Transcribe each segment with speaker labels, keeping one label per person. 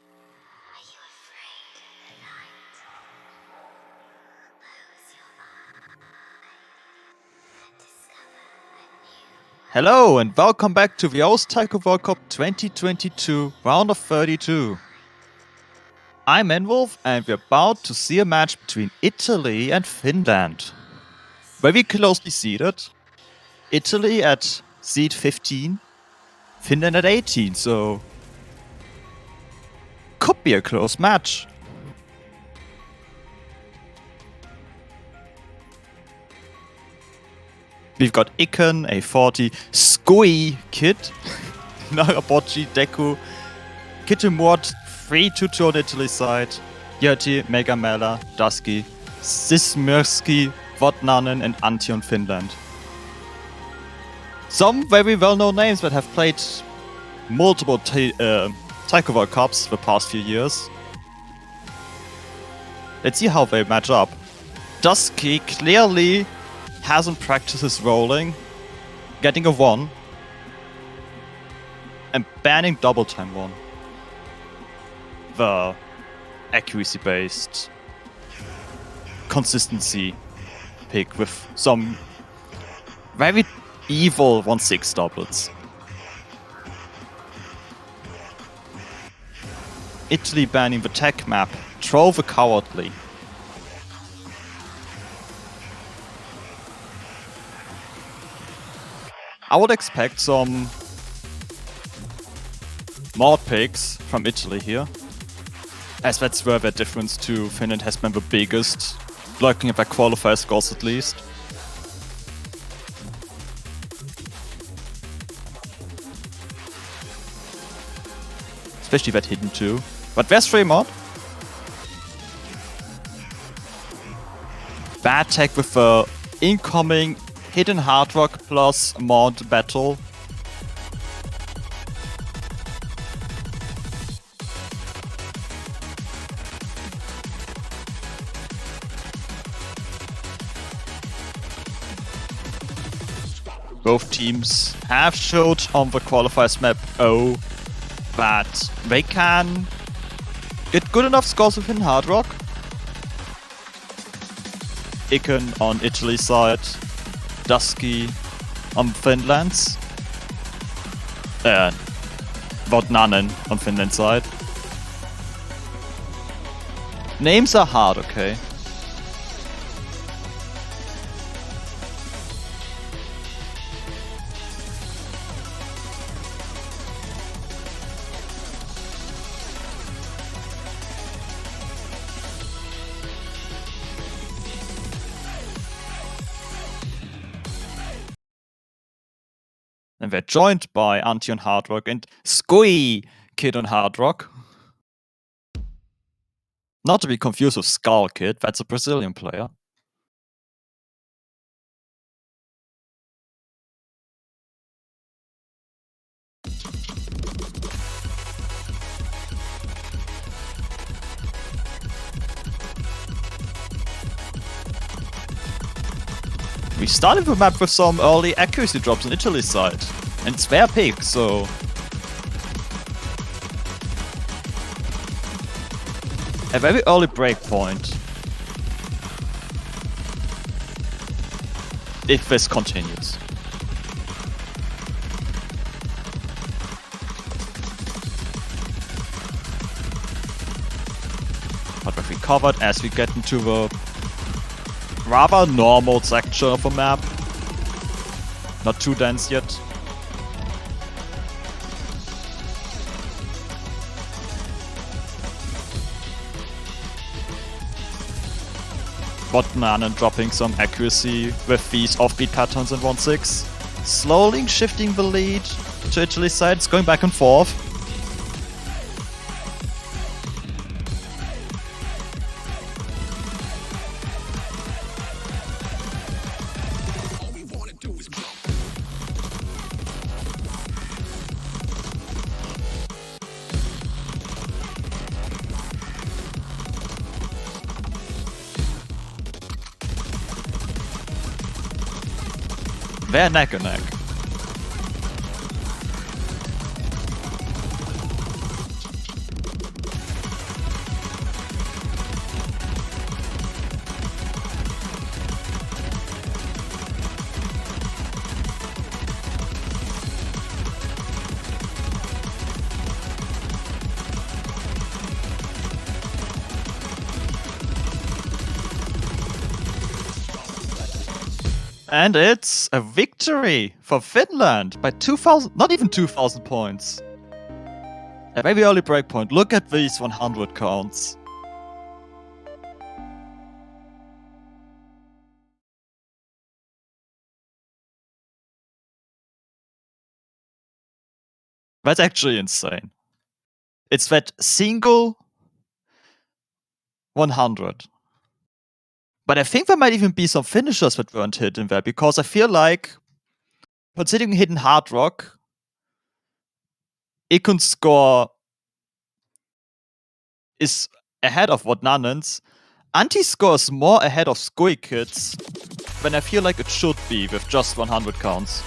Speaker 1: Are you afraid of the light? Close your eyes and discover a new world.
Speaker 2: Hello and welcome back to the Taiko World Cup 2022 round of 32. I'm Enwolf and we're about to see a match between Italy and Finland. Very closely seeded. Italy at seed 15, Finland at 18, so could be a close match. We've got Iken, A40, Skui, Kid, Narabochi, Deku, Kitimort, 3-2 on Italy side, Yeti, Megamela, Dusky, Sismirski, Vodnanen, and Antti on Finland. Some very well-known names that have played multiple Taiko World Cups the past few years. Let's see how they match up. Dusky clearly hasn't practiced his rolling, getting a 1, and banning double time 1. The accuracy-based consistency pick with some very evil 1-6 doubles. Italy banning the tech map, Troll the Cowardly. I would expect some mod picks from Italy here, as that's where their difference to Finland has been the biggest, looking at their qualifier scores at least. Especially that hidden 2. But there's 3 mod. Bad tech with the incoming hidden hard rock plus mod battle. Both teams have showed on the qualifiers map O that they can get good enough scores within hard rock. Iken on Italy's side, Dusky on Finland's, Vodnanen on Finland's side. Names are hard, okay. And they're joined by Antti on hard rock and Skui Kid on hard rock. Not to be confused with Skull Kid, that's a Brazilian player. We started the map with some early accuracy drops on Italy's side, and it's their pick, so a very early breakpoint if this continues. But we've recovered as we get into the rather normal section of the map. Not too dense yet. Vodnanen dropping some accuracy with these offbeat patterns in 1-6. Slowly shifting the lead to Italy's side. It's going back and forth. They're neck and neck. And it's a victory for Finland by 2,000, not even 2,000 points. A very early breakpoint. Look at these 100 counts. That's actually insane. It's that single 100. But I think there might even be some finishers that weren't hit in there, because I feel like, considering hidden hard rock, Ikun's score is ahead of Vodnanen's. Anti's score is more ahead of Skoikid's than I feel like it should be with just 100 counts.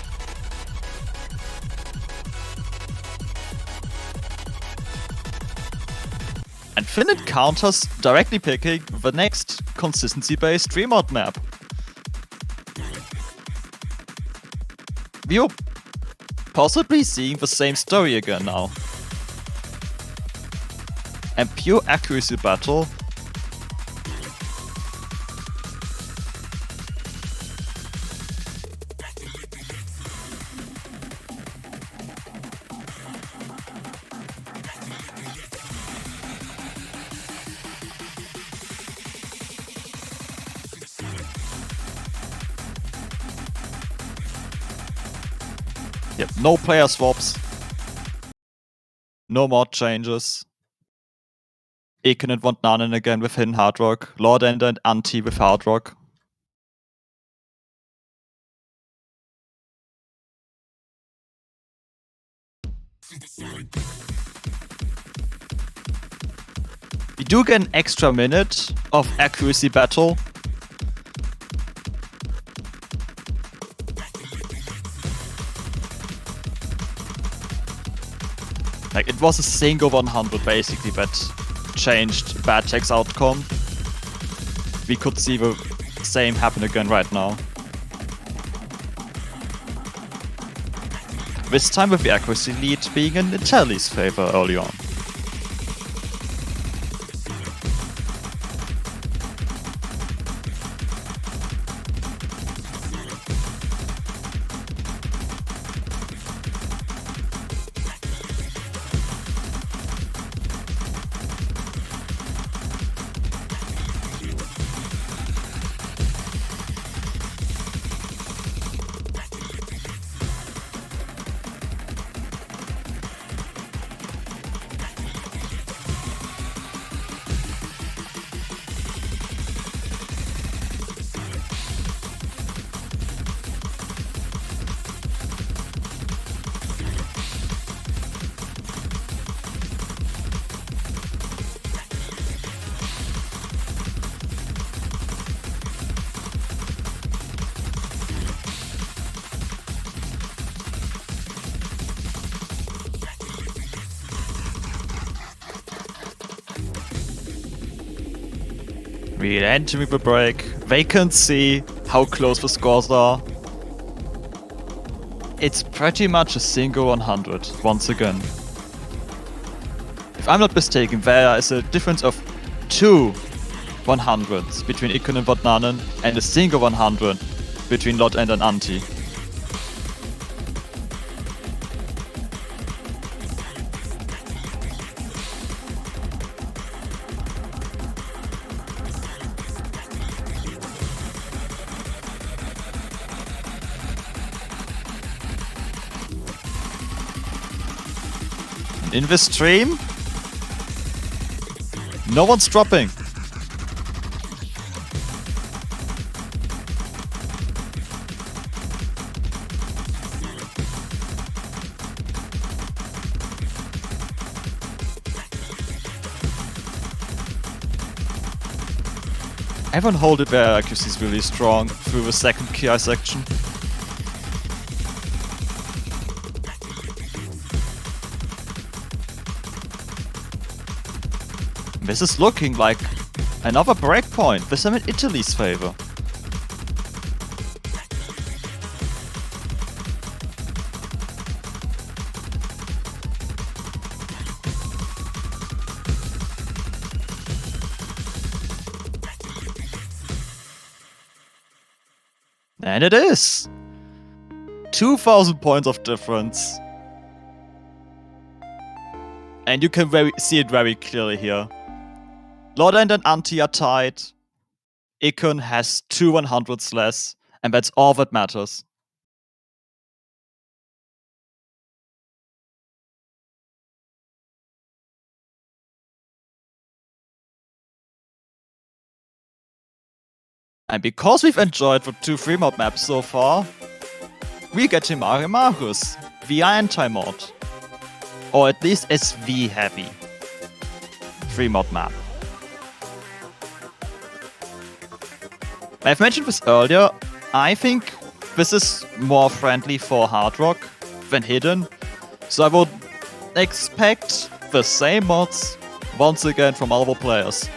Speaker 2: And Finland counters directly picking the next consistency-based Dreamout map. We're possibly seeing the same story again now. And pure accuracy battle. Yep, no player swaps. No mod changes. Eken and Vodnanen again with hidden hard rock. Lord Ender and Anti with hard rock. We do get an extra minute of accuracy battle. Like, it was a single 100 basically that changed Bad Tech's outcome. We could see the same happen again right now. This time with the accuracy lead being in Italy's favor early on. We enter with a break. They can see how close the scores are. It's pretty much a single 100 once again. If I'm not mistaken, there is a difference of 2 100s between Ikon and Vodnanen and a single 100 between Lord Ender and Anti. In this stream, no one's dropping. Everyone holded their accuracies really strong through the second KI section. This is looking like another breakpoint. This time in Italy's favor. And it is! 2,000 points of difference. And you can see it very clearly here. Lodend and Anti are tied. Ikon has 2 100s less, and that's all that matters. And because we've enjoyed the 2 free mod maps so far, we get Himari Marus via anti-mod. Or at least SV heavy free mod map. I've mentioned this earlier, I think this is more friendly for Hard Rock than Hidden, so I would expect the same mods once again from other players.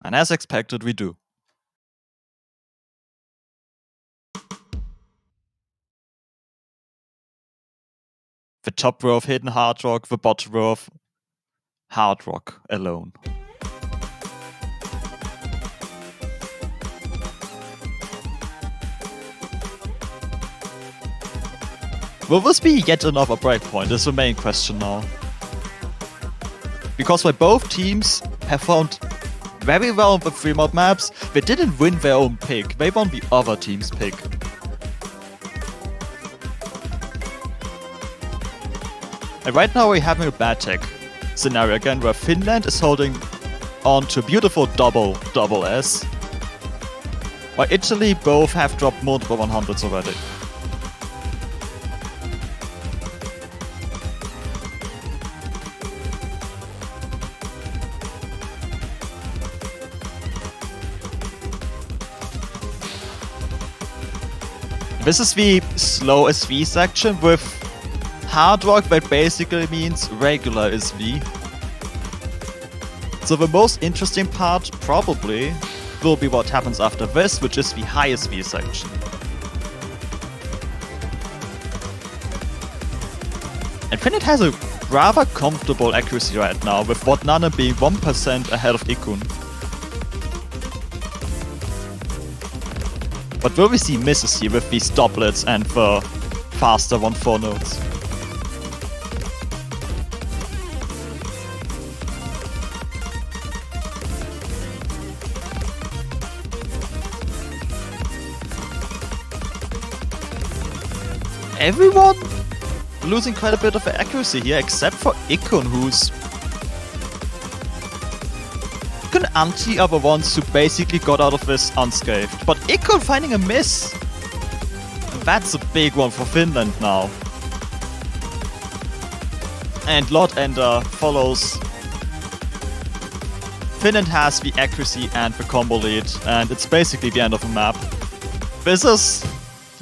Speaker 2: And as expected, we do. The top row of Hidden Hard Rock, the bottom row of Hard Rock alone. Will this be yet another breakpoint is the main question now. Because while both teams have found very well on the 3 mod maps, they didn't win their own pick, they won the other team's pick. And right now we're having a bad tech scenario again, where Finland is holding on to a beautiful double S, while Italy both have dropped multiple 100s already. This is the slow SV section with Hard Rock that basically means regular SV. So the most interesting part probably will be what happens after this, which is the high SV section. And Finland has a rather comfortable accuracy right now, with Vodnana being 1% ahead of Ikun. But will we see misses here with these doublets and the faster 1-4 nodes? Everyone losing quite a bit of accuracy here, except for Ikun, who's... Ikun and Anti are the ones who basically got out of this unscathed. But Ikun finding a miss! And that's a big one for Finland now. And Lord Ender follows. Finland has the accuracy and the combo lead, and it's basically the end of the map. This is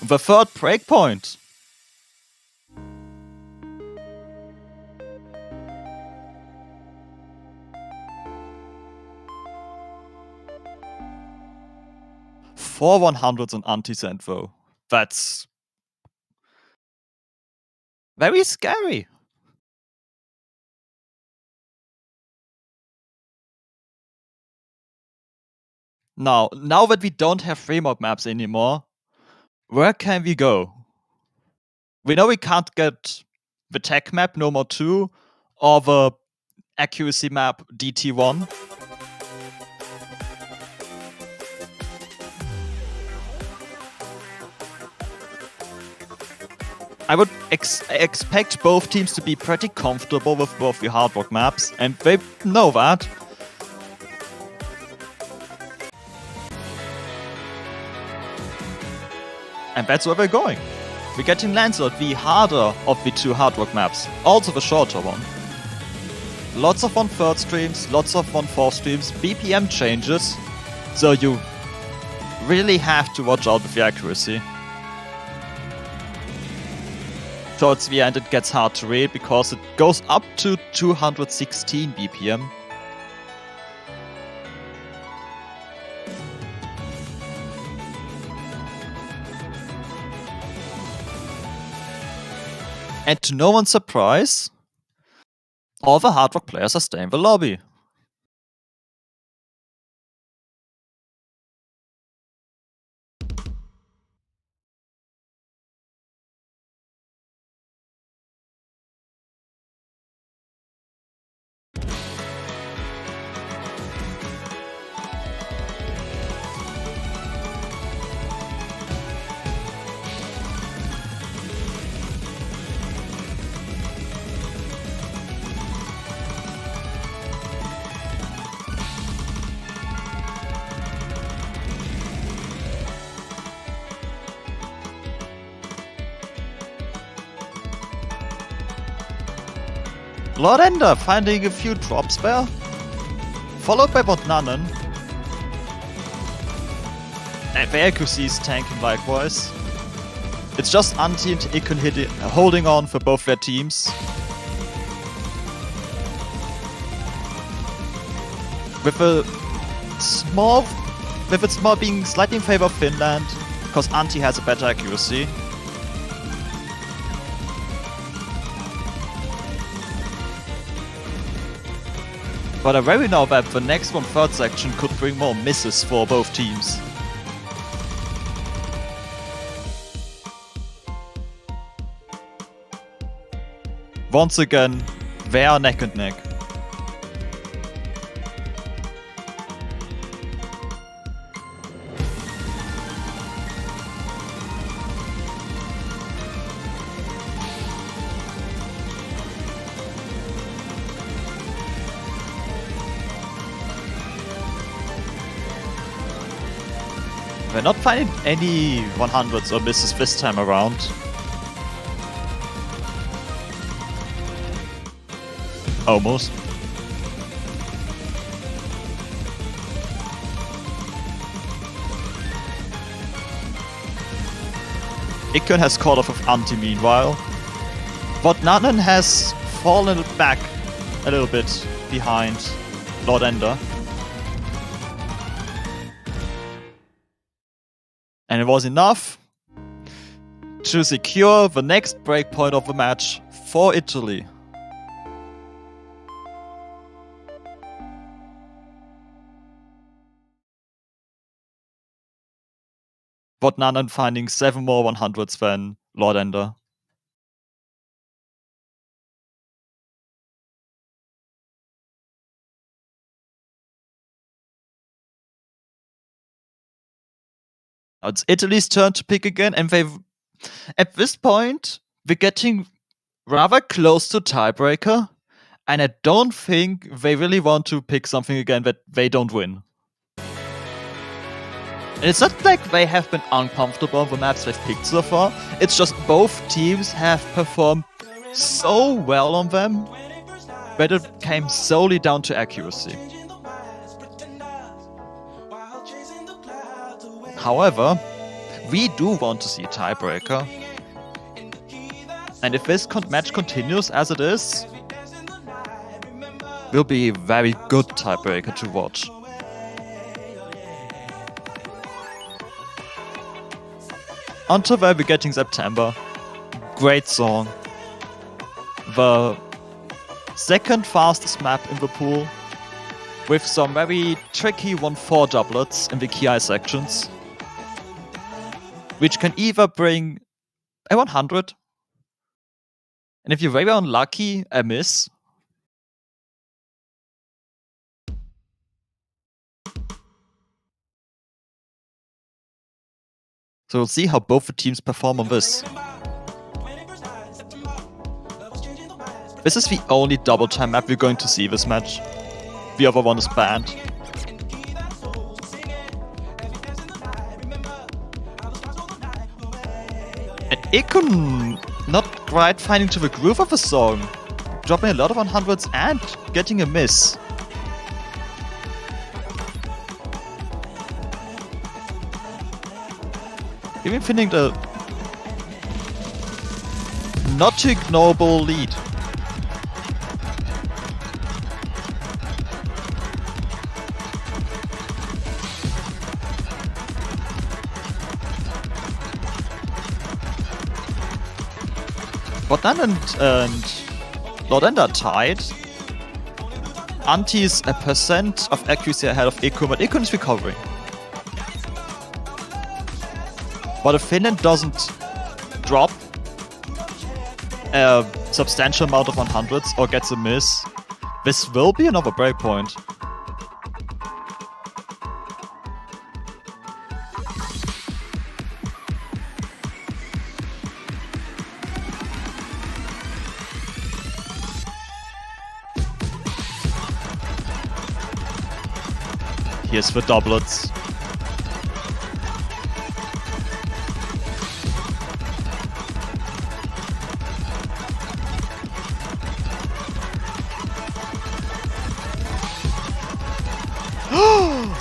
Speaker 2: the third breakpoint. Four 100s on anti-send though. That's very scary. Now that we don't have 3 mod maps anymore, where can we go? We know we can't get the tech map No More 2 or the accuracy map DT1. I would expect both teams to be pretty comfortable with both the Hard Rock maps, and they know that. And that's where we're going. We're getting Lancelot, the harder of the 2 Hard Rock maps, also the shorter one. Lots of 1/3 streams, lots of 1/4 streams, BPM changes, so you really have to watch out with the accuracy. Towards the end it gets hard to read because it goes up to 216 BPM. And to no one's surprise, all the Hard Rock players are staying in the lobby. Lord Ender finding a few drops there, followed by Botnanen. And the accuracy is tanking likewise. It's just Anti and Ikon holding on for both their teams. With it small being slightly in favor of Finland, because Anti has a better accuracy. But I very know that the next 1/3 section could bring more misses for both teams. Once again, they are neck and neck. We're not finding any 100s or misses this time around. Almost. Ikon has caught off of Anti meanwhile. Botnanen has fallen back a little bit behind Lord Ender. And it was enough to secure the next breakpoint of the match for Italy. Botnanen finding 7 more 100s than Lord Ender. Now it's Italy's turn to pick again, and at this point, we're getting rather close to tiebreaker, and I don't think they really want to pick something again that they don't win. And it's not like they have been uncomfortable on the maps they've picked so far, it's just both teams have performed so well on them that it came solely down to accuracy. However, we do want to see a tiebreaker. And if this match continues as it is, will be a very good tiebreaker to watch. Until then, we're getting September. Great song. The second fastest map in the pool, with some very tricky 1/4 doublets in the KI sections, which can either bring a 100, and if you're very unlucky, a miss. So we'll see how both the teams perform on this. This is the only double time map we're going to see this match. The other one is banned. And Ikon not quite finding to the groove of the song, dropping a lot of 100s and getting a miss. Even finding the not too ignorable lead. Botan and Lord Ender tied. Anti's a percent of accuracy ahead of Ikun, but Ikun is recovering. But if Finland doesn't drop a substantial amount of 100s or gets a miss, this will be another breakpoint. Here's the doublets.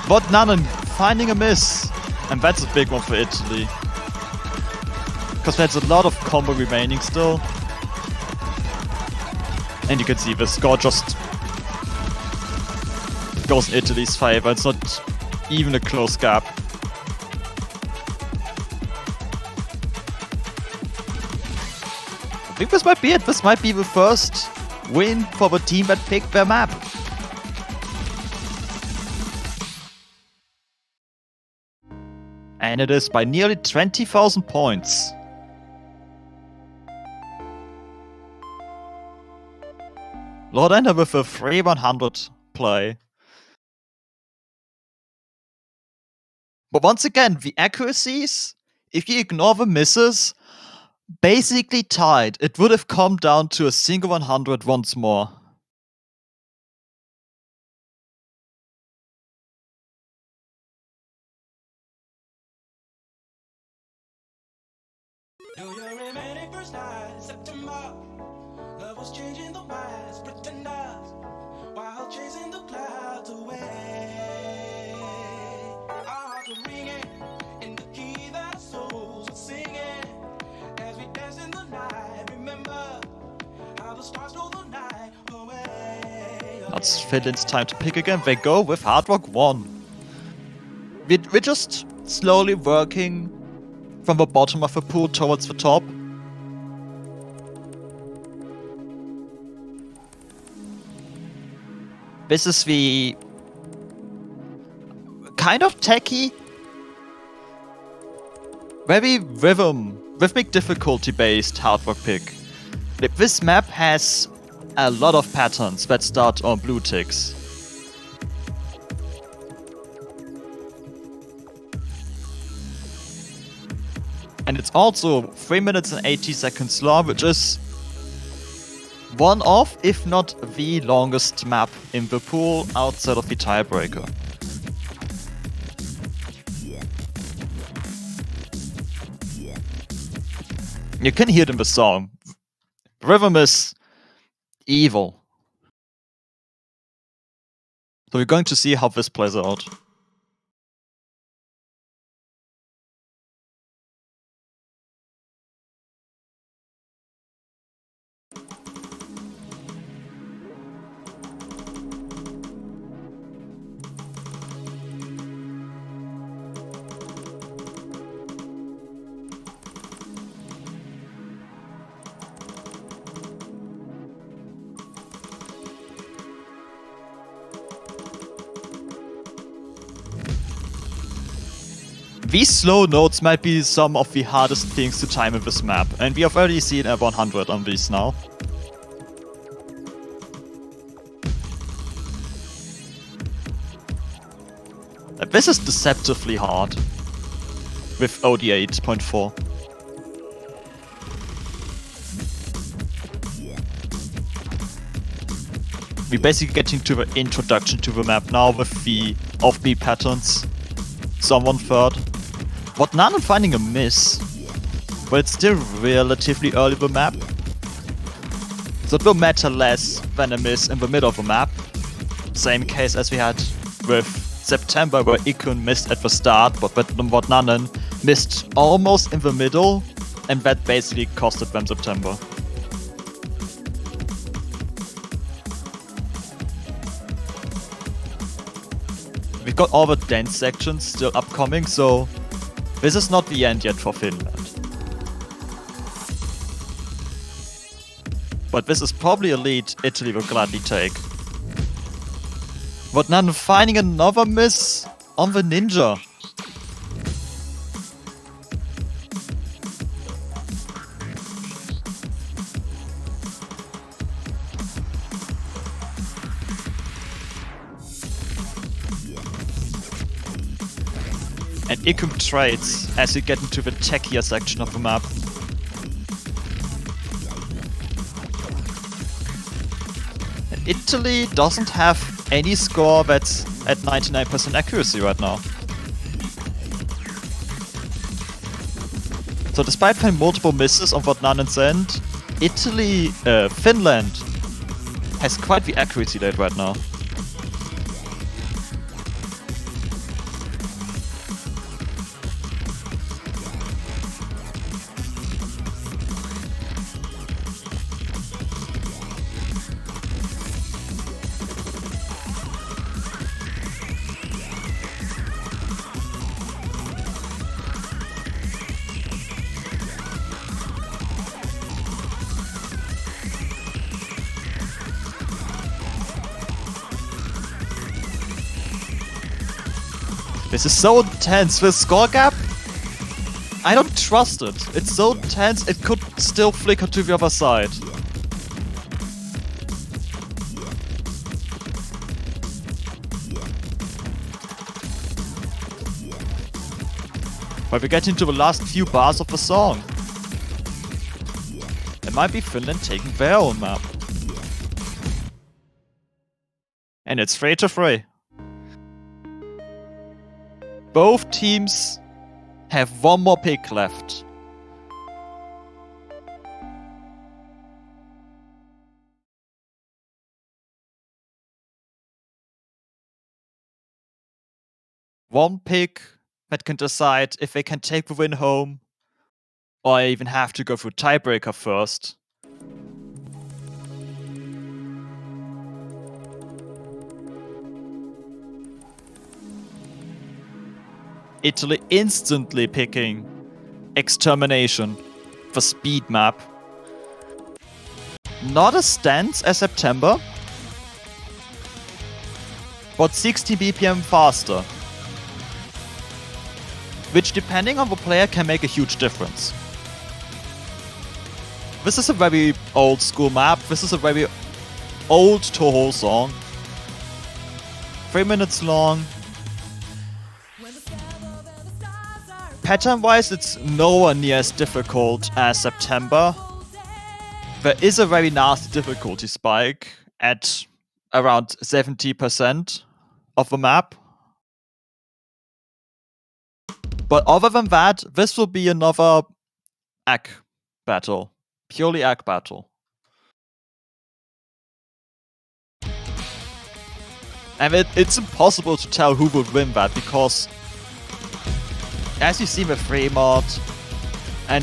Speaker 2: But Nanan finding a miss. And that's a big one for Italy. Because there's a lot of combo remaining still. And you can see the score just goes in Italy's favor. It's not even a close gap. I think this might be it. This might be the first win for the team that picked their map. And it is by nearly 20,000 points. Lord Ender with a 3-100 play. But once again, the accuracies, if you ignore the misses, basically tied. It would have come down to a single 100 once more.
Speaker 3: Do you remember first night in September? Love was changing the minds, pretenders, while chasing the clouds away. Our hearts were ringing in the key that our souls were singing as we danced in the night. Remember how the stars stole the night away.
Speaker 2: That's Finland's time to pick again. They go with Hard Rock 1. We're just slowly working from the bottom of the pool towards the top. This is the kind of techy, very rhythmic difficulty based hard rock pick. This map has a lot of patterns that start on blue ticks. And it's also 3 minutes and 80 seconds long, which is one of, if not the longest map in the pool outside of the tiebreaker. You can hear it in the song. The rhythm is evil. So we're going to see how this plays out. These slow notes might be some of the hardest things to time in this map, and we have already seen a 100 on these now. This is deceptively hard with OD 8.4. We're basically getting to the introduction to the map now with the offbeat patterns. Some 1/3. What none and finding a miss, but it's still relatively early in the map. So it will matter less than a miss in the middle of the map. Same case as we had with September, where Ikun missed at the start, but Vatnanen missed almost in the middle, and that basically costed them September. We've got all the dance sections still upcoming, so this is not the end yet for Finland. But this is probably a lead Italy will gladly take. But now finding another miss on the ninja. And Ikum trades as you get into the techier section of the map. And Italy doesn't have any score that's at 99% accuracy right now. So despite finding multiple misses on Vodnanen's end, Finland has quite the accuracy rate right now. This is so intense. The score gap, I don't trust it. It's so tense, it could still flicker to the other side. But we get into the last few bars of the song. It might be Finland taking their own map. And it's 3-3. Both teams have one more pick left. One pick that can decide if they can take the win home or even have to go through tiebreaker first. Italy instantly picking Extermination for speed map. Not as dense as September, but 60 BPM faster. Which, depending on the player, can make a huge difference. This is a very old school map. This is a very old Toho song. 3 minutes long. Pattern-wise, it's nowhere near as difficult as September. There is a very nasty difficulty spike at around 70% of the map. But other than that, this will be another ACK battle. Purely ACK battle. And it's impossible to tell who will win that, because as you see with Fremont and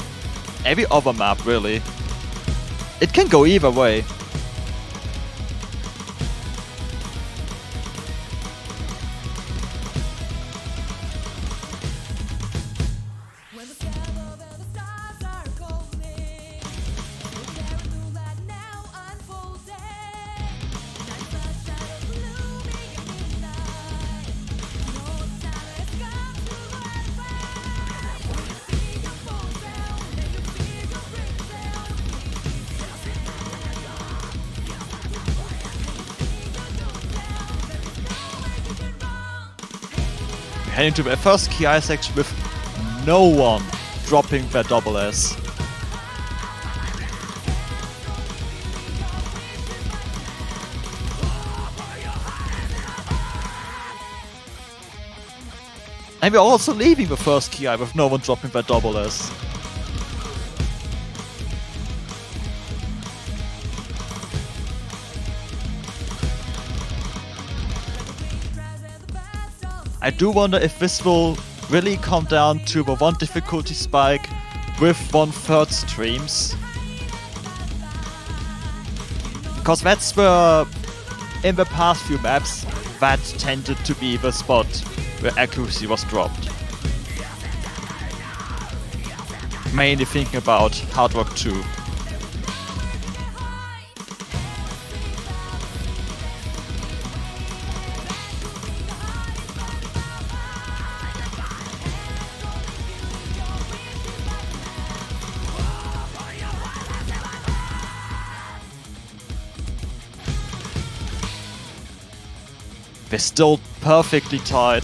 Speaker 2: every other map really, it can go either way. Heading to the first KI section with no one dropping their double S. And we're also leaving the first KI with no one dropping their double S. I do wonder if this will really come down to the one difficulty spike with 1/3 streams. Because that's where, in the past few maps, that tended to be the spot where accuracy was dropped. Mainly thinking about Hard Rock 2. We're still perfectly tied.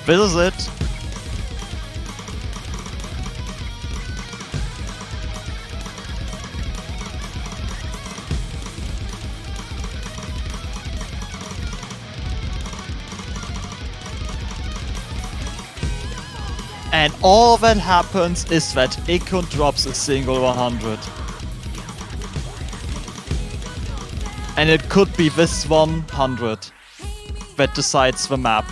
Speaker 2: This is it. And all that happens is that Ikon drops a single 100. And it could be this 100 that decides the map.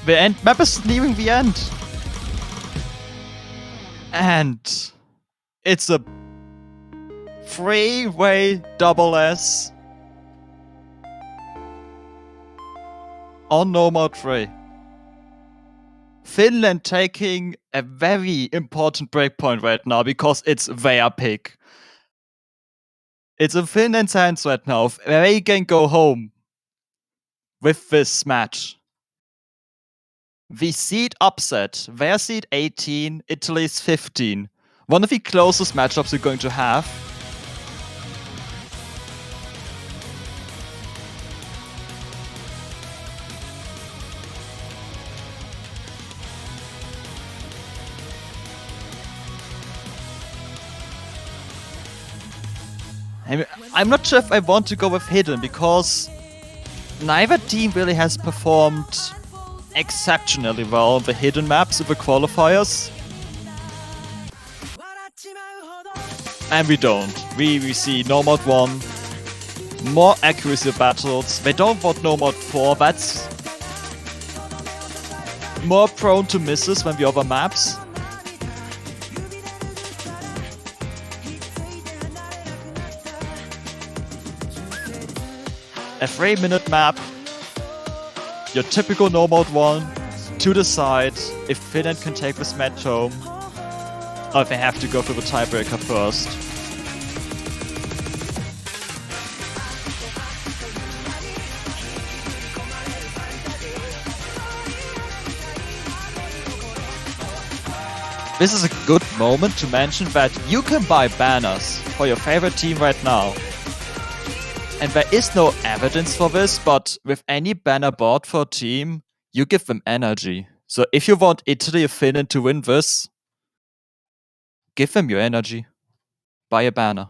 Speaker 2: The end map is nearing the end. And it's a three-way double S on No More 3. Finland taking a very important breakpoint right now because it's their pick. It's in Finland's hands right now. They can go home with this match. The seed upset, their seed 18, Italy's 15. One of the closest matchups we're going to have. I'm not sure if I want to go with Hidden because neither team really has performed exceptionally well on the hidden maps of the qualifiers. And we don't. We see No Mod 1, more accuracy battles. They don't want No Mod 4, that's more prone to misses than the other maps. A 3-minute map. Your typical No Mode 1 to decide if Finland can take this match home or if they have to go for the tiebreaker first. This is a good moment to mention that you can buy banners for your favorite team right now. And there is no evidence for this, but with any banner bought for a team, you give them energy. So if you want Italy or Finland to win this, give them your energy. Buy a banner.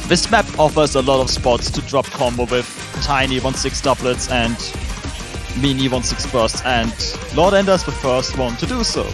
Speaker 2: This map offers a lot of spots to drop combo with tiny 1-6 doublets and mini 1-6 bursts, and Lord Ender is the first one to do so.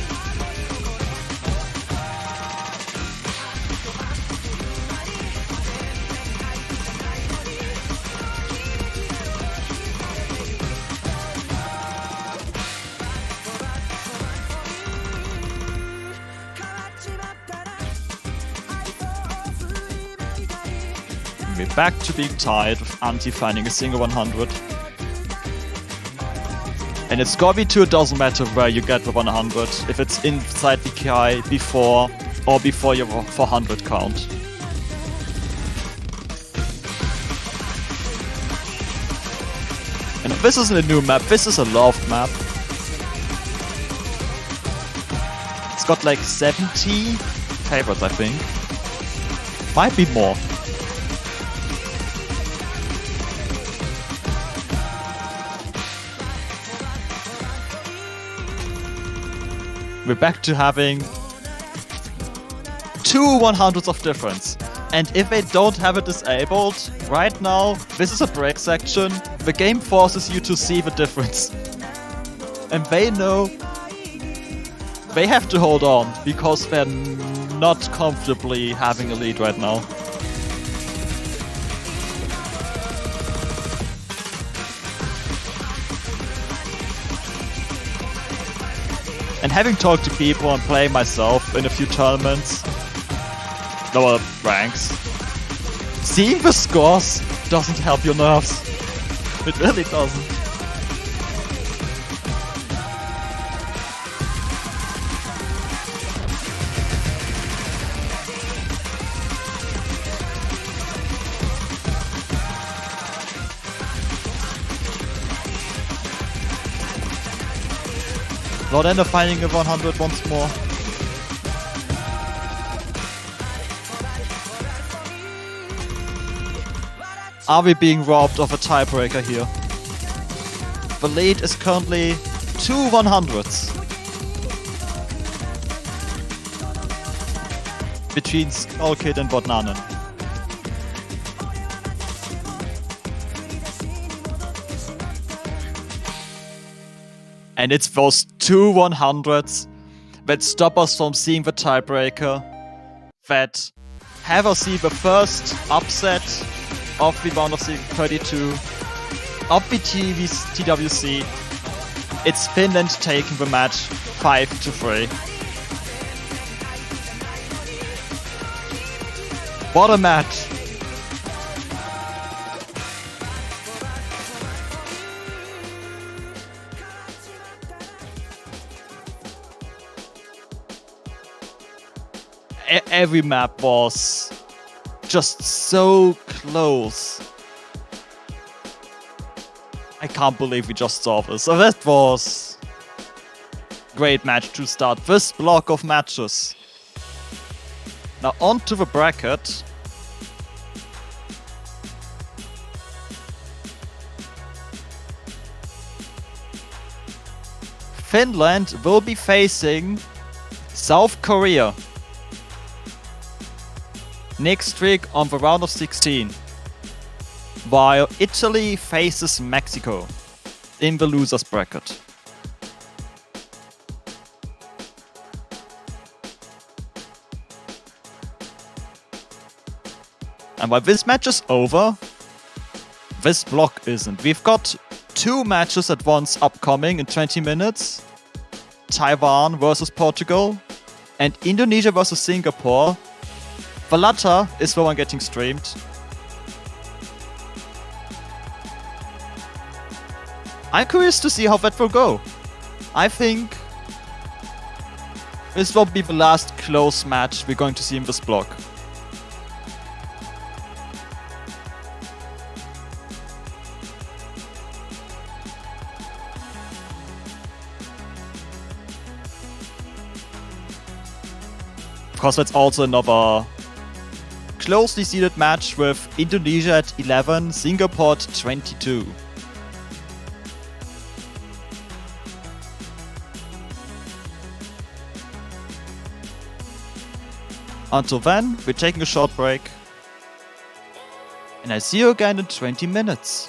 Speaker 2: We're back to being tied with Antti finding a single 100. And it's gotta be 2, it doesn't matter where you get the 100, if it's inside the KI before or before your 400 count. And this isn't a new map, this is a loved map. It's got like 70 favorites, I think. Might be more. We're back to having 2 100s of difference. And if they don't have it disabled, right now, this is a break section, the game forces you to see the difference. And they know they have to hold on, because they're not comfortably having a lead right now. And having talked to people and playing myself in a few tournaments, lower ranks, seeing the scores doesn't help your nerves. It really doesn't. Lord Ender finding a 100 once more. Are we being robbed of a tiebreaker here? The lead is currently 2 100s between Skullkid and Botnanen. And it's those 2 100s that stop us from seeing the tiebreaker, that have us see the first upset of the round of 32 of the TWC. It's Finland taking the match 5-3. What a match! Every map was just so close. I can't believe we just saw this. So that was a great match to start this block of matches. Now on to the bracket. Finland will be facing South Korea next week on the round of 16, while Italy faces Mexico in the losers bracket. And while this match is over, this block isn't. We've got 2 matches at once upcoming in 20 minutes. Taiwan versus Portugal and Indonesia versus Singapore. The latter is the one getting streamed. I'm curious to see how that will go. I think this will be the last close match we're going to see in this block. Of course, that's also another closely seeded match with Indonesia at 11, Singapore at 22. Until then, we're taking a short break. And I see you again in 20 minutes.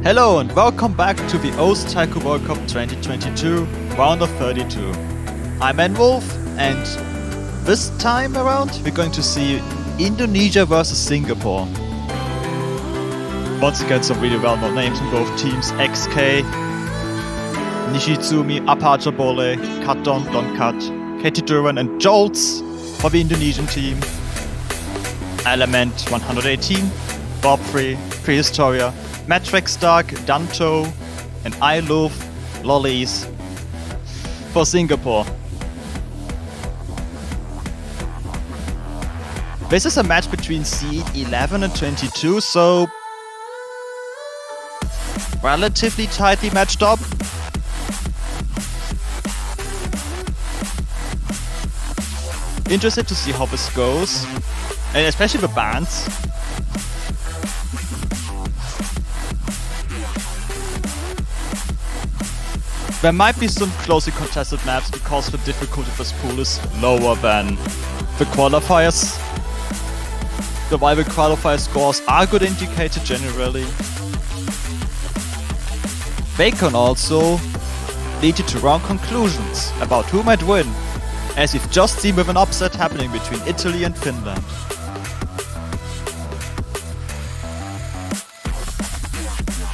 Speaker 2: Hello and welcome back to the OS Taiko World Cup 2022, round of 32. I'm Enwolf, and this time around we're going to see Indonesia versus Singapore. Once again, some really well-known names in both teams: XK, Nishizumi, Apajabole, Katon, Donkat, Katie Duran and Jolts for the Indonesian team. Element 118, Bob Free, Prehistoria, Matrix Dark, Danto, and I Love Lollies for Singapore. This is a match between seed 11 and 22, so relatively tightly matched up. Interested to see how this goes, and especially the bands. There might be some closely contested maps because the difficulty of this pool is lower than the qualifiers. The rival qualifier scores are good indicator generally. They can also lead you to wrong conclusions about who might win, as you've just seen with an upset happening between Italy and Finland.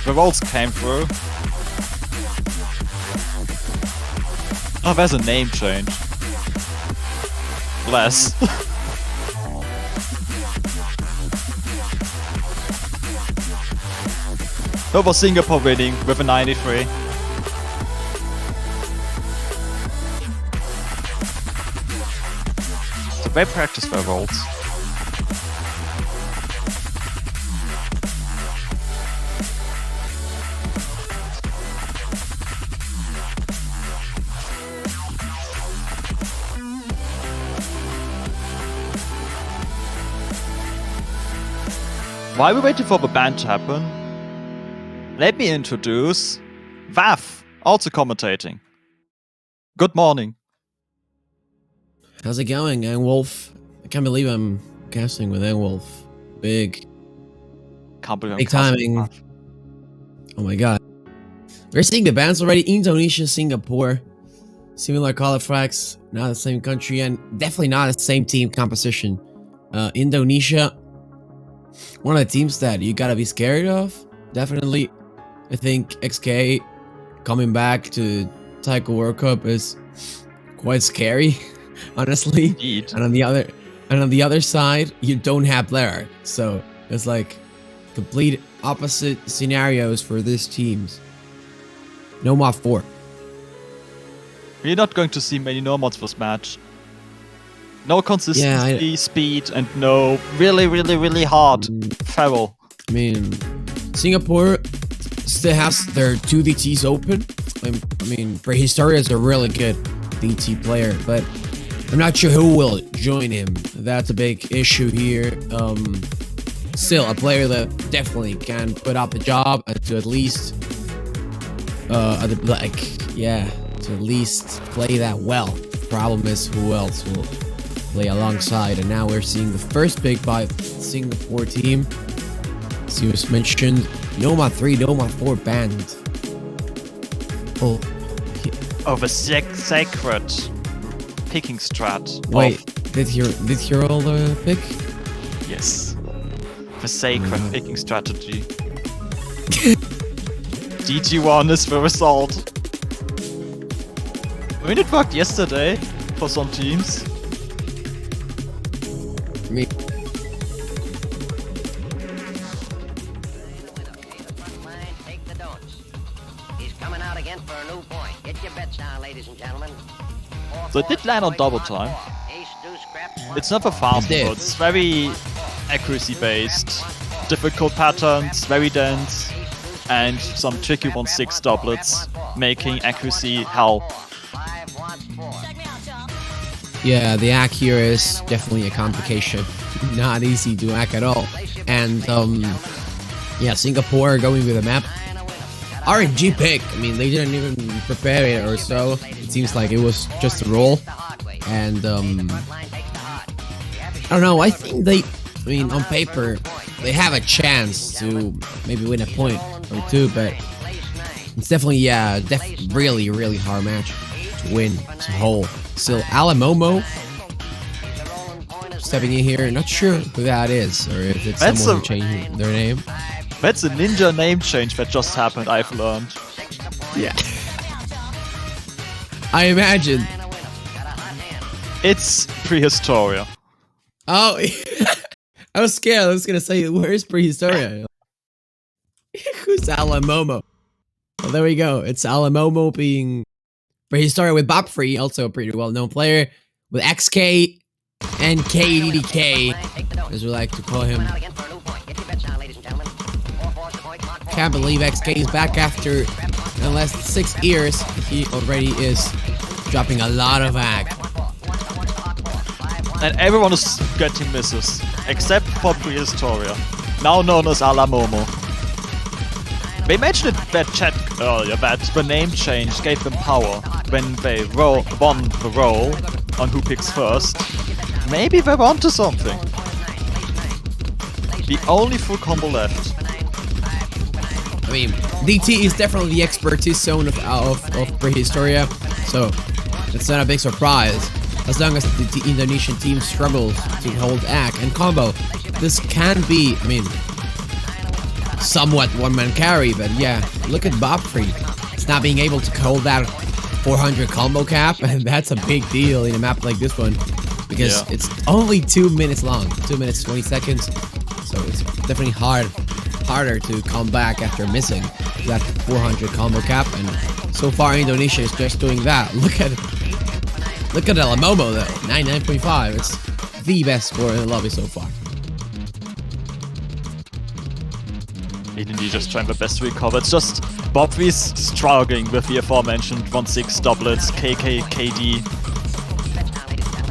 Speaker 2: The rolls came through. Oh, there's a name change. Bless. Over Singapore winning with a 93. So they practice their rolls. While we're waiting for the band to happen, let me introduce Vav, also commentating. Good morning.
Speaker 4: How's it going, Enwolf? I can't believe I'm casting with Enwolf. Big timing. Oh my god. We're seeing the bands already. Indonesia, Singapore. Similar qualifiers, not the same country, and definitely not the same team composition. Indonesia, one of the teams that you gotta be scared of. Definitely. I think XK coming back to Taiko World Cup is quite scary, honestly.
Speaker 2: Indeed.
Speaker 4: And on the other side, you don't have Blair, so it's like complete opposite scenarios for these teams. No mod 4.
Speaker 2: We're not going to see many no mods for this match. No consistency, speed, and no really hard travel.
Speaker 4: I mean, Singapore still has their 2 DTs open. I mean, Prehistoria is a really good DT player, but I'm not sure who will join him. That's a big issue here. Still, a player that definitely can put up the job to at least, to at least play that well. The problem is who else will play alongside, and now we're seeing the first pick by the Singapore team. As you was mentioned, Noma 3, Noma 4 banned. Oh.
Speaker 2: The sacred picking strat.
Speaker 4: Wait, did you roll the pick?
Speaker 2: Yes. The sacred picking strategy. DG1 is the result. I mean, it worked yesterday for some teams.
Speaker 4: Me.
Speaker 2: So it did land on double time. It's not a fast mode, it's very accuracy based. Difficult patterns, very dense, and some tricky 1-6 doublets, making accuracy hell.
Speaker 4: Yeah, the hack here is definitely a complication. Not easy to hack at all. And yeah, Singapore going with a map. RNG pick. I mean, they didn't even prepare it or so. It seems like it was just a roll. And I don't know. I think they, I mean, on paper, they have a chance to maybe win a point or two, but it's definitely really really hard match to win as a whole. Still, Alamomo stepping in here. Not sure who that is, or if it's
Speaker 2: That's
Speaker 4: someone who changed their name.
Speaker 2: That's a ninja name change that just happened, I've learned.
Speaker 4: Yeah. I imagine.
Speaker 2: It's Prehistoria.
Speaker 4: Oh, I was scared. I was gonna say, where's Prehistoria? Who's Alamomo? Well, there we go. It's Alamomo being Prehistoria with Bob Free, also a pretty well-known player, with XK and KDDK, as we like to call him. Can't believe XK is back after in less than 6 years. He already is dropping a lot of ag.
Speaker 2: And everyone is getting misses, except for Prehistoria, now known as Alamomo. They mentioned in that chat earlier that the name change gave them power when they won the roll on who picks first. Maybe they're onto something. The only full combo left.
Speaker 4: I mean, DT is definitely the expertise zone of Prehistoria, so it's not a big surprise. As long as the Indonesian team struggles to hold ACK and combo, this can be, I mean, somewhat one-man carry, but yeah, look at Bobfree. It's not being able to hold that 400 combo cap, and that's a big deal in a map like this one, because it's only 2 minutes long, 2 minutes 20 seconds, so it's definitely harder to come back after missing that 400 combo cap, and so far Indonesia is just doing that. Look at Alamomo though, 99.5. It's the best score in the lobby so far.
Speaker 2: Indonesia's trying their best to recover. It's just Bobby's struggling with the aforementioned 1-6 doublets, KK, KD.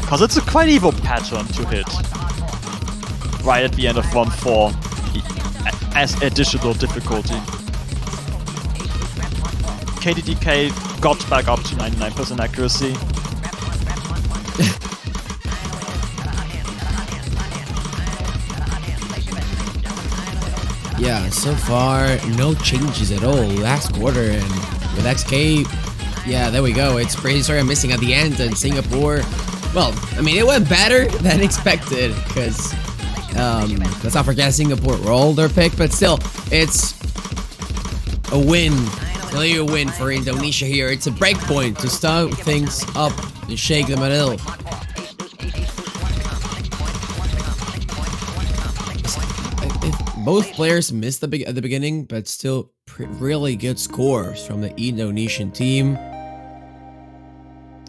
Speaker 2: Because it's a quite evil pattern to hit right at the end of 1-4 as additional difficulty. KDDK got back up to 99% accuracy.
Speaker 4: Yeah, so far, no changes at all last quarter, and with XK, yeah, there we go. It's Prehistoria missing at the end, and Singapore, well, I mean, it went better than expected, because, let's not forget Singapore rolled their pick, but still, it's a win, clear win for Indonesia here. It's a break point to start things up and shake them a little. Both players missed at the beginning, but still really good scores from the Indonesian team.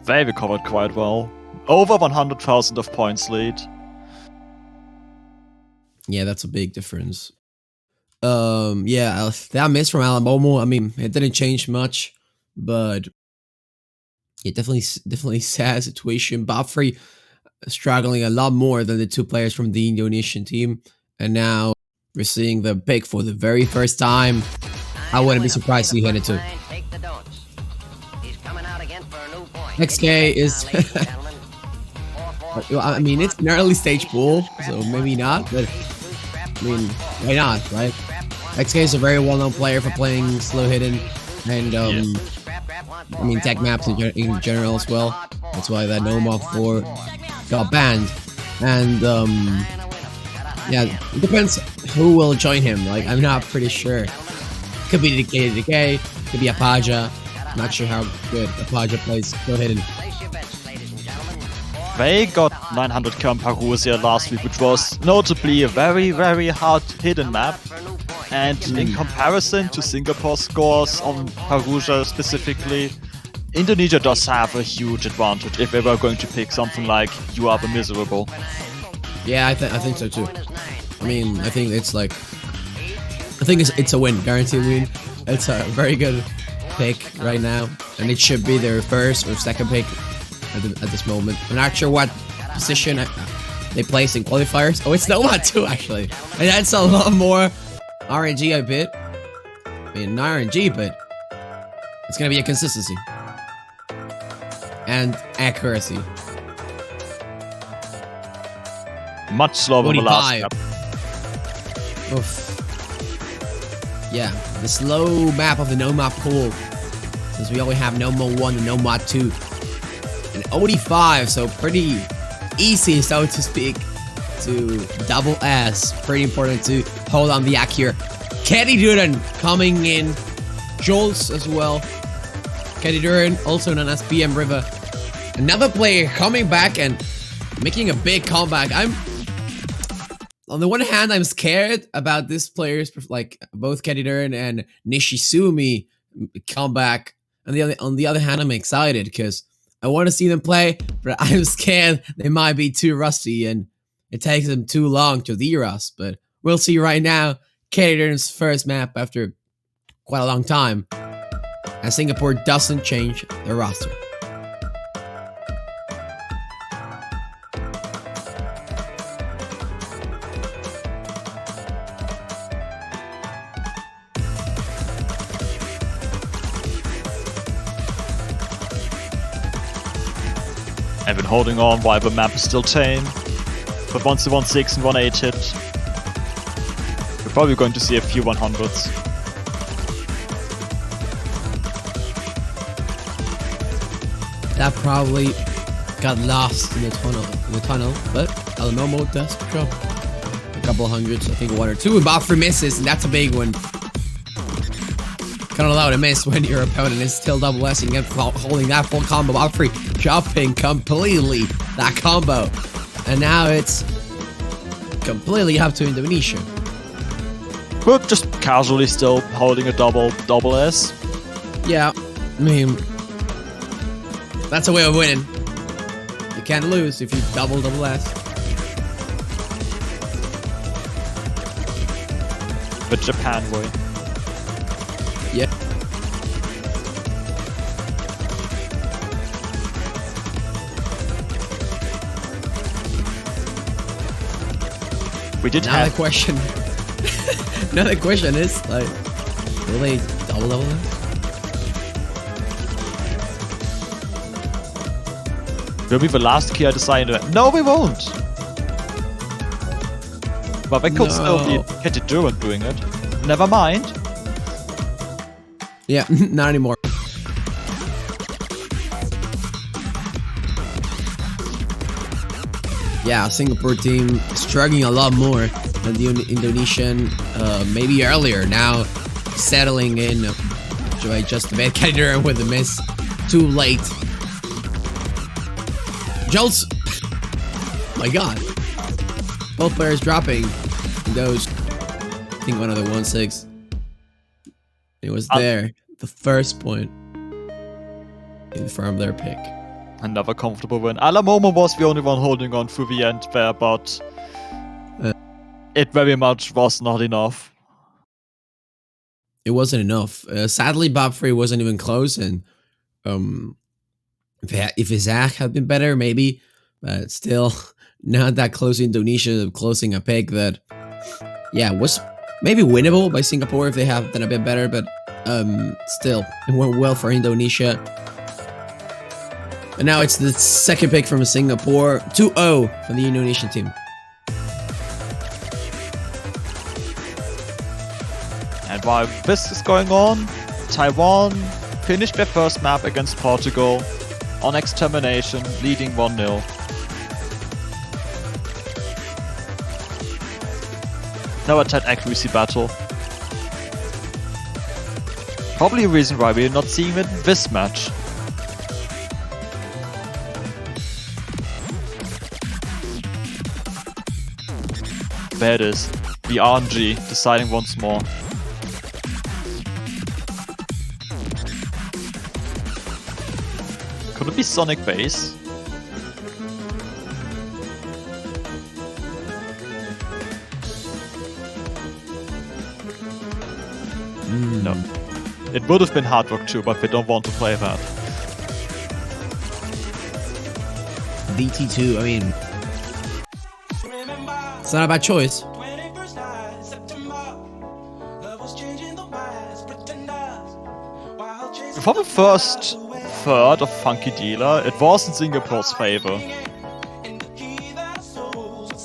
Speaker 2: They recovered quite well. Over 100,000 of points lead.
Speaker 4: Yeah, that's a big difference. Yeah, that miss from Alamomo, I mean, it didn't change much, but it definitely sad situation. Bobfree struggling a lot more than the two players from the Indonesian team, and now we're seeing the pick for the very first time. I wouldn't be surprised to see hit it too. XK is... I mean, it's an early stage pool, so maybe not, but... I mean, why not, right? XK is a very well-known player for playing slow hidden, and I mean, tech maps in general as well. That's why that No Mock 4 got banned. And, yeah, it depends who will join him. Like, I'm not pretty sure. Could be DK, could be Apaja. Not sure how good Apaja plays slow hidden.
Speaker 2: They got 900 on Parousia last week, which was notably a very, very hard hidden map. And in comparison to Singapore's scores on Parousia specifically, Indonesia does have a huge advantage if they were going to pick something like You Are the Miserable.
Speaker 4: Yeah, I think so too. I mean, I think it's like... I think it's a win, guaranteed win. It's a very good pick right now, and it should be their first or second pick at this moment. I'm not sure what position they place in qualifiers. Oh, it's Nomad too, actually. And that's a lot more RNG, I bet. I mean, not RNG, but it's gonna be a consistency and accuracy.
Speaker 2: Much slower than the last map.
Speaker 4: Oof. Yeah, the slow map of the no map pool. Since we only have no mod 1 and no mod 2. And OD5, so pretty easy, so to speak, to double S. Pretty important to hold on the act here. Kenny Duran coming in. Jolts as well. Kenny Duran, also known as PM River. Another player coming back and making a big comeback. On the one hand, I'm scared about this players, like both Kenny Duran and Nishizumi comeback. And on the other hand, I'm excited because I want to see them play, but I'm scared they might be too rusty and it takes them too long to de-rust. But we'll see right now. Kenny Duran's first map after quite a long time, as Singapore doesn't change their roster.
Speaker 2: I've been holding on while the map is still tame. But once the 1.6 and 1.8 hit, we're probably going to see a few 100s.
Speaker 4: That probably got lost in the tunnel, but Alamomo does drop a couple of hundreds, I think 1 or 2, and Boffer misses, and that's a big one. Can't allow to miss when your opponent is still double S-ing and holding that full combo. Boffer dropping completely that combo, and now it's completely up to Indonesia.
Speaker 2: We're just casually still holding a double S.
Speaker 4: Yeah, I mean, that's a way of winning. You can't lose if you double S.
Speaker 2: The Japan way.
Speaker 4: Yeah.
Speaker 2: We did
Speaker 4: Now the
Speaker 2: have...
Speaker 4: question. Now the question is, like, will they double S?
Speaker 2: Will be the last key I decided. No, we won't! But they could still be Kenny Duran doing it. Never mind.
Speaker 4: Yeah, not anymore. Yeah, Singapore team struggling a lot more than the Indonesian, maybe earlier. Now settling in. I just made Kenny Duran with the miss. Too late. Jolts! My god. Both players dropping. And goes, I think one of the 1-6. It was there. The first point. Confirmed their pick.
Speaker 2: Another comfortable win. Alamomo was the only one holding on through the end there, but it very much was not enough.
Speaker 4: It wasn't enough. Sadly, Bob Free wasn't even close, and if Isaac had been better, maybe, but still not that close. Indonesia closing a pick that, yeah, was maybe winnable by Singapore if they have done a bit better, but still, it went well for Indonesia. And now it's the second pick from Singapore, 2-0 from the Indonesian team.
Speaker 2: And while this is going on, Taiwan finished their first map against Portugal on extermination, leading 1-0. No attack accuracy battle. Probably a reason why we're not seeing it in this match. There it is. The RNG deciding once more. Could it be Sonic Base? No. It would have been Hard Rock 2, but they don't want to play that.
Speaker 4: DT2, I mean, it's not a bad choice.
Speaker 2: For the first third of Funky Dealer, it was in Singapore's favor.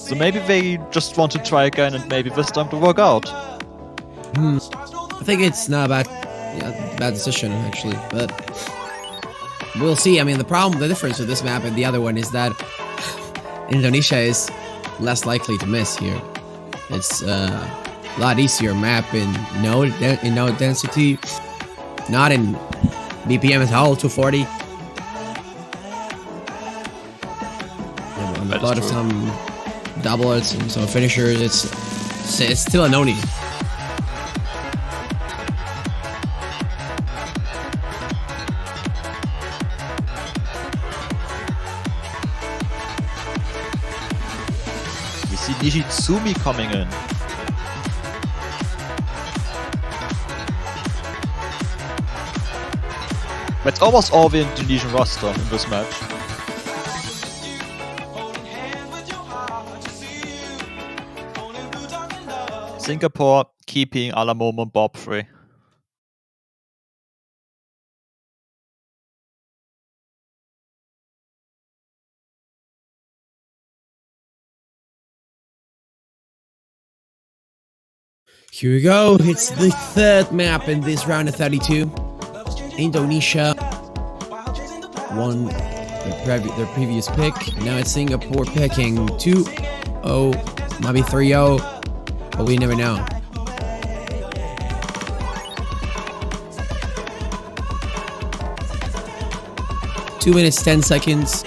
Speaker 2: So maybe they just want to try again and maybe this time to work out.
Speaker 4: I think it's not a bad decision actually, but we'll see. I mean, the difference with this map and the other one is that Indonesia is less likely to miss here. It's a lot easier map in node density, not in BPM at all. 240. Yeah, but a lot of some doublets and some finishers. It's still an Oni.
Speaker 2: We see Nishitsumi coming in. That's almost all the Indonesian roster in this match. Singapore keeping Alamom and Bob free.
Speaker 4: Here we go. It's the third map in this round of 32. Indonesia won their previous pick. Now it's Singapore picking 2-0, maybe 3-0, but we never know. Two minutes, 10 seconds.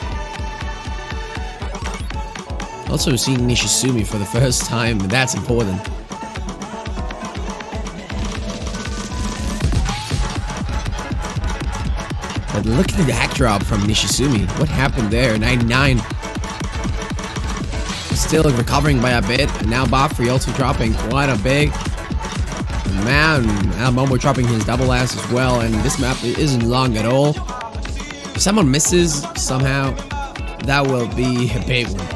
Speaker 4: Also seeing Nishitsumi for the first time, and that's important. But look at the backdrop from Nishitsumi. What happened there? 99. Still recovering by a bit. And now Bofrey also dropping quite a big. Man, Momo dropping his double ass as well. And this map isn't long at all. If someone misses somehow, that will be a big one.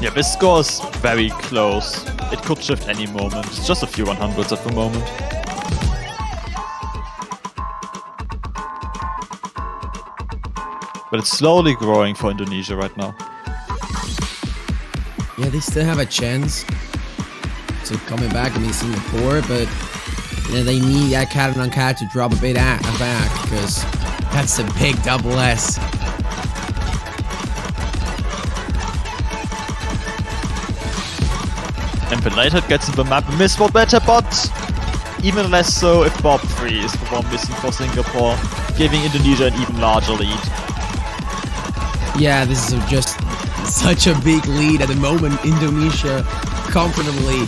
Speaker 2: Yeah, this score is very close. It could shift any moment. It's just a few 100s at the moment. But it's slowly growing for Indonesia right now.
Speaker 4: Yeah, they still have a chance to coming back against Singapore, but they need that cat on cat to drop a bit back because that's a big double S.
Speaker 2: And the later it gets in the map, miss for better, but even less so if Bob 3 is the one missing for Singapore, giving Indonesia an even larger lead.
Speaker 4: Yeah, this is just such a big lead at the moment. Indonesia comfortably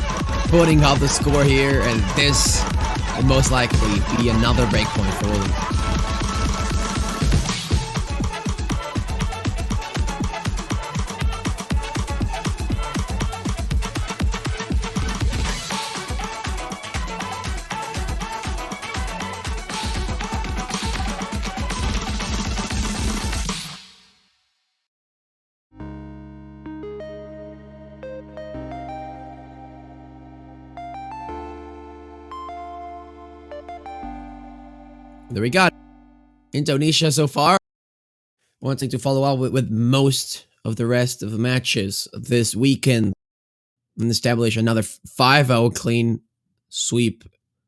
Speaker 4: putting up the score here, and this will most likely be another breakpoint for them. There we go. Indonesia so far wanting to follow up with most of the rest of the matches this weekend and establish another 5-0 clean sweep.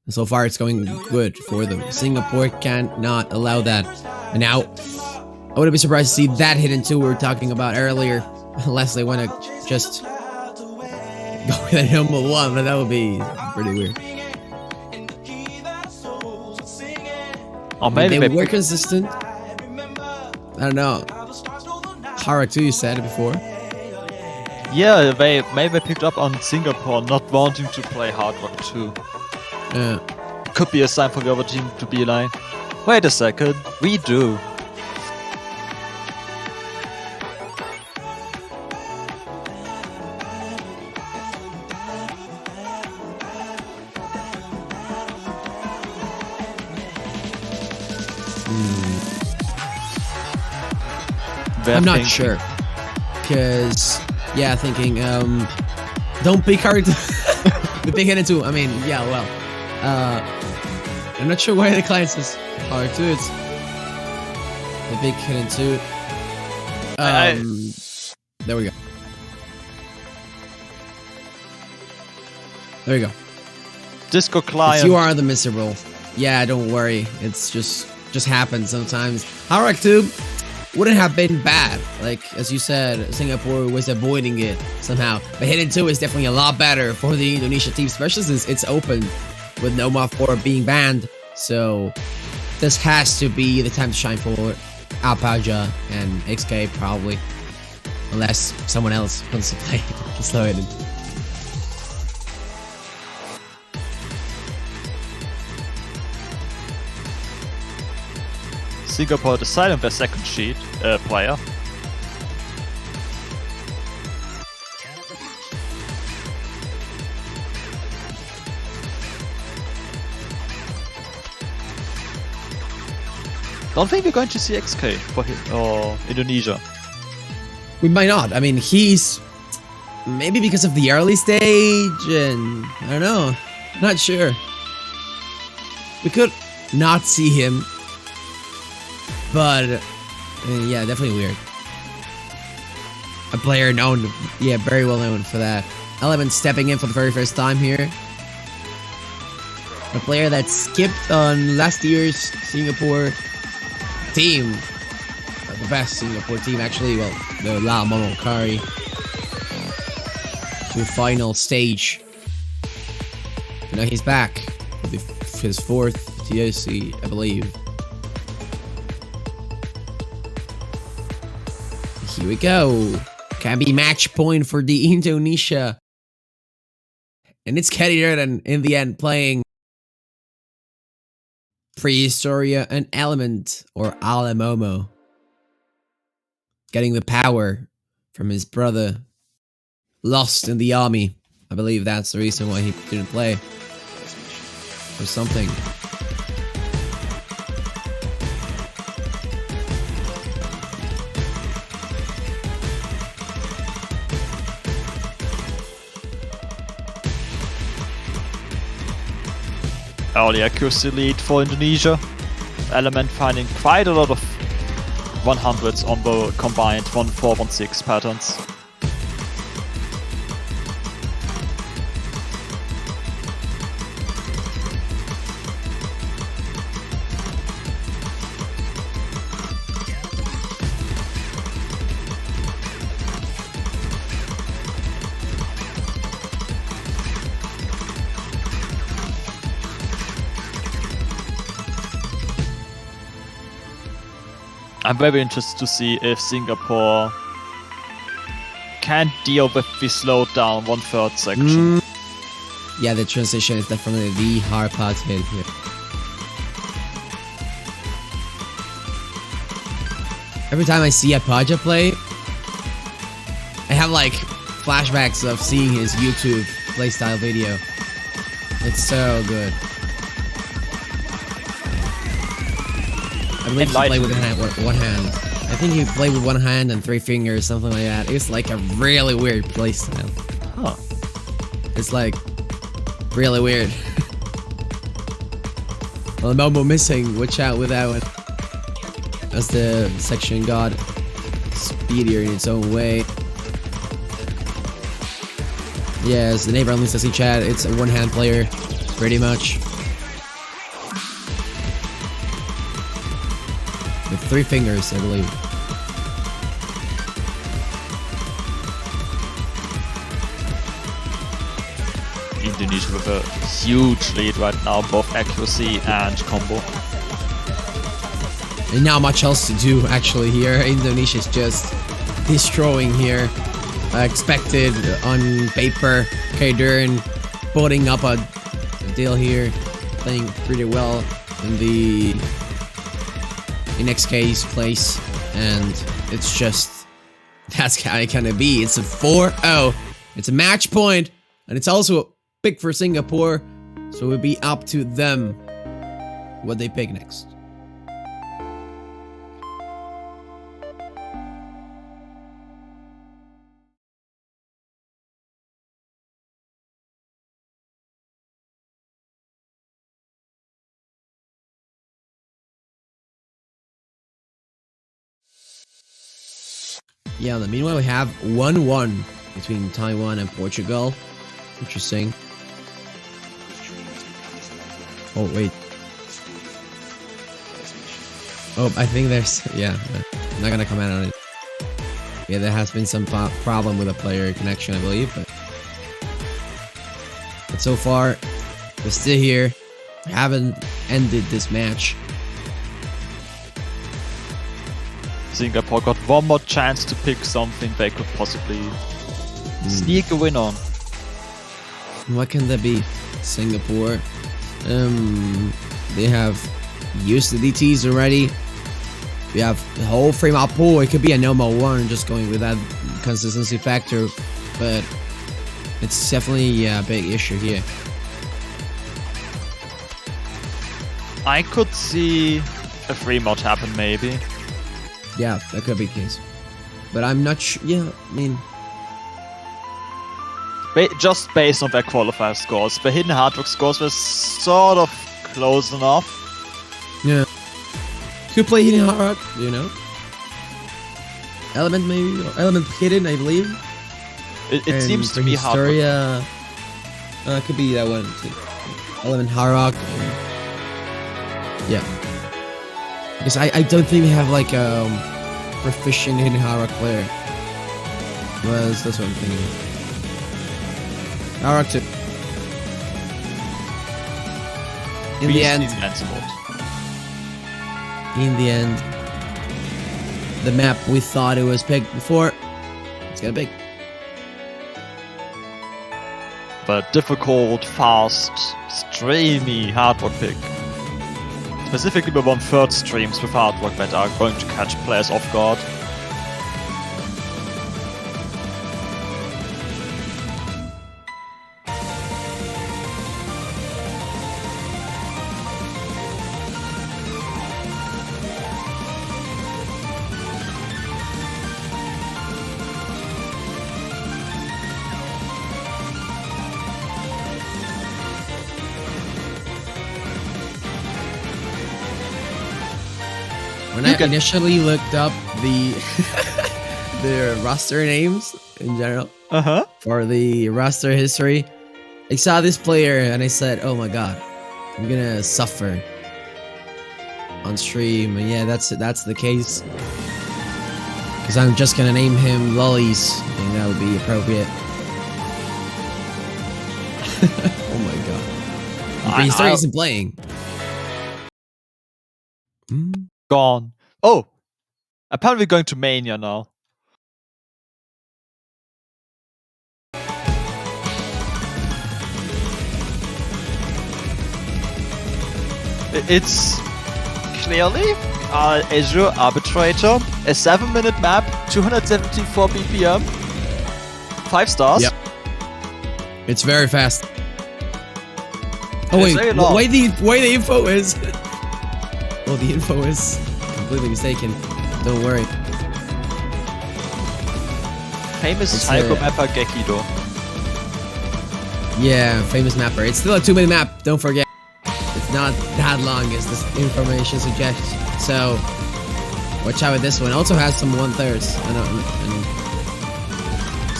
Speaker 4: And so far it's going good for them. Singapore cannot allow that. And now I wouldn't be surprised to see that hidden two we were talking about earlier, unless they want to just go with a number one, but that would be pretty weird.
Speaker 2: Or maybe
Speaker 4: they were consistent. I don't know. Hara 2, you said it before.
Speaker 2: Yeah, maybe they picked up on Singapore not wanting to play Hard Rock 2.
Speaker 4: Yeah.
Speaker 2: Could be a sign for the other team to be like, wait a second, we do.
Speaker 4: I'm not sure. Because, yeah, thinking, don't pick hard. The big hidden two. I mean, yeah, well. I'm not sure why the client says hard two. It's the big hidden two. There we go. There we go.
Speaker 2: Disco
Speaker 4: It's
Speaker 2: client.
Speaker 4: you are the miserable. Yeah, don't worry. It's just happens sometimes. Harak Tube wouldn't have been bad. Like, as you said, Singapore was avoiding it somehow. But Hidden 2 is definitely a lot better for the Indonesia team, especially since it's open with Noma 4 being banned. So, this has to be the time to shine for Alpaja and XK, probably. Unless someone else wants to play Slow Hidden.
Speaker 2: Singapore decided their second sheet player. Don't think we're going to see XK for him or Indonesia.
Speaker 4: We might not. I mean, he's maybe because of the early stage, and I don't know. Not sure. We could not see him, but yeah, definitely weird. A player known, yeah, very well known for that. Element stepping in for the very first time here. A player that skipped on last year's Singapore team. The best Singapore team, actually. Well, the La Momo Kari. To final stage. Now he's back for his fourth TOC, I believe. Here we go. Can be match point for the Indonesia. And it's Kenny Durden in the end playing Prehistoria and Element, or Alamomo. Getting the power from his brother. Lost in the army. I believe that's the reason why he didn't play. Or something.
Speaker 2: Early accuracy lead for Indonesia. Element finding quite a lot of 100s on the combined 1-4-1-6 patterns. I'm very interested to see if Singapore can deal with the slowed down 1/3 section.
Speaker 4: Yeah, the transition is definitely the hard part hit here. Every time I see a Paja play, I have like flashbacks of seeing his YouTube playstyle video. It's so good. I believe he played with one hand. I think he played with one hand and 3 fingers, something like that. It's like a really weird playstyle.
Speaker 2: Huh.
Speaker 4: It's like really weird. Well, Momo missing. Watch out with that one. As the section got speedier in its own way. Yeah, as the neighbor only says in chat, it's a one-hand player, pretty much. With 3 fingers, I believe.
Speaker 2: Indonesia with a huge lead right now, both accuracy and combo.
Speaker 4: And not much else to do actually here. Indonesia's just destroying here. Expected on paper. Kaidern putting up a deal here. Playing pretty well in XK's place. And it's just, that's how it gonna be. It's a 4-0. It's a match point. And it's also a pick for Singapore. So it'll be up to them what they pick next. Yeah, meanwhile, we have 1-1 between Taiwan and Portugal. Interesting. Oh, wait. Oh, I think there's... Yeah, I'm not gonna comment on it. Yeah, there has been some problem with a player connection, I believe, but so far, we're still here. We haven't ended this match.
Speaker 2: Singapore got one more chance to pick something they could possibly sneak a win on.
Speaker 4: What can that be? Singapore. They have used the DTs already. We have the whole frame out pool. It could be a normal one, just going with that consistency factor, but it's definitely a big issue here.
Speaker 2: I could see a free mod happen, maybe.
Speaker 4: Yeah, that could be the case. But I'm not sure. Yeah, I mean,
Speaker 2: Just based on their qualifier scores. The hidden hard work scores were sort of close enough.
Speaker 4: yeah. Could play hidden hard rock, you know? Element maybe? Or element hidden, I believe.
Speaker 2: It seems to be hard work.
Speaker 4: Historia, could be that one too. Element hard rock. Yeah. Because I don't think they have like a proficient hidden hard rock player. Well, that's what I'm thinking. Hard rock too. In the end, the map we thought it was picked before, it's gonna pick.
Speaker 2: The difficult, fast, streamy hard work pick. Specifically the 1/3 streams with hard work that are going to catch players off guard.
Speaker 4: When I initially looked up the the roster names in general for the roster history, I saw this player and I said, "Oh my god, I'm gonna suffer on stream." And yeah, that's the case. Because I'm just gonna name him Lollies. I think that would be appropriate. Oh my god. But he still isn't playing.
Speaker 2: Gone. Oh! Apparently going to Mania now. It's clearly Azure Arbitrator, a 7-minute map, 274 BPM, 5 stars.
Speaker 4: Yep. It's very fast. Oh
Speaker 2: It's
Speaker 4: wait,
Speaker 2: very long.
Speaker 4: why the info is... Well, the info is completely mistaken. Don't worry.
Speaker 2: Famous
Speaker 4: It's
Speaker 2: taiko
Speaker 4: a-
Speaker 2: mapper Gekido.
Speaker 4: Yeah, famous mapper. It's still a 2-minute map, don't forget. It's not that long as this information suggests. So, watch out with this one. Also has some 1/3s.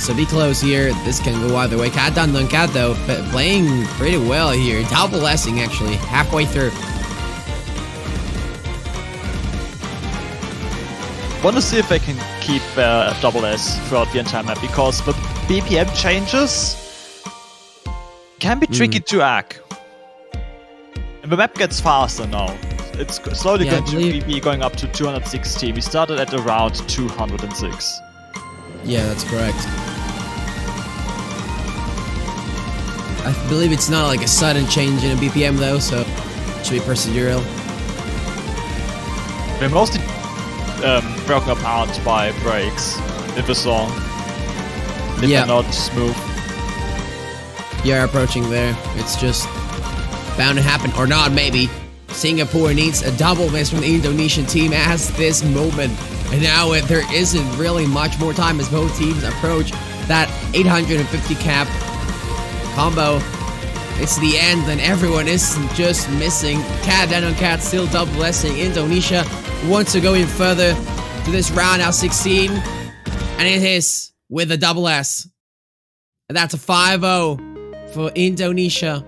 Speaker 4: So be close here. This can go either way. Cat Don Cat though, but playing pretty well here. Double S-ing actually, halfway through.
Speaker 2: Want to see if they can keep double S throughout the entire map, because the BPM changes can be tricky to hack. And the map gets faster now. It's slowly
Speaker 4: Yeah, I
Speaker 2: going to
Speaker 4: believe-
Speaker 2: be going up to 260. We started at around 206.
Speaker 4: Yeah, that's correct. I believe it's not like a sudden change in a BPM though, so it should be procedural.
Speaker 2: They're mostly broken apart by breaks in the song. If
Speaker 4: Yeah.
Speaker 2: they're not smooth.
Speaker 4: You're approaching there. It's just bound to happen, or not maybe. Singapore needs a double miss from the Indonesian team at this moment. And now there isn't really much more time as both teams approach that 850 cap combo. It's the end and everyone is just missing. Cat on Cat still double blessing. Indonesia wants to go in further to this round now 16. And it is with a double S. And that's a 5-0 for Indonesia.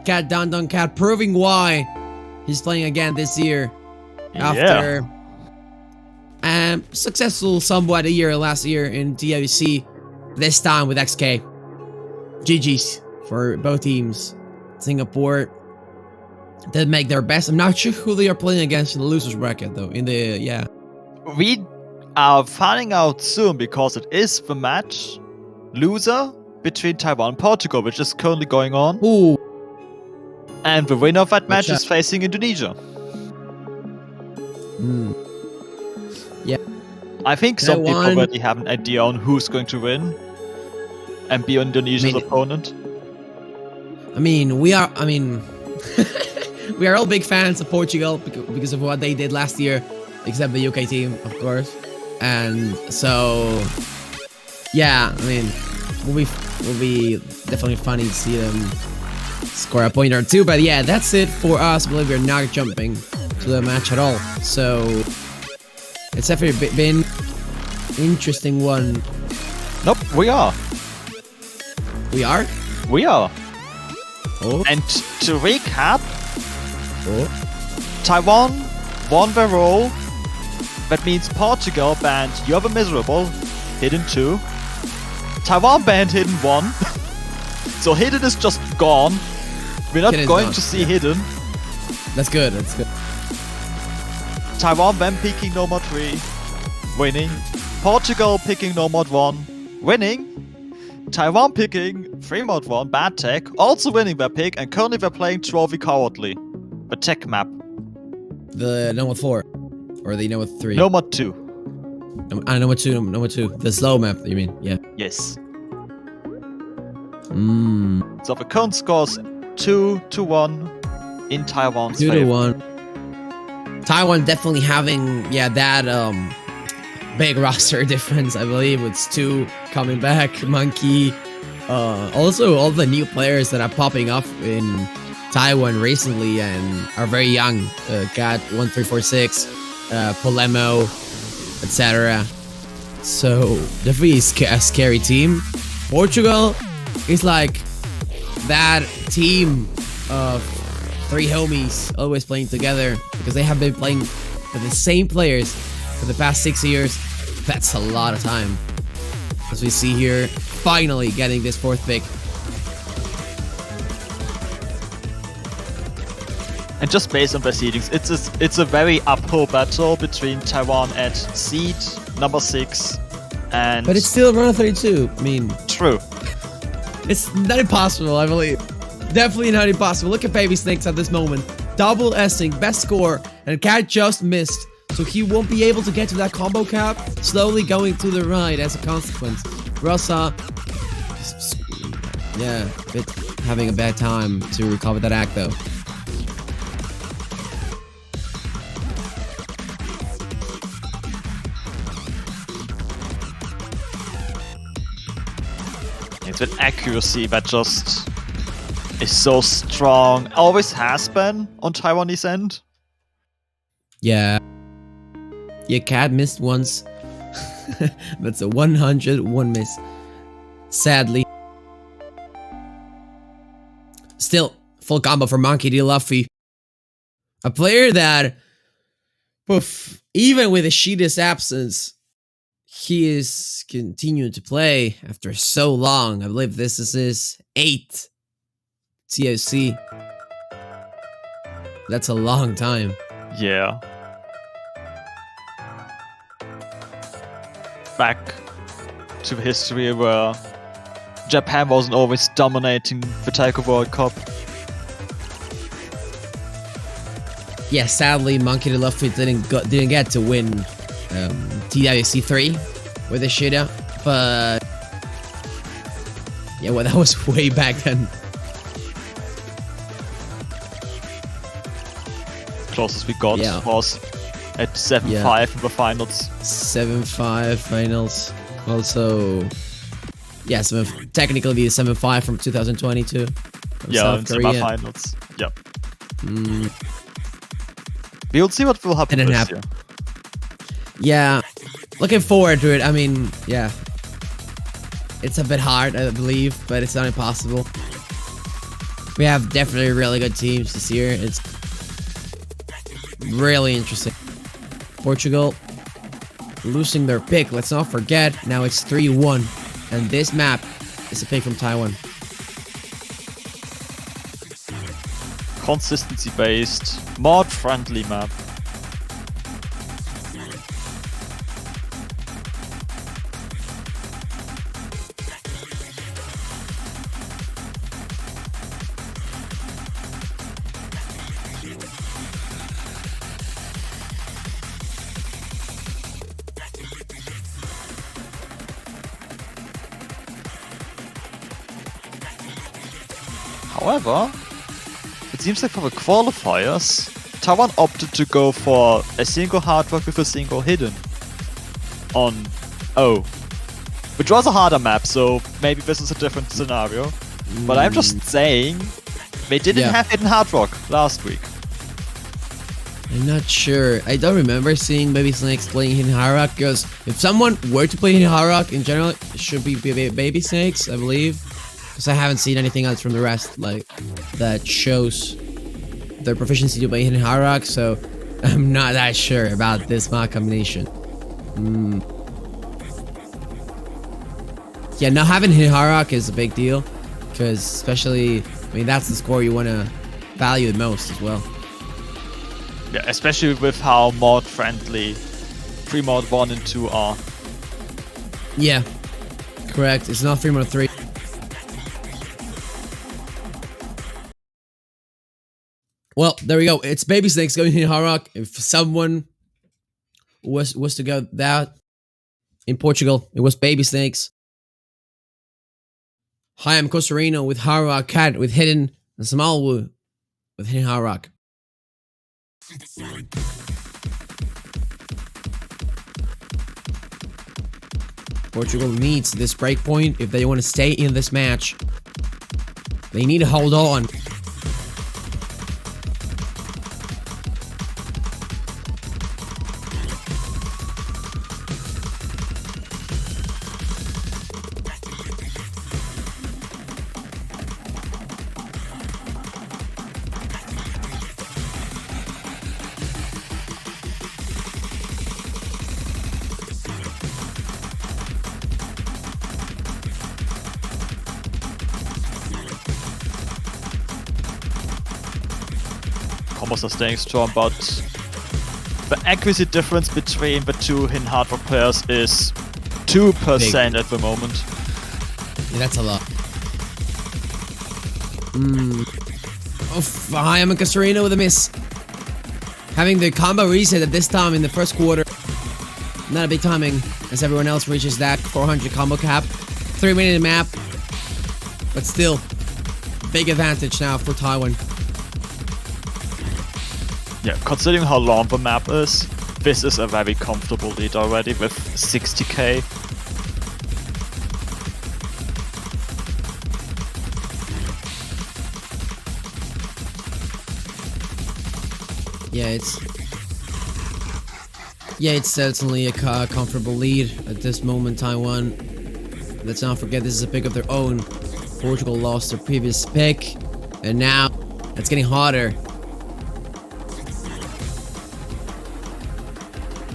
Speaker 4: Cat Dundon Cat proving why he's playing again this year. After successful somewhat a year last year in TWC. This time with XK. GG's for both teams. Singapore did make their best. I'm not sure who they are playing against in the losers bracket though.
Speaker 2: We are finding out soon because it is the match loser between Taiwan and Portugal, which is currently going on.
Speaker 4: Ooh.
Speaker 2: And the winner of that match
Speaker 4: What's
Speaker 2: is facing Indonesia.
Speaker 4: Yeah.
Speaker 2: I think some people
Speaker 4: Taiwan-
Speaker 2: already have an idea on who's going to win and be Indonesia's opponent.
Speaker 4: we are all big fans of Portugal because of what they did last year, except the UK team, of course. And so, yeah, will be definitely funny to see them score a point or two. But yeah, that's it for us. I believe we're not jumping to the match at all. So it's definitely been interesting one.
Speaker 2: Nope, we are.
Speaker 4: We are?
Speaker 2: We are.
Speaker 4: Oh.
Speaker 2: And to recap,
Speaker 4: Oh.
Speaker 2: Taiwan won their role. That means Portugal banned You're the Miserable, Hidden 2. Taiwan banned Hidden 1. So Hidden is just gone. We're not
Speaker 4: Hidden's
Speaker 2: going
Speaker 4: gone,
Speaker 2: to see
Speaker 4: yeah.
Speaker 2: Hidden.
Speaker 4: That's good, that's good.
Speaker 2: Taiwan then picking Nomad 3, winning. Portugal picking Nomad 1, winning. Taiwan picking 3 Mod 1, Bad Tech, also winning their pick, and currently they're playing Trophy Cowardly, the tech map.
Speaker 4: The number 4. Or the number 3.
Speaker 2: Nomad 2.
Speaker 4: Number 2. The slow map, you mean? Yeah.
Speaker 2: Yes.
Speaker 4: Mmm.
Speaker 2: So the current scores 2-1 in Taiwan's
Speaker 4: 2-1. Taiwan definitely having, that big roster difference, I believe, with Stu coming back, Monkey. Also, all the new players that are popping up in Taiwan recently and are very young. Got 1346, Polemo, etc. So, definitely a scary team. Portugal is like that team of 3 homies always playing together because they have been playing with the same players for the past 6 years. That's a lot of time. As we see here, finally getting this 4th pick.
Speaker 2: And just based on the seedings, it's a very uphill battle between Taiwan at seed number 6 and...
Speaker 4: But it's still round 32.
Speaker 2: True.
Speaker 4: It's not impossible, I believe. Definitely not impossible. Look at Baby Snakes at this moment. Double S-ing, best score, and Cat just missed. So he won't be able to get to that combo cap, slowly going to the right as a consequence. Rosa, having a bad time to recover that act though.
Speaker 2: It's an accuracy that just is so strong. Always has been on Taiwanese end.
Speaker 4: Yeah. Yeah, Cat missed once. That's a 101 miss. Sadly. Still, full combo for Monkey D. Luffy. A player that, even with Ishida's absence, he is continuing to play after so long. I believe this is his 8th TOC. That's a long time.
Speaker 2: Yeah. Back to the history where Japan wasn't always dominating the Taiko World Cup.
Speaker 4: Yeah, sadly, Monkey D. Luffy didn't get to win TWC 3 with Ishida, but yeah, well, that was way back then.
Speaker 2: Closest we got
Speaker 4: Yeah.
Speaker 2: was at 7-5 in the finals.
Speaker 4: 7-5 finals. Also, yeah, technically the 7-5 from 2022. From
Speaker 2: Yeah,
Speaker 4: South
Speaker 2: in
Speaker 4: Korea.
Speaker 2: semi-finals. Yep. We'll see what will happen
Speaker 4: Didn't
Speaker 2: this
Speaker 4: happen.
Speaker 2: year.
Speaker 4: Yeah, Looking forward to it. I mean, yeah. It's a bit hard, I believe, but it's not impossible. We have definitely really good teams this year. It's really interesting. Portugal losing their pick. Let's not forget, now it's 3-1. And this map is a pick from Taiwan.
Speaker 2: Consistency based, mod friendly map. However, it seems like for the qualifiers, Taiwan opted to go for a single hard rock with a single hidden on O, which was a harder map, so maybe this is a different scenario. But I'm just saying, they didn't have hidden hard rock last week.
Speaker 4: I'm not sure. I don't remember seeing Baby Snakes playing Hidden Hard Rock, because if someone were to play Hidden Hard Rock in general, it should be Baby Snakes, I believe. Because I haven't seen anything else from the rest like that shows their proficiency to play Hidden Hard Rock, so I'm not that sure about this mod combination. Yeah, not having Hidden Hard Rock is a big deal, because especially, I mean, that's the score you want to value the most as well.
Speaker 2: Yeah, especially with how mod friendly pre-mod 1 and 2 are.
Speaker 4: Yeah, correct. It's not 3 mod 3. Well, there we go. It's Baby Snakes going in Hard Rock. If someone was to go that in Portugal, it was Baby Snakes. Hi, I'm Cosarino with Hard Rock, Cat with Hidden, and Samalwu with Hidden Hard Rock. Portugal needs this breakpoint if they want to stay in this match. They need to hold on.
Speaker 2: Combos are staying strong, but the accuracy difference between the two Hidden Hard Rock players is 2% at the moment.
Speaker 4: Yeah, that's a lot. Hi, I'm a Casarino with a miss. Having the combo reset at this time in the first quarter. Not a big timing, as everyone else reaches that 400 combo cap. 3-minute map. But still, big advantage now for Taiwan.
Speaker 2: Yeah, considering how long the map is, this is a very comfortable lead already with 60k.
Speaker 4: Yeah, it's certainly a comfortable lead at this moment, Taiwan. Let's not forget this is a pick of their own. Portugal lost their previous pick, and now it's getting harder.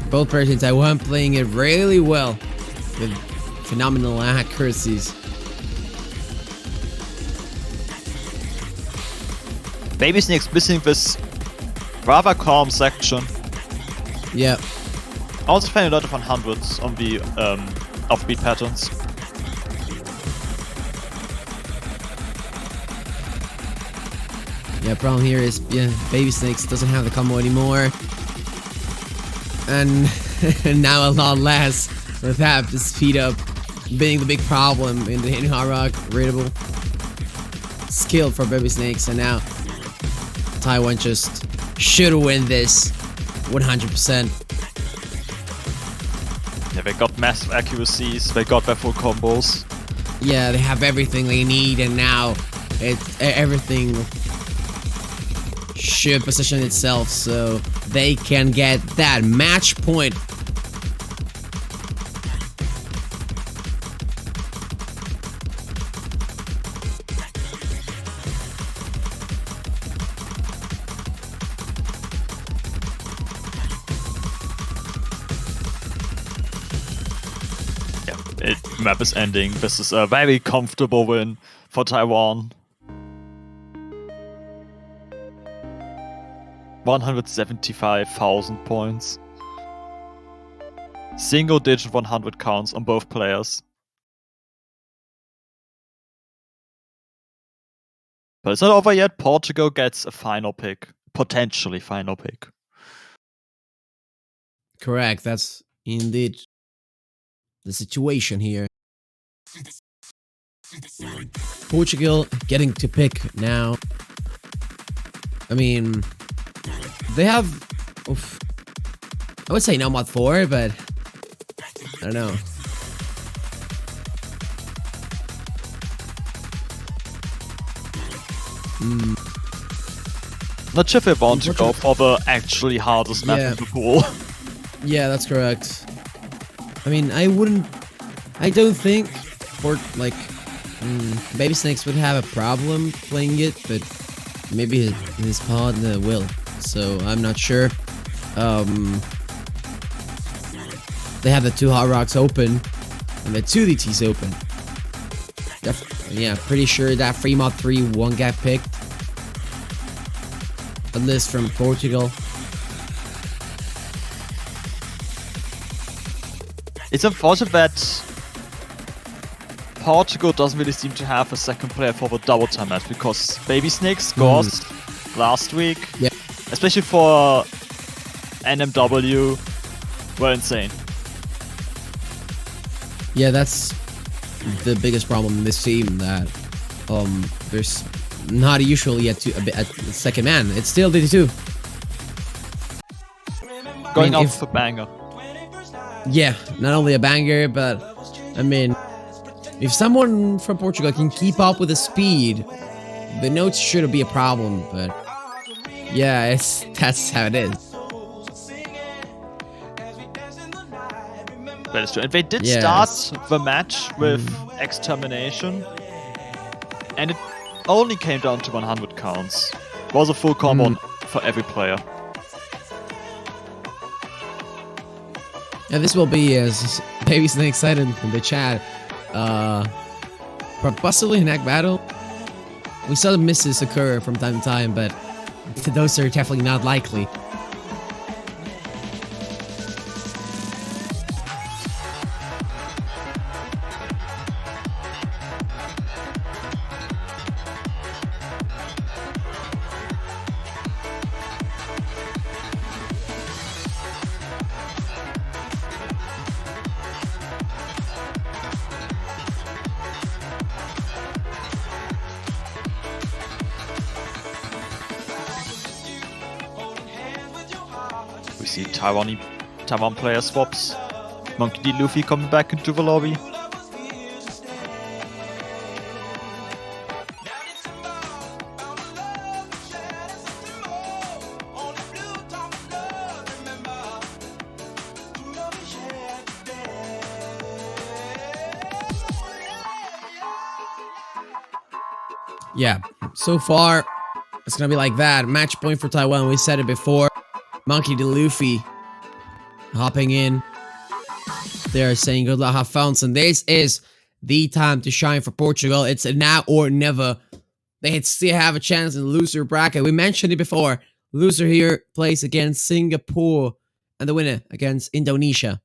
Speaker 4: Both players in Taiwan playing it really well with phenomenal accuracies.
Speaker 2: Baby Snake's missing this rather calm section.
Speaker 4: Yeah.
Speaker 2: Also playing a lot of 100s on the offbeat patterns.
Speaker 4: Yeah, problem here is, Baby Snakes doesn't have the combo anymore. And now a lot less with that, the speed up being the big problem in the Hidden Hard Rock readable skill for Baby Snakes, and now Taiwan just should win this 100%.
Speaker 2: Yeah, they got massive accuracies, they got their full combos.
Speaker 4: Yeah, they have everything they need, and now everything should position itself so they can get that match point
Speaker 2: map is ending. This is a very comfortable win for Taiwan. 175,000 points. Single digit 100 counts on both players. But it's not over yet. Portugal gets a final pick. Potentially final pick.
Speaker 4: Correct. That's indeed the situation here. Portugal getting to pick now. I mean, they have, oof, I would say no mod 4, but I don't know.
Speaker 2: Not sure if they want to go for the actually hardest map
Speaker 4: Yeah.
Speaker 2: in the pool.
Speaker 4: Yeah, that's correct. I mean, I don't think like Baby Snakes would have a problem playing it, but maybe his partner will. So I'm not sure. They have the 2 Hot Rocks open and the 2 DTs open. Yeah, pretty sure that free mod 3 won't get picked. At least from Portugal.
Speaker 2: It's unfortunate that Portugal doesn't really seem to have a second player for the double time match, because Baby Snake scores last week,
Speaker 4: Yeah.
Speaker 2: especially for NMW, were insane.
Speaker 4: Yeah, that's the biggest problem in this team, that there's not usually a second man. It's still DD2.
Speaker 2: Going
Speaker 4: I mean,
Speaker 2: out for banger.
Speaker 4: Yeah, not only a banger, but I mean, if someone from Portugal can keep up with the speed, the notes shouldn't be a problem. But yeah, that's how it is.
Speaker 2: That is true. And they did
Speaker 4: Yes.
Speaker 2: start the match with extermination, and it only came down to 100 counts. It was a full combo for every player.
Speaker 4: Yeah, this will be, as Baby Snake said in the chat, possibly a neck battle. We saw the misses occur from time to time, but those are definitely not likely.
Speaker 2: We see Taiwan player swaps. Monkey D. Luffy coming back into the lobby.
Speaker 4: Yeah, so far, it's gonna be like that. Match point for Taiwan, we said it before. Monkey D. Luffy hopping in. They're saying good luck, have fun. And this is the time to shine for Portugal. It's a now or never. They still have a chance in the loser bracket. We mentioned it before. Loser here plays against Singapore, and the winner against Indonesia.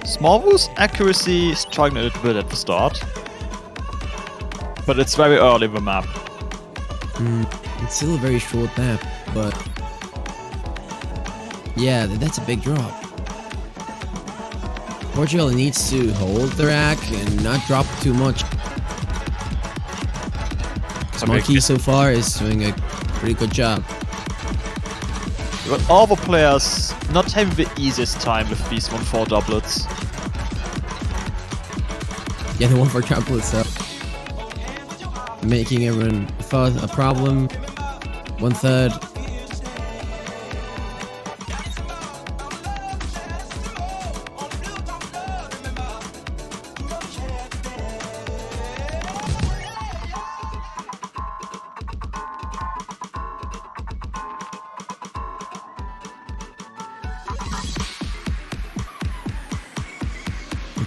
Speaker 2: Smallwood's accuracy struggling a little bit at the start, but it's very early in the map.
Speaker 4: It's still a very short map, but yeah, that's a big drop. Portugal needs to hold their act and not drop too much. Monkey so far is doing a pretty good job.
Speaker 2: But all the players not having the easiest time with these 1-4 doublets.
Speaker 4: Yeah, the 1-4 triplets up. Making everyone a problem. 1/3.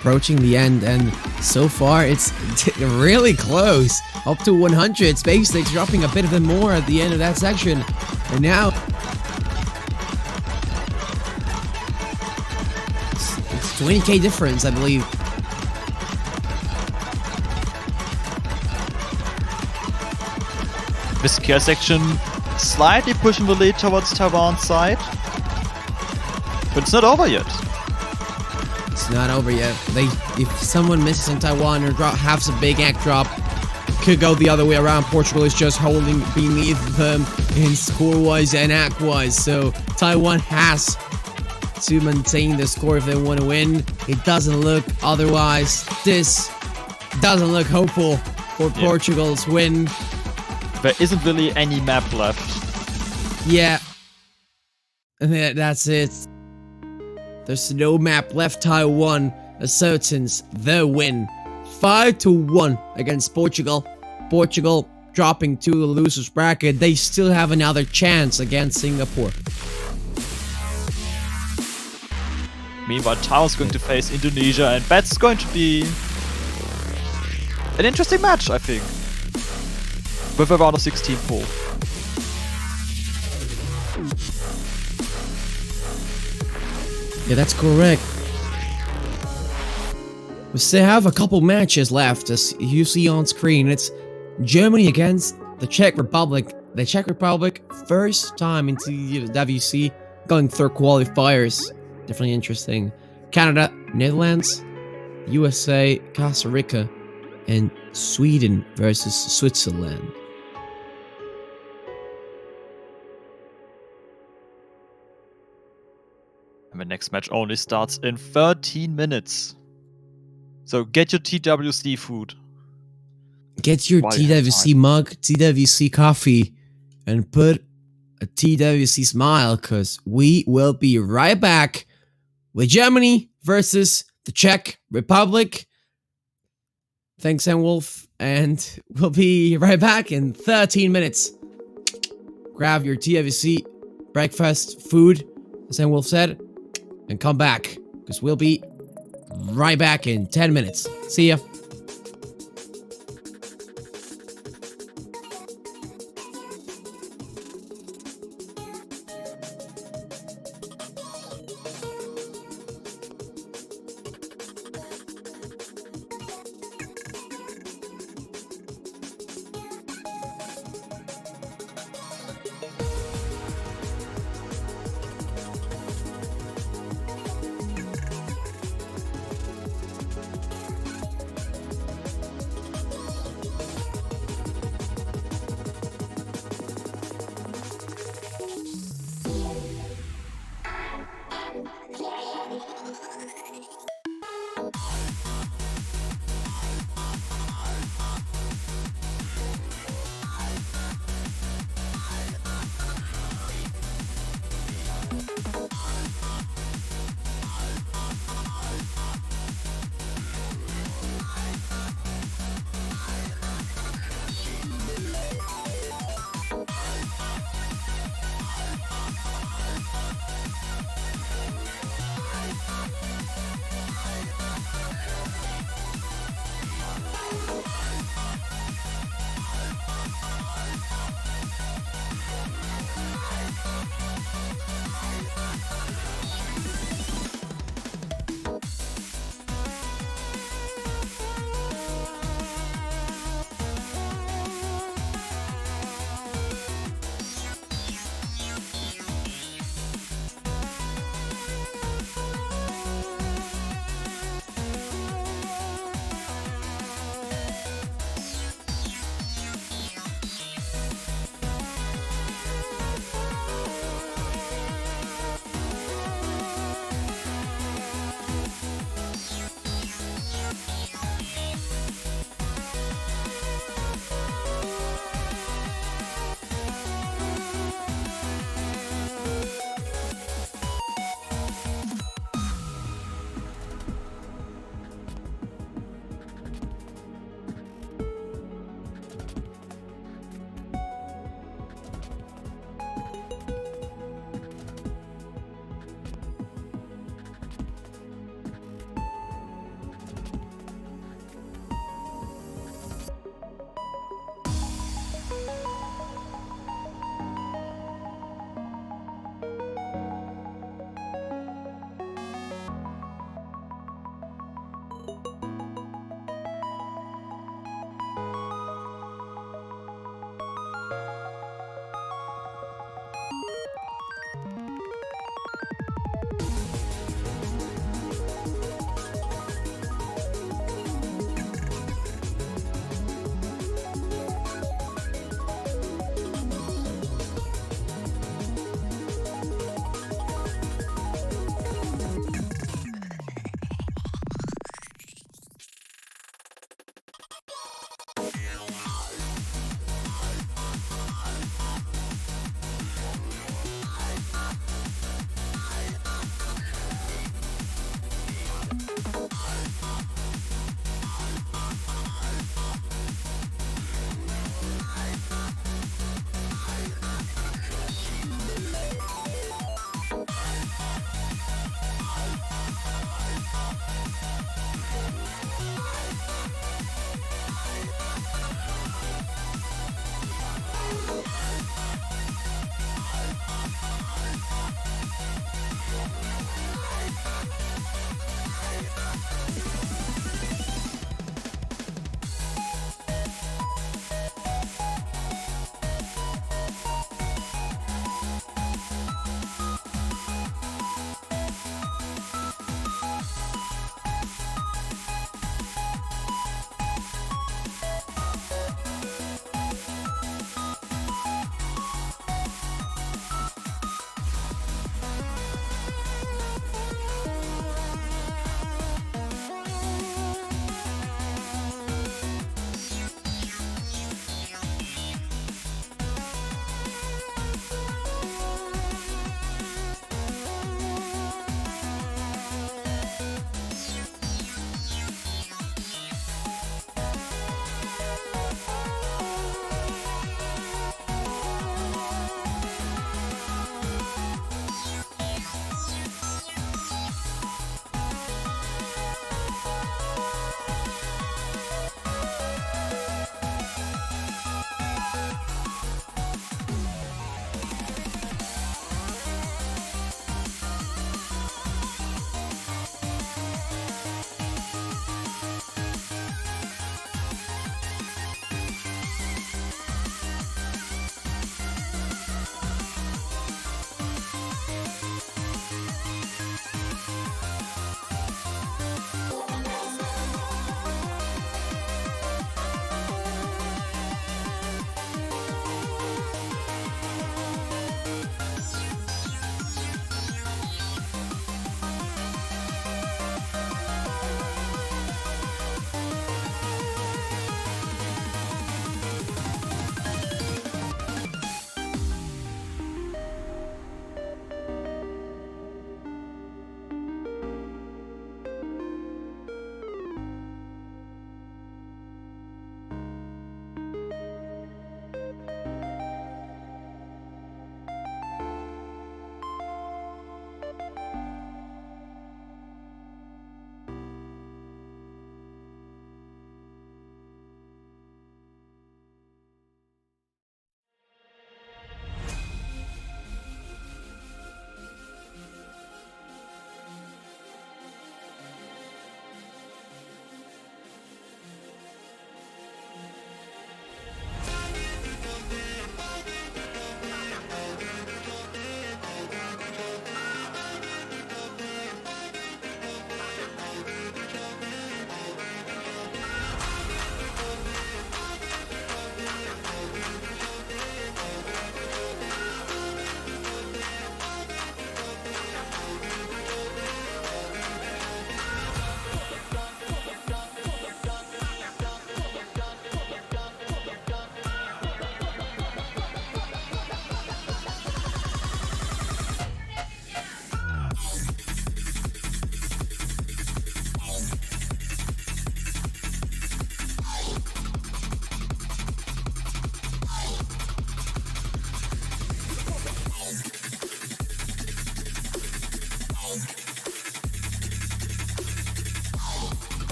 Speaker 4: approaching the end, and so far it's really close. Up to 100. Space Stakes dropping a bit of them more at the end of that section. And now it's 20k difference, I believe.
Speaker 2: This care section slightly pushing the lead towards Taiwan's side. But it's not over yet.
Speaker 4: It's not over yet. If someone misses in Taiwan or has a big act drop, could go the other way around. Portugal is just holding beneath them in score-wise and act-wise. So Taiwan has to maintain the score if they want to win. It doesn't look otherwise. This doesn't look hopeful for Portugal's win.
Speaker 2: There isn't really any map left.
Speaker 4: Yeah. That's it. There's no map left. Taiwan ascertains the win. 5-1 against Portugal. Portugal dropping to the losers bracket. They still have another chance against Singapore.
Speaker 2: Meanwhile, Taiwan's going to face Indonesia, and that's going to be an interesting match, I think. With a round of 16 pool.
Speaker 4: Yeah, that's correct. We still have a couple matches left, as you see on screen. It's Germany against the Czech Republic. The Czech Republic, first time into the WC, going through qualifiers. Definitely interesting. Canada, Netherlands, USA, Costa Rica, and Sweden versus Switzerland.
Speaker 2: And the next match only starts in 13 minutes. So get your TWC food.
Speaker 4: Get your TWC mug, TWC coffee, and put a TWC smile, because we will be right back with Germany versus the Czech Republic. Thanks, Wolf, and we'll be right back in 13 minutes. Grab your TWC breakfast food, as Wolf said, and come back, because we'll be right back in 10 minutes. See ya.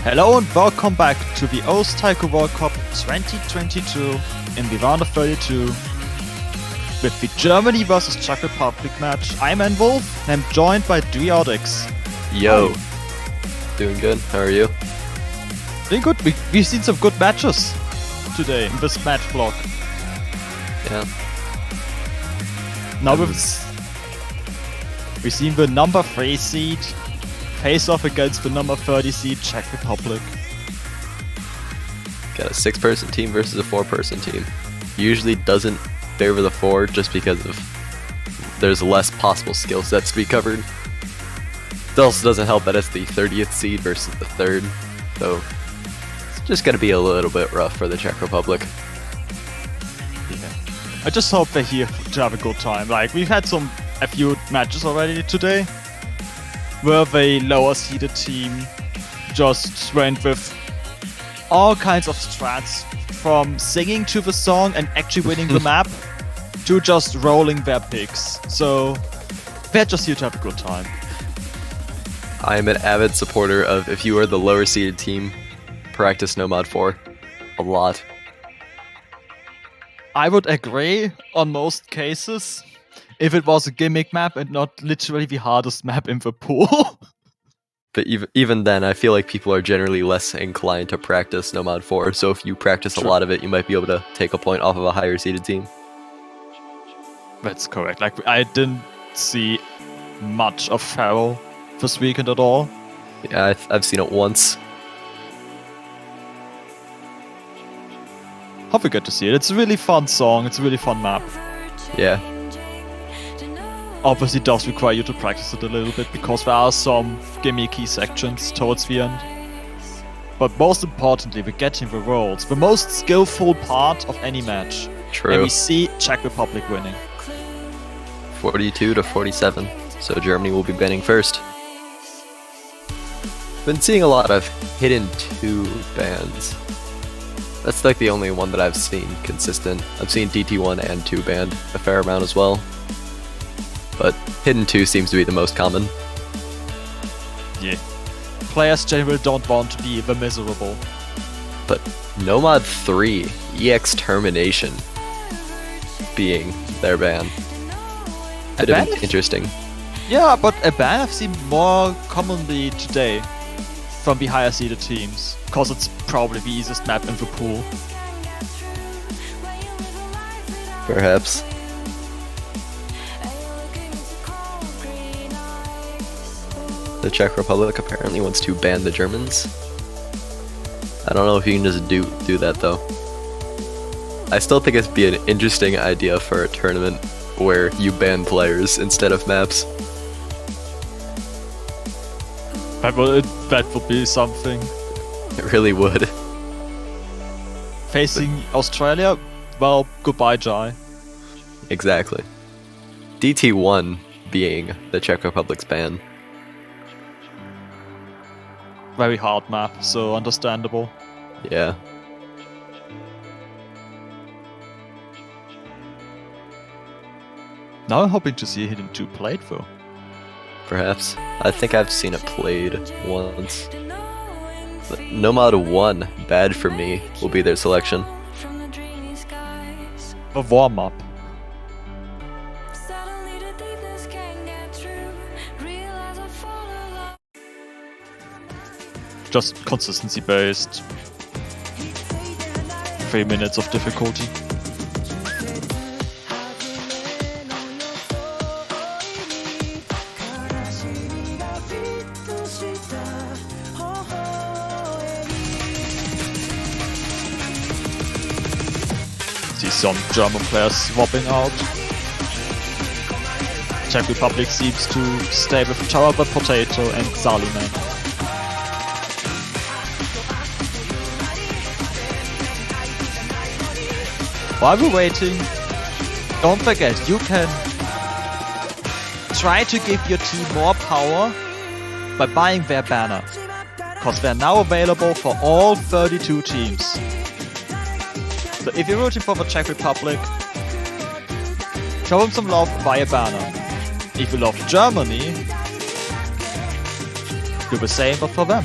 Speaker 2: Hello and welcome back to the OS Taiko World Cup 2022 in the round of 32 with the Germany vs Czech Republic match. I'm Wolf and I'm joined by Driodex.
Speaker 5: Yo. Doing good. How are you?
Speaker 2: Doing good. We've seen some good matches today in this match block.
Speaker 5: Yeah.
Speaker 2: Now we've seen the number 3 seed face off against the number 30 seed Czech Republic.
Speaker 5: Got a 6-person team versus a 4-person team. Usually doesn't favor the 4 just because of there's less possible skill sets to be covered. It also doesn't help that it's the 30th seed versus the 3rd, so it's just gonna be a little bit rough for the Czech Republic.
Speaker 2: Yeah. I just hope they're here to have a good time. Like, we've had a few matches already today where the lower seeded team just went with all kinds of strats, from singing to the song and actually winning the map to just rolling their picks. So they're just here to have a good time.
Speaker 5: I'm an avid supporter of, if you are the lower seeded team, practice Nomad 4 a lot.
Speaker 2: I would agree on most cases if it was a gimmick map and not literally the hardest map in the pool.
Speaker 5: But even then, I feel like people are generally less inclined to practice Nomad 4, so if you practice a lot of it, you might be able to take a point off of a higher seeded team.
Speaker 2: That's correct. Like, I didn't see much of Pharaoh this weekend at all.
Speaker 5: Yeah, I've seen it once.
Speaker 2: Hope we get to see it. It's a really fun song. It's a really fun map.
Speaker 5: Yeah.
Speaker 2: Obviously, it does require you to practice it a little bit because there are some gimmicky sections towards the end. But most importantly, we're getting the rolls. The most skillful part of any match.
Speaker 5: True.
Speaker 2: And we see Czech Republic winning.
Speaker 5: 42 to 47. So Germany will be banning first. Been seeing a lot of Hidden 2 bans. That's like the only one that I've seen consistent. I've seen DT1 and 2 banned a fair amount as well. But Hidden 2 seems to be the most common.
Speaker 2: Yeah. Players generally don't want to be the miserable.
Speaker 5: But Nomad 3, EX Termination being their ban. Bit of interesting.
Speaker 2: Yeah, but a ban I've seen more commonly today from the higher seeded teams, because it's probably the easiest map in the pool.
Speaker 5: Perhaps. The Czech Republic apparently wants to ban the Germans. I don't know if you can just do that though. I still think it'd be an interesting idea for a tournament where you ban players instead of maps.
Speaker 2: That would be something.
Speaker 5: It really would.
Speaker 2: Facing Australia? Well, goodbye, Jai.
Speaker 5: Exactly. DT1 being the Czech Republic's ban.
Speaker 2: Very hard map, so understandable.
Speaker 5: Yeah.
Speaker 2: Now I'm hoping to see Hidden 2 played though.
Speaker 5: Perhaps. I think I've seen it played once. But Nomad 1, bad for me, will be their selection.
Speaker 2: A warm-up. Just consistency based. 3 minutes of difficulty. See some German players swapping out. Czech Republic seems to stay with Tower by Potato and Zaliman. While we're waiting, don't forget, you can try to give your team more power by buying their banner, because they're now available for all 32 teams. So if you're rooting for the Czech Republic, show them some love via banner. If you love Germany, do the same but for them.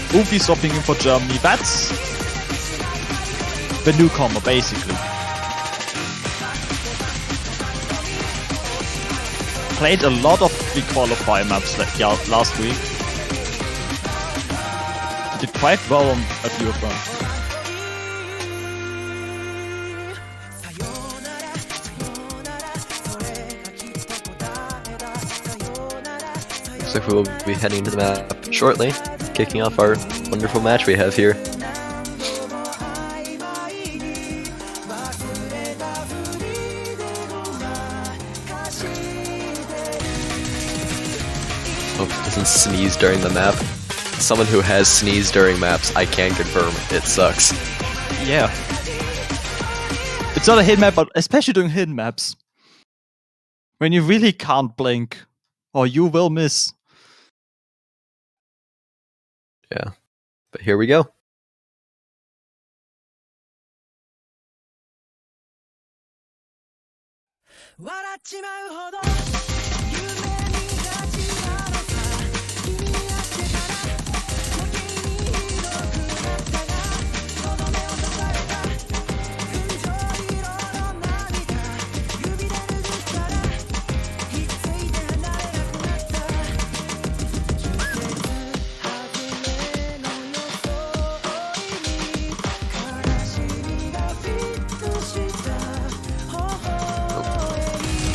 Speaker 2: Ufi swapping in for Germany. That's the newcomer, basically. Played a lot of big qualifier maps last week. Did quite well on a few of them.
Speaker 5: Looks like we will be heading to the map shortly, kicking off our wonderful match we have here. Hope he doesn't sneeze during the map. Someone who has sneezed during maps, I can confirm it sucks.
Speaker 2: Yeah. It's not a hidden map, but especially during hidden maps. When you really can't blink, or you will miss.
Speaker 5: Yeah, but here we go.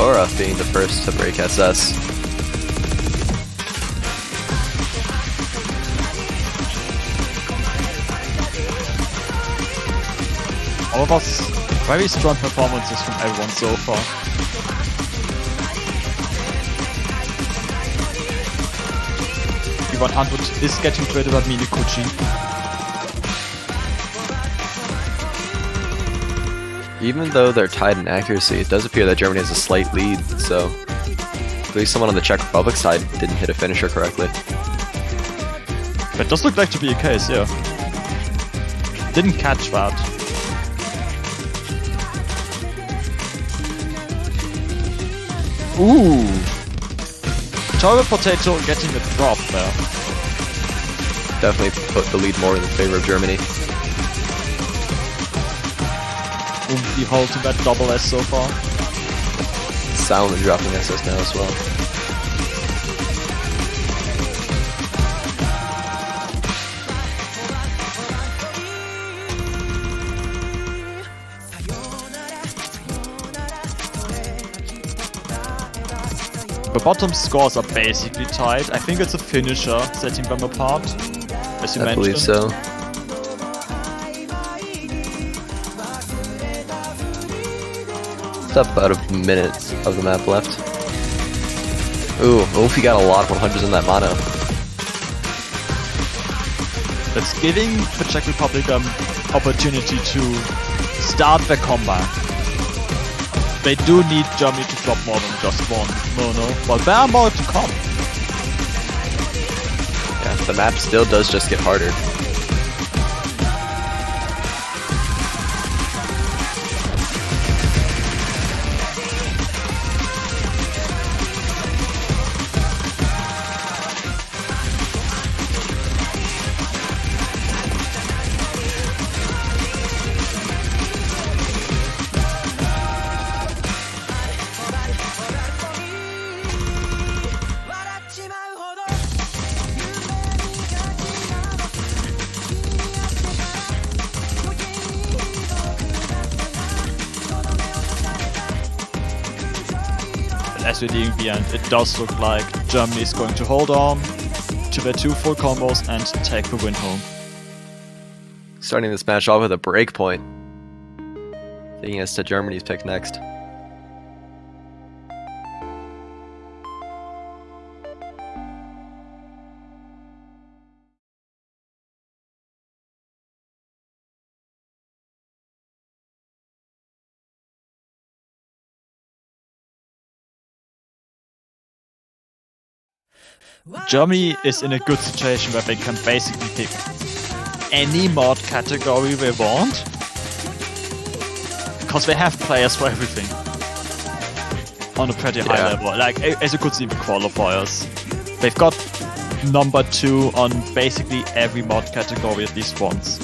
Speaker 5: Aura being the first to break SS.
Speaker 2: All of us, very strong performances from everyone so far. V100 is getting traded by Minikuchi.
Speaker 5: Even though they're tied in accuracy, it does appear that Germany has a slight lead, so at least someone on the Czech Republic side didn't hit a finisher correctly.
Speaker 2: That does look like to be a case, yeah. Didn't catch that. Ooh! Turbo Potato getting a drop there.
Speaker 5: Definitely put the lead more in the favor of Germany.
Speaker 2: Umfi holding that double S so far.
Speaker 5: Sound dropping SS now as well.
Speaker 2: The bottom scores are basically tied. I think it's a finisher setting them apart, as you mentioned.
Speaker 5: I believe so. It's about a minute of the map left. Ooh, Ulfi got a lot of 100s in that mono.
Speaker 2: That's giving the Czech Republic an opportunity to start their comeback. They do need Germany to drop more than just one mono, but there are more to come.
Speaker 5: Yeah, the map still does just get harder.
Speaker 2: As we're nearing the end, it does look like Germany is going to hold on to their 2 full combos and take the win home.
Speaker 5: Starting this match off with a break point, taking us to Germany's pick next.
Speaker 2: Germany is in a good situation where they can basically pick any mod category they want, because they have players for everything on a pretty high level. Like, as you could see in the qualifiers, they've got number 2 on basically every mod category at least once.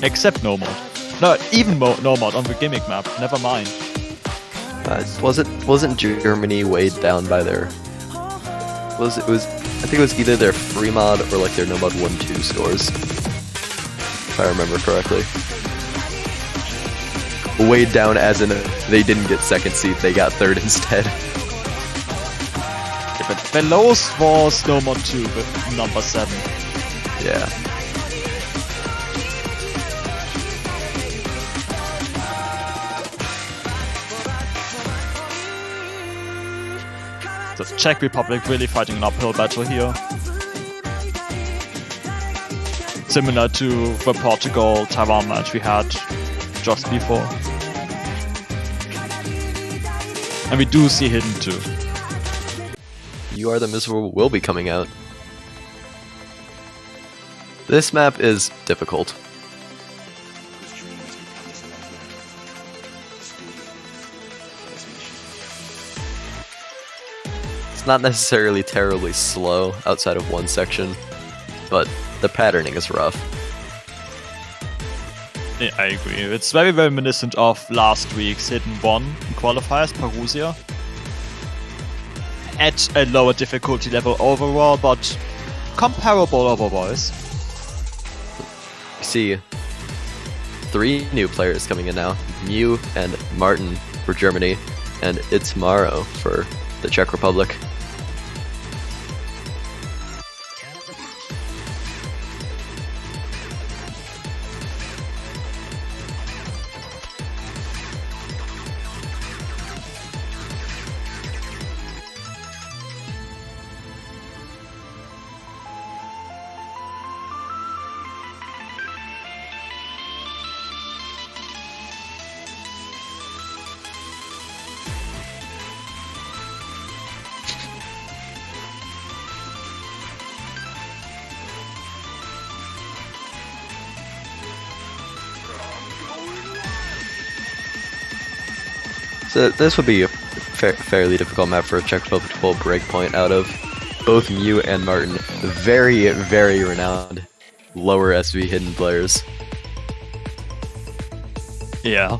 Speaker 2: Except no mod. No, even no mod on the gimmick map. Never mind.
Speaker 5: Wasn't Germany weighed down by their? I think it was either their free mod or like their no mod 1-2 scores, if I remember correctly. Weighed down as in they didn't get second seed, they got third instead.
Speaker 2: Yeah, but the lowest was no mod 2 with number 7.
Speaker 5: Yeah.
Speaker 2: The Czech Republic really fighting an uphill battle here. Similar to the Portugal-Taiwan match we had just before. And we do see Hidden too.
Speaker 5: You Are the Miserable will be coming out. This map is difficult. It's not necessarily terribly slow outside of one section, but the patterning is rough.
Speaker 2: Yeah, I agree. It's very reminiscent of last week's Hidden 1 in qualifiers, Perusia. At a lower difficulty level overall, but comparable otherwise.
Speaker 5: You see 3 new players coming in now. Mew and Martin for Germany, and It's Maro for the Czech Republic. So this would be a fairly difficult map for a Czech Republic to pull breakpoint out of. Both Mew and Martin, very, very renowned lower SV hidden players.
Speaker 2: Yeah,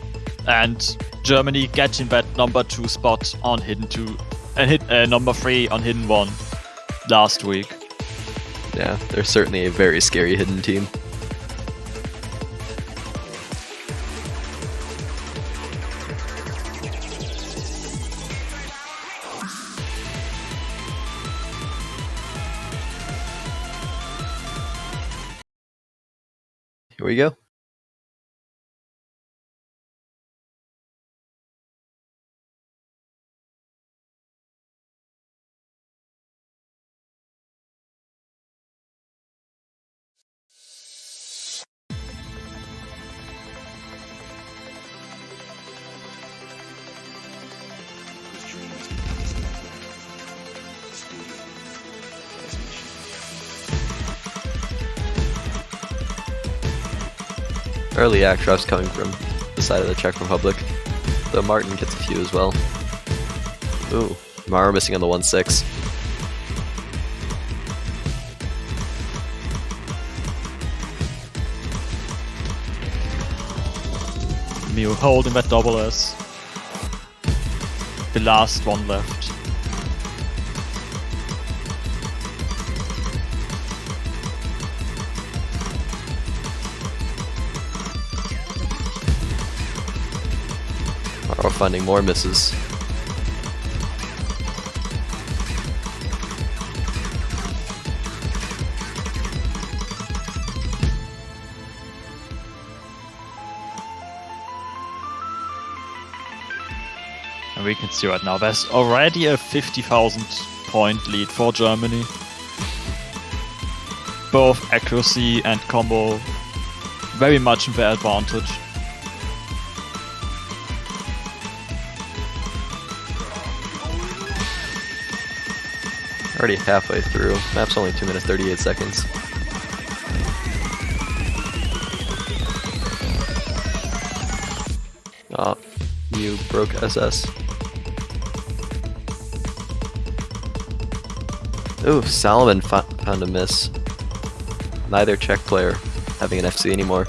Speaker 2: and Germany getting that number 2 spot on Hidden 2 and number 3 on Hidden 1 last week.
Speaker 5: Yeah, they're certainly a very scary hidden team. Here we go. Early act drops coming from the side of the Czech Republic, though Martin gets a few as well. Ooh, Mara missing on the 1-6.
Speaker 2: Mew holding that double S. The last one left.
Speaker 5: Mara finding more misses.
Speaker 2: And we can see right now there's already a 50,000 point lead for Germany. Both accuracy and combo very much in their advantage.
Speaker 5: Already halfway through. Map's only 2 minutes 38 seconds. Oh, you broke SS. Ooh, Salomon found a miss. Neither Czech player having an FC anymore.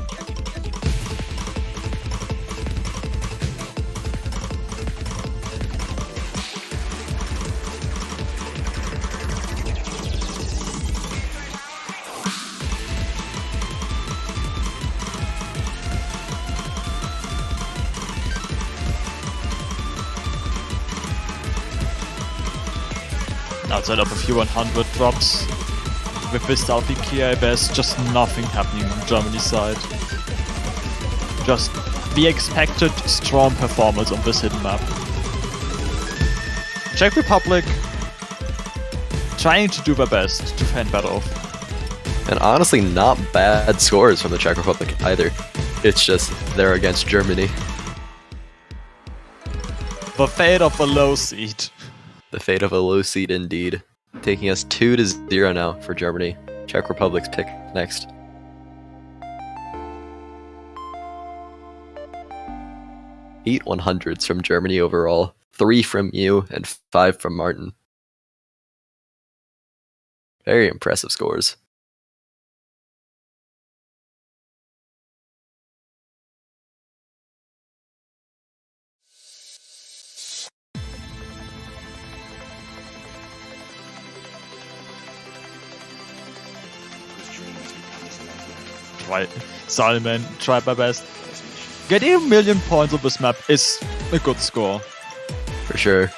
Speaker 2: Outside of a few 100 drops, with this Salpiki, there's just nothing happening on Germany's side. Just the expected strong performance on this hidden map. Czech Republic trying to do their best to fend that off.
Speaker 5: And honestly, not bad scores from the Czech Republic either. It's just they're against Germany.
Speaker 2: The fate of a low seed.
Speaker 5: The fate of a low seed indeed. Taking us 2-0 now for Germany. Czech Republic's pick next. Eight 100s from Germany overall. 3 from you and 5 from Martin. Very impressive scores.
Speaker 2: Salomon, tried my best. Getting 1 million points on this map is a good score.
Speaker 5: For sure.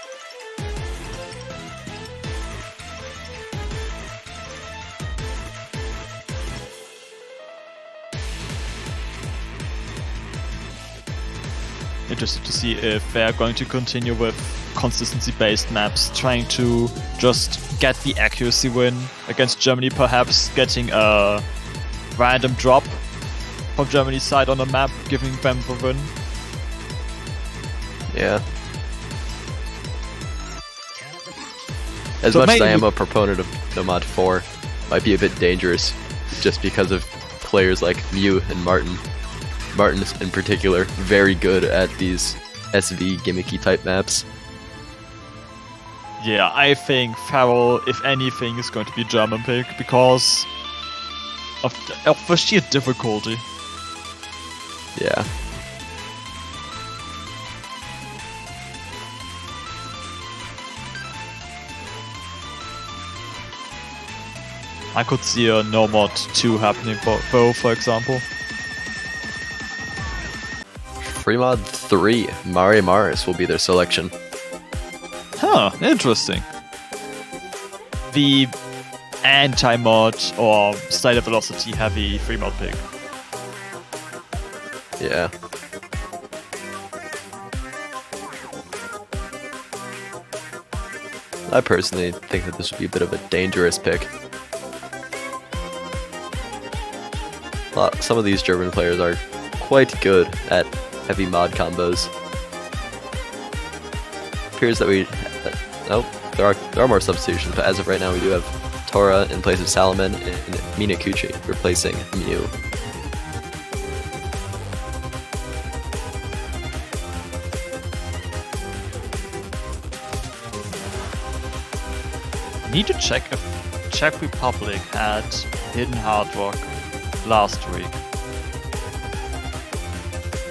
Speaker 2: Interested to see if they're going to continue with consistency-based maps, trying to just get the accuracy win against Germany, perhaps getting a random drop from Germany's side on the map, giving them the win.
Speaker 5: Yeah. As
Speaker 2: So
Speaker 5: much as I
Speaker 2: maybe-
Speaker 5: am a proponent of Nomad 4, might be a bit dangerous just because of players like Mew and Martin. Martin in particular, very good at these SV gimmicky type maps.
Speaker 2: Yeah, I think Farrell, if anything, is going to be German pick because of the sheer difficulty.
Speaker 5: Yeah.
Speaker 2: I could see a No Mod 2 happening for example.
Speaker 5: Fremod 3, Mari Maris will be their selection.
Speaker 2: Huh, interesting. The anti-mod or slider velocity heavy free mod pick.
Speaker 5: Yeah. I personally think that this would be a bit of a dangerous pick. Some of these German players are quite good at heavy mod combos. Appears that nope, there are more substitutions, but as of right now we do have Tora in place of Salomon and Minakuchi replacing Mew.
Speaker 2: Need to check if Czech Republic had hidden hard rock last week.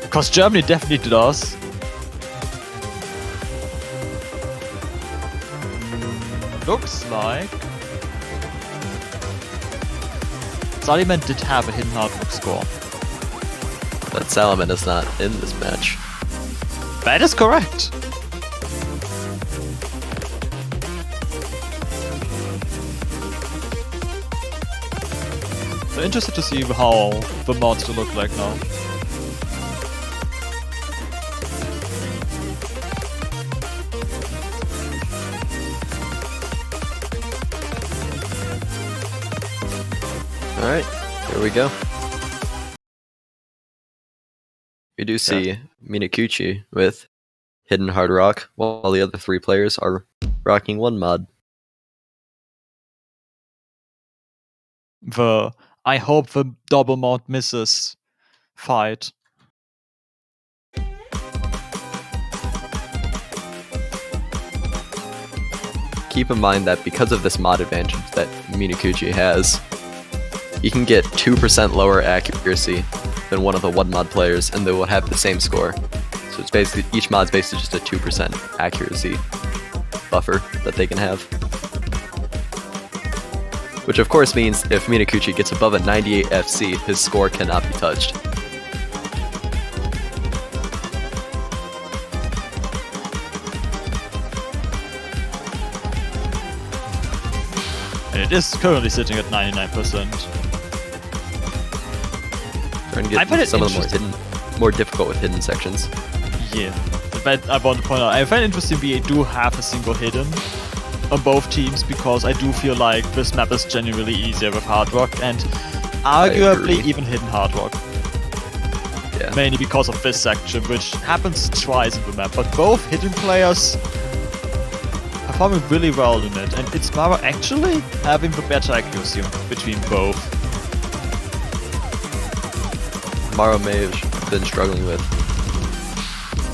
Speaker 2: Because Germany definitely does. Looks like Salomon did have a hidden hard rock score.
Speaker 5: But Salomon is not in this match.
Speaker 2: That is correct. So interested to see how the mods will look like now.
Speaker 5: Alright, here we go. We do see Minakuchi with Hidden Hard Rock, while the other 3 players are rocking 1 mod.
Speaker 2: I hope the double mod misses fight.
Speaker 5: keep in mind that because of this mod advantage that Minakuchi has, you can get 2% lower accuracy than one of the one mod players, and they will have the same score. So it's basically, each mod's basically just a 2% accuracy buffer that they can have. Which of course means if Minakuchi gets above a 98 FC, his score cannot be touched.
Speaker 2: And it is currently sitting at 99%.
Speaker 5: Trying to
Speaker 2: I find
Speaker 5: get
Speaker 2: it
Speaker 5: some of the more difficult with hidden sections.
Speaker 2: Yeah, but I want to point out, I find it interesting we do have a single hidden on both teams, because I do feel like this map is genuinely easier with hard rock, and arguably even hidden hard rock.
Speaker 5: Yeah.
Speaker 2: Mainly because of this section, which happens twice in the map, but both hidden players performing really well in it, and it's Mara actually having the better accuracy between both.
Speaker 5: Maro may have been struggling with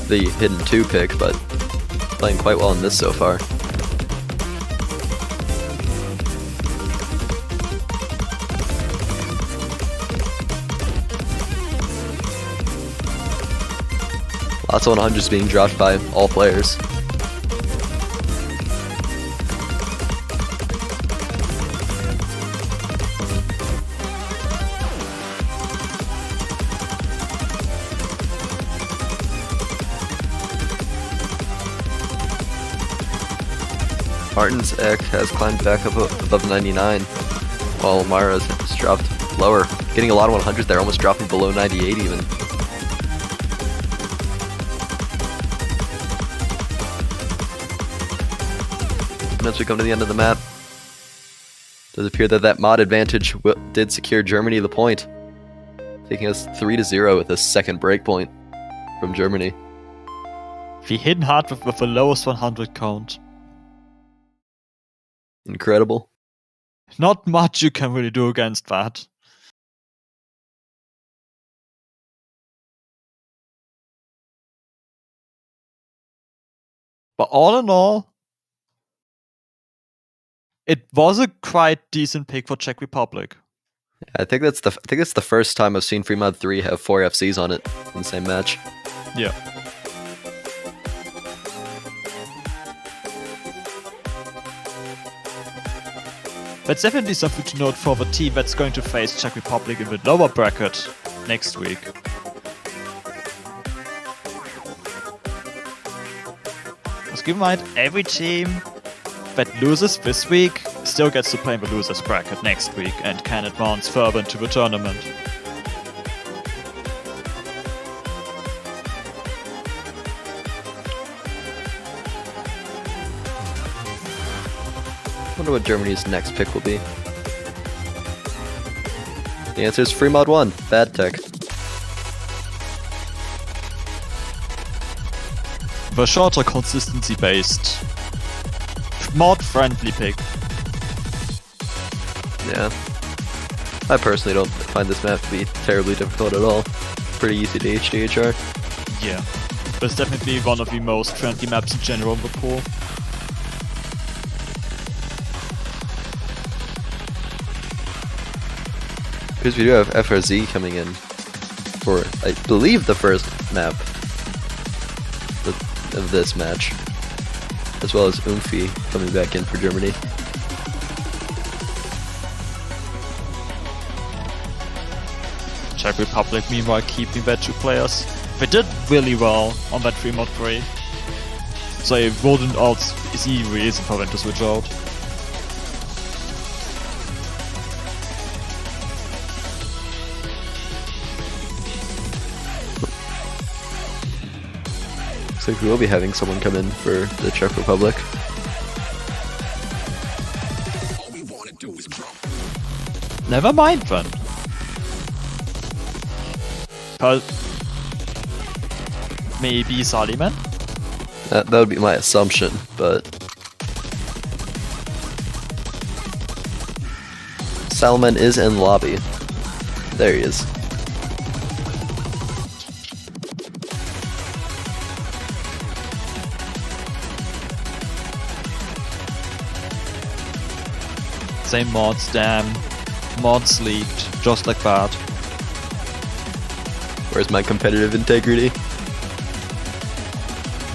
Speaker 5: the hidden 2 pick, but playing quite well in this so far. Lots of 100s being dropped by all players. Martin's Ek has climbed back up above 99, while Mara's has dropped lower. Getting a lot of 100s there, almost dropping below 98 even. As we come to the end of the map, it does appear that that mod advantage did secure Germany the point, taking us 3-0 with a second breakpoint from Germany.
Speaker 2: The hidden hard with the lowest 100 count.
Speaker 5: Incredible.
Speaker 2: Not much you can really do against that. But all in all, it was a quite decent pick for Czech Republic.
Speaker 5: I think that's the first time I've seen Fremod 3 have 4 FCs on it in the same match.
Speaker 2: Yeah. That's definitely something to note for the team that's going to face Czech Republic in the lower bracket next week. Because keep in mind, every team that loses this week still gets to play in the losers bracket next week and can advance further into the tournament.
Speaker 5: I wonder what Germany's next pick will be. The answer is Fremod 1, bad tech.
Speaker 2: The shorter consistency-based, mod-friendly pick.
Speaker 5: Yeah. I personally don't find this map to be terribly difficult at all. Pretty easy to HDHR.
Speaker 2: Yeah, but it's definitely one of the most friendly maps in general in the pool.
Speaker 5: Because we do have FRZ coming in for, I believe, the first map of this match, as well as Umfi coming back in for Germany.
Speaker 2: Czech Republic, meanwhile, keeping their 2 players. They did really well on that 3-mod 3. So it wouldn't also see reason for them to switch out.
Speaker 5: Looks like we will be having someone come in for the Czech Republic.
Speaker 2: Never mind then. Maybe Saliman?
Speaker 5: That would be my assumption, but Salman is in lobby. There he is.
Speaker 2: Same mods, damn. Mods leaked, just like that.
Speaker 5: Where's my competitive integrity?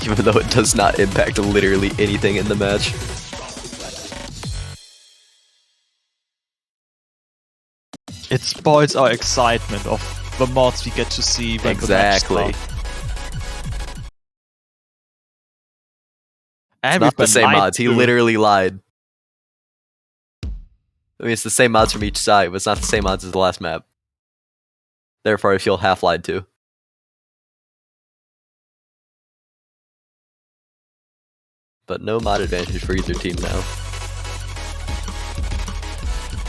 Speaker 5: Even though it does not impact literally anything in the match.
Speaker 2: It spoils our excitement of the mods we get to see when the match
Speaker 5: Exactly.
Speaker 2: starts.
Speaker 5: It's
Speaker 2: And
Speaker 5: not
Speaker 2: we've
Speaker 5: the
Speaker 2: been
Speaker 5: same
Speaker 2: lied
Speaker 5: mods. He
Speaker 2: to.
Speaker 5: literally lied. I mean, it's the same mods from each side, but it's not the same mods as the last map. Therefore, I feel half lied to. But no mod advantage for either team now.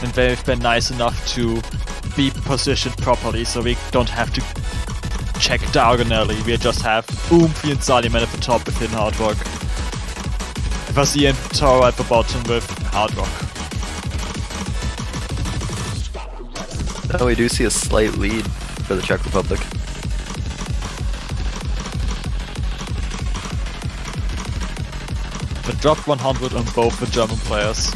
Speaker 2: And they've been nice enough to be positioned properly, so we don't have to check diagonally. We just have Oomphy and Saliman at the top with hidden Hard Rock. Vasi and Toro at the bottom with Hard Rock.
Speaker 5: Now we do see a slight lead for the Czech Republic.
Speaker 2: They dropped 100 on both the German players.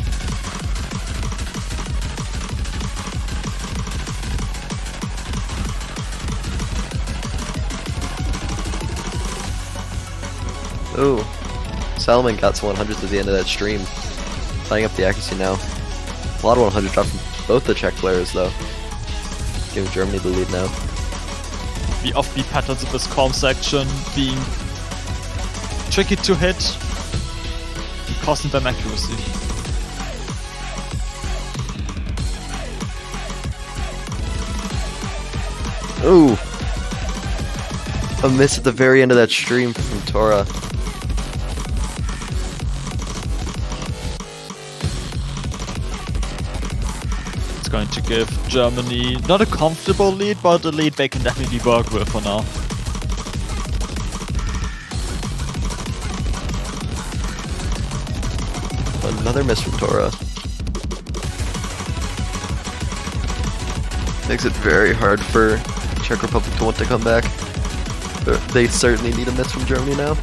Speaker 5: Ooh. Salomon got to 100s at the end of that stream. Tying up the accuracy now. A lot of 100 dropped from both the Czech players though. Giving Germany the lead now.
Speaker 2: The offbeat patterns of this calm section being tricky to hit, costing them accuracy.
Speaker 5: Ooh! A miss at the very end of that stream from Tora.
Speaker 2: It's going to give Germany not a comfortable lead, but a lead they can definitely work with for now.
Speaker 5: Another miss from Tora. Makes it very hard for Czech Republic to want to come back. They certainly need a miss from Germany now.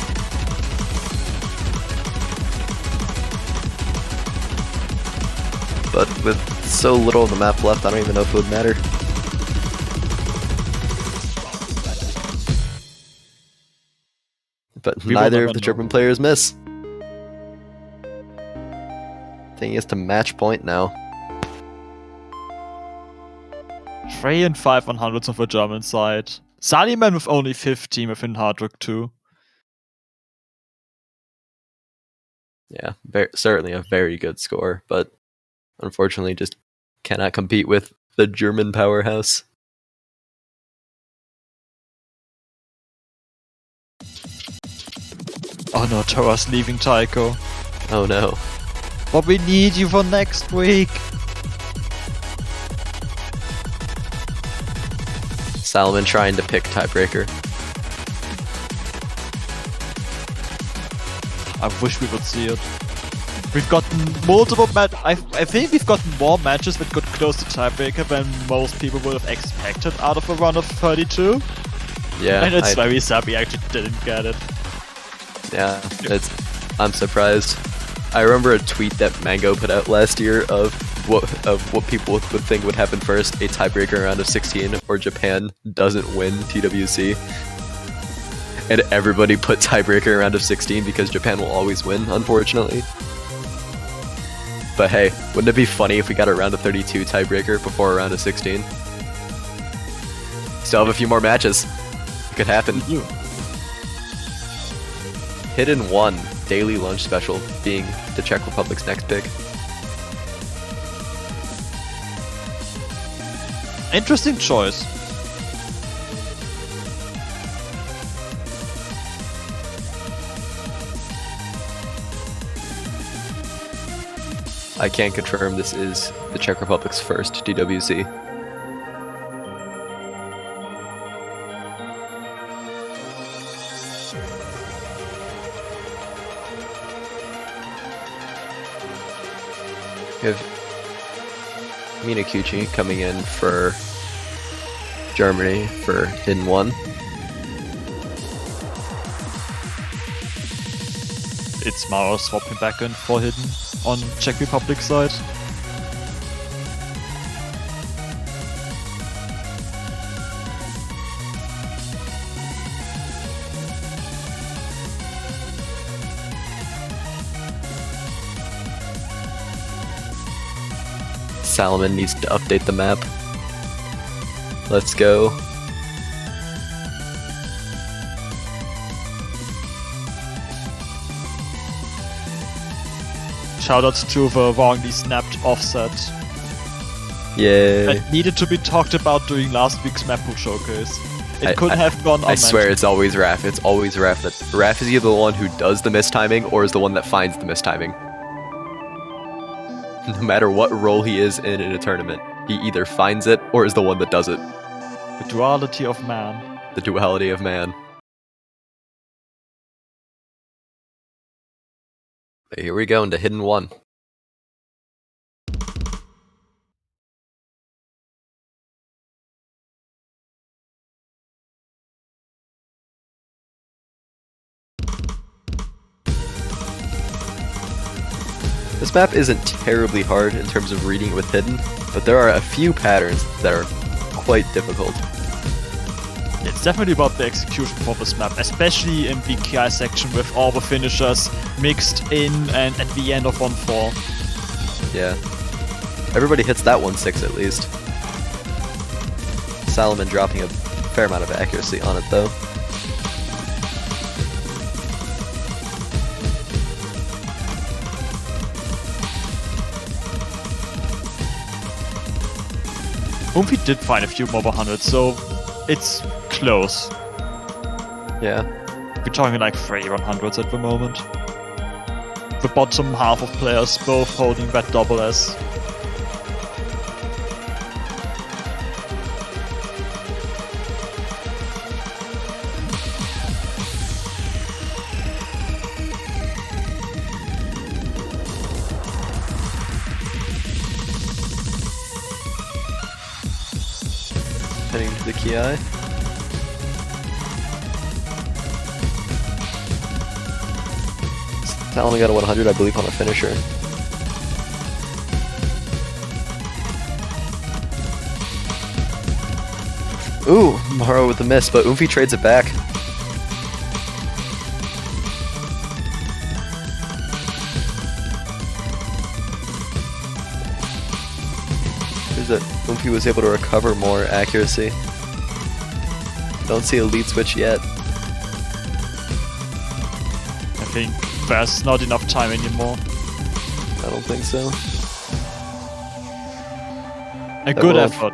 Speaker 5: But with so little of the map left, I don't even know if it would matter. But
Speaker 2: We will
Speaker 5: neither
Speaker 2: never
Speaker 5: of the
Speaker 2: know.
Speaker 5: German players miss. Taking us to match point now.
Speaker 2: 3 and 5 100s on the German side. Saliman with only 15 within Hard Rock 2.
Speaker 5: Yeah, certainly a very good score, but unfortunately just cannot compete with the German powerhouse.
Speaker 2: Oh no, Tora's leaving Taiko.
Speaker 5: Oh no.
Speaker 2: But we need you for next week.
Speaker 5: Salomon trying to pick tiebreaker.
Speaker 2: I wish we would see it. We've gotten multiple I think we've gotten more matches that got close to tiebreaker than most people would have expected out of a run of 32.
Speaker 5: Yeah,
Speaker 2: And it's very sad we actually didn't get it.
Speaker 5: yeah, I'm surprised. I remember a tweet that Mango put out last year of what people would think would happen first: a tiebreaker round of 16, or Japan doesn't win TWC. And everybody put tiebreaker round of 16 because Japan will always win, unfortunately. But hey, wouldn't it be funny if we got a round of 32 tiebreaker before a round of 16? Still have a few more matches. It could happen. Hidden 1 daily lunch special being the Czech Republic's next pick.
Speaker 2: Interesting choice.
Speaker 5: I can confirm this is the Czech Republic's first DWC. We have Minakuchi coming in for Germany for Hidden 1.
Speaker 2: It's Maro swapping back in for Hidden on Czech Republic side.
Speaker 5: Salomon needs to update the map. Let's go.
Speaker 2: Shoutouts to the wrongly snapped offset.
Speaker 5: Yay.
Speaker 2: That needed to be talked about during last week's map pool showcase. It could have gone
Speaker 5: I
Speaker 2: unmentioned.
Speaker 5: swear it's always Raph. It's always Raph. Raph is either the one who does the mistiming or is the one that finds the mistiming. No matter what role he is in a tournament, he either finds it or is the one that does it.
Speaker 2: The duality of man.
Speaker 5: The duality of man. Here we go into Hidden 1. This map isn't terribly hard in terms of reading it with Hidden, but there are a few patterns that are quite difficult.
Speaker 2: It's definitely about the execution for this map, especially in the KI section with all the finishers mixed in and at the end of 1-4.
Speaker 5: Yeah. Everybody hits that 1-6 at least. Salomon dropping a fair amount of accuracy on it though.
Speaker 2: Umfi did find a few more 100, so it's close.
Speaker 5: Yeah.
Speaker 2: We're talking like 3 100s at the moment. The bottom half of players both holding that double S.
Speaker 5: Heading to the Ki. Salomon got a 100, I believe, on the finisher. Ooh, Maro with the miss, but Umfi trades it back. Is that Umfi was able to recover more accuracy. Don't see a lead switch yet.
Speaker 2: I think there's not enough time anymore.
Speaker 5: I don't think so.
Speaker 2: A good
Speaker 5: will-
Speaker 2: effort.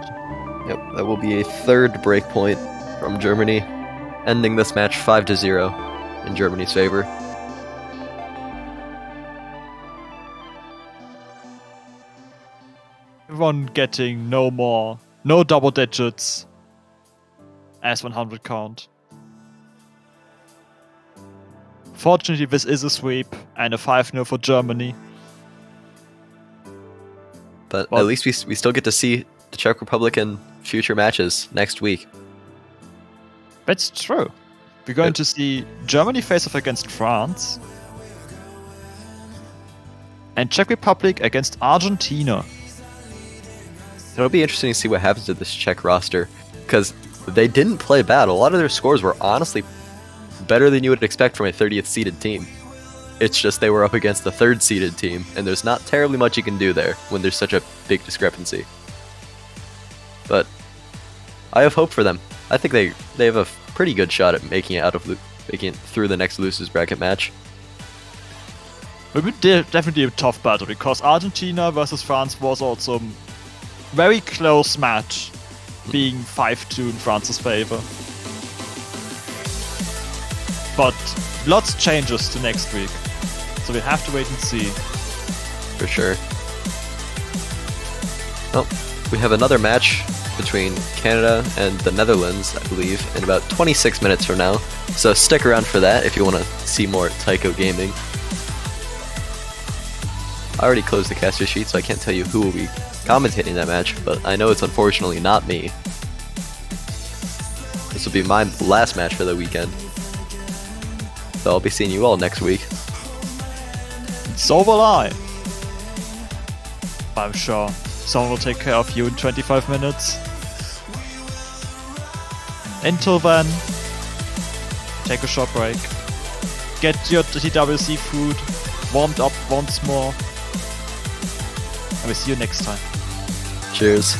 Speaker 5: Yep, that will be a third breakpoint from Germany, ending this match 5-0 in Germany's favor.
Speaker 2: Everyone getting no double digits as 100 count. Fortunately, this is a sweep and a 5-0 for Germany.
Speaker 5: But
Speaker 2: Well-
Speaker 5: at least we still get to see the Czech Republic in future matches next week.
Speaker 2: That's true. We're going
Speaker 5: Yep.
Speaker 2: to see Germany face off against France. And Czech Republic against Argentina.
Speaker 5: It'll be interesting to see what happens to this Czech roster, because they didn't play bad. A lot of their scores were honestly better than you would expect from a 30th seeded team. It's just they were up against the 3rd seeded team, and there's not terribly much you can do there when there's such a big discrepancy. But I have hope for them. I think they have a pretty good shot at making it through the next losers bracket match.
Speaker 2: It would definitely a tough battle because Argentina versus France was also a very close match, being 5-2 in France's favor. But lots changes to next week, so we have to wait and see.
Speaker 5: For sure. Oh, we have another match between Canada and the Netherlands, I believe, in about 26 minutes from now. So stick around for that if you want to see more Taiko gaming. I already closed the caster sheet, so I can't tell you who will be commentating that match, but I know it's unfortunately not me. This will be my last match for the weekend. So I'll be seeing you all next week.
Speaker 2: So will I. I'm sure someone will take care of you in 25 minutes. Until then, take a short break. Get your TWC food warmed up once more. And we'll see you next time.
Speaker 5: Cheers.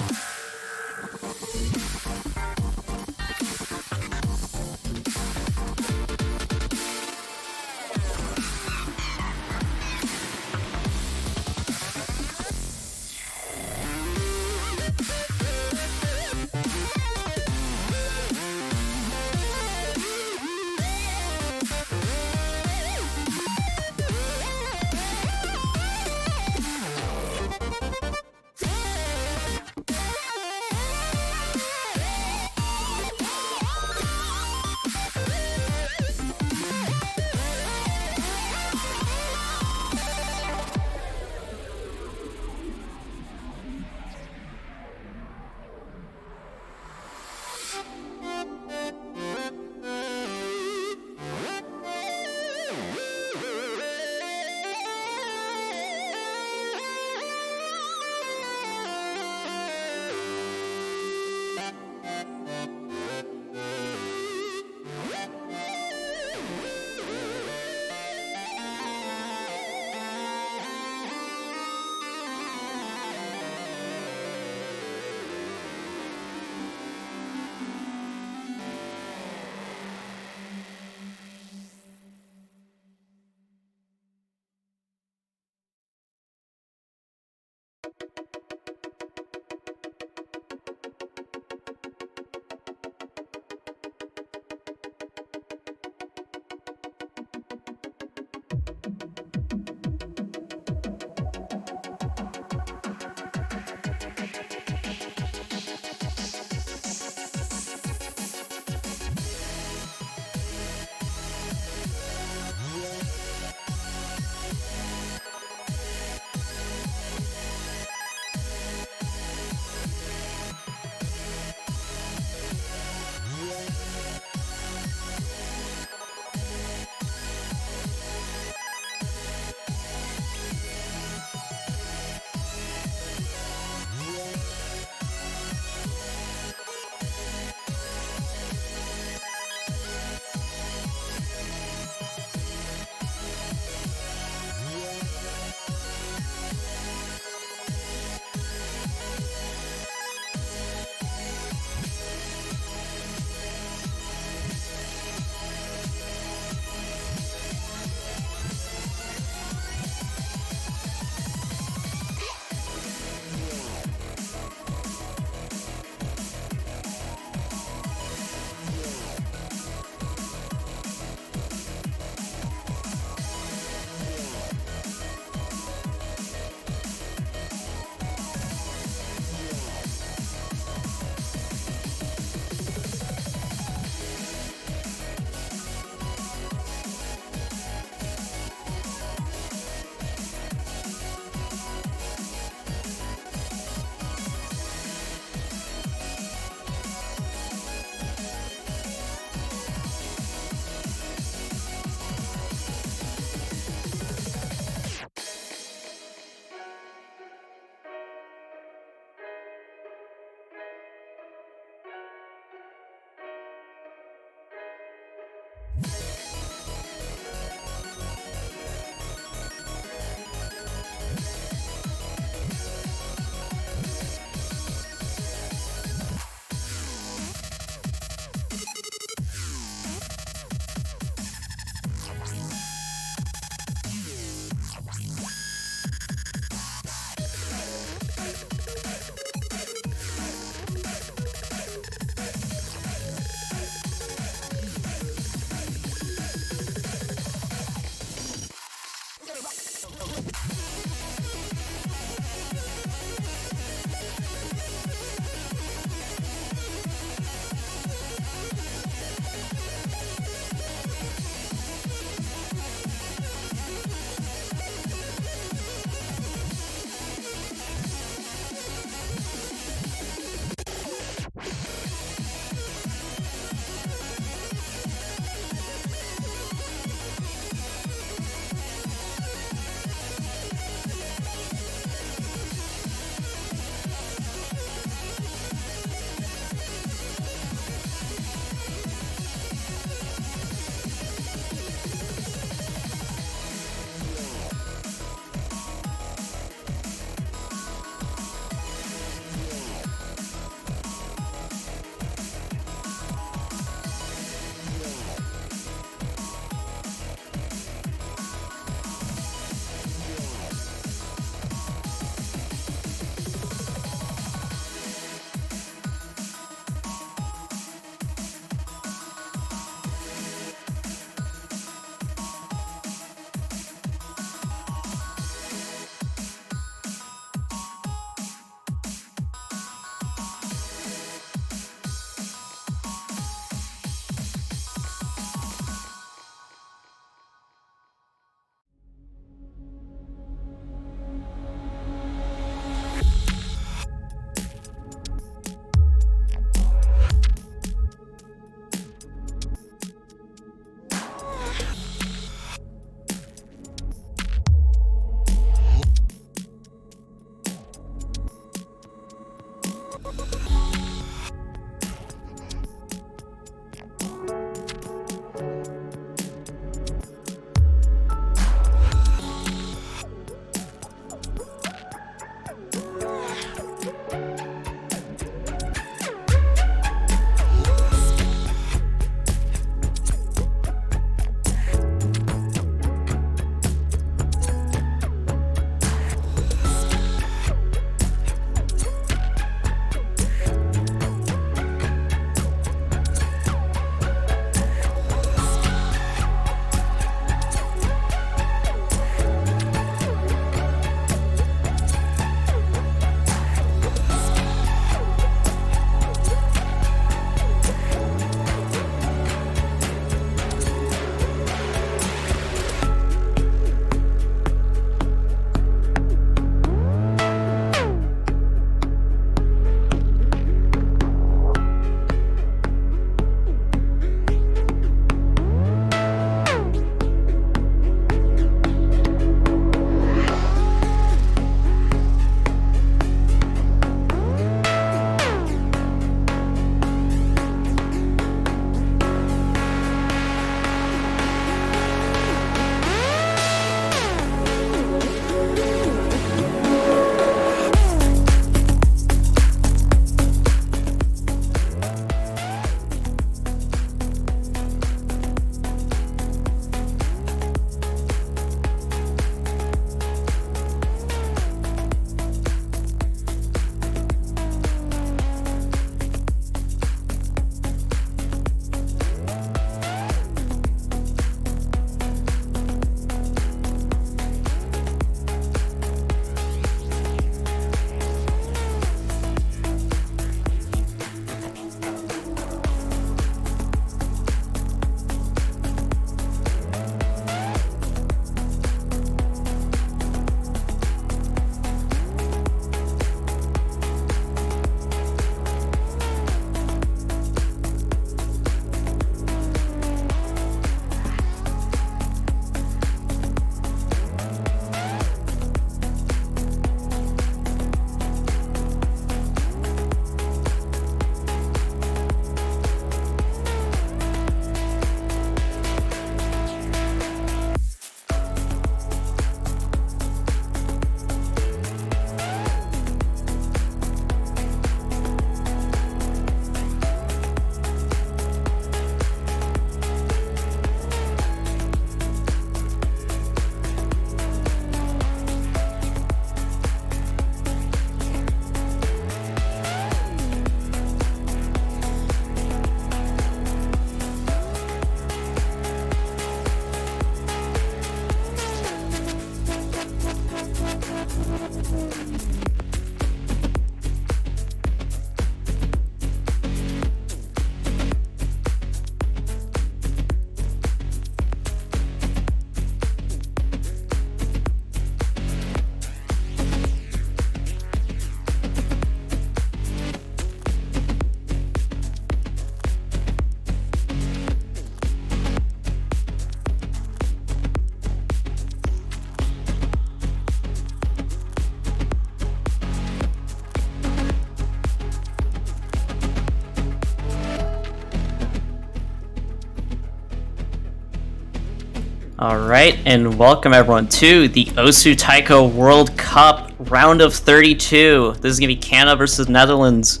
Speaker 6: Alright, and welcome everyone to the Osu Taiko World Cup round of 32. This is going to be Canada versus Netherlands.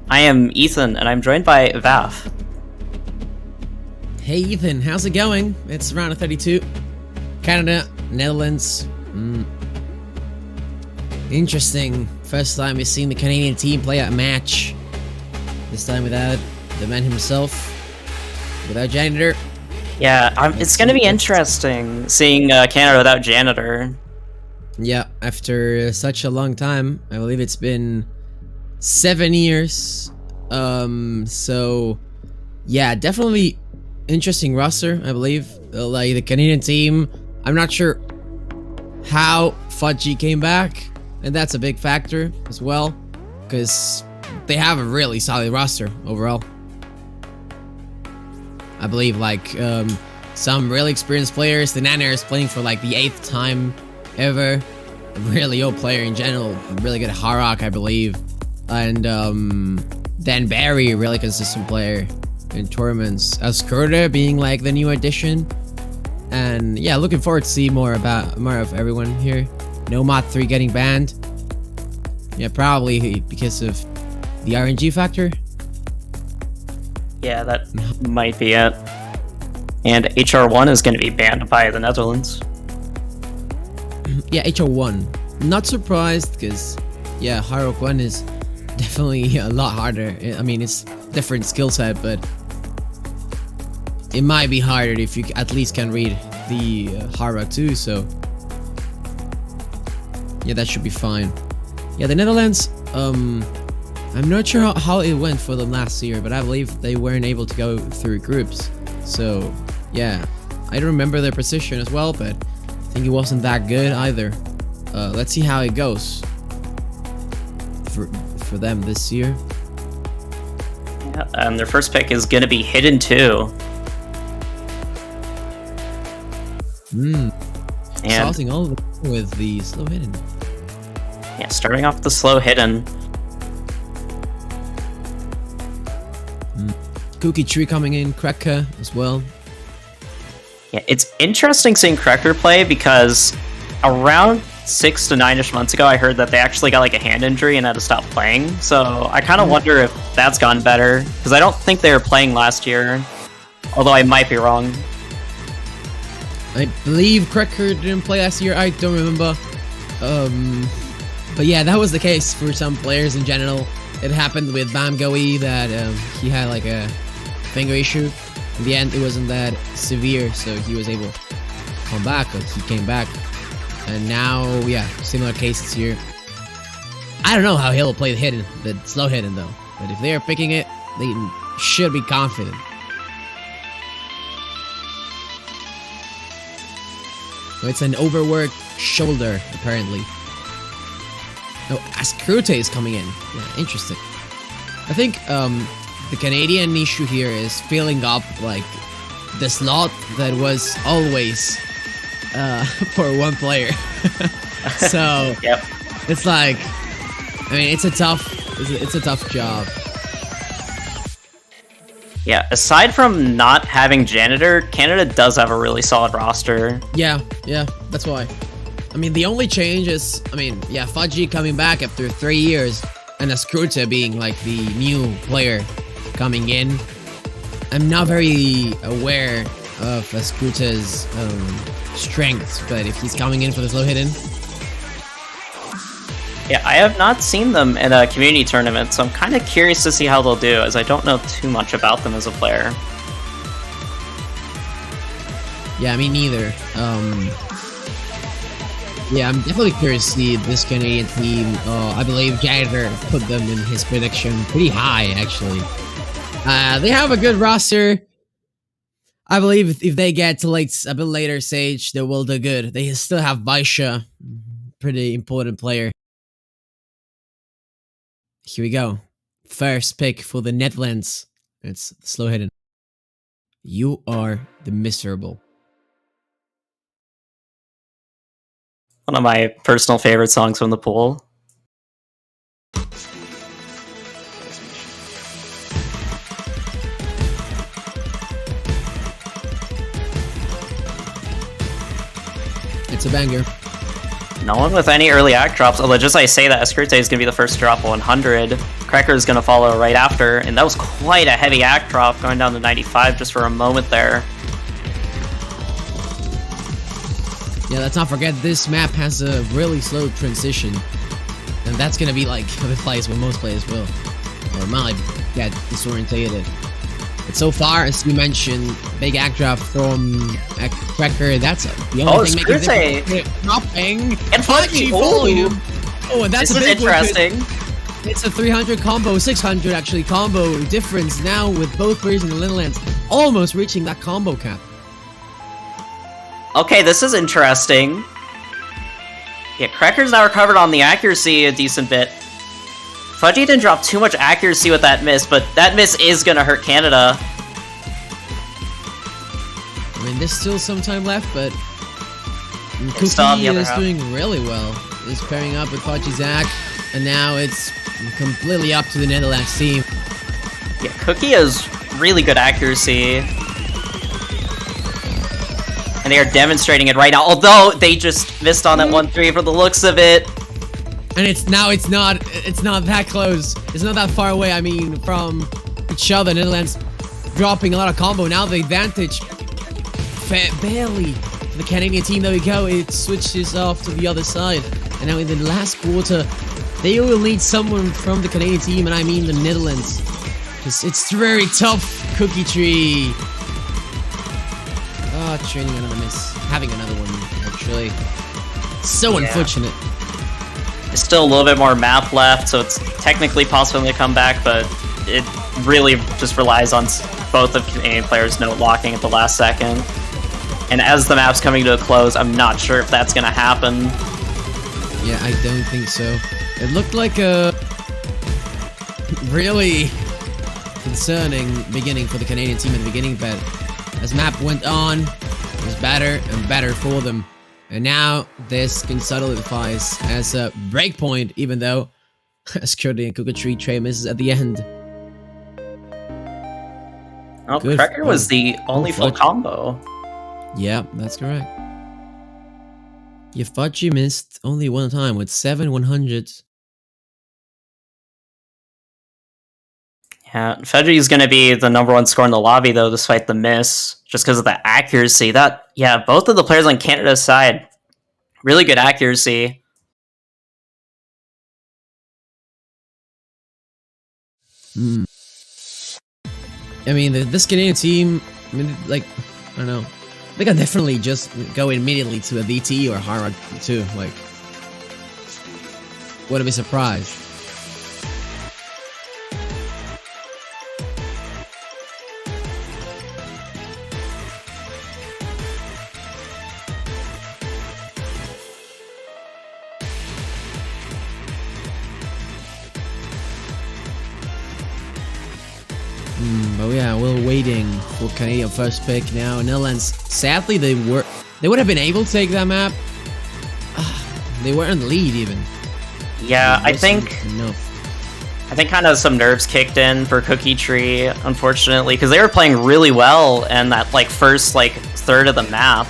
Speaker 6: I am Ethan, and I'm joined by Vaf.
Speaker 4: Hey Ethan, how's it going? It's round of 32. Canada, Netherlands. Interesting. First time we've seen the Canadian team play a match. This time without the man himself. Without Janitor.
Speaker 6: Yeah, it's going to be interesting seeing Canada without Janitor.
Speaker 4: Yeah, after such a long time. I believe it's been 7 years. So yeah, definitely interesting roster, I believe. Like the Canadian team, I'm not sure how Fudgy came back, and that's a big factor as well, because they have a really solid roster overall. I believe like some really experienced players. The Nana is playing for like the 8th time ever. A really old player in general. Really good Harrock, I believe. And Dan Barry, really consistent player in tournaments. Askurda being like the new addition. And yeah, looking forward to see more of everyone here. Nomad 3 getting banned. Yeah, probably because of the RNG factor.
Speaker 6: Yeah, that might be it. And HR1 is going to be banned by the Netherlands.
Speaker 4: Yeah, HR1. Not surprised, because yeah, Harrock 1 is definitely a lot harder. I mean, it's different skill set, but it might be harder if you at least can read the Harrock 2, so yeah, that should be fine. Yeah, the Netherlands, I'm not sure how it went for them last year, but I believe they weren't able to go through groups. So yeah, I don't remember their position as well, but I think it wasn't that good either. Let's see how it goes for them this year.
Speaker 6: Yeah, and their first pick is going to be Hidden 2. And
Speaker 4: Salting all the way with the slow hidden.
Speaker 6: yeah, starting off the slow Hidden.
Speaker 4: Cookie Tree coming in, Cracker as well.
Speaker 6: Yeah, it's interesting seeing Cracker play because around 6 to 9ish months ago, I heard that they actually got like a hand injury and had to stop playing. So I kind of wonder if that's gone better, because I don't think they were playing last year, although I might be wrong.
Speaker 4: I believe Cracker didn't play last year. I don't remember. But yeah, that was the case for some players in general. It happened with Bamgoey that he had like a finger issue. In the end, it wasn't that severe, so he was able to come back, or he came back. And now, yeah, similar cases here. I don't know how he'll play the slow hidden though. But if they're picking it, they should be confident. So it's an overworked shoulder, apparently. Oh, Askrute is coming in. Yeah, interesting. I think the Canadian issue here is filling up like the slot that was always for one player. So
Speaker 6: Yep.
Speaker 4: it's like, I mean, it's a tough job.
Speaker 6: Yeah, aside from not having Janitor, Canada does have a really solid roster.
Speaker 4: Yeah, that's why. I mean, the only change is, I mean, yeah, Fudgy coming back after 3 years, and Askrute being like the new player coming in. I'm not very aware of Askrute's strengths, but if he's coming in for the slow hidden.
Speaker 6: Yeah, I have not seen them in a community tournament, so I'm kind of curious to see how they'll do, as I don't know too much about them as a player.
Speaker 4: Yeah, me neither. Yeah, I'm definitely curious to see this Canadian team. I believe Janitor put them in his prediction pretty high, actually. They have a good roster. I believe if they get to a bit later stage, they will do good. They still have Baisha, pretty important player. Here we go. First pick for the Netherlands. It's slow hidden. You are the miserable.
Speaker 6: One of my personal favorite songs from the pool.
Speaker 4: It's a banger.
Speaker 6: No one with any early act drops, although just I say that, Escurte is going to be the first to drop 100. Cracker is going to follow right after, and that was quite a heavy act drop, going down to 95 just for a moment there.
Speaker 4: Yeah, let's not forget this map has a really slow transition. And that's gonna be like the place where most players will. Or might get disorientated. But so far, as you mentioned, big act drop from Cracker, that's the only thing making
Speaker 6: Escurte!
Speaker 4: difference. Dropping!
Speaker 6: And Fudgy!
Speaker 4: volume! Oh, and that's
Speaker 6: This
Speaker 4: a
Speaker 6: is
Speaker 4: big one, 'cause
Speaker 6: interesting.
Speaker 4: it's a 300 combo, 600 actually combo difference now with both players in the Netherlands almost reaching that combo cap.
Speaker 6: Okay, this is interesting. Yeah, Cracker's now recovered on the accuracy a decent bit. Fudgy didn't drop too much accuracy with that miss, but that miss is gonna hurt Canada.
Speaker 4: I mean, there's still some time left, but Cookie
Speaker 6: still on the other
Speaker 4: is
Speaker 6: half.
Speaker 4: doing really well. He's pairing up with Fudgy Zach, and now it's completely up to the Netherlands team.
Speaker 6: Yeah, Cookie has really good accuracy. And they are demonstrating it right now, although they just missed on that 1-3 for the looks of it.
Speaker 4: And it's not that close. It's not that far away. I mean, from each other, Netherlands dropping a lot of combo. Now the advantage barely for the Canadian team. There we go. It switches off to the other side. And now in the last quarter, they will need someone from the Canadian team, and I mean the Netherlands. Because it's very tough, Cookie Tree. Oh, training another miss. Having another one, actually. So unfortunate.
Speaker 6: There's still a little bit more map left, so it's technically possible to come back, but it really just relies on both of Canadian players note locking at the last second. And as the map's coming to a close, I'm not sure if that's going to happen.
Speaker 4: Yeah, I don't think so. It looked like a really concerning beginning for the Canadian team at the beginning, but as map went on, it was better and better for them. And now this can solidifies as a breakpoint, even though Escurte and Cookie Tree Trey misses at the end.
Speaker 6: Oh,
Speaker 4: Good.
Speaker 6: Cracker was the only full
Speaker 4: Fudgy.
Speaker 6: combo.
Speaker 4: Yeah, that's correct. Yeah, Fudgy missed only one time with 7 100s.
Speaker 6: Yeah, Fudgy is going to be the #1 score in the lobby, though, despite the miss, just because of the accuracy. Yeah, both of the players on Canada's side, really good accuracy.
Speaker 4: Hmm. I mean, this Canadian team, I mean, like, I don't know. They can definitely just go immediately to a DT or hard rock too. Like, wouldn't be surprised. But yeah, we're waiting for Canadian first pick now. Netherlands, sadly, they would have been able to take that map. They were in the lead even.
Speaker 6: Yeah, I
Speaker 4: It wasn't
Speaker 6: think
Speaker 4: enough.
Speaker 6: kind of some nerves kicked in for Cookie Tree, unfortunately, because they were playing really well in that first third of the map.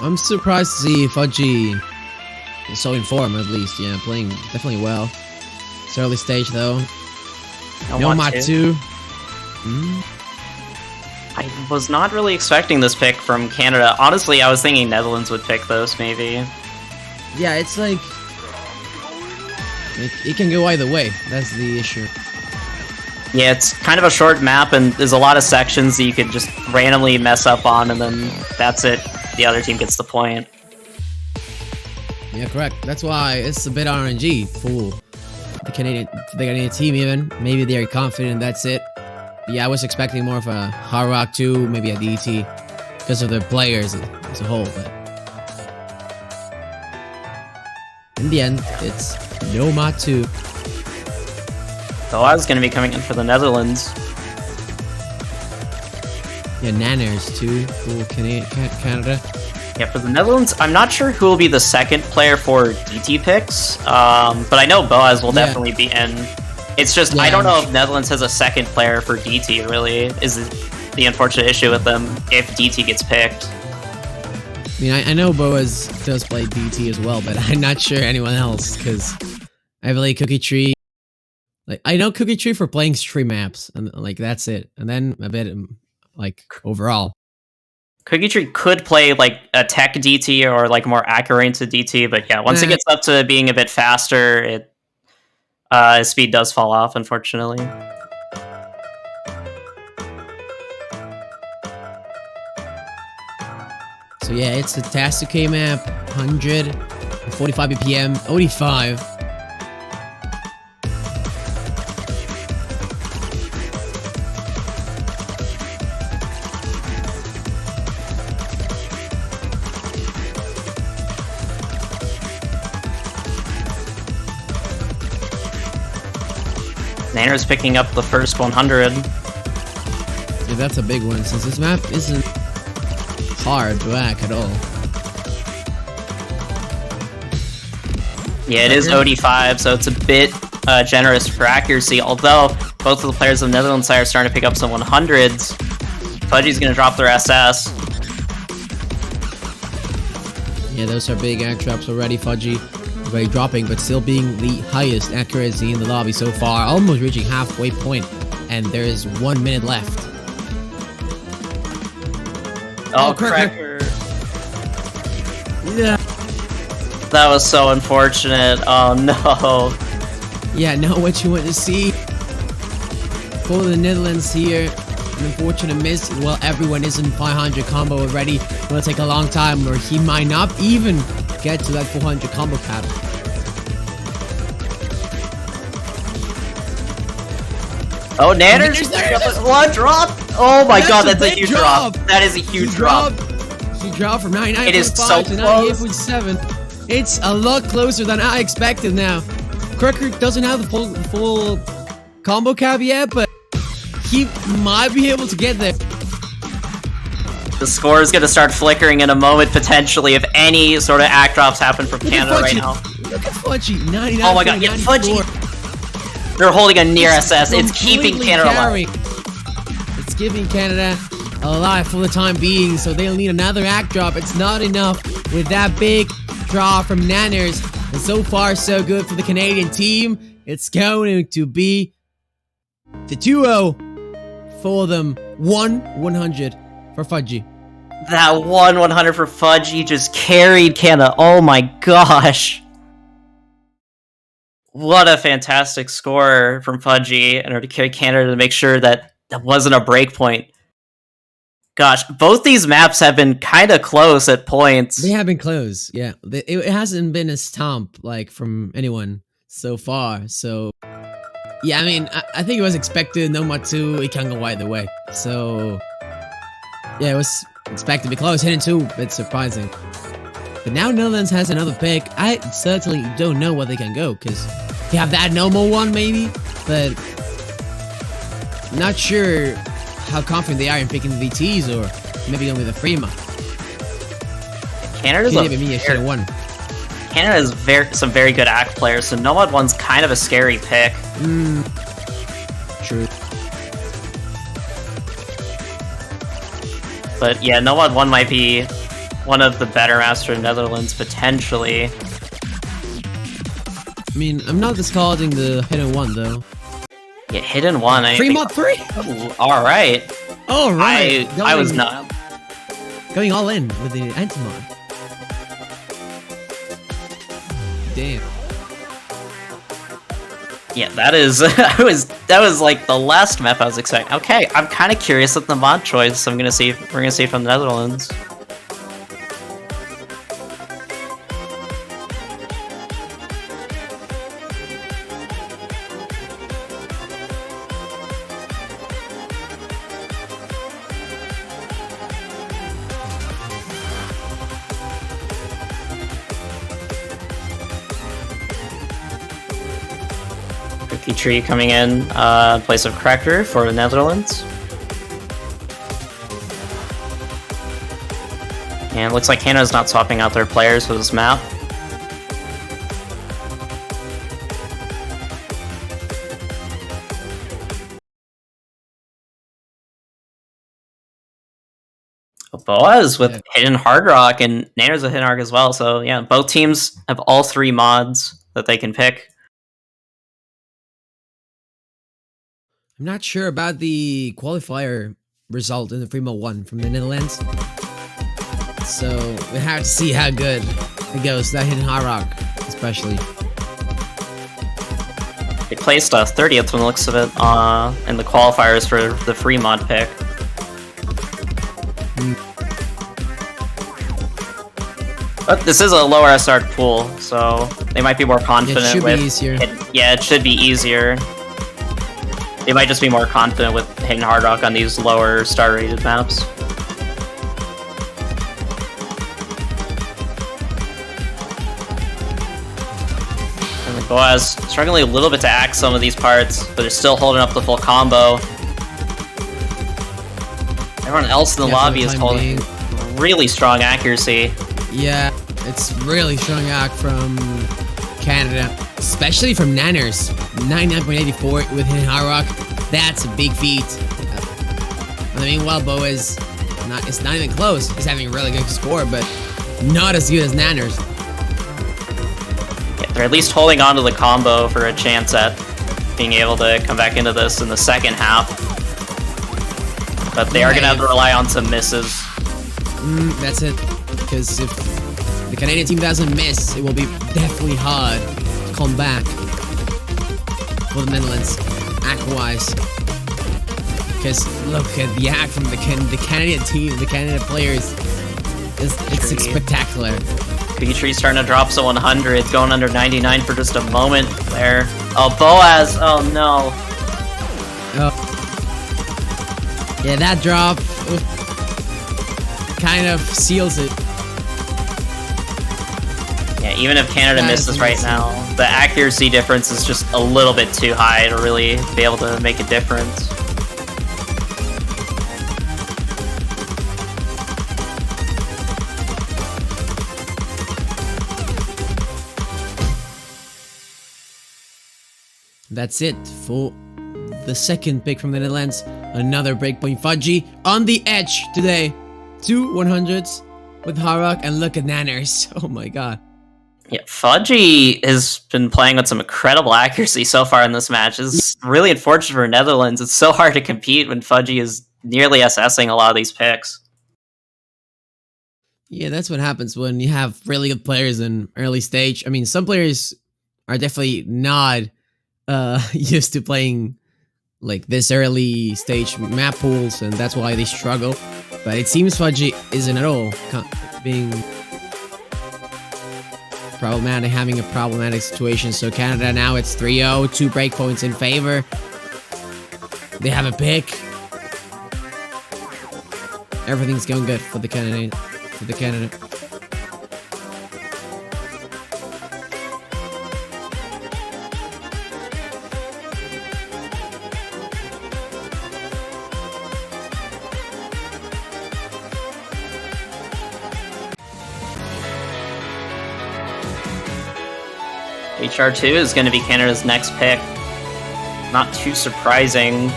Speaker 4: I'm surprised to see Fudgy is so in form, at least. Yeah, playing definitely well. It's early stage though. No Matu.
Speaker 6: I was not really expecting this pick from Canada. Honestly, I was thinking Netherlands would pick those, maybe.
Speaker 4: Yeah, it's like it can go either way. That's the issue.
Speaker 6: Yeah, it's kind of a short map, and there's a lot of sections that you could just randomly mess up on, and then that's it. The other team gets the point.
Speaker 4: Yeah, correct. That's why it's a bit RNG for the Canadian team. Even maybe they're confident that's it. But yeah, I was expecting more of a Hard Rock 2, maybe a DT, because of the players as a whole. But in the end, it's no Matu.
Speaker 6: So I was going to be coming in for the Netherlands.
Speaker 4: Yeah, Nanners too for Canada.
Speaker 6: Yeah, for the Netherlands, I'm not sure who will be the second player for DT picks, but I know Boaz will
Speaker 4: Yeah.
Speaker 6: definitely be in. It's just, I
Speaker 4: Yeah.
Speaker 6: don't know if Netherlands has a second player for DT, really, is the unfortunate issue with them if DT gets picked.
Speaker 4: I mean, I know Boaz does play DT as well, but I'm not sure anyone else because I play Cookie Tree. Like I know Cookie Tree for playing stream maps, and like that's it. And then a bit like overall.
Speaker 6: Cookie Tree could play like a tech DT or like more accurate to DT, but yeah, once it
Speaker 4: Nah.
Speaker 6: gets up to being a bit faster, his speed does fall off, unfortunately.
Speaker 4: So yeah, it's a Tasuke map, 145 BPM, OD5.
Speaker 6: Nanner's picking up the first 100.
Speaker 4: Yeah, that's a big one since this map isn't hard to hack at all.
Speaker 6: Yeah, it is OD5, so it's a bit generous for accuracy, although both of the players of the Netherlands side are starting to pick up some 100s. Fudgy's going to drop their SS.
Speaker 4: Yeah, those are big act drops already. Fudgy already dropping, but still being the highest accuracy in the lobby so far, almost reaching halfway point, and there is 1 minute left.
Speaker 6: Oh,
Speaker 4: Cracker.
Speaker 6: Cracker.
Speaker 4: Yeah.
Speaker 6: That was so unfortunate. Oh, no.
Speaker 4: Yeah, now what you want to see for the Netherlands here. An unfortunate miss. Well, everyone is in 500 combo already. It'll take a long time, or he might not even get to that 400 combo cap.
Speaker 6: Oh, Nanner's
Speaker 4: Nanner's
Speaker 6: one drop. Oh my god, that's a
Speaker 4: big
Speaker 6: huge drop. That is a huge drop.
Speaker 4: He dropped from 99.5
Speaker 6: It is so
Speaker 4: to
Speaker 6: close.
Speaker 4: 98.7. It's a lot closer than I expected now. Cracker doesn't have the full combo cap yet, but he might be able to get there.
Speaker 6: The score is going to start flickering in a moment, potentially, if any sort of act drops happen from
Speaker 4: Look at
Speaker 6: Canada right
Speaker 4: Fudgy.
Speaker 6: now.
Speaker 4: Look at Fudgy, 99.
Speaker 6: Oh my god, yeah, Fudgy! They're holding a near SS. It's keeping
Speaker 4: Completely
Speaker 6: Canada alive.
Speaker 4: carrying. It's giving Canada alive for the time being, so they'll need another act drop. It's not enough with that big draw from Nanners. And so far, so good for the Canadian team. It's going to be the 2-0 for them. 1-100 for Fudgy.
Speaker 6: That 1-100 for Fudgy just carried Canada. Oh my gosh. What a fantastic score from Fudgy in order to carry Canada to make sure that that wasn't a break point. Gosh, both these maps have been kind of close at points.
Speaker 4: They have been close, yeah. It hasn't been a stomp, like, from anyone so far, so... Yeah, I mean, I think it was expected, no Matu, it can go either way. So... Yeah, it was expected to be close, hitting 2, it's surprising. But now Netherlands has another pick. I certainly don't know where they can go, because they have that normal one, maybe, but... Not sure how confident they are in picking the VTs, or maybe only the Freema.
Speaker 6: Canada's Canada has some very good act players, so Nomad 1's kind of a scary pick.
Speaker 4: True.
Speaker 6: But yeah, Nomad 1 might be one of the better Master of Netherlands, potentially.
Speaker 4: I mean, I'm not discarding the hidden 1, though.
Speaker 6: Yeah, hidden 1. I
Speaker 4: Fremont 3?
Speaker 6: Alright.
Speaker 4: Alright!
Speaker 6: I was not.
Speaker 4: Going all in with the Antimon. Damn.
Speaker 6: Yeah, that is that was like the last map I was expecting. Okay, I'm kind of curious with the mod choice. We're gonna see from the Netherlands. Cookie Tree coming in place of Cracker for the Netherlands. And it looks like Canada's not swapping out their players for this map. Boaz with Hidden Hard Rock, and Nanner's a Hidden Hard as well. So yeah, both teams have all 3 mods that they can pick.
Speaker 4: I'm not sure about the qualifier result in the Primo 1 from the Netherlands. So we have to see how good it goes, that Hidden Hard Rock, especially.
Speaker 6: They placed 30th from the looks of it in the qualifiers for the free mod pick. But this is a lower SR pool, so they might be more confident
Speaker 4: It should
Speaker 6: with...
Speaker 4: be easier.
Speaker 6: Yeah, it should be easier. They might just be more confident with Hidden Hard Rock on these lower star rated maps. And Boaz struggling a little bit to axe some of these parts, but they're still holding up the full combo. Everyone else in the lobby is holding really strong accuracy.
Speaker 4: Yeah, it's really strong act from Canada, especially from Nanners. 99.84 with Hidden Hard Rock. That's a big feat. I mean, while Bo is it's not even close. He's having a really good score, but not as good as Nanners.
Speaker 6: Yeah, they're at least holding on to the combo for a chance at being able to come back into this in the second half. But they are going to have to rely on some misses.
Speaker 4: That's it. Because if the Canadian team doesn't miss, it will be definitely hard to come back for the Netherlands, act-wise. Because look at the act from the Canadian team, the Canadian players. It's spectacular.
Speaker 6: Petrie starting to drop to 100, going under 99 for just a moment there. Oh, Boaz! Oh no.
Speaker 4: Oh. Yeah, that drop kind of seals it.
Speaker 6: Yeah, even if Canada misses right now, the accuracy difference is just a little bit too high to really be able to make a difference.
Speaker 4: That's it for the second pick from the Netherlands. Another breakpoint Fudgy on the edge today. 2 100s with Harrock, and look at Nanners. Oh my god.
Speaker 6: Yeah, Fudgy has been playing with some incredible accuracy so far in this match. It's really unfortunate for Netherlands. It's so hard to compete when Fudgy is nearly assessing a lot of these picks.
Speaker 4: Yeah, that's what happens when you have really good players in early stage. I mean, some players are definitely not used to playing like this early stage map pools, and that's why they struggle. But it seems Fudgy isn't at all being problematic, having a problematic situation. So Canada now it's 3-0, 2 breakpoints in favor. They have a pick. Everything's going good for the Canada.
Speaker 6: HR2 is going to be Canada's next pick. Not too surprising.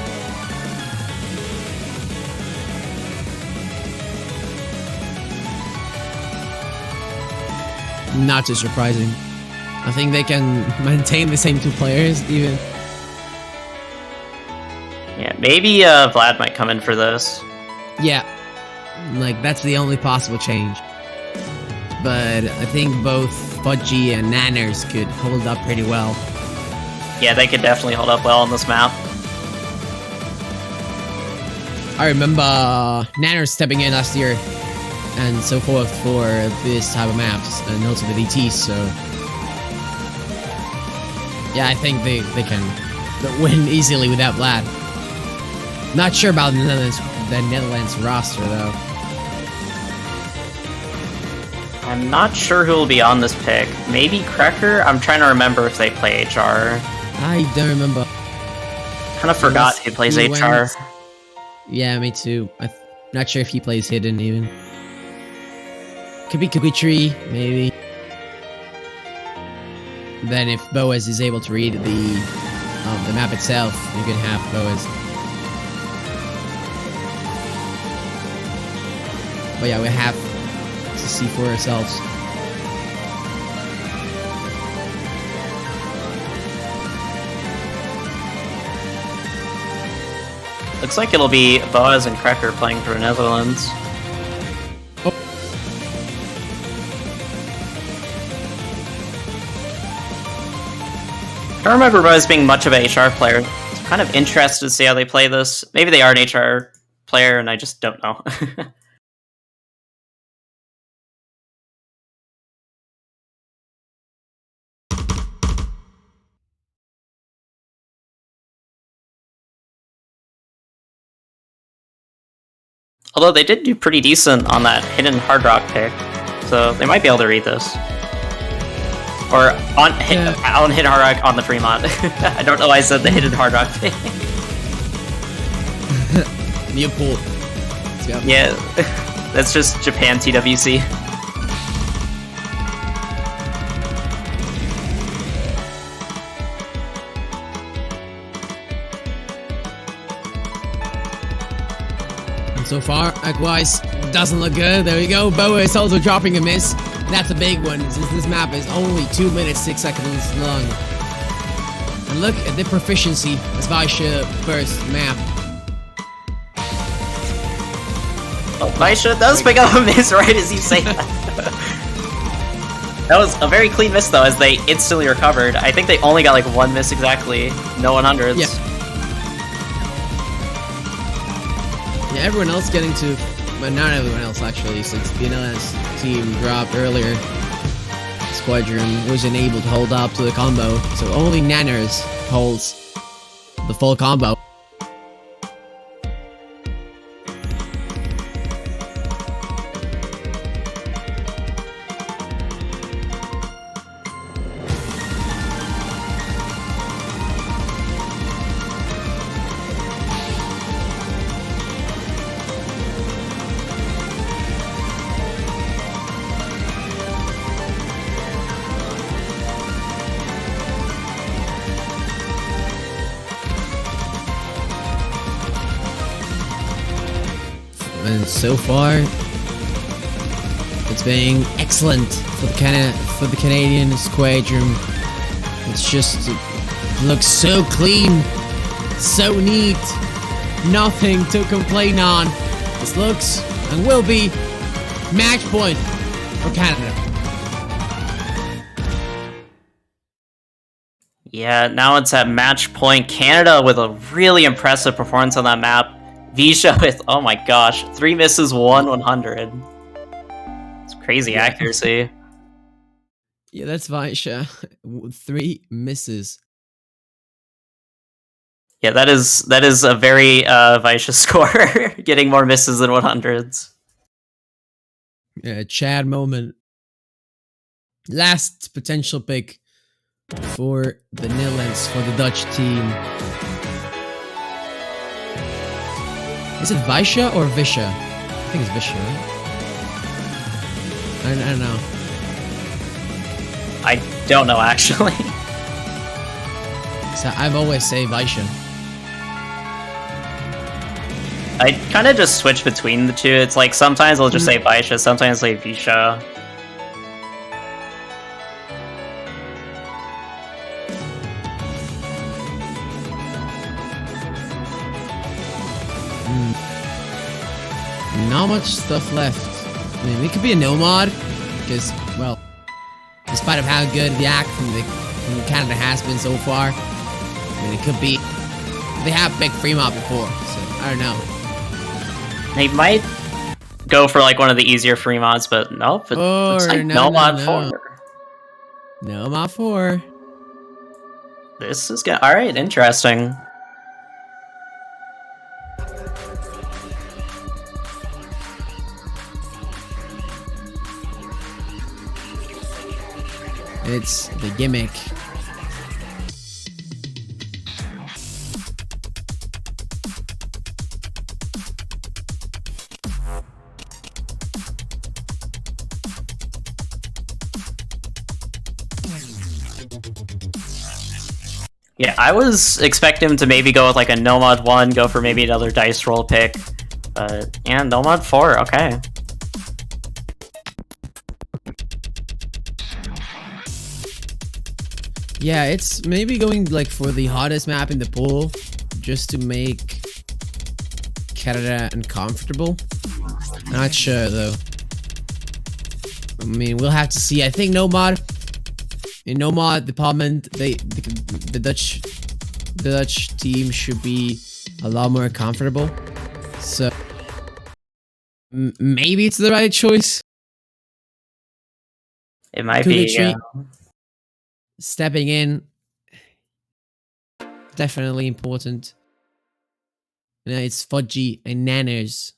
Speaker 4: Not too surprising. I think they can maintain the same 2 players even.
Speaker 6: Yeah, maybe Vlad might come in for this.
Speaker 4: Yeah, like that's the only possible change. But I think both Fudgy and Nanners could hold up pretty well.
Speaker 6: Yeah, they could definitely hold up well on this map.
Speaker 4: I remember Nanners stepping in last year and so forth for this type of maps, and also the DTs, so yeah, I think they can win easily without Vlad. Not sure about the Netherlands roster though.
Speaker 6: I'm not sure who will be on this pick. Maybe Krecker? I'm trying to remember if they play HR.
Speaker 4: I don't remember.
Speaker 6: Kind of forgot who plays HR.
Speaker 4: Yeah, me too. I'm not sure if he plays Hidden even. Could be Tree, maybe. Then if Boaz is able to read the map itself, you can have Boaz. But yeah, we have to see for ourselves.
Speaker 6: Looks like it'll be Boaz and Cracker playing for Netherlands.
Speaker 4: Oh.
Speaker 6: I don't remember Boaz being much of an HR player. I'm kind of interested to see how they play this. Maybe they are an HR player and I just don't know. Although they did do pretty decent on that hidden hard rock pick, so they might be able to read this. Or on hidden hard rock on the Fremont. I don't know why I said the hidden hard rock pick.
Speaker 4: Neoport.
Speaker 6: Yeah, that's just Japan TWC.
Speaker 4: So far, likewise, doesn't look good. There we go. Boa is also dropping a miss. That's a big one, since this map is only 2 minutes 6 seconds long. And look at the proficiency as Vaisha first map.
Speaker 6: Oh, Vaisha does pick up a miss right as you say that. That was a very clean miss though, as they instantly recovered. I think they only got like one miss exactly, no 100s.
Speaker 4: Yeah. Yeah, everyone else getting to, but not everyone else actually, since Vienna's team dropped earlier. Squadron wasn't able to hold up to the combo, so only Nanners holds the full combo. And so far, it's been excellent for the Canadian squadron. It's just looks so clean, so neat, nothing to complain on. This looks and will be match point for Canada.
Speaker 6: Yeah, now it's at match point. Canada with a really impressive performance on that map. Visha with, oh my gosh, 3 misses, 100. It's crazy accuracy.
Speaker 4: Yeah, that's Vaisha. 3 misses.
Speaker 6: Yeah, that is a very Vaisha score, getting more misses than 100s.
Speaker 4: Yeah, Chad moment. Last potential pick for the Netherlands, for the Dutch team. Is it Vaisha or Visha? I think it's Visha, right? I don't know.
Speaker 6: I don't know, actually.
Speaker 4: So I've always say Vaisha.
Speaker 6: I kind of just switch between the two. It's like sometimes I'll just say Vaisha, sometimes I'll say Visha.
Speaker 4: Not much stuff left. I mean, it could be a Nomad, because, well, despite of how good the act from Canada has been so far, I mean, it could be. They have picked Fremont before, so I don't know.
Speaker 6: They might go for like one of the easier Fremonts, but nope. It looks like Nomad 4.
Speaker 4: Nomad 4.
Speaker 6: This is good. Alright, interesting.
Speaker 4: It's the gimmick.
Speaker 6: Yeah, I was expecting him to maybe go with like a Nomad 1, go for maybe another dice roll pick. But yeah, Nomad 4, okay.
Speaker 4: Yeah, it's maybe going like for the hottest map in the pool just to make Canada uncomfortable. Not sure though. I mean, we'll have to see. I think Nomad in Nomad department, the Dutch team should be a lot more comfortable. So maybe it's the right choice.
Speaker 6: It might
Speaker 4: Could
Speaker 6: be,
Speaker 4: it
Speaker 6: yeah.
Speaker 4: Stepping in, definitely important. Now it's Fudgy and Nanners.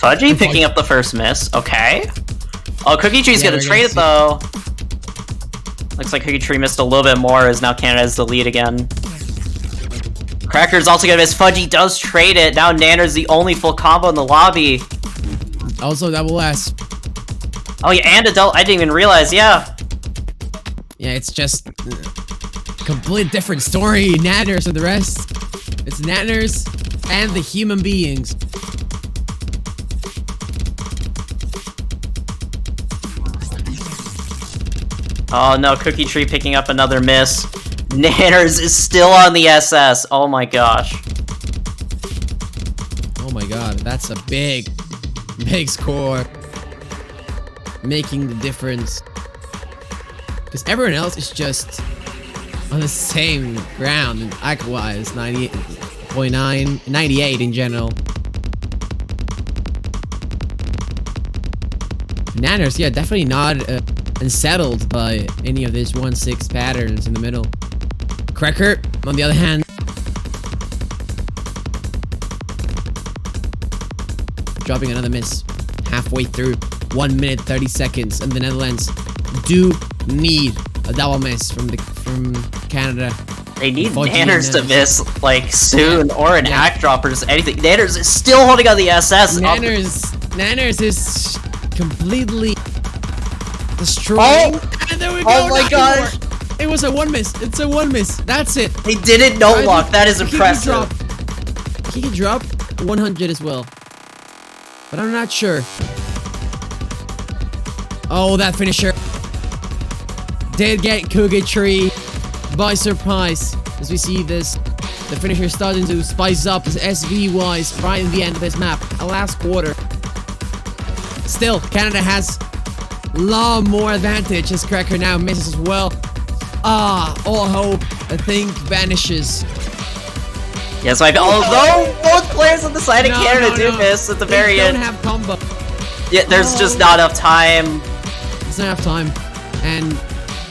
Speaker 6: Fudgy picking up the first miss, okay. Oh, Cookie Tree's
Speaker 4: Yeah,
Speaker 6: gonna
Speaker 4: we're
Speaker 6: trade it
Speaker 4: gonna
Speaker 6: though. Looks like Cookie Tree missed a little bit more as now Canada has the lead again. Cracker's also gonna miss. Fudgy does trade it. Now Nanner's the only full combo in the lobby.
Speaker 4: Also double S.
Speaker 6: Oh yeah, and adult. I didn't even realize. Yeah.
Speaker 4: Yeah, it's just complete different story. Nanners and the rest. It's Nanners and the human beings.
Speaker 6: Oh no, Cookie Tree picking up another miss. Nanners is still on the SS. Oh my gosh.
Speaker 4: Oh my god, that's a big score. Making the difference. Because everyone else is just on the same ground, and IQ-wise, 98.9, 98 in general. Nanners, yeah, definitely not unsettled by any of these 1-6 patterns in the middle. Cracker, on the other hand, dropping another miss halfway through 1 minute 30 seconds, and the Netherlands do need a double miss from Canada.
Speaker 6: They need
Speaker 4: Fudgy
Speaker 6: Nanners to
Speaker 4: and
Speaker 6: miss like soon, or an
Speaker 4: Yeah.
Speaker 6: act dropper, just anything. Nanners is still holding on the SS.
Speaker 4: Nanners is completely destroying. And there we go.
Speaker 6: Oh my
Speaker 4: not
Speaker 6: gosh.
Speaker 4: anymore. It was a 1 miss. It's a 1 miss. That's it.
Speaker 6: They didn't no lock. That is impressive.
Speaker 4: He can drop 100 as well. But I'm not sure. Oh, that finisher did get Cookie Tree by surprise. As we see this, the finisher starting to spice up his SV-wise right in the end of this map. A last quarter. Still, Canada has a lot more advantage as Cracker now misses as well. All hope, I think, vanishes.
Speaker 6: Yes, although both players on the side of Canada do miss at the very
Speaker 4: They
Speaker 6: end.
Speaker 4: don't have combo.
Speaker 6: Yeah, there's just not enough time.
Speaker 4: There's not enough time. And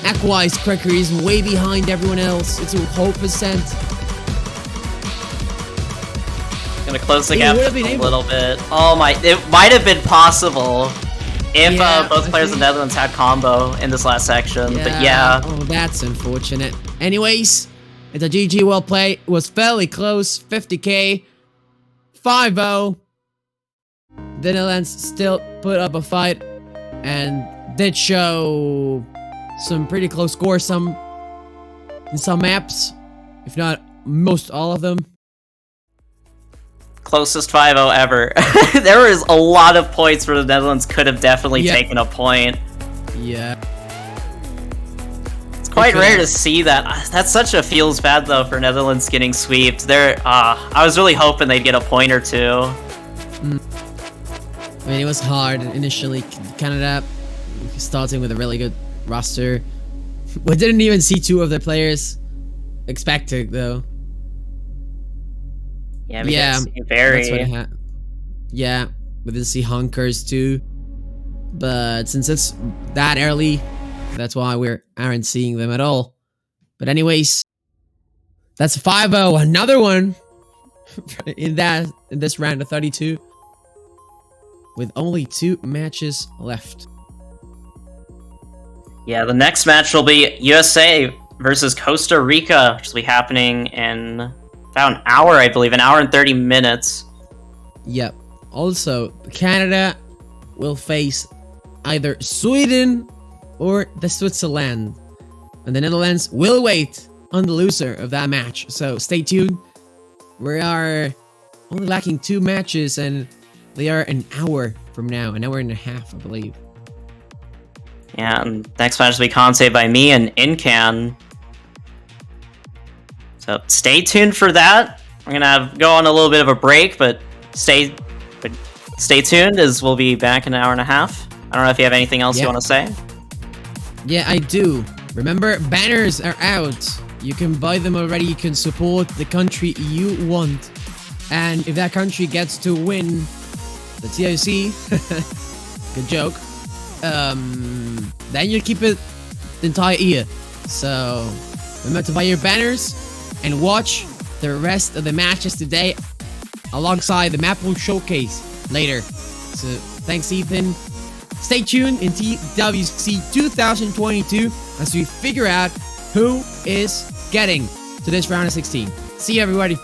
Speaker 4: Aquawise Cracker is way behind everyone else. It's a whole percent.
Speaker 6: Gonna close the
Speaker 4: He
Speaker 6: gap
Speaker 4: would've
Speaker 6: just
Speaker 4: been
Speaker 6: a
Speaker 4: able-
Speaker 6: little bit. Oh my, it might have been possible if
Speaker 4: Yeah,
Speaker 6: both
Speaker 4: I
Speaker 6: players in
Speaker 4: think-
Speaker 6: the Netherlands had combo in this last section. But yeah,
Speaker 4: Oh, that's unfortunate. Anyways, it's a GG well played. It was fairly close. 50k. 5-0. The Netherlands still put up a fight and did show some pretty close scores in some maps, if not most all of them.
Speaker 6: closest 5-0 ever. There was a lot of points where the Netherlands could have definitely
Speaker 4: Yeah.
Speaker 6: taken a point.
Speaker 4: Yeah.
Speaker 6: It's quite
Speaker 4: could've.
Speaker 6: rare to see that. That's such a feels bad though for Netherlands getting sweeped. I was really hoping they'd get a point or two.
Speaker 4: I mean, it was hard initially. Canada starting with a really good roster. We didn't even see two of their players expected though.
Speaker 6: Yeah, we
Speaker 4: Yeah,
Speaker 6: didn't see very.
Speaker 4: That's what it had. Yeah, we didn't see Hunkers too. But since it's that early, that's why we aren't seeing them at all. But anyways, that's 5-0. Another one in this round of 32. with only 2 matches left.
Speaker 6: Yeah, the next match will be USA versus Costa Rica, which will be happening in about an hour, I believe, an hour and 30 minutes.
Speaker 4: Yep. Also, Canada will face either Sweden or the Switzerland. And the Netherlands will wait on the loser of that match. So stay tuned. We are only lacking 2 matches and they are an hour from now. An hour and a half, I believe.
Speaker 6: Yeah, and next match will be commentated by me and Incan. So stay tuned for that. We're gonna go on a little bit of a break, but stay tuned as we'll be back in an hour and a half. I don't know if you have anything else you want to say.
Speaker 4: Yeah, I do. Remember, banners are out. You can buy them already. You can support the country you want. And if that country gets to win the TIC, good joke, then you keep it the entire year. So remember to buy your banners and watch the rest of the matches today alongside the Maple Showcase later. So thanks, Ethan. Stay tuned in TWC 2022 as we figure out who is getting to this round of 16. See you, everybody.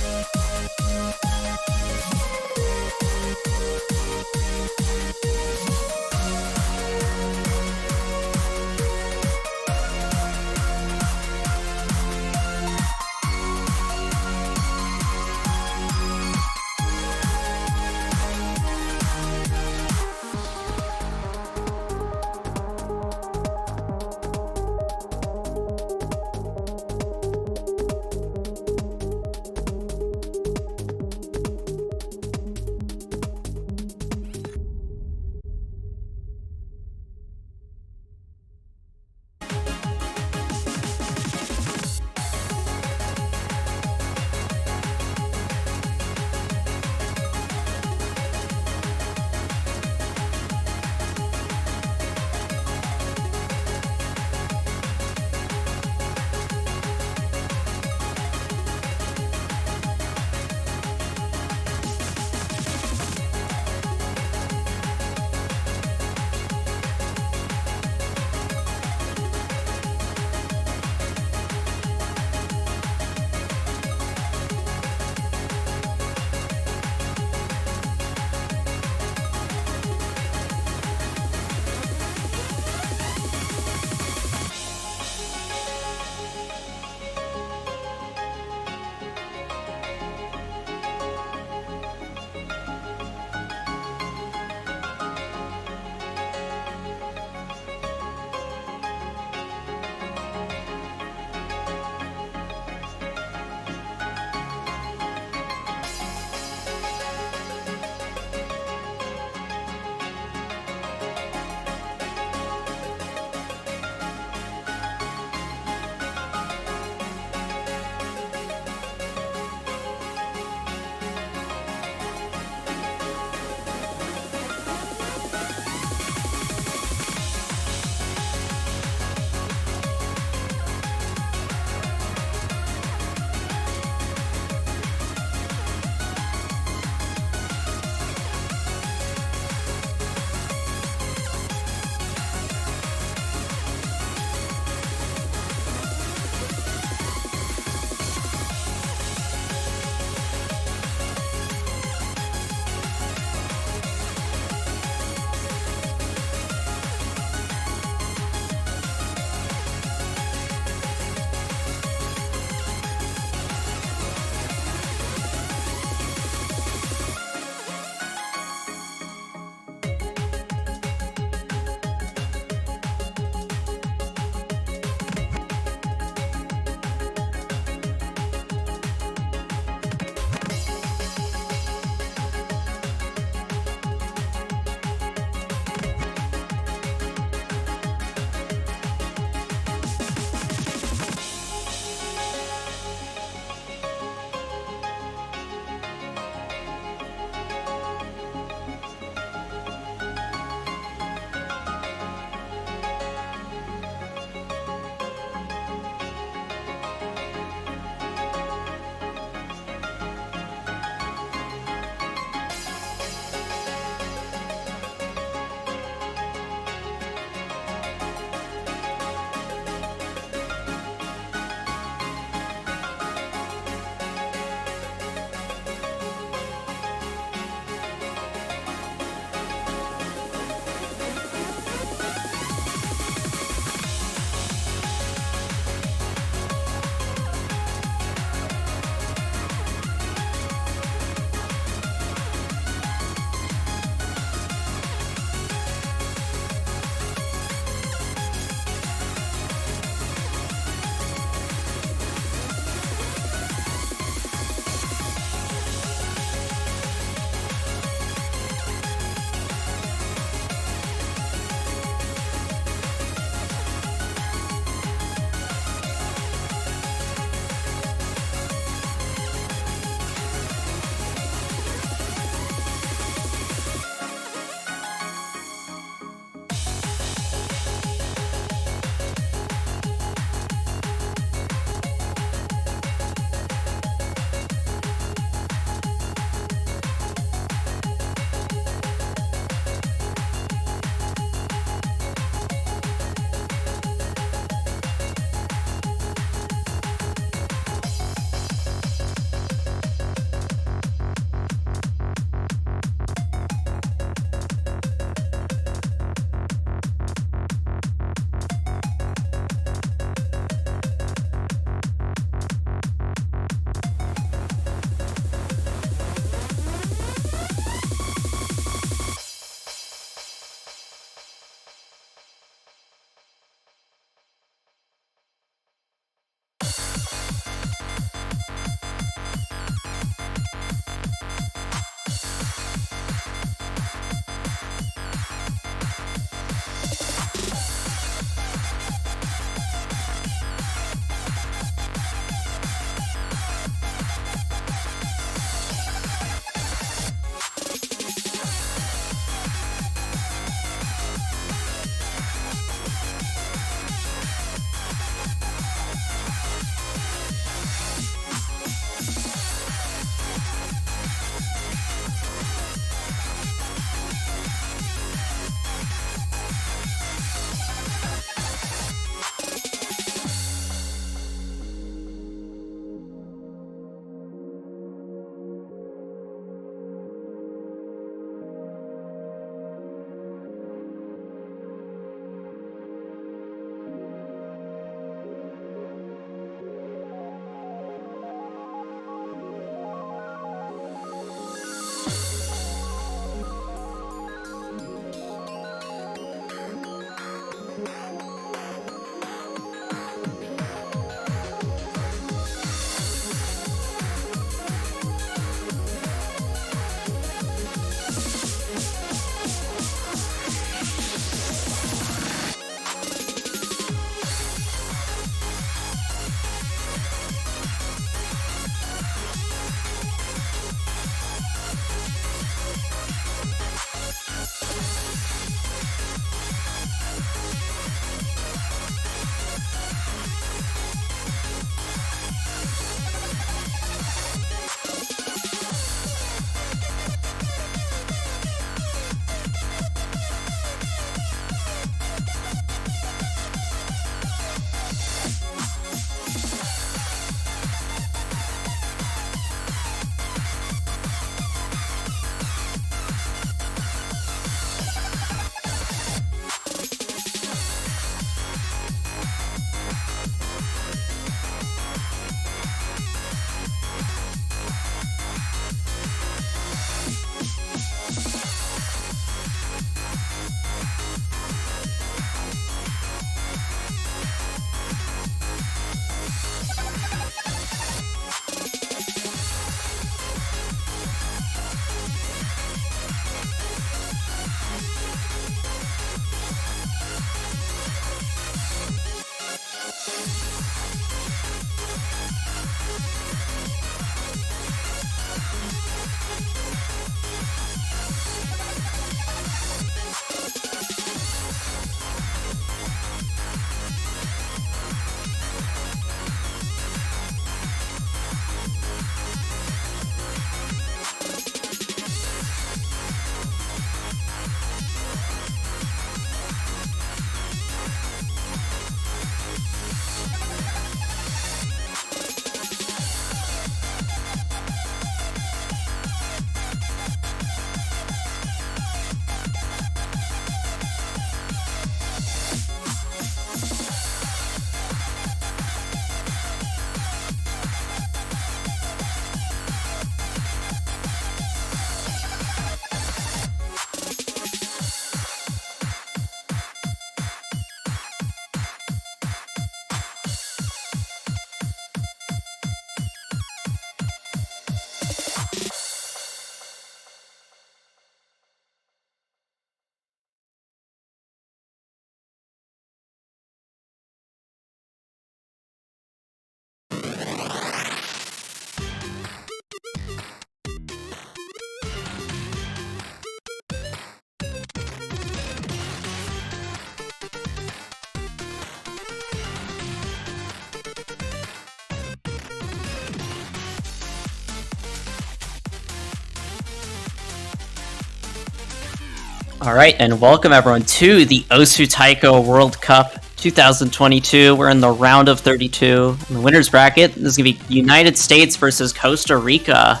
Speaker 6: All right, and welcome everyone to the Osu Taiko World Cup 2022. We're in the round of 32. In the winners bracket, this is going to be United States versus Costa Rica.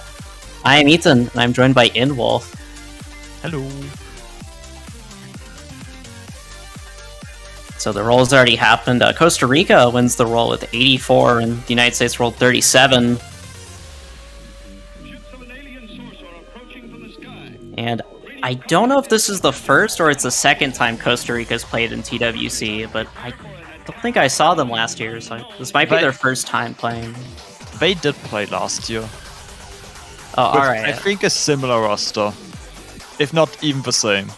Speaker 6: I am Ethan, and I'm joined by Inwolf.
Speaker 2: Hello.
Speaker 6: So the rolls already happened. Costa Rica wins the roll with 84, and the United States rolled 37. And I don't know if this is the first or it's the second time Costa Rica's played in TWC, but I don't think I saw them last year, so this might be their first time playing.
Speaker 2: They did play last year.
Speaker 6: Oh,
Speaker 2: With,
Speaker 6: alright.
Speaker 2: I think a similar roster. If not even the same.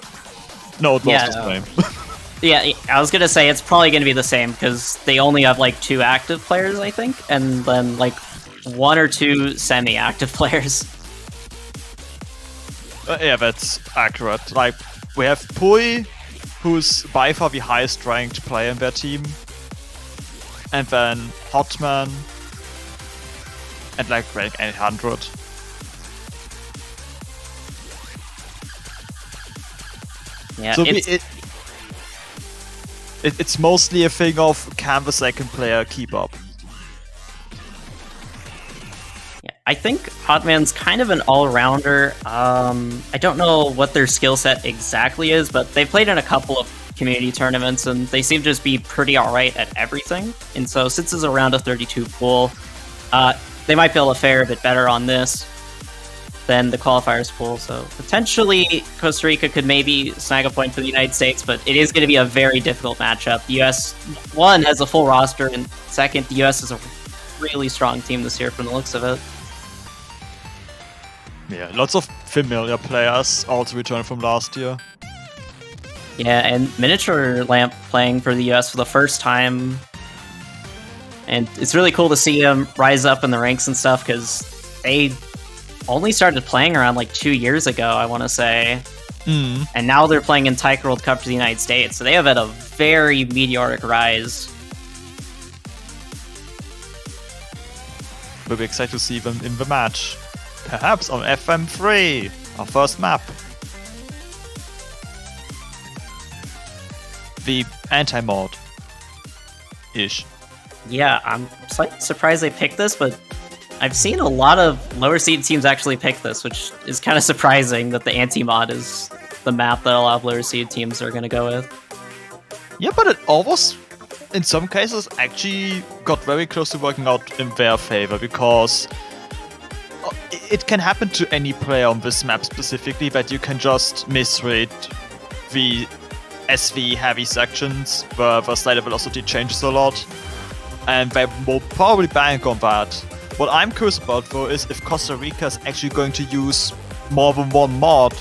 Speaker 2: No, it was
Speaker 6: Yeah,
Speaker 2: the same.
Speaker 6: Yeah, I was gonna say it's probably gonna be the same because they only have like 2 active players, I think, and then like 1 or 2 semi-active players.
Speaker 2: Yeah, that's accurate. Like, we have Pui, who's by far the highest ranked player in their team. And then Hotman. And like rank 800.
Speaker 6: Yeah,
Speaker 2: So
Speaker 6: it's,
Speaker 2: it's mostly a thing of can the second player keep up.
Speaker 6: yeah, I think Hotman's kind of an all-rounder. I don't know what their skill set exactly is, but they've played in a couple of community tournaments, and they seem to just be pretty alright at everything. And so since it's a round of 32 pool, they might be able to fare a bit better on this than the qualifiers pool. So potentially Costa Rica could maybe snag a point for the United States, but it is going to be a very difficult matchup. The US, one, has a full roster, and second, the US is a really strong team this year from the looks of it.
Speaker 2: Yeah, lots of familiar players also returned from last year.
Speaker 6: Yeah, and Miniature Lamp playing for the US for the first time. And it's really cool to see him rise up in the ranks and stuff, because they only started playing around like 2 years ago, I want to say. And now they're playing in Taiko World Cup for the United States, so they have had a very meteoric rise.
Speaker 2: We'll be excited to see them in the match. Perhaps on FM3, our first map. The anti-mod. Ish.
Speaker 6: Yeah, I'm slightly surprised they picked this, but I've seen a lot of lower seed teams actually pick this, which is kind of surprising that the anti-mod is the map that a lot of lower seed teams are going to go with.
Speaker 2: Yeah, but it almost, in some cases, actually got very close to working out in their favor, because it can happen to any player on this map specifically that you can just misread the SV heavy sections where the slider velocity changes a lot, and they will probably bank on that. What I'm curious about though is if Costa Rica is actually going to use more than one mod,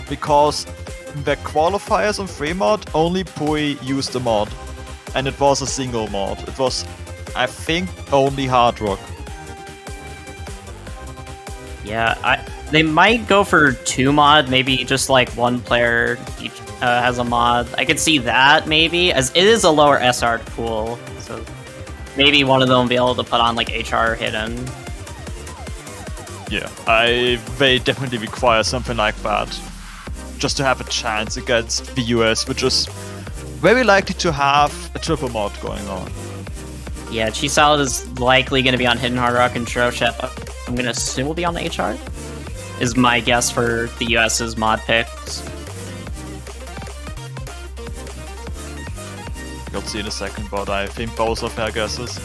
Speaker 2: because in their qualifiers on free mod, only Pui used the mod, and it was a single mod. It was, I think, only Hard Rock.
Speaker 6: Yeah, they might go for 2 mod, maybe just like one player each has a mod. I could see that maybe, as it is a lower SR pool, so maybe one of them will be able to put on like HR hidden.
Speaker 2: Yeah, they definitely require something like that, just to have a chance against the US, which is very likely to have a triple mod going on.
Speaker 6: Yeah, Chisalad is likely going to be on Hidden Hard Rock, and Shroshep, I'm going to assume will be on the HR, is my guess for the US's mod picks.
Speaker 2: You'll see in a second, but I think both are fair guesses.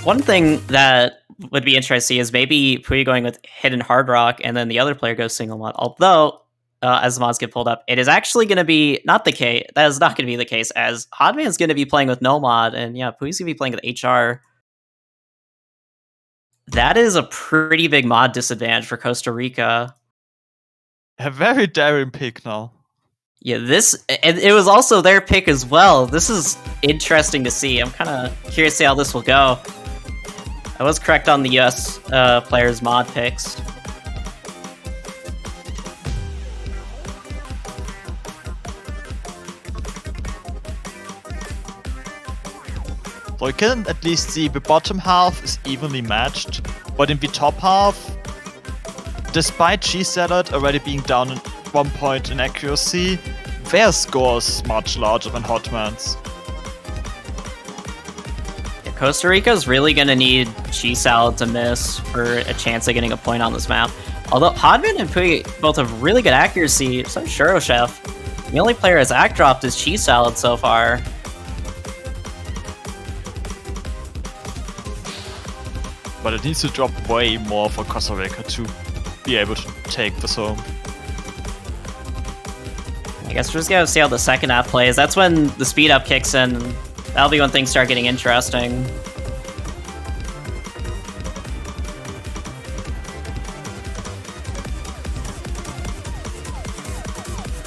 Speaker 6: One thing that would be interesting is maybe Pui going with Hidden Hard Rock, and then the other player goes single mod. Although, as the mods get pulled up, it is actually going to be not the case. That is not going to be the case, as Hotman is going to be playing with no mod, and yeah, Pui's going to be playing with HR. That is a pretty big mod disadvantage for Costa Rica.
Speaker 2: A very daring pick now.
Speaker 6: Yeah, and it was also their pick as well. This is interesting to see. I'm kind of curious to see how this will go. I was correct on the US players' mod picks.
Speaker 2: So you can at least see the bottom half is evenly matched, but in the top half, despite Cheese Salad already being down 1 point in accuracy, their score is much larger than Hotman's.
Speaker 6: Yeah, Costa Rica is really going to need Cheese Salad to miss for a chance of getting a point on this map. Although Hodman and Pui both have really good accuracy, so does Churro Chef. The only player has act dropped is Cheese Salad so far.
Speaker 2: But it needs to drop way more for Costa Rica to be able to take this home.
Speaker 6: I guess we're just gonna see how the second half plays. That's when the speed up kicks in. That'll be when things start getting interesting.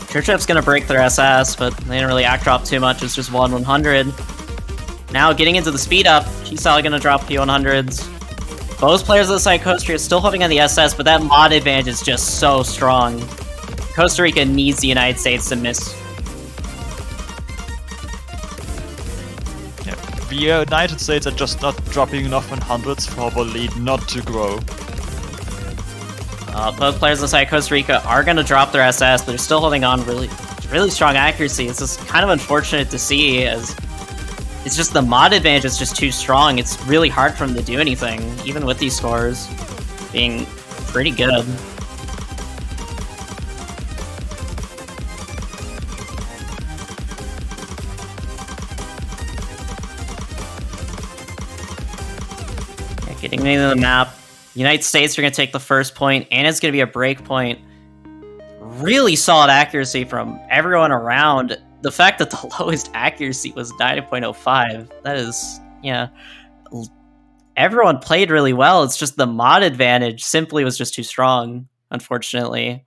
Speaker 6: Churchup's gonna break their SS, but they didn't really act drop too much. It's just 1-100. Now getting into the speed up, Chisal gonna drop P100s. Both players on the side of Costa Rica still holding on the SS, but that mod advantage is just so strong. Costa Rica needs the United States to miss.
Speaker 2: Yeah. The United States are just not dropping enough 100s for the lead not to grow.
Speaker 6: Both players on the side of Costa Rica are going to drop their SS, but they're still holding on really strong accuracy. It's just kind of unfortunate to see, as it's just the mod advantage is just too strong. It's really hard for them to do anything, even with these scores being pretty good. Yeah, getting into the map. United States are going to take the first point, and it's going to be a break point. Really solid accuracy from everyone around. The fact that the lowest accuracy was 9.05, that is, yeah. Everyone played really well. It's just the mod advantage simply was just too strong, unfortunately.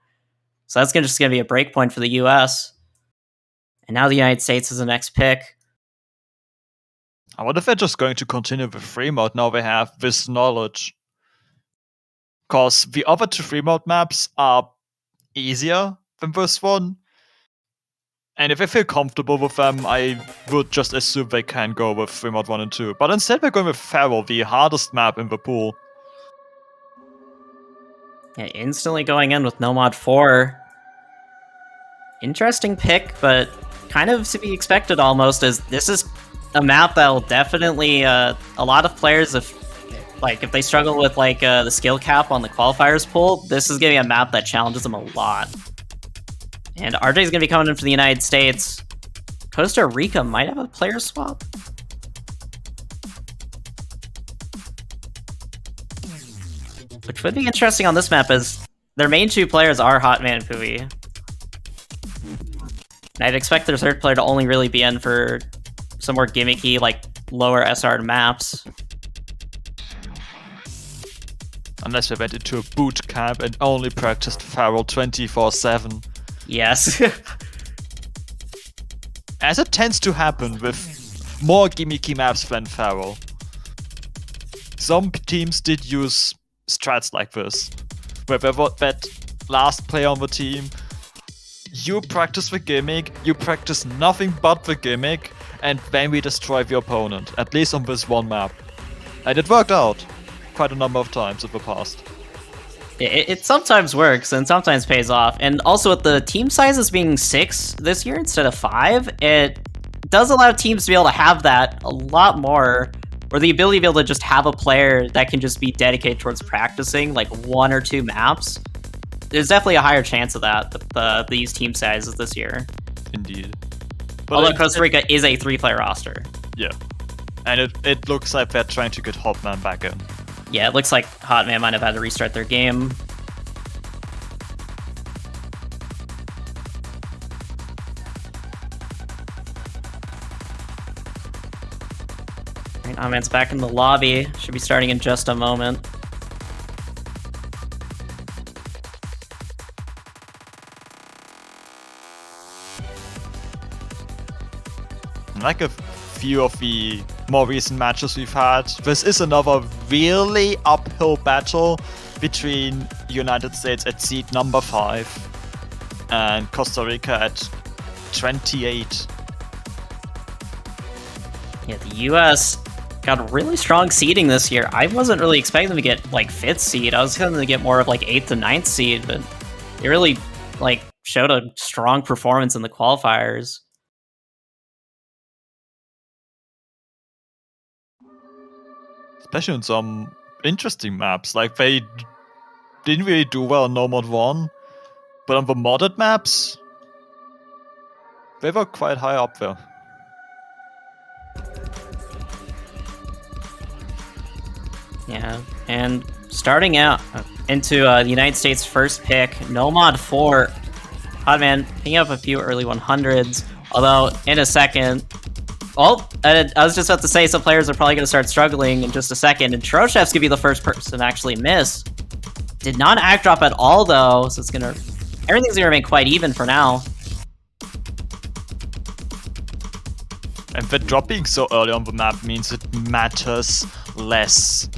Speaker 6: So that's just going to be a break point for the US. And now the United States is the next pick.
Speaker 2: I wonder if they're just going to continue with free mode now they have this knowledge. Because the other two free mode maps are easier than this one. And if they feel comfortable with them, I would just assume they can go with free mode 1 and 2. But instead we're going with Pharaoh, the hardest map in the pool.
Speaker 6: Yeah, instantly going in with no mod 4. Interesting pick, but kind of to be expected almost, as this is a map that'll definitely, a lot of players, if they struggle with the skill cap on the qualifiers pool, this is going to be a map that challenges them a lot. And RJ is going to be coming in for the United States. Costa Rica might have a player swap. Which would be interesting on this map, as their main two players are Hotman and Pui. And I'd expect their third player to only really be in for some more gimmicky, lower SR maps.
Speaker 2: Unless they went into a boot camp and only practiced Pharaoh 24/7.
Speaker 6: Yes.
Speaker 2: As it tends to happen with more gimmicky maps than Pharaoh. Some teams did use strats like this, where that last player on the team, you practice the gimmick, you practice nothing but the gimmick, and then we destroy the opponent, at least on this one map. And it worked out quite a number of times in the past.
Speaker 6: It sometimes works and sometimes pays off. And also with the team sizes being 6 this year instead of 5, it does allow teams to be able to have that a lot more, or the ability to be able to just have a player that can just be dedicated towards practicing 1 or 2 maps. There's definitely a higher chance of that with these team sizes this year.
Speaker 2: Indeed. But
Speaker 6: although Costa Rica is a 3-player roster.
Speaker 2: Yeah. And it looks like they're trying to get Hotman back in.
Speaker 6: Yeah, it looks like Hotman might have had to restart their game. Right, Hotman's back in the lobby. Should be starting in just a moment.
Speaker 2: Like a few of the more recent matches we've had, this is another really uphill battle between United States at seed number 5 and Costa Rica at 28.
Speaker 6: Yeah, the US got really strong seeding this year. I wasn't really expecting them to get 5th seed. I was expecting them to get more of 8th to 9th seed, but they really showed a strong performance in the qualifiers.
Speaker 2: Especially on some interesting maps. Like, they didn't really do well on No Mod 1, but on the modded maps, they were quite high up there.
Speaker 6: Yeah, and starting out into the United States' first pick, No Mod 4. Hot Man picking up a few early 100s, although in a second. Oh, I was just about to say some players are probably going to start struggling in just a second, and Troshev's going to be the first person to actually miss. Did not act drop at all, though, so everything's going to remain quite even for now.
Speaker 2: And the drop being so early on the map means it matters less.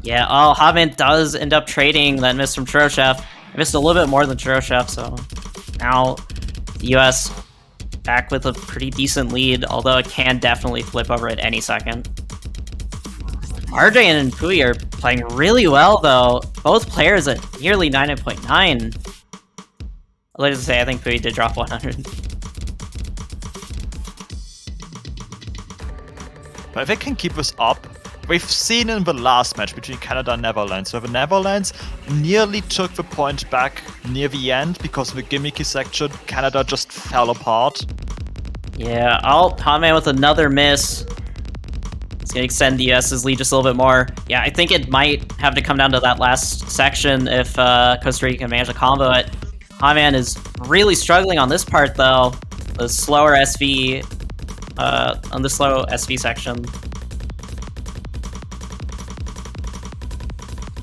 Speaker 6: Yeah, Hotman does end up trading that miss from Troshev. I missed a little bit more than Troshev, so now the US back with a pretty decent lead, although it can definitely flip over at any second. RJ and Pui are playing really well, though. Both players at nearly 9.9. Let's just say, I think Pui did drop 100.
Speaker 2: But if they can keep this up, we've seen in the last match between Canada and Netherlands, where the Netherlands nearly took the point back near the end because of the gimmicky section. Canada just fell apart.
Speaker 6: Yeah, Hotman with another miss. It's going to extend the US's lead just a little bit more. Yeah, I think it might have to come down to that last section if Costa Rica can manage a combo it. Hotman is really struggling on this part, though. The slower SV, on the slow SV section.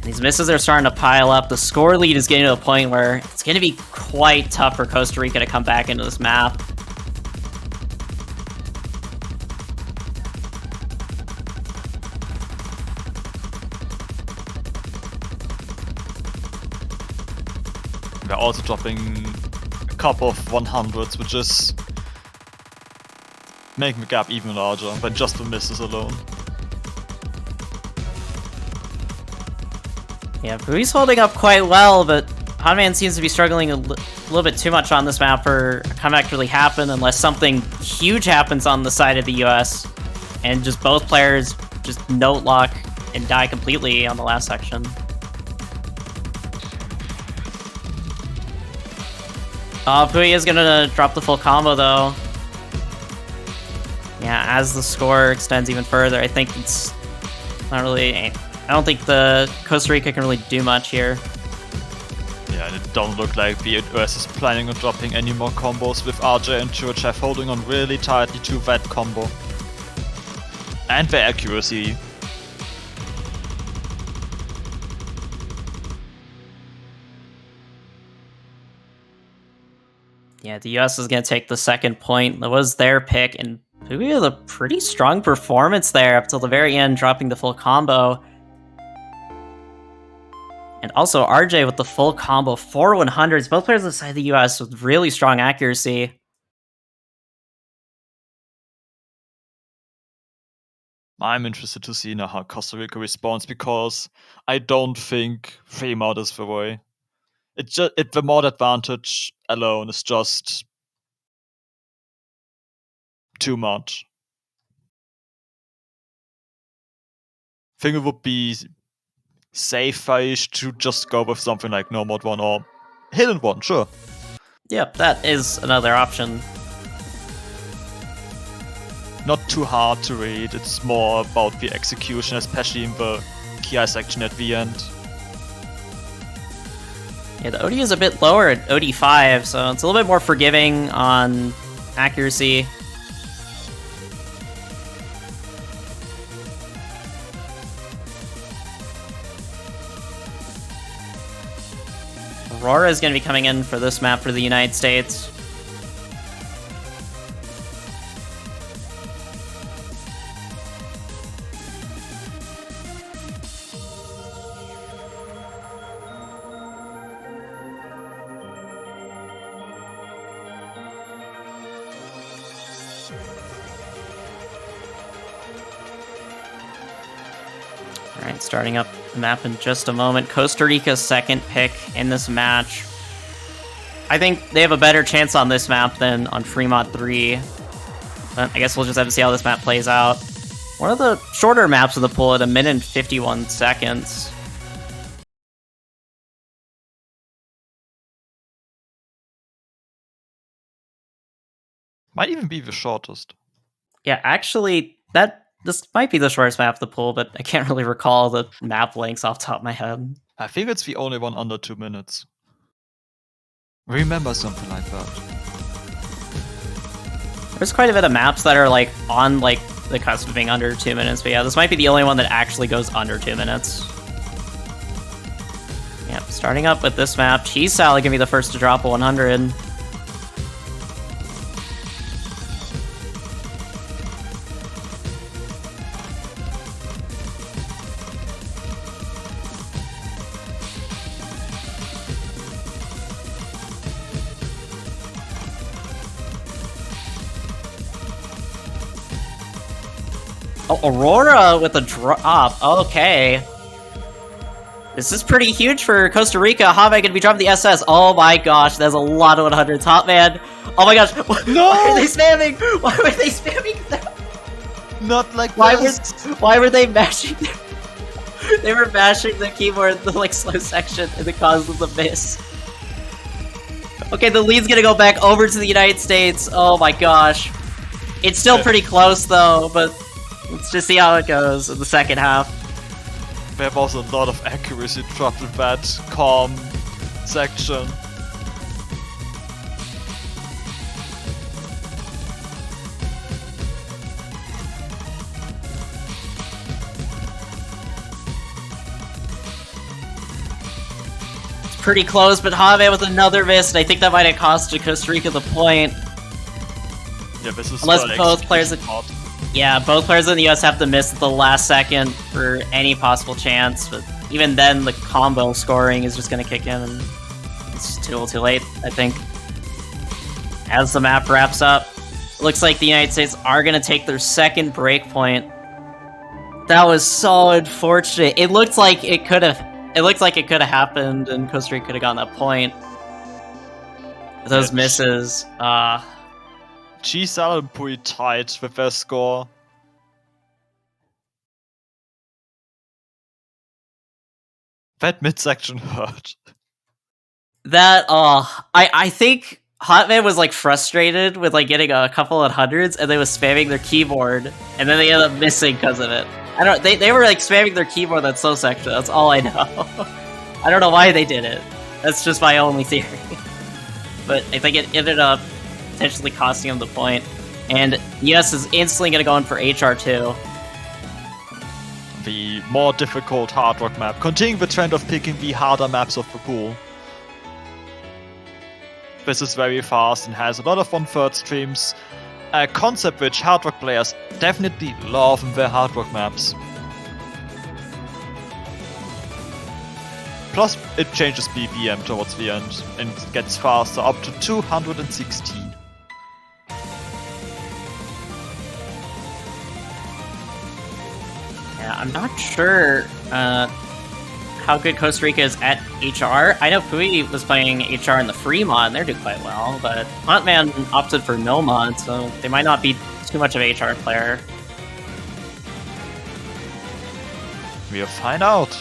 Speaker 6: These misses are starting to pile up. The score lead is getting to a point where it's going to be quite tough for Costa Rica to come back into this map.
Speaker 2: They're also dropping a couple of 100s, which is making the gap even larger by just the misses alone.
Speaker 6: Yeah, Pui's holding up quite well, but Hotman seems to be struggling a little bit too much on this map for a comeback to really happen unless something huge happens on the side of the US and just both players just note lock and die completely on the last section. Pui is gonna drop the full combo though. Yeah, as the score extends even further, I think it's not really. I don't think the Costa Rica can really do much here.
Speaker 2: Yeah, and it don't look like the US is planning on dropping any more combos with RJ and Churchev holding on really tightly to that combo. And their accuracy.
Speaker 6: Yeah, the US is going to take the second point. That was their pick, and Pui had a pretty strong performance there up till the very end, dropping the full combo. And also RJ with the full combo, 4 100s. Both players on the side of the US with really strong accuracy.
Speaker 2: I'm interested to see now how Costa Rica responds because I don't think free mod is the way. The mod advantage alone is just too much. I think it would be safe-ish to just go with something like No Mod 1 or Hidden 1, sure.
Speaker 6: Yep, that is another option.
Speaker 2: Not too hard to read, it's more about the execution, especially in the Ki section at the end.
Speaker 6: Yeah, the OD is a bit lower at OD5, so it's a little bit more forgiving on accuracy. Aurora is going to be coming in for this map for the United States. Alright, starting up the map in just a moment. Costa Rica's second pick in this match. I think they have a better chance on this map than on Fremont 3. But I guess we'll just have to see how this map plays out. One of the shorter maps of the pool at 1 minute and 51 seconds.
Speaker 2: Might even be the shortest.
Speaker 6: Yeah, actually, this might be the shortest map of the pool, but I can't really recall the map lengths off the top of my head.
Speaker 2: I think it's the only one under 2 minutes. Remember something like that.
Speaker 6: There's quite a bit of maps that are like on like the cusp of being under 2 minutes, but yeah, this might be the only one that actually goes under 2 minutes. Yep, starting up with this map, Cheese Salad gonna be the first to drop a 100. Oh, Aurora with a drop. Okay. This is pretty huge for Costa Rica. Have gonna be dropping the SS. Oh my gosh, that's a lot of 100s. Hot man.
Speaker 2: Oh my gosh. No!
Speaker 6: Why are they spamming? Why were they spamming that?
Speaker 2: Not like
Speaker 6: Why were they mashing They were mashing the keyboard in the like slow section and it caused them to miss. Okay, the lead's gonna go back over to the United States. Oh my gosh. It's still pretty close though, but let's just see how it goes in the second half.
Speaker 2: We have also a lot of accuracy dropped in that calm section.
Speaker 6: It's pretty close, but Have with another miss, and I think that might have costed Costa Rica the point.
Speaker 2: Yeah, this is
Speaker 6: Unless both players... Yeah, both players in the US have to miss at the last second for any possible chance, but even then the combo scoring is just going to kick in and it's too late, I think. As the map wraps up, it looks like the United States are going to take their second break point. That was so unfortunate. It looked like it could have happened and Costa Rica could have gotten that point. Those misses,
Speaker 2: Cheese Salad pretty tight with their score. That midsection hurt.
Speaker 6: That, I think Hotman was like frustrated with like getting a couple of hundreds and they was spamming their keyboard and then they ended up missing because of it. I don't, they were like spamming their keyboard that slow section, that's all I know. I don't know why they did it. That's just my only theory. But I think it ended up potentially costing him the point. And US is instantly going to go in for HR2.
Speaker 2: The more difficult Hard Rock map, continuing the trend of picking the harder maps of the pool. This is very fast and has a lot of 1/3 streams, a concept which Hard Rock players definitely love in their Hard Rock maps. Plus, it changes BPM towards the end and gets faster, up to 216.
Speaker 6: Yeah, I'm not sure how good Costa Rica is at HR. I know Pui was playing HR in the Fremont, and they're doing quite well, but Huntman opted for no mod, so they might not be too much of an HR player.
Speaker 2: We'll find out.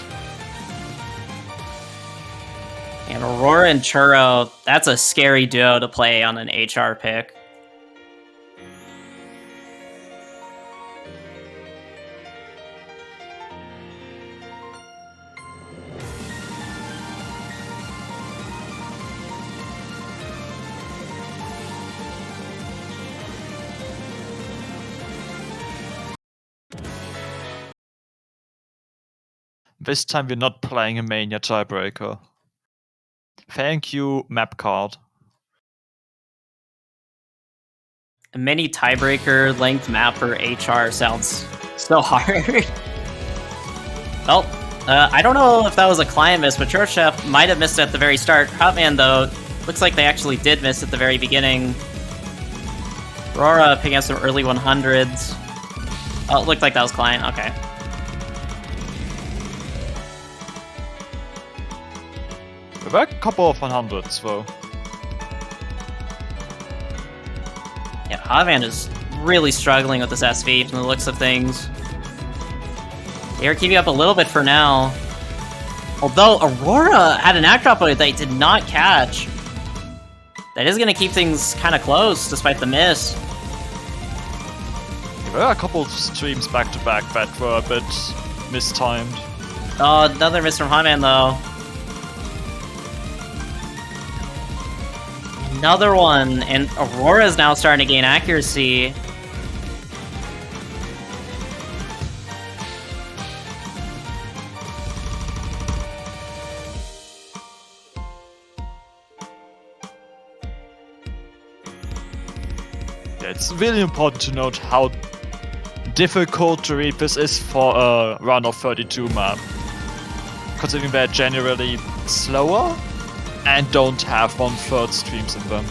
Speaker 6: And Aurora and Churro, that's a scary duo to play on an HR pick.
Speaker 2: This time we're not playing a Mania tiebreaker. Thank you, map card.
Speaker 6: A mini tiebreaker length map for HR sounds so hard. Well, I don't know if that was a client miss, but Churro Chef might have missed it at the very start. Hotman, though, looks like they actually did miss at the very beginning. Aurora picking up some early 100s. Oh, it looked like that was client. Okay.
Speaker 2: There were a couple of 100s though.
Speaker 6: Yeah, Havan is really struggling with this SV from the looks of things. They are keeping up a little bit for now. Although Aurora had an act drop that they did not catch. That is going to keep things kind of close despite the miss.
Speaker 2: There were a couple of streams back to back that were a bit mistimed.
Speaker 6: Oh, another miss from Havan though. Another one, and Aurora is now starting to gain accuracy.
Speaker 2: Yeah, it's really important to note how difficult to read this is for a round of 32 map. Considering they're generally slower and don't have 1/3 streams in them.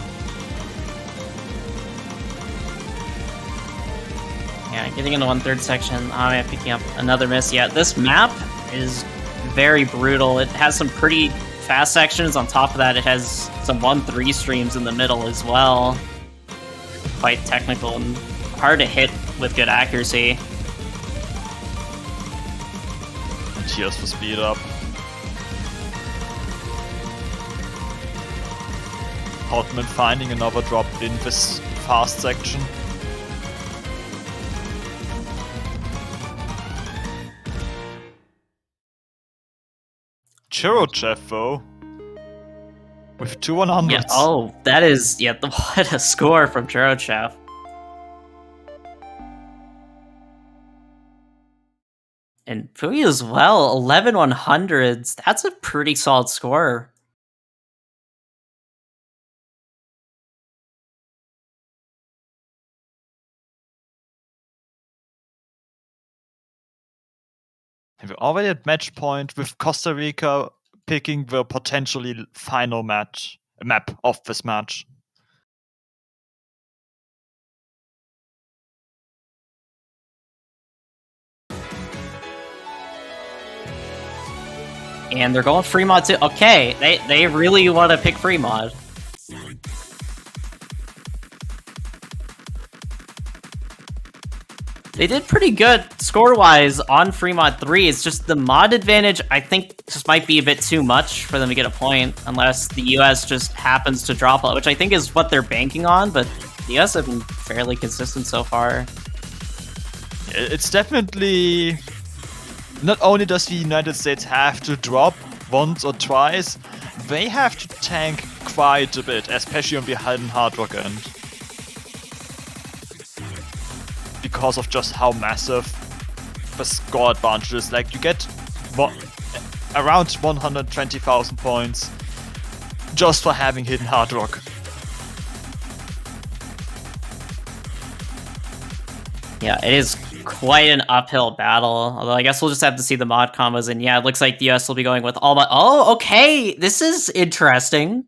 Speaker 6: Yeah, getting into 1/3 section, I'm picking up another miss. Yeah, this map is very brutal. It has some pretty fast sections. On top of that, it has some 1-3 streams in the middle as well. Quite technical and hard to hit with good accuracy.
Speaker 2: And here's the speed up. Hotman finding another drop in this fast section. Chirochev though, with 2 100s.
Speaker 6: Yeah, oh, that is, yeah, what a score from Jirochev. And Fui as well, 11 100s. That's a pretty solid score.
Speaker 2: And we're already at match point with Costa Rica picking the potentially final map of this match.
Speaker 6: And they're going free mod too. Okay, they really want to pick free mod. They did pretty good score-wise on free mod 3. It's just the mod advantage, I think, just might be a bit too much for them to get a point, unless the US just happens to drop a lot, which I think is what they're banking on, but the US have been fairly consistent so far.
Speaker 2: It's definitely... Not only does the United States have to drop once or twice, they have to tank quite a bit, especially on the hidden hard rock end. Because of just how massive the score advantage is. Like, you get around 120,000 points just for having hidden hard rock.
Speaker 6: Yeah, it is quite an uphill battle. Although I guess we'll just have to see the mod combos. And yeah, it looks like the US will be going with all mod. Oh, okay. This is interesting.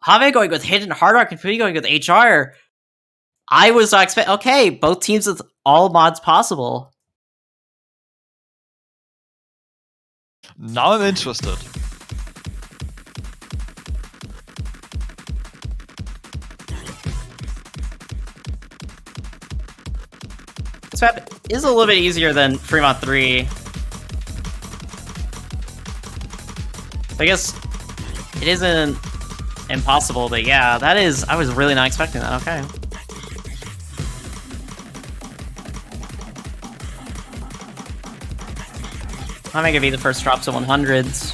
Speaker 6: Have going with hidden hard rock and Fui going with HR. I was not expecting. Okay, both teams with all mods possible.
Speaker 2: Now I'm interested.
Speaker 6: This map is a little bit easier than Fremont 3. I guess it isn't impossible, but yeah, that is... I was really not expecting that, okay. I'm gonna give you the first drops to 100s.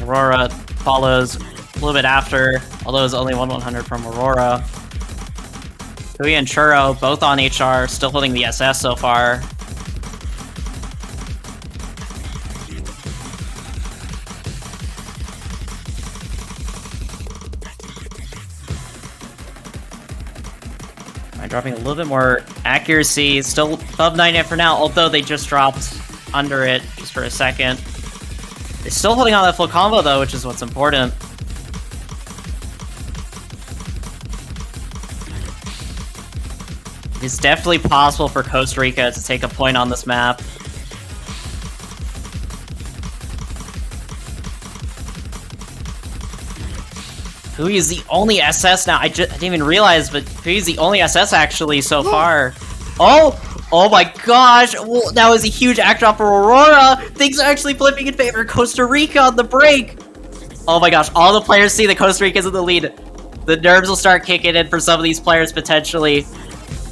Speaker 6: Aurora follows a little bit after, although it's only 1/100 from Aurora. Fui and Churro, both on HR, still holding the SS so far. Dropping a little bit more accuracy, still above 90 for now, although they just dropped under it just for a second. They're still holding on that full combo though, which is what's important. It's definitely possible for Costa Rica to take a point on this map. Pui is the only SS now. I didn't even realize, but Pui is the only SS actually so far. Oh my gosh! Well, that was a huge act drop for Aurora. Things are actually flipping in favor of Costa Rica on the break. Oh my gosh! All the players see that Costa Rica's in the lead. The nerves will start kicking in for some of these players potentially.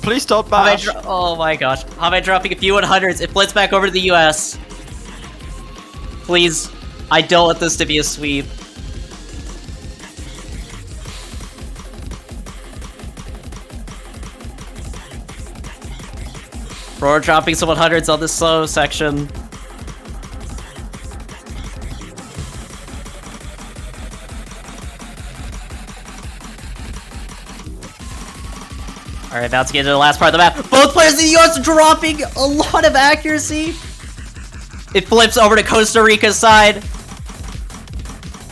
Speaker 2: Please don't bash.
Speaker 6: Oh my gosh! Hame dropping a few 100s. It flips back over to the US. Please, I don't want this to be a sweep. Roar dropping some 100s on this slow section. Alright, about to get into the last part of the map. Both players in the US dropping a lot of accuracy. It flips over to Costa Rica's side.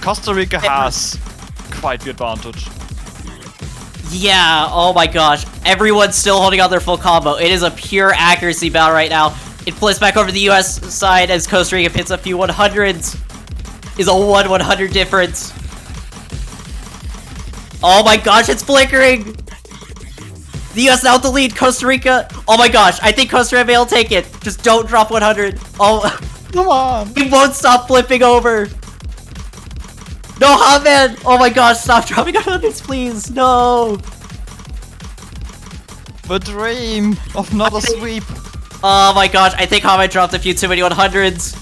Speaker 2: Costa Rica has quite the advantage.
Speaker 6: Yeah, oh my gosh. Everyone's still holding on their full combo. It is a pure accuracy battle right now. It flips back over to the US side as Costa Rica hits a few 100s. Is a 1/100 difference. Oh my gosh, it's flickering! The US now with the lead, Costa Rica. Oh my gosh, I think Costa Rica will take it. Just don't drop 100. Oh,
Speaker 2: Come on!
Speaker 6: he won't stop flipping over. No, Haman! Oh my gosh, stop dropping 100s, please. No.
Speaker 2: The dream of not a sweep.
Speaker 6: Oh my gosh, I think Haman dropped a few too many 100s.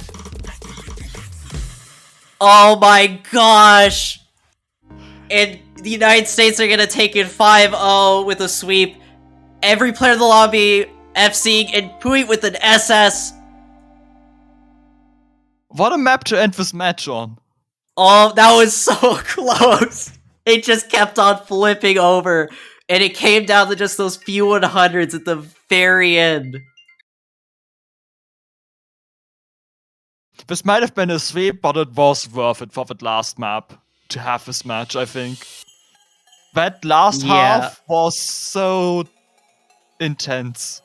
Speaker 6: Oh my gosh. And the United States are gonna take it 5-0 with a sweep. Every player in the lobby FCing and Pui with an SS.
Speaker 2: What a map to end this match on.
Speaker 6: Oh, that was so close. It just kept on flipping over. And it came down to just those few 100s at the very end.
Speaker 2: This might have been a sweep, but it was worth it for that last map to have this match, I think. That last half was so intense.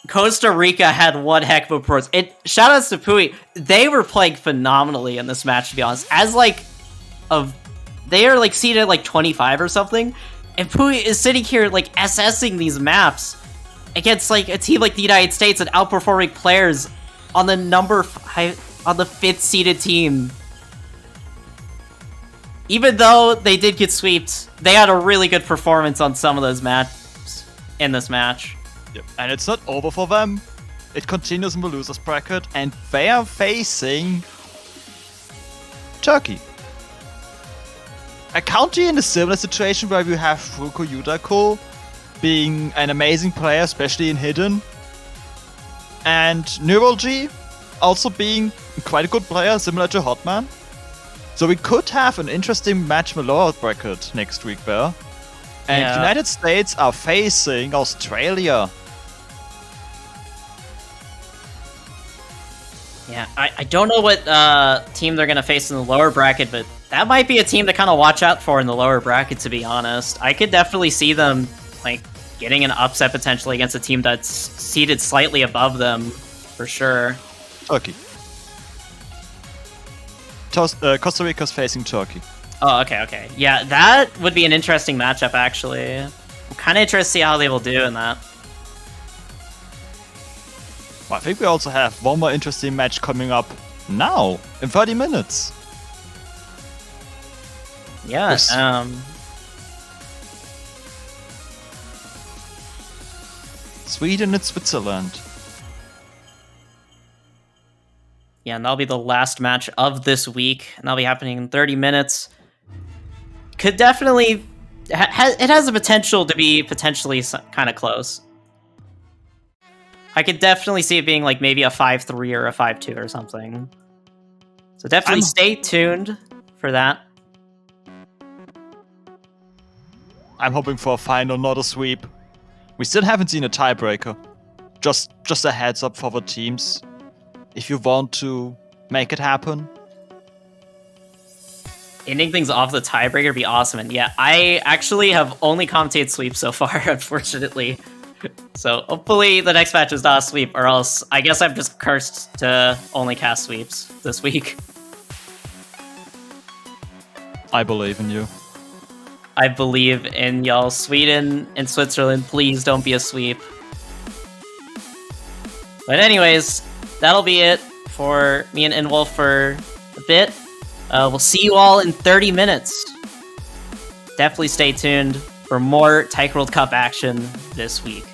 Speaker 6: Costa Rica had one heck of a performance. Shoutouts to Pui. They were playing phenomenally in this match, to be honest. As they are seated at 25 or something, and Pui is sitting here assessing these maps against a team like the United States and outperforming players on the on the 5th seeded team. Even though they did get sweeped, they had a really good performance on some of those maps in this match.
Speaker 2: Yep. And it's not over for them. It continues in the losers bracket, and they are facing Turkey. A country in a similar situation where you have Fruko Yudako being an amazing player, especially in Hidden, and Neurology also being quite a good player, similar to Hotman. So we could have an interesting match in the lower bracket next week there. And
Speaker 6: Yeah.
Speaker 2: United States are facing Australia.
Speaker 6: Yeah, I don't know what team they're going to face in the lower bracket, but that might be a team to kind of watch out for in the lower bracket, to be honest. I could definitely see them getting an upset potentially against a team that's seated slightly above them, for sure.
Speaker 2: Turkey. Costa Rica's facing Turkey.
Speaker 6: Oh, okay. Yeah, that would be an interesting matchup, actually. I'm kind of interested to see how they will do in that.
Speaker 2: Well, I think we also have one more interesting match coming up now, in 30 minutes.
Speaker 6: Yeah,
Speaker 2: Yes. Sweden and Switzerland.
Speaker 6: Yeah, and that'll be the last match of this week, and that'll be happening in 30 minutes. Could definitely... it has the potential to be potentially kind of close. I could definitely see it being maybe a 5-3 or a 5-2 or something. So definitely stay tuned for that.
Speaker 2: I'm hoping for a final, not a sweep. We still haven't seen a tiebreaker. Just a heads up for the teams. If you want to make it happen.
Speaker 6: Ending things off the tiebreaker would be awesome. And yeah, I actually have only commentated sweeps so far, unfortunately. So hopefully the next match is not a sweep, or else I guess I'm just cursed to only cast sweeps this week.
Speaker 2: I believe in you.
Speaker 6: I believe in y'all. Sweden and Switzerland, please don't be a sweep. But anyways, that'll be it for me and Inwolf for a bit. We'll see you all in 30 minutes. Definitely stay tuned for more Taiko World Cup action this week.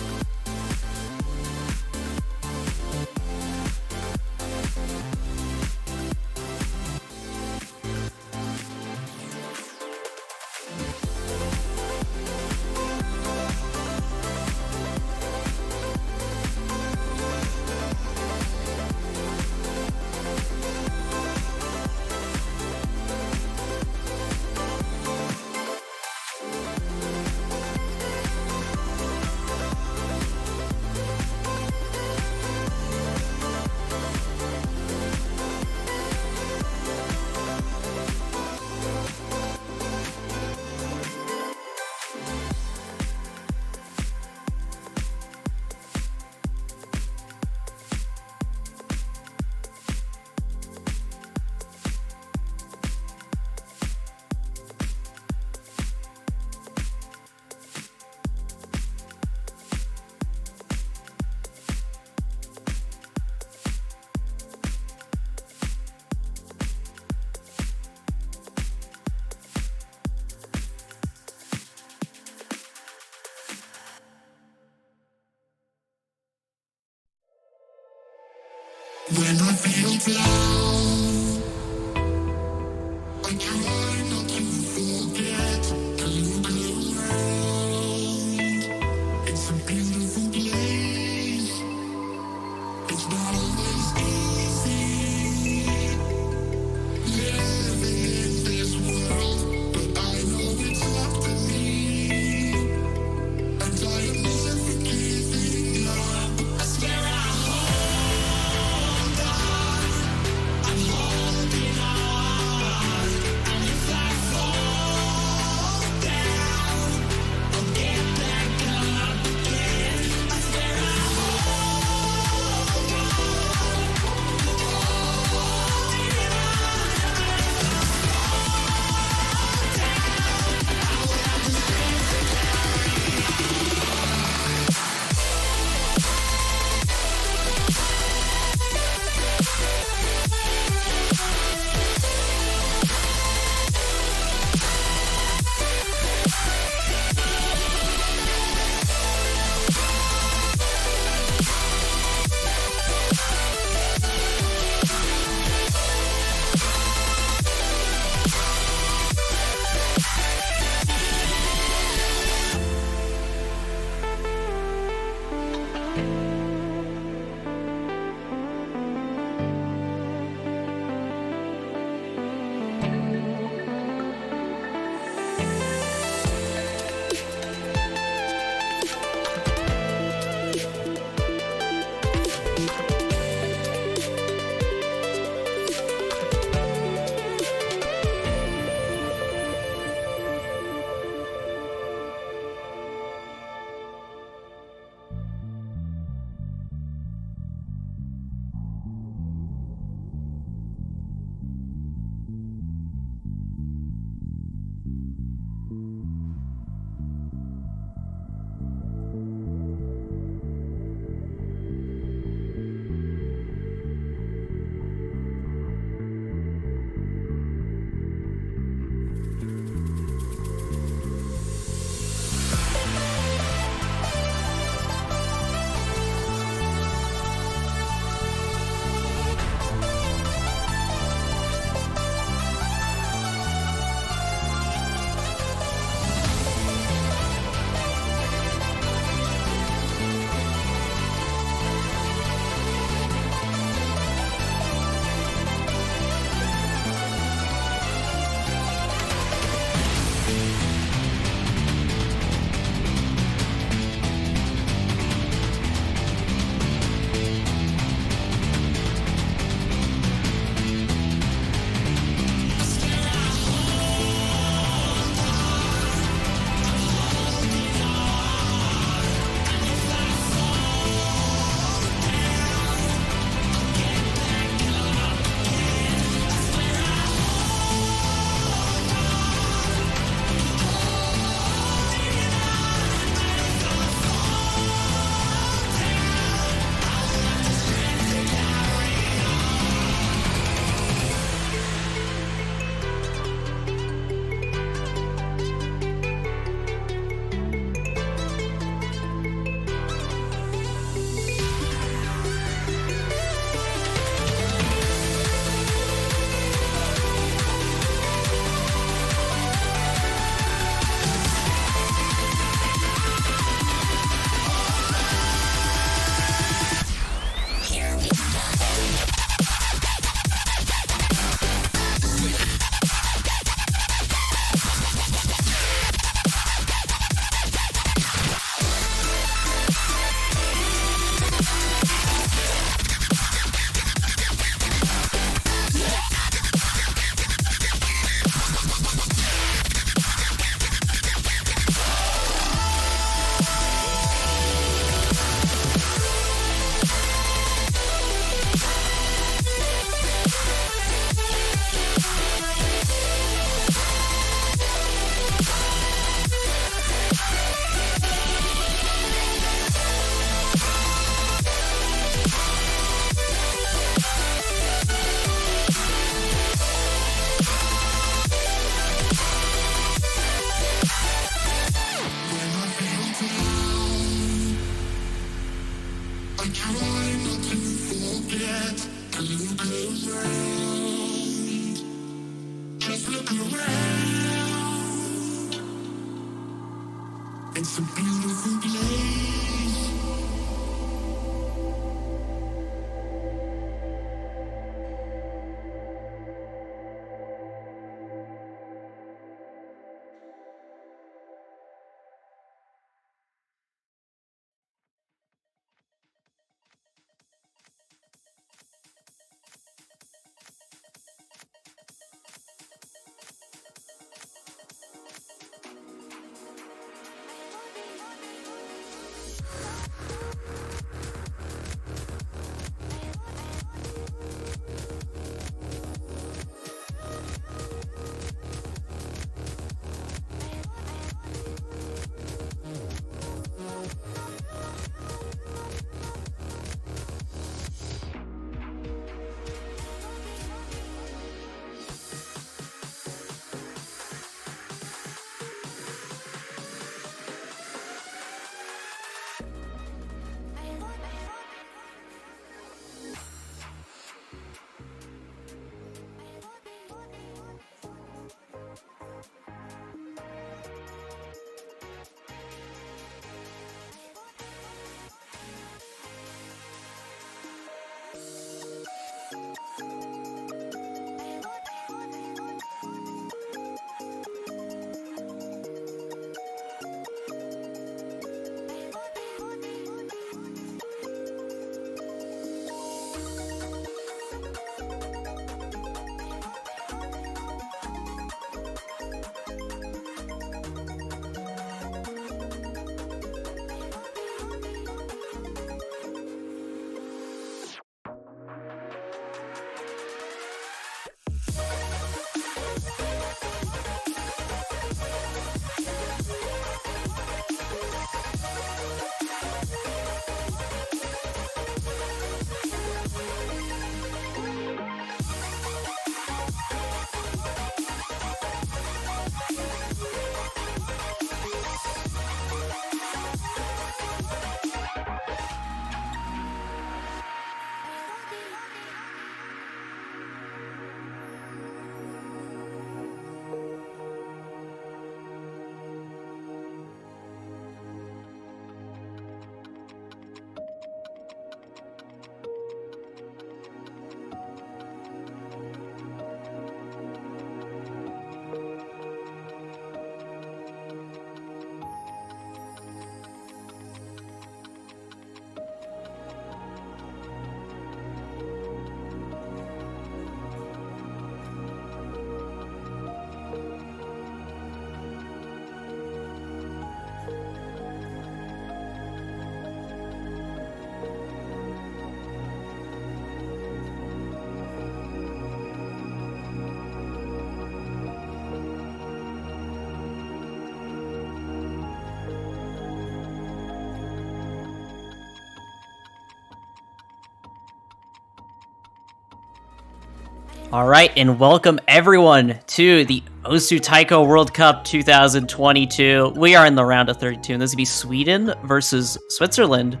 Speaker 6: All right, and welcome everyone to the Osu Taiko World Cup 2022. We are in the round of 32, and this will be Sweden versus Switzerland.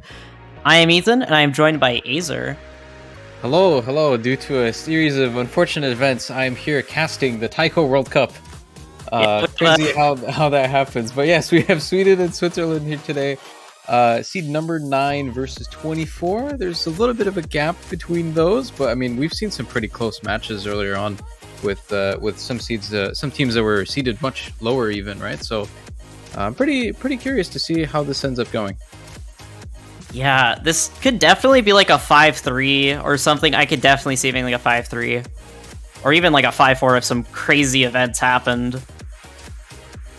Speaker 6: I am Ethan, and I am joined by Azer.
Speaker 7: Hello, hello. Due to a series of unfortunate events, I am here casting the Taiko World Cup. Crazy how that happens. But yes, we have Sweden and Switzerland here today. Seed number 9 versus 24. There's a little bit of a gap between those, but I mean, we've seen some pretty close matches earlier on with some seeds, some teams that were seeded much lower even, right? So I'm pretty curious to see how this ends up going.
Speaker 6: Yeah, this could definitely be like a 5-3 or something. I could definitely see it being like a 5-3. Or even like a 5-4 if some crazy events happened.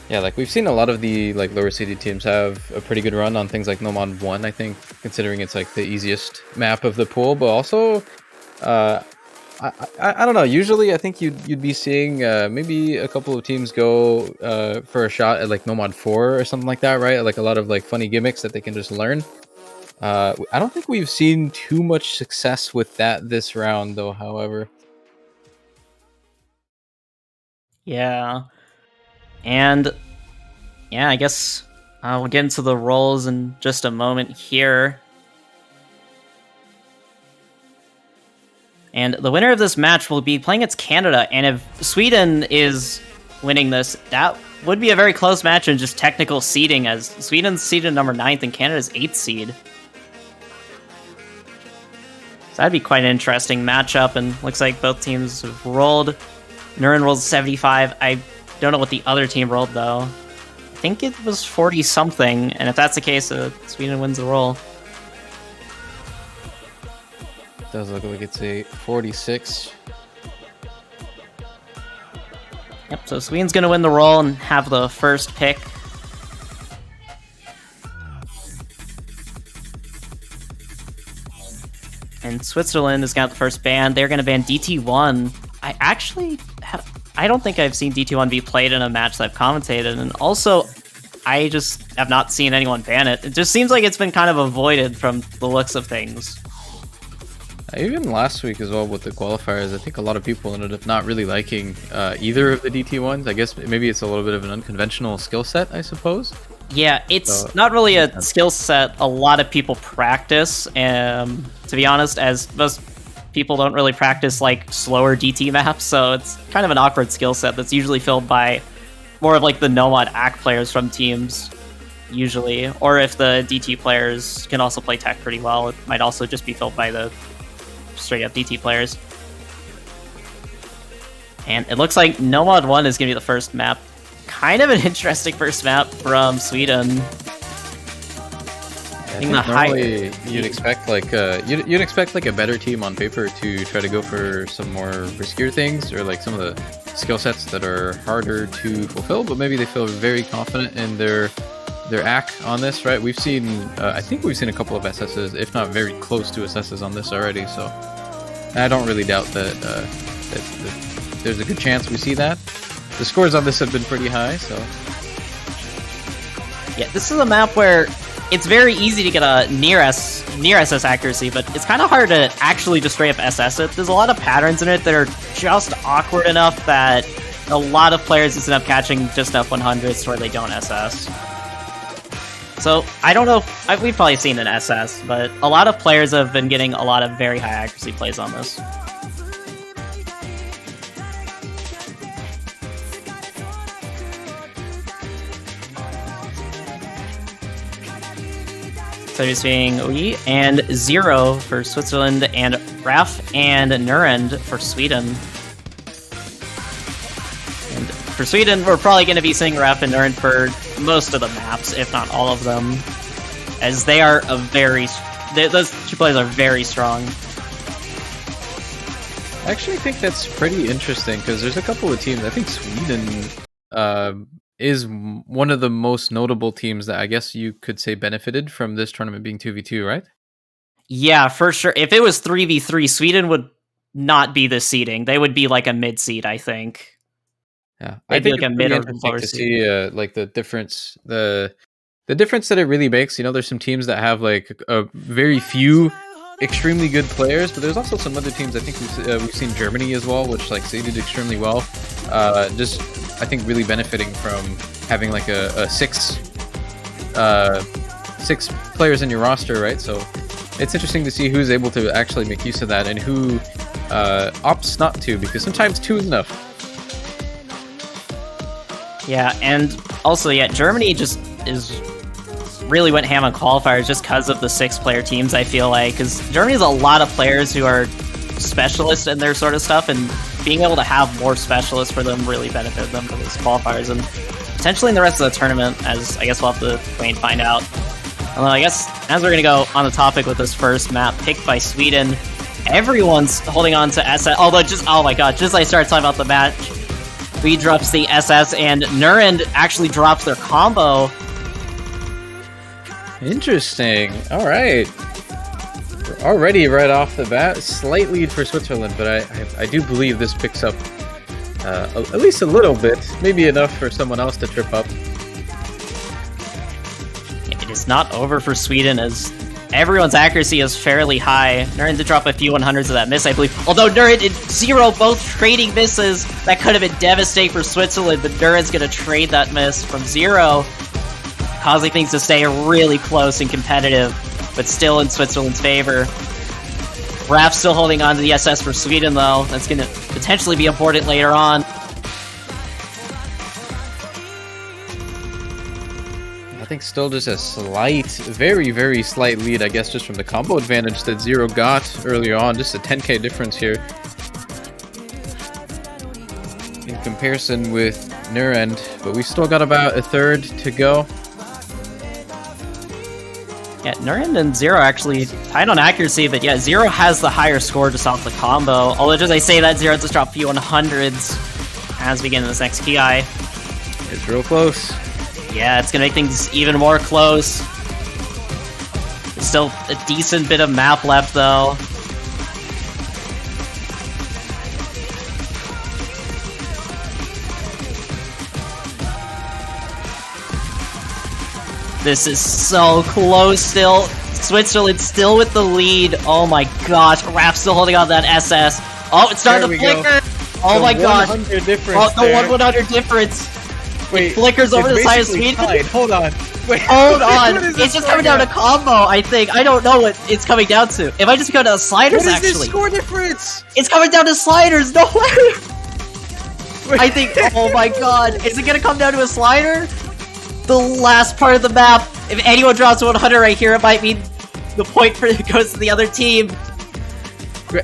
Speaker 7: Yeah, like we've seen a lot of the like lower seeded teams have a pretty good run on things like Nomad 1, I think, considering it's like the easiest map of the pool, but also I don't know, usually I think you'd be seeing maybe a couple of teams go for a shot at like Nomad 4 or something like that, right? Like a lot of like funny gimmicks that they can just learn. I don't think we've seen too much success with that this round though, however.
Speaker 6: Yeah. And yeah, I guess we'll get into the roles in just a moment here. And the winner of this match will be playing against Canada. And if Sweden is winning this, that would be a very close match in just technical seeding, as Sweden's seeded number 9th and Canada's 8th seed. So that'd be quite an interesting matchup, and looks like both teams have rolled. Nuren rolled 75. I don't know what the other team rolled, though. I think it was 40-something, and if that's the case, Sweden wins the roll.
Speaker 7: Does look like it's a 46.
Speaker 6: Yep, so Sweden's going to win the roll and have the first pick. And Switzerland has got the first ban. They're going to ban DT1. I don't think I've seen DT1 be played in a match that I've commentated, and also I just have not seen anyone ban it. It just seems like it's been kind of avoided from the looks of things.
Speaker 7: Even last week as well with the qualifiers, I think a lot of people ended up not really liking either of the DT1s. I guess maybe it's a little bit of an unconventional skill set, I suppose.
Speaker 6: Yeah, it's not really a skill set a lot of people practice, to be honest, as most people don't really practice like slower DT maps, so it's kind of an awkward skill set that's usually filled by more of like the Nomad ACK players from teams, usually. Or if the DT players can also play tech pretty well, it might also just be filled by the straight up DT players. And it looks like Nomad 1 is going to be the first map. Kind of an interesting first map from Sweden.
Speaker 7: I think normally you'd expect like you'd expect like a better team on paper to try to go for some more riskier things, or like some of the skill sets that are harder to fulfill, but maybe they feel very confident in their ACK on this, right? We've seen I think we've seen a couple of SSs, if not very close to SSs on this already, so I don't really doubt that, that there's a good chance we see that. The scores on this have been pretty high, so
Speaker 6: yeah, this is a map where it's very easy to get a near SS accuracy, but it's kind of hard to actually just straight up SS it. There's a lot of patterns in it that are just awkward enough that a lot of players just end up catching just enough 100s where they don't SS. So, I don't know, we've probably seen an SS, but a lot of players have been getting a lot of very high accuracy plays on this. So you're seeing Oi and 0 for Switzerland, and Raf and Nurend for Sweden. And for Sweden, we're probably going to be seeing Raf and Nurend for most of the maps, if not all of them, as they are those two players are very strong.
Speaker 7: I actually think that's pretty interesting, because there's a couple of teams. I think Sweden is one of the most notable teams that I guess you could say benefited from this tournament being 2v2, right?
Speaker 6: Yeah, for sure. If it was 3v3, Sweden would not be the seeding. They would be like a mid seed, I think.
Speaker 7: Yeah,
Speaker 6: I think like a mid or
Speaker 7: to
Speaker 6: lower seed.
Speaker 7: see like the difference, the difference that it really makes. You know, there's some teams that have like a very few extremely good players, but there's also some other teams. I think we've seen Germany as well, which like seeded extremely well. Just I think really benefiting from having like a six players in your roster, right? So it's interesting to see who's able to actually make use of that and who opts not to, because sometimes 2 is enough.
Speaker 6: Yeah, and also, yeah, Germany just really went ham on qualifiers just because of the 6-player teams, I feel like, because Germany has a lot of players who are specialists in their sort of stuff, and being able to have more specialists for them really benefited them for these qualifiers, and potentially in the rest of the tournament, as I guess we'll have to wait and find out. Although I guess as we're going to go on the topic with this first map picked by Sweden, everyone's holding on to SS, although oh my god, just as I started talking about the match, Lee drops the SS and Nurend actually drops their combo.
Speaker 7: Interesting. All right. We're already right off the bat, slight lead for Switzerland, but I do believe this picks up at least a little bit, maybe enough for someone else to trip up.
Speaker 6: It is not over for Sweden, as everyone's accuracy is fairly high. Nurend did drop a few 100s of that miss, I believe. Although Nurend and 0 both trading misses, that could have been devastating for Switzerland, but Nurend's going to trade that miss from 0, causing things to stay really close and competitive, but still in Switzerland's favor. Raph still holding on to the SS for Sweden, though. That's going to potentially be important later on.
Speaker 7: I think still just a slight, very, very slight lead, I guess, just from the combo advantage that Zero got earlier on. Just a 10k difference here. In comparison with Nurend, but we still got about a third to go.
Speaker 6: Yeah, Nurend and Zero actually tied on accuracy, but yeah, Zero has the higher score just off the combo. Although, as I say that, Zero just dropped a few 100s as we get into this next PI.
Speaker 7: It's real close.
Speaker 6: Yeah, it's gonna make things even more close. There's still a decent bit of map left, though. This is so close still. Switzerland still with the lead. Oh my gosh, Raph still holding on to that SS. Oh, it's starting to flicker. Oh my gosh.
Speaker 7: 100 difference.
Speaker 6: Oh, the
Speaker 7: there.
Speaker 6: 100 difference.
Speaker 7: Wait,
Speaker 6: It flickers over
Speaker 7: it's
Speaker 6: the side of
Speaker 7: basically
Speaker 6: Sweden.
Speaker 7: tied. Hold on. Wait,
Speaker 6: Hold on.
Speaker 7: what is
Speaker 6: It's
Speaker 7: this
Speaker 6: just coming down to combo, I think. I don't know what it's coming down to. It might just go down to sliders,
Speaker 7: What is
Speaker 6: actually.
Speaker 7: this score difference?
Speaker 6: It's coming down to sliders. No way. I think, oh my god. Is it going to come down to a slider? The last part of the map. If anyone drops 100 right here, it might mean the point for it goes to the other team.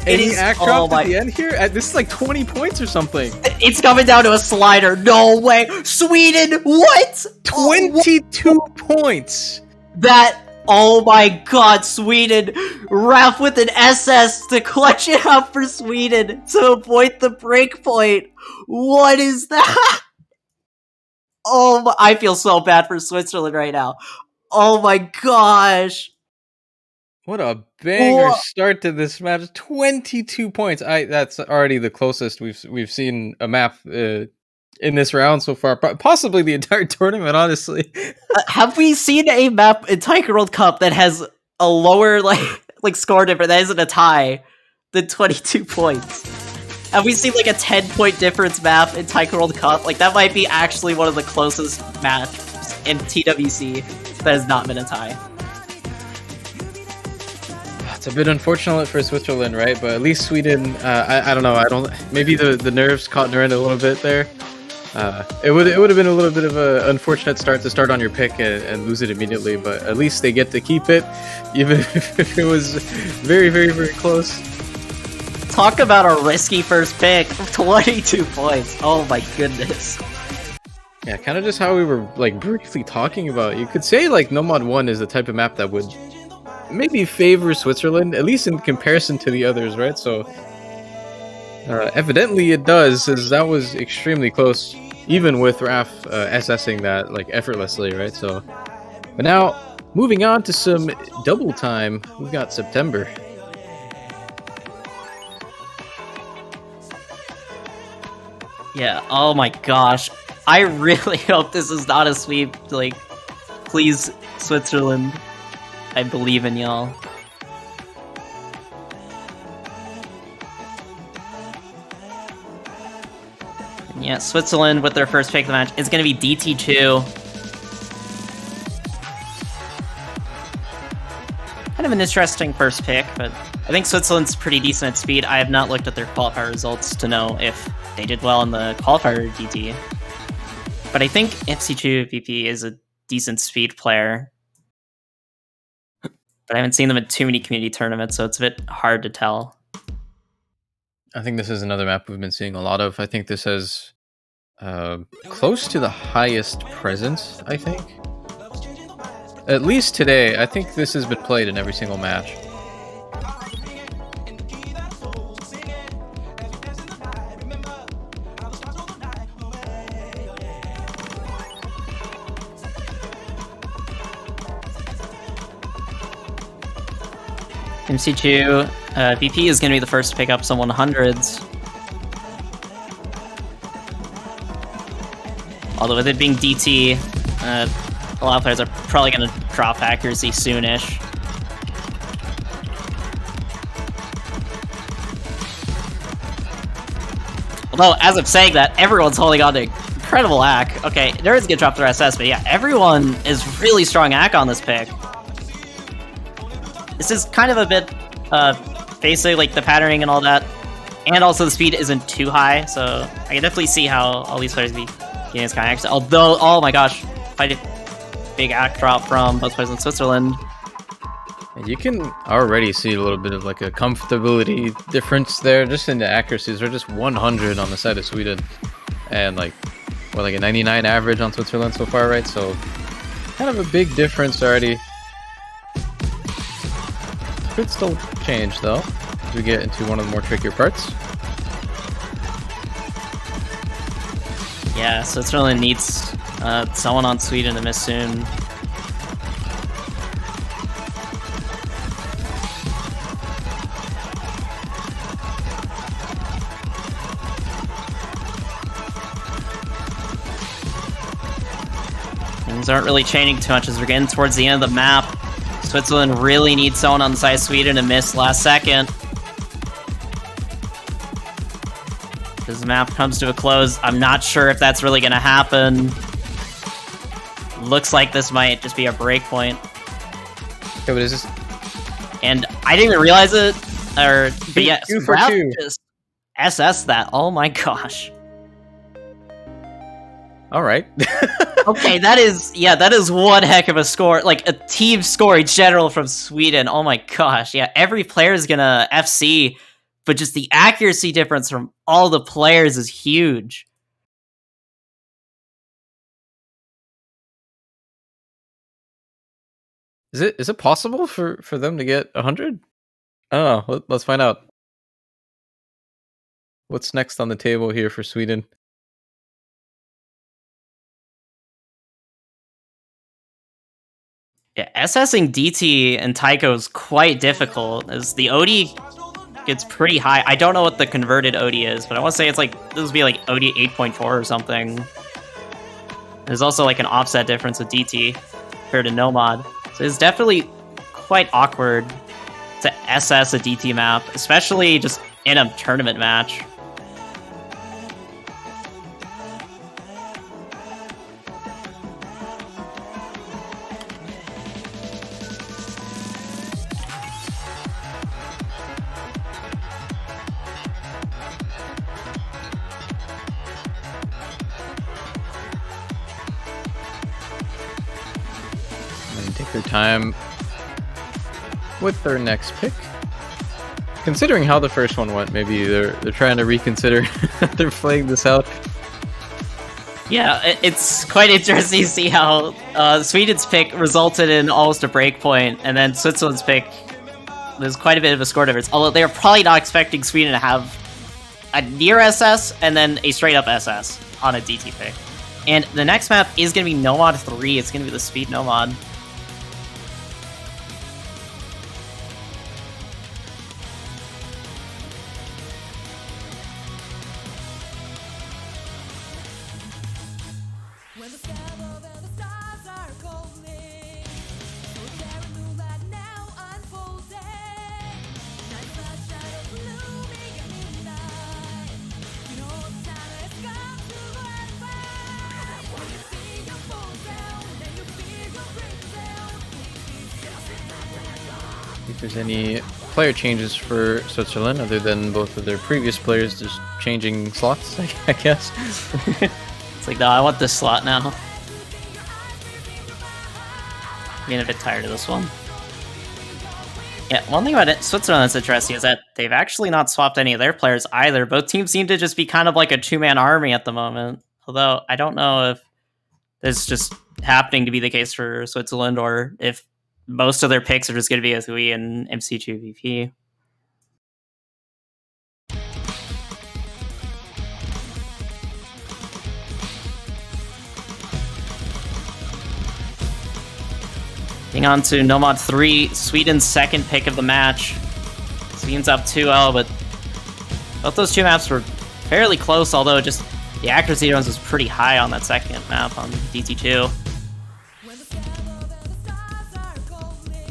Speaker 7: Any
Speaker 6: is-
Speaker 7: act
Speaker 6: oh
Speaker 7: drop
Speaker 6: my-
Speaker 7: at the end here? This is like 20 points or something.
Speaker 6: It's coming down to a slider. No way. Sweden, what?
Speaker 7: 22 points.
Speaker 6: That, oh my god, Sweden. Raph with an SS to clutch it up for Sweden to avoid the break point. What is that? Oh my, I feel so bad for Switzerland right now. Oh my gosh.
Speaker 7: What a banger
Speaker 6: Whoa.
Speaker 7: start to this match. 22 points. That's already the closest we've seen a map in this round so far. Possibly the entire tournament, honestly.
Speaker 6: Have we seen a map in Taiko World Cup that has a lower like score difference that isn't a tie than 22 points? Have we seen like a 10-point difference map in Taiko World Cup? Like that might be actually one of the closest maps in TWC that has not been a tie.
Speaker 7: It's a bit unfortunate for Switzerland, right? But at least Sweden, I don't know. Maybe the nerves caught Nurend a little bit there. It would have been a little bit of an unfortunate start to start on your pick and lose it immediately. But at least they get to keep it, even if it was very, very, very close.
Speaker 6: Talk about a risky first pick. 22 points. Oh my goodness.
Speaker 7: Yeah, kind of just how we were like briefly talking about. You could say like No Mod 1 is the type of map that would maybe favor Switzerland, at least in comparison to the others, right? So evidently it does, as that was extremely close, even with Raph SSing that like effortlessly, right? So, but now moving on to some double time, we've got September.
Speaker 6: Yeah, oh my gosh. I really hope this is not a sweep. Like, please, Switzerland. I believe in y'all. Yeah, Switzerland with their first pick of the match is going to be DT2. Kind of an interesting first pick, but I think Switzerland's pretty decent at speed. I have not looked at their qualifier results to know if they did well in the qualifier DT. But I think FC2 VP is a decent speed player. But I haven't seen them in too many community tournaments, so it's a bit hard to tell.
Speaker 7: I think this is another map we've been seeing a lot of. I think this has close to the highest presence, I think. At least today, I think this has been played in every single match.
Speaker 6: MC2 VP is going to be the first to pick up some 100s. Although with it being DT, a lot of players are probably going to drop accuracy soonish. Although, as I'm saying that, everyone's holding on to incredible AC. Okay, Nerds get dropped their SS, but yeah, everyone is really strong AC on this pick. This is kind of a bit basically like the patterning and all that, and also the speed isn't too high, so I can definitely see how all these players be getting this kind of action. Although, oh my gosh, quite a big act drop from both players in Switzerland.
Speaker 7: And you can already see a little bit of like a comfortability difference there, just in the accuracies. They're just 100 on the side of Sweden, and like a 99 average on Switzerland so far, right? So kind of a big difference already. Could still change though as we get into one of the more trickier parts.
Speaker 6: Yeah, Switzerland needs someone on Sweden to miss soon. Things aren't really changing too much as we're getting towards the end of the map. Switzerland really needs someone on the side of Sweden to miss last second. This map comes to a close. I'm not sure if that's really going to happen. Looks like this might just be a breakpoint.
Speaker 7: Okay, but is this
Speaker 6: And I didn't even realize it. But yeah,
Speaker 7: two for
Speaker 6: Ralph
Speaker 7: two.
Speaker 6: just SS that. Oh my gosh.
Speaker 7: all right?
Speaker 6: Okay, that is one heck of a score. Like a team score in general from Sweden. Oh my gosh. Yeah, every player is gonna FC, but just the accuracy difference from all the players is huge.
Speaker 7: Is it possible for them to get 100? Oh, let's find out. What's next on the table here for Sweden?
Speaker 6: Yeah, SSing DT and Taiko is quite difficult, as the OD gets pretty high. I don't know what the converted OD is, but I want to say it's like, this would be like OD 8.4 or something. There's also like an offset difference with DT compared to Nomad. So it's definitely quite awkward to SS a DT map, especially just in a tournament match.
Speaker 7: And take their time with their next pick. Considering how the first one went, maybe they're trying to reconsider. They're playing this out.
Speaker 6: Yeah, it's quite interesting to see how Sweden's pick resulted in almost a breakpoint, and then Switzerland's pick, there's quite a bit of a score difference. Although they were probably not expecting Sweden to have a near SS and then a straight up SS on a DT pick. And the next map is going to be Nomad 3. It's going to be the Speed Nomad.
Speaker 8: When the sky above and the stars are calling, so there a new light now unfolding. Night flash shadows looming at midnight. You know the time has come to advance. When you see your fall down, then you feel your breakdown.
Speaker 7: If there's any player changes for Switzerland other than both of their previous players just changing slots, I guess.
Speaker 6: It's like, no, I want this slot now. Getting a bit tired of this one. Yeah, one thing about it, Switzerland that's interesting is that they've actually not swapped any of their players either. Both teams seem to just be kind of like a two-man army at the moment. Although, I don't know if this is just happening to be the case for Switzerland or if most of their picks are just going to be with Hui and MC2VP. Getting on to Nomad 3, Sweden's second pick of the match. Sweden's up 2-0, but both those two maps were fairly close, although just the accuracy difference was pretty high on that second map on DT2.
Speaker 8: When the sky above and the stars are calling.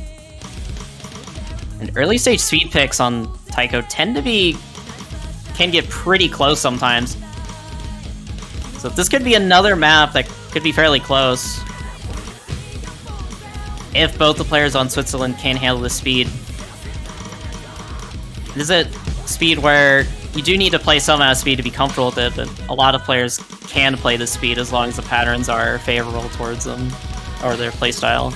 Speaker 6: And early stage speed picks on Taiko can get pretty close sometimes. So this could be another map that could be fairly close, if both the players on Switzerland can handle the speed. This is a speed where you do need to play some amount of speed to be comfortable with it, but a lot of players can play the speed as long as the patterns are favorable towards them, or their playstyle.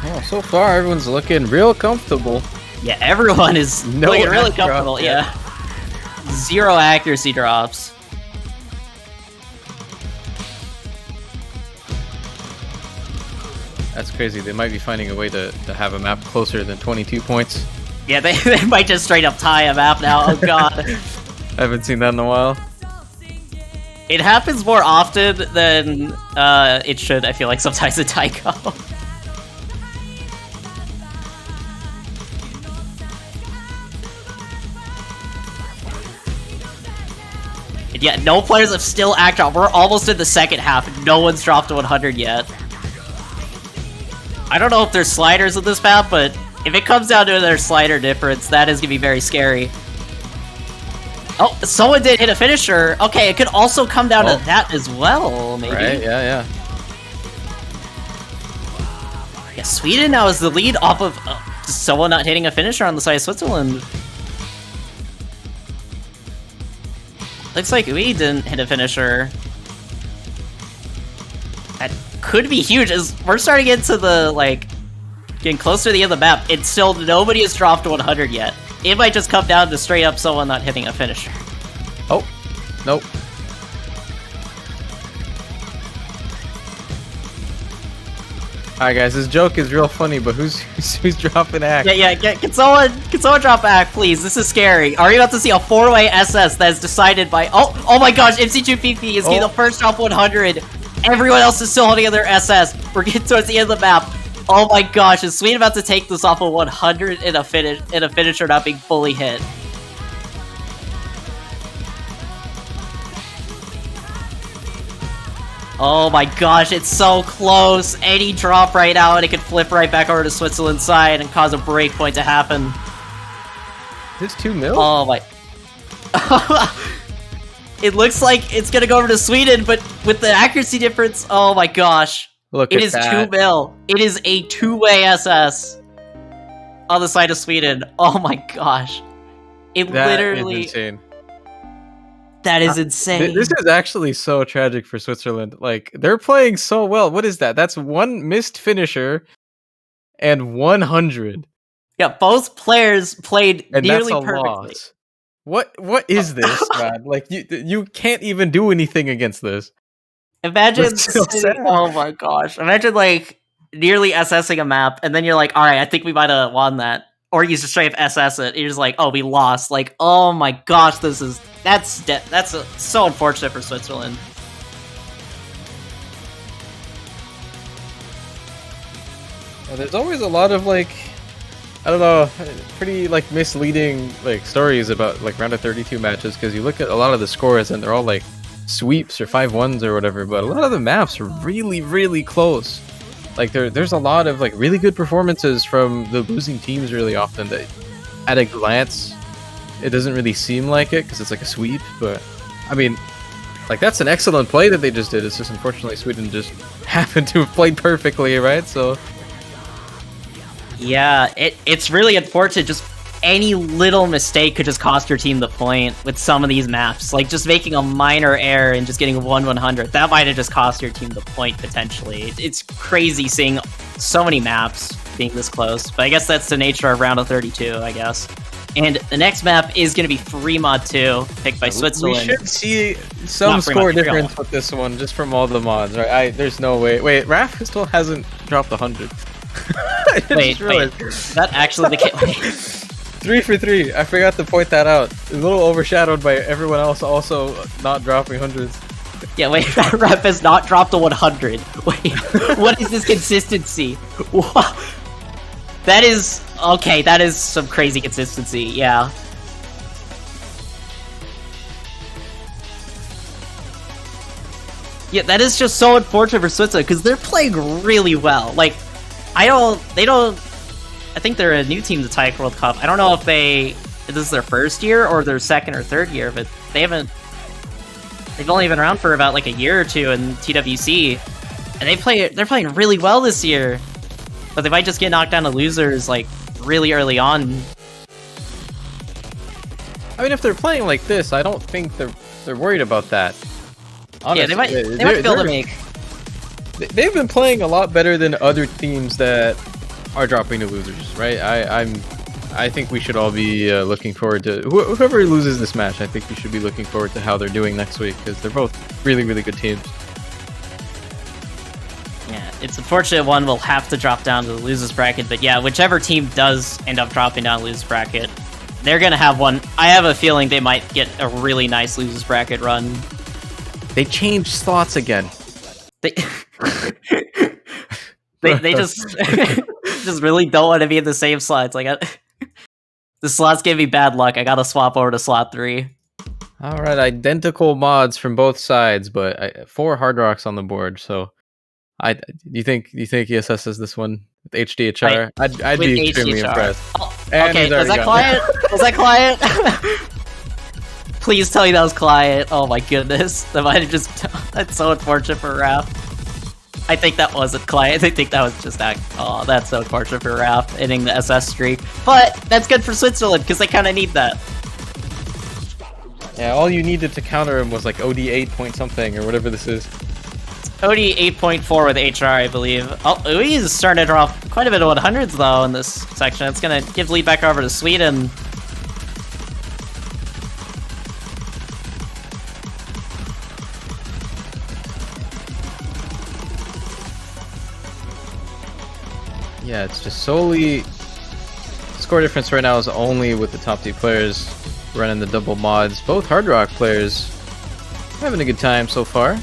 Speaker 7: Oh, so far everyone's looking real comfortable.
Speaker 6: Yeah, everyone is
Speaker 7: No
Speaker 6: looking really
Speaker 7: back drop
Speaker 6: comfortable,
Speaker 7: yet.
Speaker 6: yeah. 0 accuracy drops.
Speaker 7: That's crazy. They might be finding a way to have a map closer than 22 points.
Speaker 6: Yeah, they might just straight up tie a map now, oh god.
Speaker 7: I haven't seen that in a while.
Speaker 6: It happens more often than it should, I feel like, sometimes in Taiko. And yeah, no players have still act drop. We're almost in the second half. No one's dropped to 100 yet. I don't know if there's sliders in this map, but if it comes down to their slider difference, that is going to be very scary. Oh, someone did hit a finisher. Okay, it could also come down to that as well, maybe.
Speaker 7: Right? Yeah.
Speaker 6: Yeah, Sweden now is the lead off of someone not hitting a finisher on the side of Switzerland. Looks like we didn't hit a finisher. That could be huge, as we're starting to get to the, like, getting closer to the end of the map. It's still, nobody has dropped to 100 yet. It might just come down to straight up someone not hitting a finisher.
Speaker 7: Oh, nope. Alright guys, this joke is real funny, but who's dropping act?
Speaker 6: Yeah, can someone drop back, please? This is scary. Are we about to see a 4-way SS that is decided by... Oh my gosh, MC2PP is getting the first drop 100. Everyone else is still holding their SS. We're getting towards the end of the map. Oh my gosh, is Sweden about to take this off of 100 in a finisher not being fully hit? Oh my gosh, it's so close. Any drop right now and it could flip right back over to Switzerland's side and cause a breakpoint to happen.
Speaker 7: This 2 mil?
Speaker 6: Oh my... It looks like it's gonna go over to Sweden, but with the accuracy difference, oh my gosh.
Speaker 7: Look
Speaker 6: It
Speaker 7: at
Speaker 6: is
Speaker 7: that.
Speaker 6: 2 mil. It is a 2-way SS on the side of Sweden. Oh my gosh. It
Speaker 7: That
Speaker 6: literally...
Speaker 7: is insane.
Speaker 6: That is insane.
Speaker 7: This is actually so tragic for Switzerland. Like, they're playing so well. What is that? That's 1 missed finisher and 100.
Speaker 6: Yeah, both players played
Speaker 7: And
Speaker 6: nearly
Speaker 7: that's a
Speaker 6: perfectly.
Speaker 7: loss. What is this, man? Like, you can't even do anything against this.
Speaker 6: Imagine
Speaker 7: That's so
Speaker 6: sitting-
Speaker 7: sad.
Speaker 6: oh my gosh. Imagine like nearly SSing a map and then you're like, alright, I think we might have won that. Or you just straight up SS it. You're just like, oh, we lost. Like, oh my gosh, that's so unfortunate for Switzerland.
Speaker 7: Yeah, there's always a lot of like, I don't know, pretty like misleading like stories about like round of 32 matches, because you look at a lot of the scores and they're all like sweeps or 5-1s or whatever, but a lot of the maps are really close. Like there's a lot of like really good performances from the losing teams really often that at a glance it doesn't really seem like it because it's like a sweep, but I mean, like that's an excellent play that they just did. It's just unfortunately Sweden just happened to have played perfectly, right? So
Speaker 6: Yeah, it's really unfortunate. Just any little mistake could just cost your team the point with some of these maps. Like just making a minor error and just getting a 1/100, that might have just cost your team the point potentially. It's crazy seeing so many maps being this close, but I guess that's the nature of round of 32, I guess. And the next map is going to be Fremont 2, picked by Switzerland.
Speaker 7: we should see some
Speaker 6: Not
Speaker 7: score
Speaker 6: Fremont,
Speaker 7: difference with this one just from all the mods, right? There's no way. Wait, Raph still hasn't dropped 100. I just
Speaker 6: Wait,
Speaker 7: realized.
Speaker 6: is that actually the case?
Speaker 7: 3 for 3. I forgot to point that out. A little overshadowed by everyone else also not dropping hundreds.
Speaker 6: Yeah, wait, Rep has not dropped a 100. Wait, what is this consistency? What? That is... Okay, that is some crazy consistency, yeah. Yeah, that is just so unfortunate for Switzerland, because they're playing really well. Like, I think they're a new team to Taiko World Cup. I don't know if this is their first year or their second or third year, but they've only been around for about like a year or two in TWC, and they're playing really well this year. But they might just get knocked down to losers like really early on
Speaker 7: I mean, if they're playing like this, I don't think they're worried about that.
Speaker 6: Yeah, they might be able to make.
Speaker 7: They've been playing a lot better than other teams that are dropping to losers, right? I think we should all be looking forward to whoever loses this match. I think we should be looking forward to how they're doing next week because they're both really, really good teams.
Speaker 6: Yeah, it's unfortunate one will have to drop down to the losers bracket, but yeah, whichever team does end up dropping down to losers bracket, they're gonna have one. I have a feeling they might get a really nice losers bracket run.
Speaker 7: They changed slots again.
Speaker 6: They they just just really don't want to be in the same slots. Like the slots gave me bad luck. I gotta swap over to slot 3.
Speaker 7: All right, identical mods from both sides, but 4 hard rocks on the board. So, do you think he assesses this one with HDHR? I'd
Speaker 6: with
Speaker 7: be extremely
Speaker 6: HDHR.
Speaker 7: impressed.
Speaker 6: Oh,
Speaker 7: And
Speaker 6: okay,
Speaker 7: he's
Speaker 6: was
Speaker 7: already
Speaker 6: that
Speaker 7: got it.
Speaker 6: client? Was that client? Please tell me that was client. Oh my goodness, that might have just. That's so unfortunate for Raph. I think that wasn't client. I think that was just that. Oh, that's so unfortunate for Raph ending the SS streak. But that's good for Switzerland because they kind of need that.
Speaker 7: Yeah, all you needed to counter him was like OD 8 point something or whatever this is.
Speaker 6: OD 8.4 with HR, I believe. Oh, Ui is starting to drop quite a bit of 100s though in this section. It's gonna give lead back over to Sweden.
Speaker 7: Yeah, it's just solely score difference right now is only with the top 2 players running the double mods. Both Hard Rock players having a good time so far.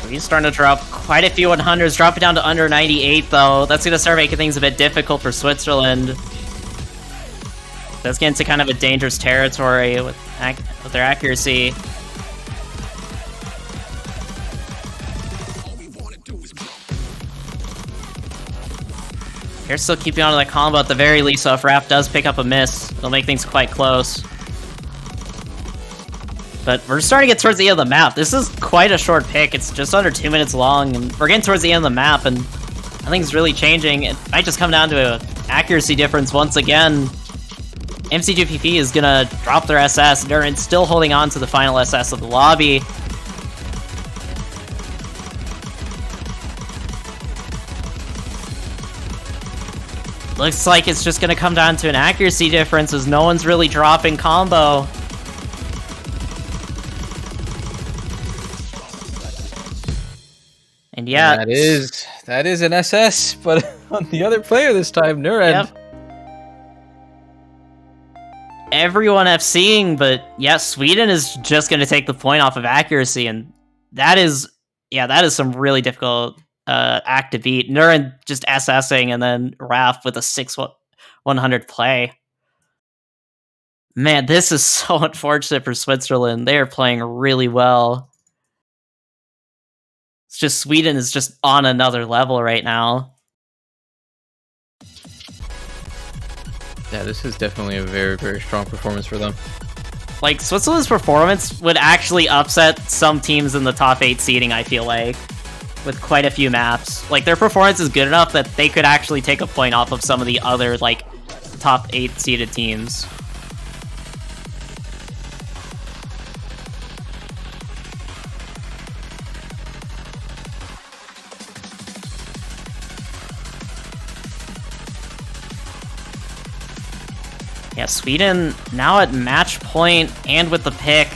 Speaker 6: He's starting to drop quite a few 100s, dropping down to under 98 though. That's going to start making things a bit difficult for Switzerland. That's getting to kind of a dangerous territory with their accuracy. They're still keeping on to that combo at the very least, so if Raph does pick up a miss, it'll make things quite close. But we're starting to get towards the end of the map. This is quite a short pick. It's just under 2 minutes long, and we're getting towards the end of the map, and nothing's really changing. It might just come down to an accuracy difference once again. MCGPP is gonna drop their SS. They're still holding on to the final SS of the lobby. Looks like it's just gonna come down to an accuracy difference as no one's really dropping combo. And yeah,
Speaker 7: And that is an SS, but on the other player this time, Nuren.
Speaker 6: Yep. Everyone FCing, but yeah, Sweden is just going to take the point off of accuracy, and that is some really difficult act to beat. Nuren just SSing, and then Raph with a 6-100 play. Man, this is so unfortunate for Switzerland. They are playing really well. It's just Sweden is just on another level right now.
Speaker 7: Yeah, this is definitely a very, very strong performance for them.
Speaker 6: Like, Switzerland's performance would actually upset some teams in the top 8 seeding, I feel like, with quite a few maps. Like, their performance is good enough that they could actually take a point off of some of the other, like, top 8 seeded teams. Yeah, Sweden now at match point and with the pick.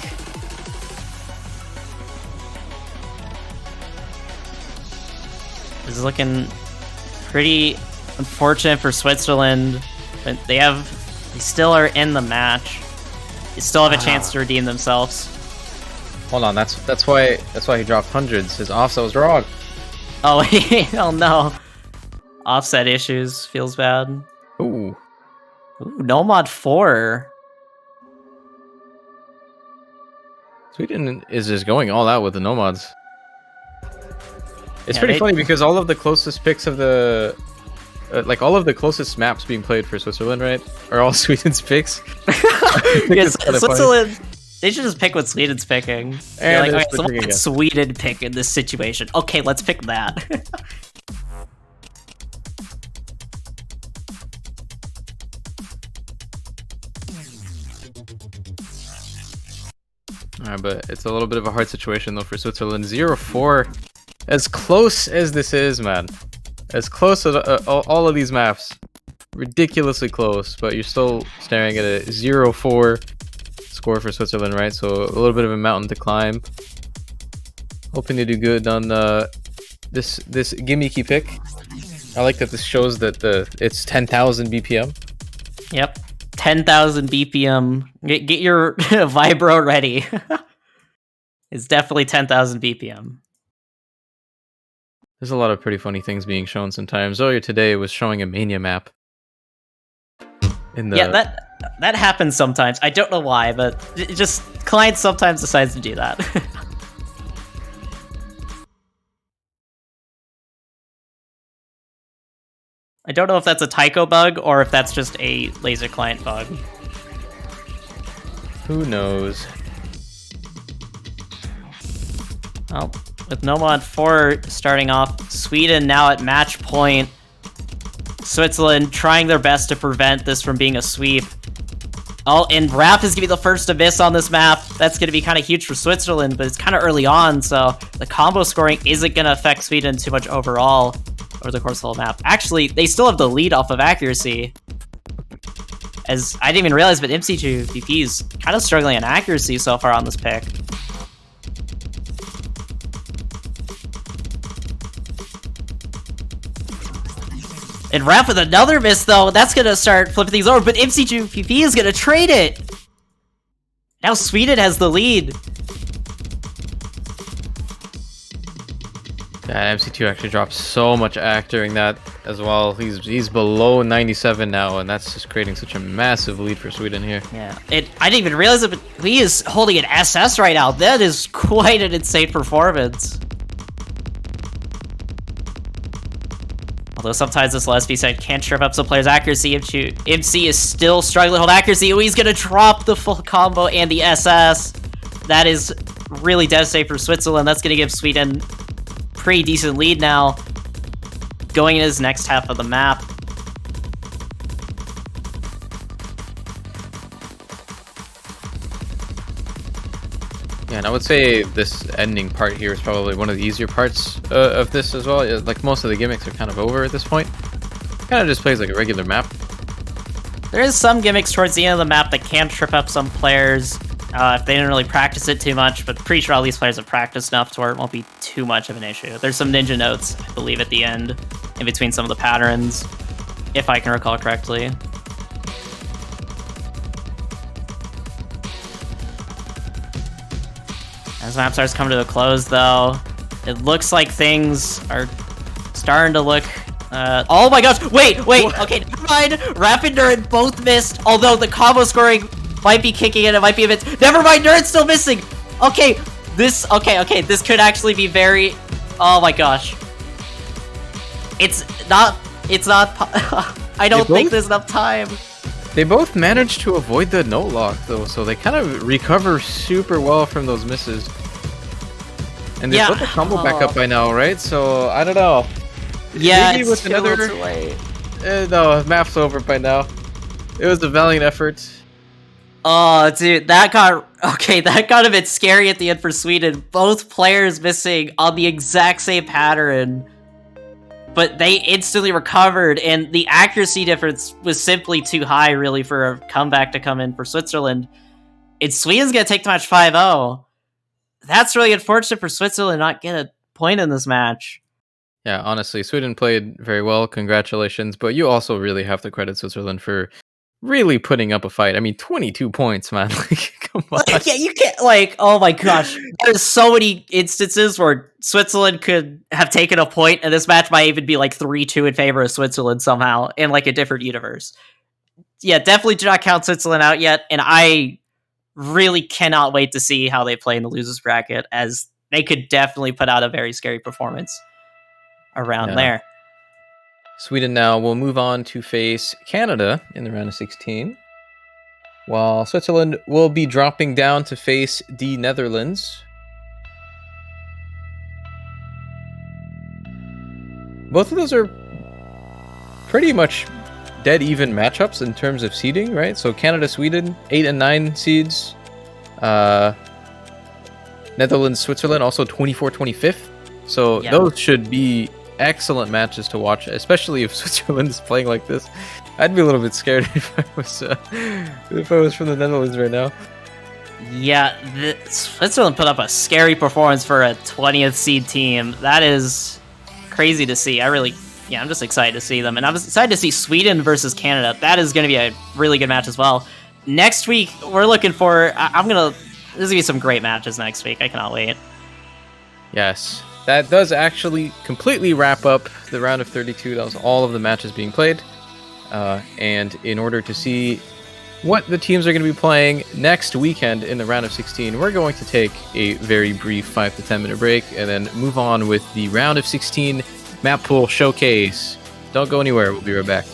Speaker 6: This is looking pretty unfortunate for Switzerland, but they still are in the match. They still have a chance to redeem themselves.
Speaker 7: Hold on, that's why he dropped hundreds. His offset was wrong.
Speaker 6: Oh, oh no. Offset issues, feels bad.
Speaker 7: Ooh.
Speaker 6: Ooh, no mod 4.
Speaker 7: Sweden is just going all out with the nomads. It's
Speaker 6: Yeah,
Speaker 7: pretty funny because all of the closest picks of the like all of the closest maps being played for Switzerland, right, are all Sweden's picks.
Speaker 6: Yes,
Speaker 7: kinda
Speaker 6: Switzerland. They should just pick what Sweden's picking. They're
Speaker 7: And
Speaker 6: like,
Speaker 7: they're
Speaker 6: okay, so what
Speaker 7: picking
Speaker 6: did
Speaker 7: again.
Speaker 6: Sweden pick in this situation? Okay, let's pick that.
Speaker 7: Alright, but it's a little bit of a hard situation though for Switzerland. 0-4. As close as this is, man. As close as all of these maps. Ridiculously close, but you're still staring at a 0-4 score for Switzerland, right? So a little bit of a mountain to climb. Hoping to do good on this gimmicky pick. I like that this shows that it's 10,000 BPM.
Speaker 6: Yep. 10,000 BPM. Get your vibro ready. It's definitely 10,000 BPM.
Speaker 7: There's a lot of pretty funny things being shown sometimes. Earlier today was showing a Mania map.
Speaker 6: Yeah, that happens sometimes. I don't know why, but just clients sometimes decides to do that. I don't know if that's a taiko bug or if that's just a laser client bug.
Speaker 7: Who knows?
Speaker 6: Well, with Nomad 4 starting off, Sweden now at match point. Switzerland trying their best to prevent this from being a sweep. Oh, and Raph is going to be the first to miss on this map. That's going to be kind of huge for Switzerland, but it's kind of early on, so the combo scoring isn't going to affect Sweden too much overall over the course of the whole map. Actually, they still have the lead off of accuracy. As I didn't even realize, but MC2 VP is kind of struggling on accuracy so far on this pick. And Raph with another miss, though. That's going to start flipping things over, but MC2PP is going to trade it. Now Sweden has the lead.
Speaker 7: Yeah, MC2 actually dropped so much act during that as well. He's below 97 now, and that's just creating such a massive lead for Sweden here.
Speaker 6: Yeah, I didn't even realize it, but he is holding an SS right now. That is quite an insane performance. Although sometimes this Lesby side can trip up some players' accuracy. MC is still struggling to hold accuracy. Oh, he's going to drop the full combo and the SS. That is really devastating for Switzerland. That's going to give Sweden pretty decent lead now, going in his next half of the map.
Speaker 7: Yeah, and I would say this ending part here is probably one of the easier parts of this as well. Like, most of the gimmicks are kind of over at this point. Kind of just plays like a regular map.
Speaker 6: There is some gimmicks towards the end of the map that can trip up some players if they didn't really practice it too much, but pretty sure all these players have practiced enough to where it won't be too much of an issue. There's some ninja notes, I believe, at the end, in between some of the patterns, if I can recall correctly. As map starts coming to a close, though, it looks like things are starting to look... oh my gosh! Wait! Okay, never mind! Rapid Nerd both missed, although the combo scoring might be kicking in, it might be a bit... Never mind, Nerd's still missing! Okay, okay, this could actually be very... Oh my gosh. It's not... I don't think there's enough time.
Speaker 7: They both managed to avoid the note lock, though, so they kind of recover super well from those misses. And they put the combo back up by now, right? So, I don't know.
Speaker 6: Yeah,
Speaker 7: maybe
Speaker 6: it's
Speaker 7: with another...
Speaker 6: too late.
Speaker 7: No, map's over by now. It was a valiant effort.
Speaker 6: Oh, dude, that got a bit scary at the end for Sweden. Both players missing on the exact same pattern. But they instantly recovered, and the accuracy difference was simply too high, really, for a comeback to come in for Switzerland. And Sweden's going to take the match 5-0. That's really unfortunate for Switzerland not get a point in this match.
Speaker 7: Yeah, honestly, Sweden played very well. Congratulations. But you also really have to credit Switzerland for really putting up a fight. I mean, 22 points, man. Like, come on.
Speaker 6: Yeah, you can't, oh my gosh. There's so many instances where Switzerland could have taken a point, and this match might even be 3-2 in favor of Switzerland somehow in a different universe. Yeah, definitely do not count Switzerland out yet, and I really cannot wait to see how they play in the losers bracket, as they could definitely put out a very scary performance around there.
Speaker 7: Sweden now will move on to face Canada in the round of 16, while Switzerland will be dropping down to face the Netherlands. Both of those are pretty much dead even matchups in terms of seeding, right? So Canada, Sweden, 8 and 9 seeds. Netherlands, Switzerland, also 24-25th. So
Speaker 6: Yeah.
Speaker 7: those should be excellent matches to watch, especially if Switzerland is playing like this. I'd be a little bit scared if I was from the Netherlands right now.
Speaker 6: Yeah, Switzerland put up a scary performance for a 20th seed team. That is crazy to see. I'm just excited to see them. And I'm excited to see Sweden versus Canada. That is going to be a really good match as well. Next week, we're looking for... there's going to be some great matches next week. I cannot wait.
Speaker 7: Yes, that does actually completely wrap up the round of 32. That was all of the matches being played. And in order to see what the teams are going to be playing next weekend in the round of 16, we're going to take a very brief 5 to 10 minute break and then move on with the round of 16 map pool showcase. Don't go anywhere. We'll be right back.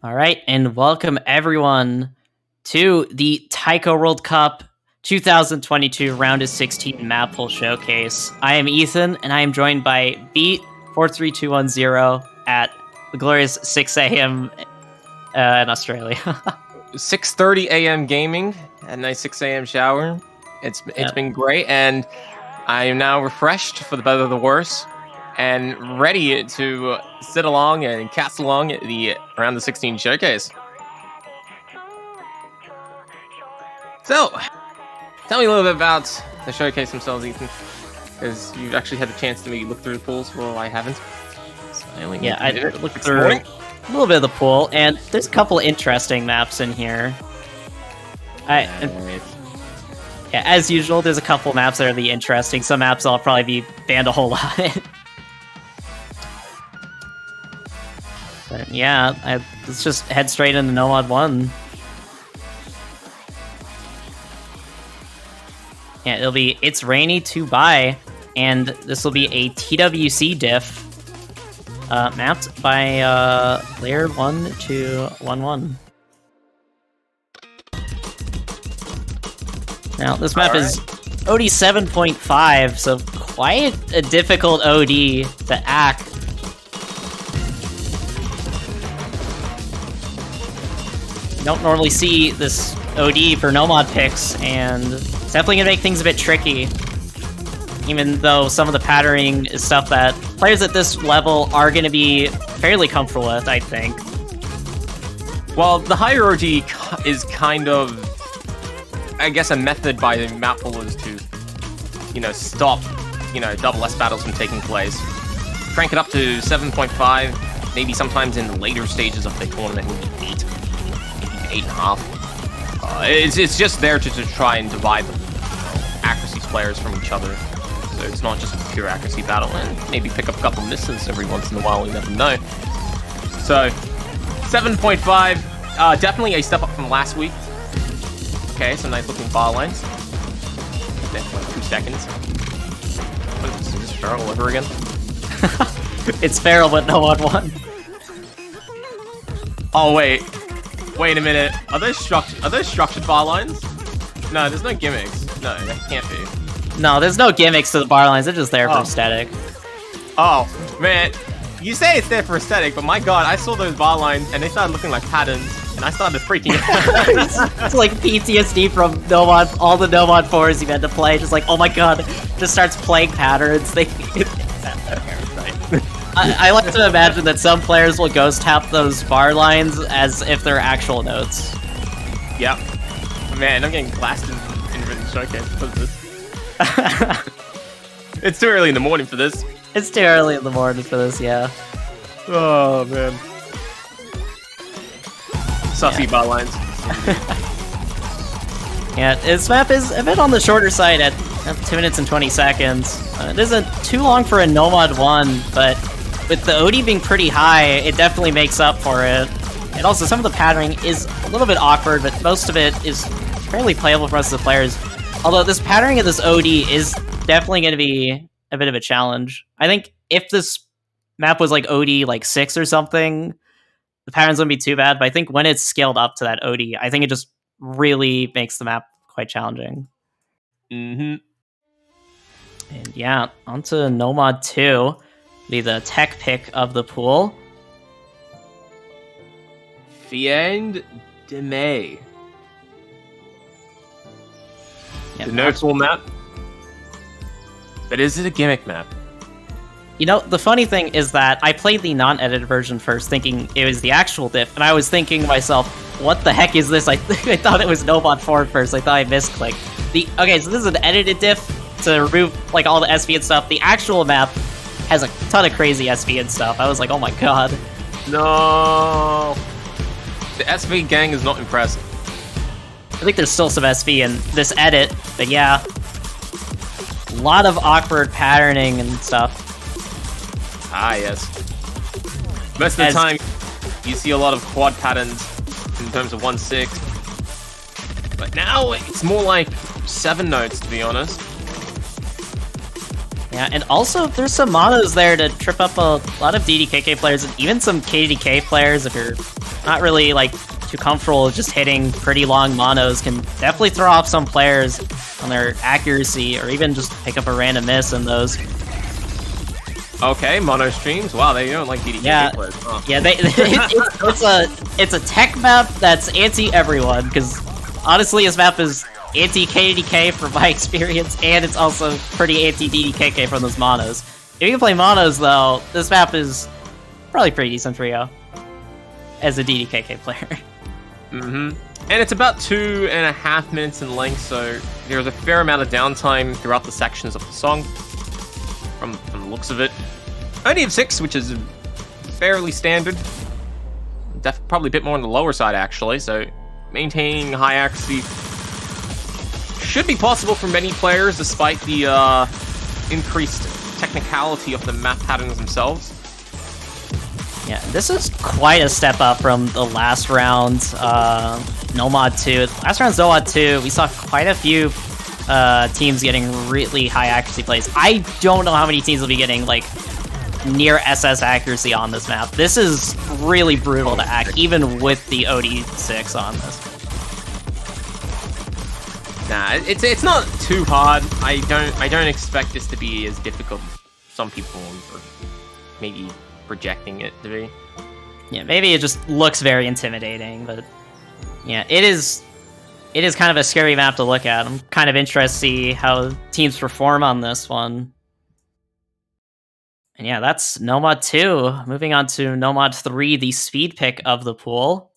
Speaker 6: All right, and welcome everyone to the Taiko World Cup 2022 Round of 16 Map Pool Showcase. I am Ethan, and I am joined by Beat 43210 at the glorious 6 a.m. In Australia.
Speaker 9: 6:30 a.m. gaming, a nice 6 a.m. shower. It's been great, and I am now refreshed for the better or the worse, and ready to sit along and cast along at the Round of 16 showcase. So, tell me a little bit about the showcase themselves, Ethan, because you've actually had the chance to maybe look through the pools, while I haven't. So
Speaker 6: I looked through a little bit of the pool, and there's a couple interesting maps in here. Yeah, as usual, there's a couple maps that are the interesting. Some maps I'll probably be banned a whole lot. But yeah, let's just head straight into Nomad 1. Yeah, It's Rainy to Buy, and this will be a TWC diff mapped by player 1211. Now, this map is OD 7.5, so quite a difficult OD to act. You don't normally see this OD for Nomad picks, and it's definitely gonna make things a bit tricky. Even though some of the patterning is stuff that players at this level are gonna be fairly comfortable with, I think.
Speaker 9: Well, the higher OD is kind of, I guess, a method by the map pullers to, stop, double S battles from taking place. Crank it up to 7.5, maybe sometimes in the later stages of the tournament, maybe 8, maybe 8.5. It's just there to try and divide the accuracy players from each other. So it's not just a pure accuracy battle, and maybe pick up a couple misses every once in a while, you never know. So, 7.5, definitely a step up from last week. Okay, some nice looking bar lines. Next like 2 seconds. What is this Feral over again?
Speaker 6: It's Feral, but no one won.
Speaker 9: Oh wait a minute. Are those structured bar lines? No, there's no gimmicks. No, that can't be.
Speaker 6: No, there's no gimmicks to the bar lines. They're just there for aesthetic.
Speaker 9: Oh man, you say it's there for aesthetic, but my god, I saw those bar lines and they started looking like patterns. And I started freaking out.
Speaker 6: It's like PTSD from Nomad, all the Nomad 4s you've had to play. Just like, oh my god, just starts playing patterns. I like to imagine that some players will ghost tap those bar lines as if they're actual notes.
Speaker 9: Yep. Man, I'm getting blasted in the showcase because of this. It's too early in the morning for this.
Speaker 6: It's too early in the morning for this, yeah.
Speaker 9: Oh, man. Sussy bar lines.
Speaker 6: Yeah, this map is a bit on the shorter side at 2 minutes and 20 seconds. It isn't too long for a Nomad 1, but with the OD being pretty high, it definitely makes up for it. And also, some of the patterning is a little bit awkward, but most of it is fairly playable for us as players. Although this patterning of this OD is definitely going to be a bit of a challenge. I think if this map was like OD like 6 or something, the pattern's wouldn't be too bad, but I think when it's scaled up to that OD, I think it just really makes the map quite challenging.
Speaker 9: Mm-hmm.
Speaker 6: And yeah, on to Nomad 2, be the tech pick of the pool.
Speaker 9: Fiend de May.
Speaker 6: Yeah,
Speaker 9: The noticeable map. But is it a gimmick map?
Speaker 6: You know, the funny thing is that I played the non-edited version first, thinking it was the actual diff, and I was thinking to myself, what the heck is this? I thought it was Nomad 4 at first. I thought I misclicked. Okay, so this is an edited diff to remove like all the SV and stuff. The actual map has a ton of crazy SV and stuff. I was like, oh my god.
Speaker 9: No. The SV gang is not impressive.
Speaker 6: I think there's still some SV in this edit, but yeah. A lot of awkward patterning and stuff.
Speaker 9: Ah, yes. Most of the time, you see a lot of quad patterns in terms of 1-6. But now, it's more like 7 notes, to be honest.
Speaker 6: Yeah, and also, there's some monos there to trip up a lot of DDKK players, and even some KDK players if you're not really like too comfortable just hitting pretty long monos can definitely throw off some players on their accuracy, or even just pick up a random miss in those.
Speaker 9: Okay, mono streams. Wow, they don't like DDK
Speaker 6: Yeah.
Speaker 9: players. Huh.
Speaker 6: Yeah, it's a tech map that's anti everyone, because honestly, this map is anti KDK from my experience, and it's also pretty anti DDKK from those monos. If you can play monos though, this map is probably pretty decent for you as a DDKK player.
Speaker 9: Mm-hmm. And it's about 2.5 minutes in length, so there's a fair amount of downtime throughout the sections of the song. From the looks of it, only have 6, which is fairly standard. Probably a bit more on the lower side actually. So maintaining high accuracy should be possible for many players, despite the increased technicality of the map patterns themselves.
Speaker 6: Yeah, this is quite a step up from the last round, No Mod 2. Last round's No Mod 2, we saw quite a few teams getting really high accuracy plays. I don't know how many teams will be getting like near SS accuracy on this map. This is really brutal to act, even with the OD6 on this.
Speaker 9: Nah, it's not too hard. I don't expect this to be as difficult as some people are maybe projecting it to be.
Speaker 6: Yeah, maybe it just looks very intimidating, but yeah, it is kind of a scary map to look at. I'm kind of interested to see how teams perform on this one. And yeah, that's No Mod 2. Moving on to No Mod 3, the speed pick of the pool.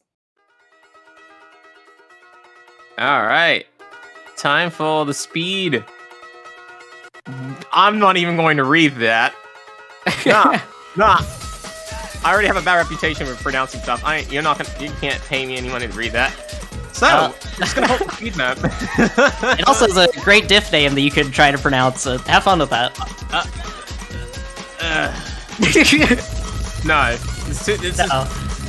Speaker 9: All right, time for the speed. I'm not even going to read that. Nah. I already have a bad reputation for pronouncing stuff. You can't pay me any money to read that. So, I'm just gonna hold the speed map.
Speaker 6: It also has a great diff name that you could try to pronounce. So have fun with that.
Speaker 9: No.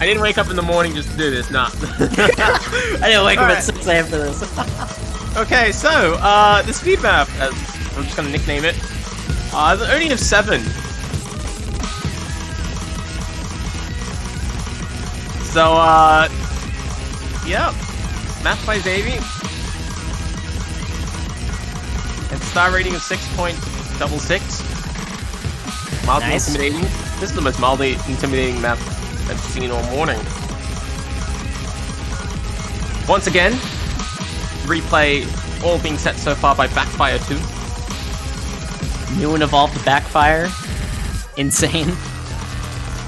Speaker 9: I didn't wake up in the morning just to do this, nah.
Speaker 6: I didn't wake up at 6 a.m. for this.
Speaker 9: Okay, so, the speed map, as I'm just gonna nickname it, only have 7. So, yeah, map by Davey. And star rating of 6.66. Mildly
Speaker 6: Nice.
Speaker 9: intimidating. This is the most mildly intimidating map I've seen all morning. Once again, replay all being set so far by Backfire 2.
Speaker 6: New and evolved Backfire. Insane.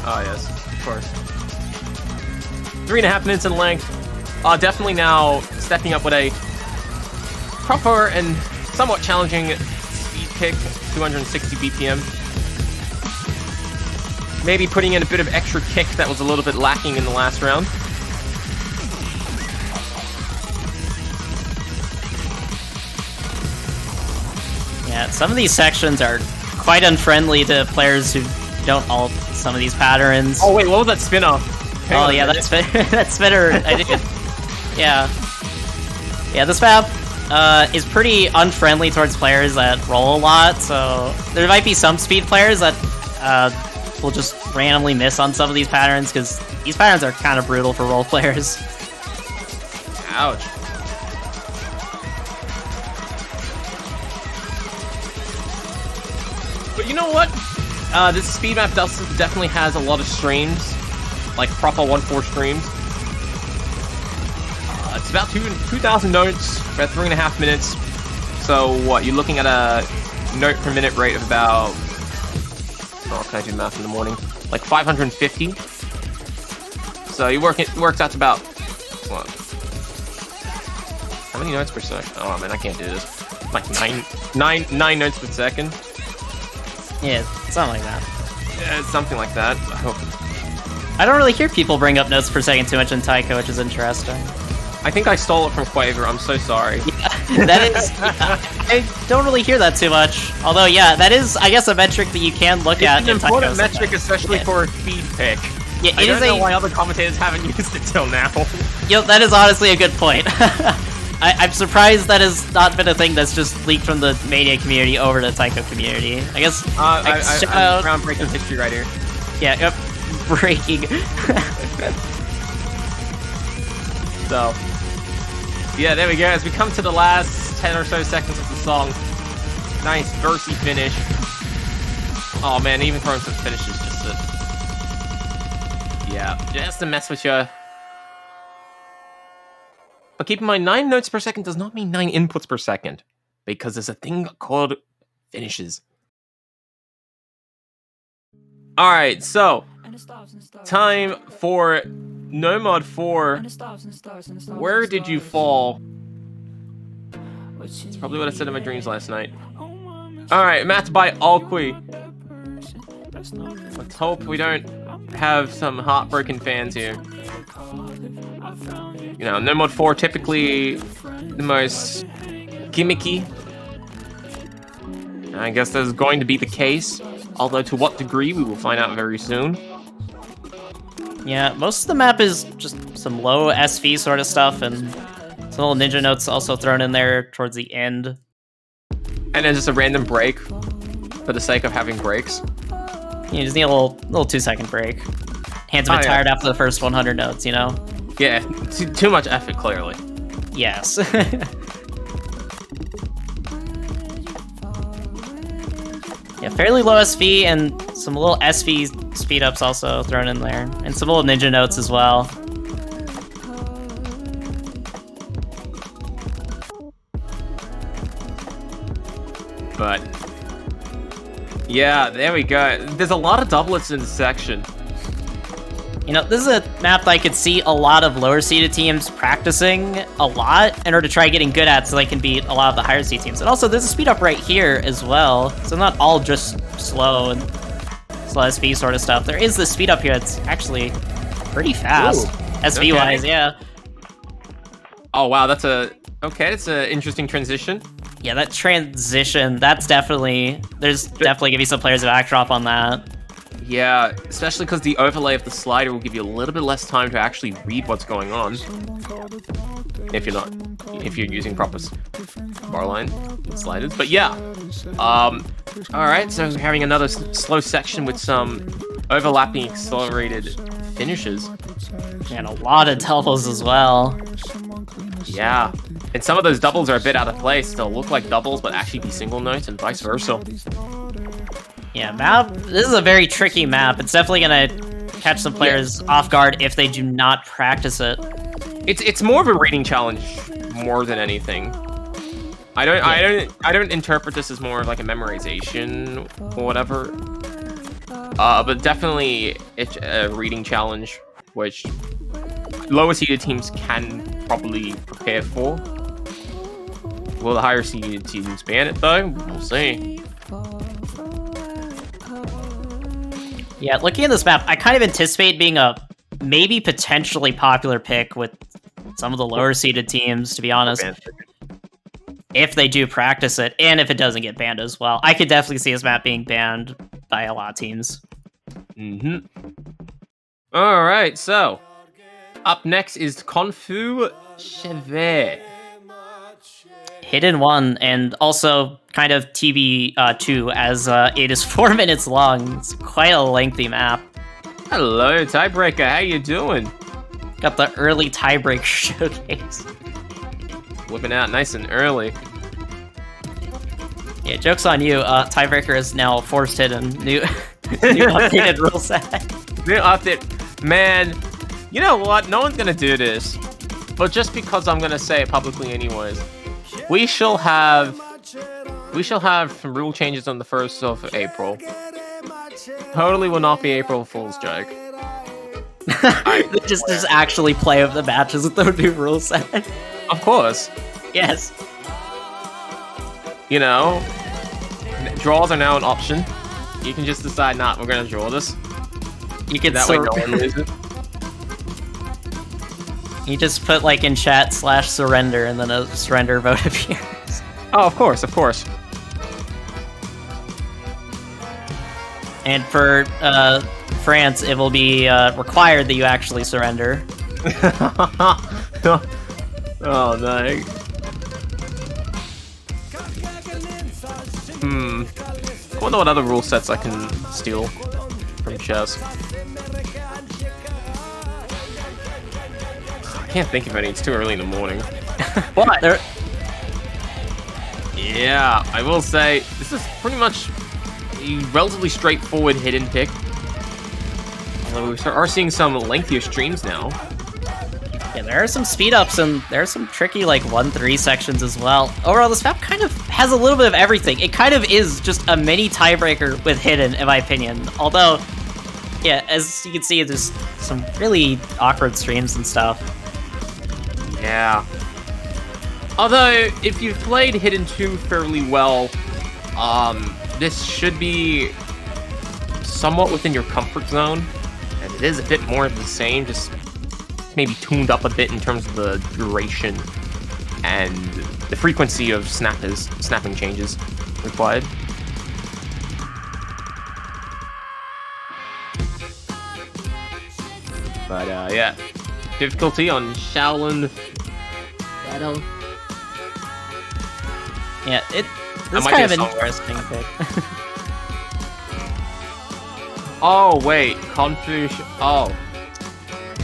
Speaker 9: Oh yes, of course. 3.5 minutes in length. Definitely now stepping up with a proper and somewhat challenging speed kick, 260 BPM. Maybe putting in a bit of extra kick that was a little bit lacking in the last round.
Speaker 6: Yeah, some of these sections are quite unfriendly to players who don't ult some of these patterns.
Speaker 9: Oh wait, what was that spin-off?
Speaker 6: Oh yeah, that spinner. I did. Yeah, this map is pretty unfriendly towards players that roll a lot. So there might be some speed players that will just randomly miss on some of these patterns, because these patterns are kind of brutal for role players.
Speaker 9: Ouch. But you know what? This speed map definitely has a lot of streams, like proper 1-4 streams. It's about 2,000 notes for 3.5 minutes. So what? You're looking at a note per minute rate of about. Oh, can I do math in the morning? Like 550. So it works out to about what? How many notes per second? Oh man, I can't do this. Like nine notes per second.
Speaker 6: Yeah, something like that.
Speaker 9: Yeah, it's something like that. I hope.
Speaker 6: I don't really hear people bring up notes per second too much in Taiko, which is interesting.
Speaker 9: I think I stole it from Quaver. I'm so sorry.
Speaker 6: That is, I don't really hear that too much. Although, yeah, that is, I guess, a metric that you can look at.
Speaker 9: It's an
Speaker 6: in Taiko
Speaker 9: important metric,
Speaker 6: sometimes.
Speaker 9: especially
Speaker 6: Yeah.
Speaker 9: for a speed pick.
Speaker 6: Yeah,
Speaker 9: I
Speaker 6: it
Speaker 9: don't
Speaker 6: is
Speaker 9: know why other commentators haven't used it till now.
Speaker 6: Yep, that is honestly a good point. I'm surprised that has not been a thing that's just leaked from the Mania community over to the Taiko community. I guess.
Speaker 9: I'm
Speaker 6: shout-
Speaker 9: groundbreaking history right here.
Speaker 6: Yeah, yep. Breaking.
Speaker 9: So, yeah, there we go. As we come to the last 10 or so seconds of the song, nice versy finish. Oh man, even throwing some finishes just to, yeah, just to mess with you. But keep in mind, 9 notes per second does not mean 9 inputs per second, because there's a thing called finishes. Alright, so, time for Nomad 4. Where did you fall? It's probably what I said in my dreams last night. Alright, Matt by Alqui. Let's hope we don't have some heartbroken fans here. You know, Nomad 4 typically the most gimmicky. I guess that's going to be the case. Although to what degree, we will find out very soon.
Speaker 6: Yeah, most of the map is just some low SV sort of stuff, and some little ninja notes also thrown in there towards the end.
Speaker 9: And then just a random break for the sake of having breaks.
Speaker 6: You just need a little 2-second break. Hands a bit tired after the first 100 notes, you know?
Speaker 9: Yeah, too much effort, clearly.
Speaker 6: Yes. Yeah, fairly low SV and some little SV speed ups also thrown in there, and some little ninja notes as well.
Speaker 9: But yeah, there we go. There's a lot of doublets in this section.
Speaker 6: You know, this is a map that I could see a lot of lower seeded teams practicing a lot in order to try getting good at so they can beat a lot of the higher seed teams. And also, there's a speed up right here as well, so not all just slow and slow SV sort of stuff. There is this speed up here that's actually pretty fast, SV wise, yeah.
Speaker 9: Oh wow, that's an interesting transition.
Speaker 6: Yeah, that transition, there's definitely gonna be some players who backdrop on that.
Speaker 9: Yeah, especially because the overlay of the slider will give you a little bit less time to actually read what's going on. If you're using proper bar line sliders. But yeah, alright, so we're having another slow section with some overlapping accelerated finishes.
Speaker 6: And a lot of doubles as well.
Speaker 9: Yeah, and some of those doubles are a bit out of place. They'll look like doubles, but actually be single notes and vice versa.
Speaker 6: Yeah, this is a very tricky map. It's definitely gonna catch some players off guard if they do not practice it.
Speaker 9: It's more of a reading challenge more than anything. I don't interpret this as more of like a memorization or whatever. But definitely it's a reading challenge, which lower seeded teams can probably prepare for. Will the higher seeded teams ban it though? We'll see.
Speaker 6: Yeah, looking at this map, I kind of anticipate being a maybe potentially popular pick with some of the lower seeded teams, to be honest. If they do practice it, and if it doesn't get banned as well. I could definitely see this map being banned by a lot of teams.
Speaker 9: Alright, so up next is Konfu Chevet.
Speaker 6: Hidden 1, and also kind of TB2, as it is 4 minutes long. It's quite a lengthy map.
Speaker 9: Hello, Tiebreaker, how you doing?
Speaker 6: Got the early tiebreak showcase.
Speaker 9: Whipping out nice and early.
Speaker 6: Yeah, joke's on you. Tiebreaker is now forced hidden. New updated rule set.
Speaker 9: New update. Man, you know what? No one's gonna do this. But just because I'm gonna say it publicly anyways. We shall have some rule changes on the 1st of April. Totally will not be April Fool's joke.
Speaker 6: just actually play with the matches with the new rule set.
Speaker 9: Of course.
Speaker 6: Yes.
Speaker 9: You know, draws are now an option. You can just decide, nah, we're gonna draw this.
Speaker 6: You can
Speaker 9: that way no one loses.
Speaker 6: You just put like in chat /surrender and then a surrender vote appears.
Speaker 9: Oh, of course, of course.
Speaker 6: And for France, it will be required that you actually surrender.
Speaker 9: Oh no. I wonder what other rule sets I can steal from chess. can't think of any. It's too early in the morning.
Speaker 6: But there,
Speaker 9: Yeah, I will say this is pretty much a relatively straightforward hidden pick. Although we are seeing some lengthier streams now.
Speaker 6: yeah, there are some speed ups and there are some tricky like 1-3 sections as well. Overall, this map kind of has a little bit of everything. It kind of is just a mini tiebreaker with hidden, in my opinion. Although, yeah, as you can see, there's some really awkward streams and stuff.
Speaker 9: Yeah. Although, if you've played Hidden 2 fairly well, this should be somewhat within your comfort zone. And it is a bit more of the same, just maybe tuned up a bit in terms of the duration and the frequency of snapping changes required. But yeah, difficulty on Shaolin Battle.
Speaker 6: Yeah,
Speaker 9: That
Speaker 6: it's
Speaker 9: might
Speaker 6: kind
Speaker 9: be
Speaker 6: of
Speaker 9: a
Speaker 6: an
Speaker 9: song.
Speaker 6: interesting pick.
Speaker 9: Oh wait, Confucius. Oh,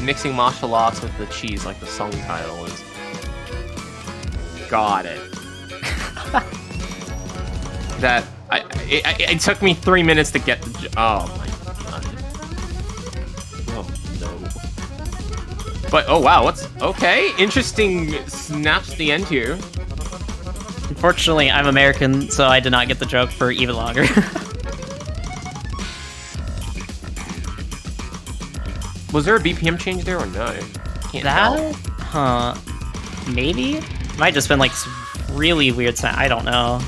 Speaker 9: mixing martial arts with the cheese, like the song title is. Got it. That it took me 3 minutes to get the. Oh my god. Oh no. But oh wow, what's okay? Interesting snaps at the end here.
Speaker 6: Unfortunately, I'm American, so I did not get the joke for even longer.
Speaker 9: Was there a BPM change there or no? Can't
Speaker 6: That?
Speaker 9: tell.
Speaker 6: Huh. Maybe? Might just been like some really weird sound. I don't know.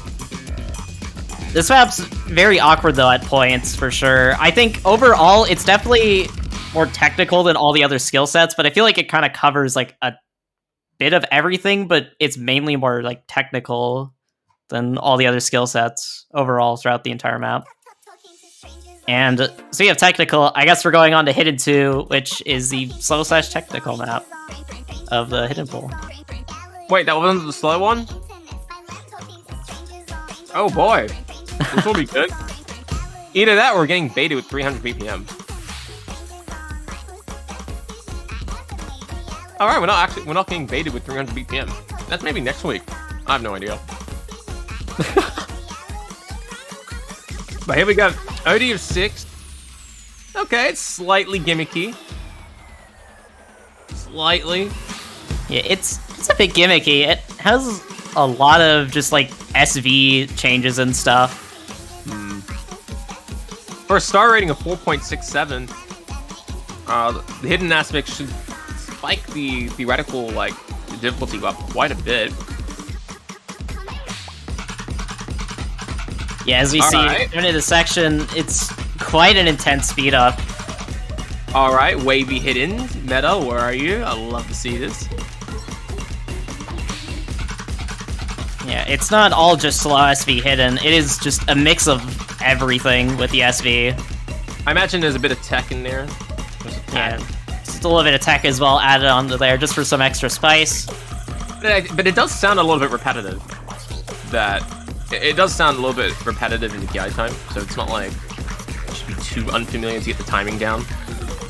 Speaker 6: This map's very awkward though at points, for sure. I think overall, it's definitely more technical than all the other skill sets, but I feel like it kind of covers like a bit of everything, but it's mainly more like technical than all the other skill sets overall throughout the entire map. And speaking of technical, I guess we're going on to Hidden 2, which is the slow/technical map of the Hidden Pool.
Speaker 9: Wait, that wasn't the slow one? Oh boy. This will be good. Either that or we're getting baited with 300 BPM. Alright, we're not getting baited with 300 BPM. That's maybe next week. I have no idea. But here we go. OD of 6. Okay, it's slightly gimmicky. Slightly.
Speaker 6: Yeah, it's a bit gimmicky. It has a lot of just like SV changes and stuff.
Speaker 9: For a star rating of 4.67, the hidden aspect should spike the theoretical like difficulty up quite a bit.
Speaker 6: Yeah, as we see
Speaker 9: Alright.
Speaker 6: into the section, it's quite an intense speed up.
Speaker 9: All right, wavy hidden meta, where are you? I love to see this.
Speaker 6: Yeah, it's not all just slow SV hidden. It is just a mix of everything with the SV.
Speaker 9: I imagine there's a bit of tech in there.
Speaker 6: Yeah, just a little bit of tech as well added onto there just for some extra spice.
Speaker 9: But it does sound a little bit repetitive. It does sound a little bit repetitive in the PI time, so it's not like it should be too unfamiliar to get the timing down.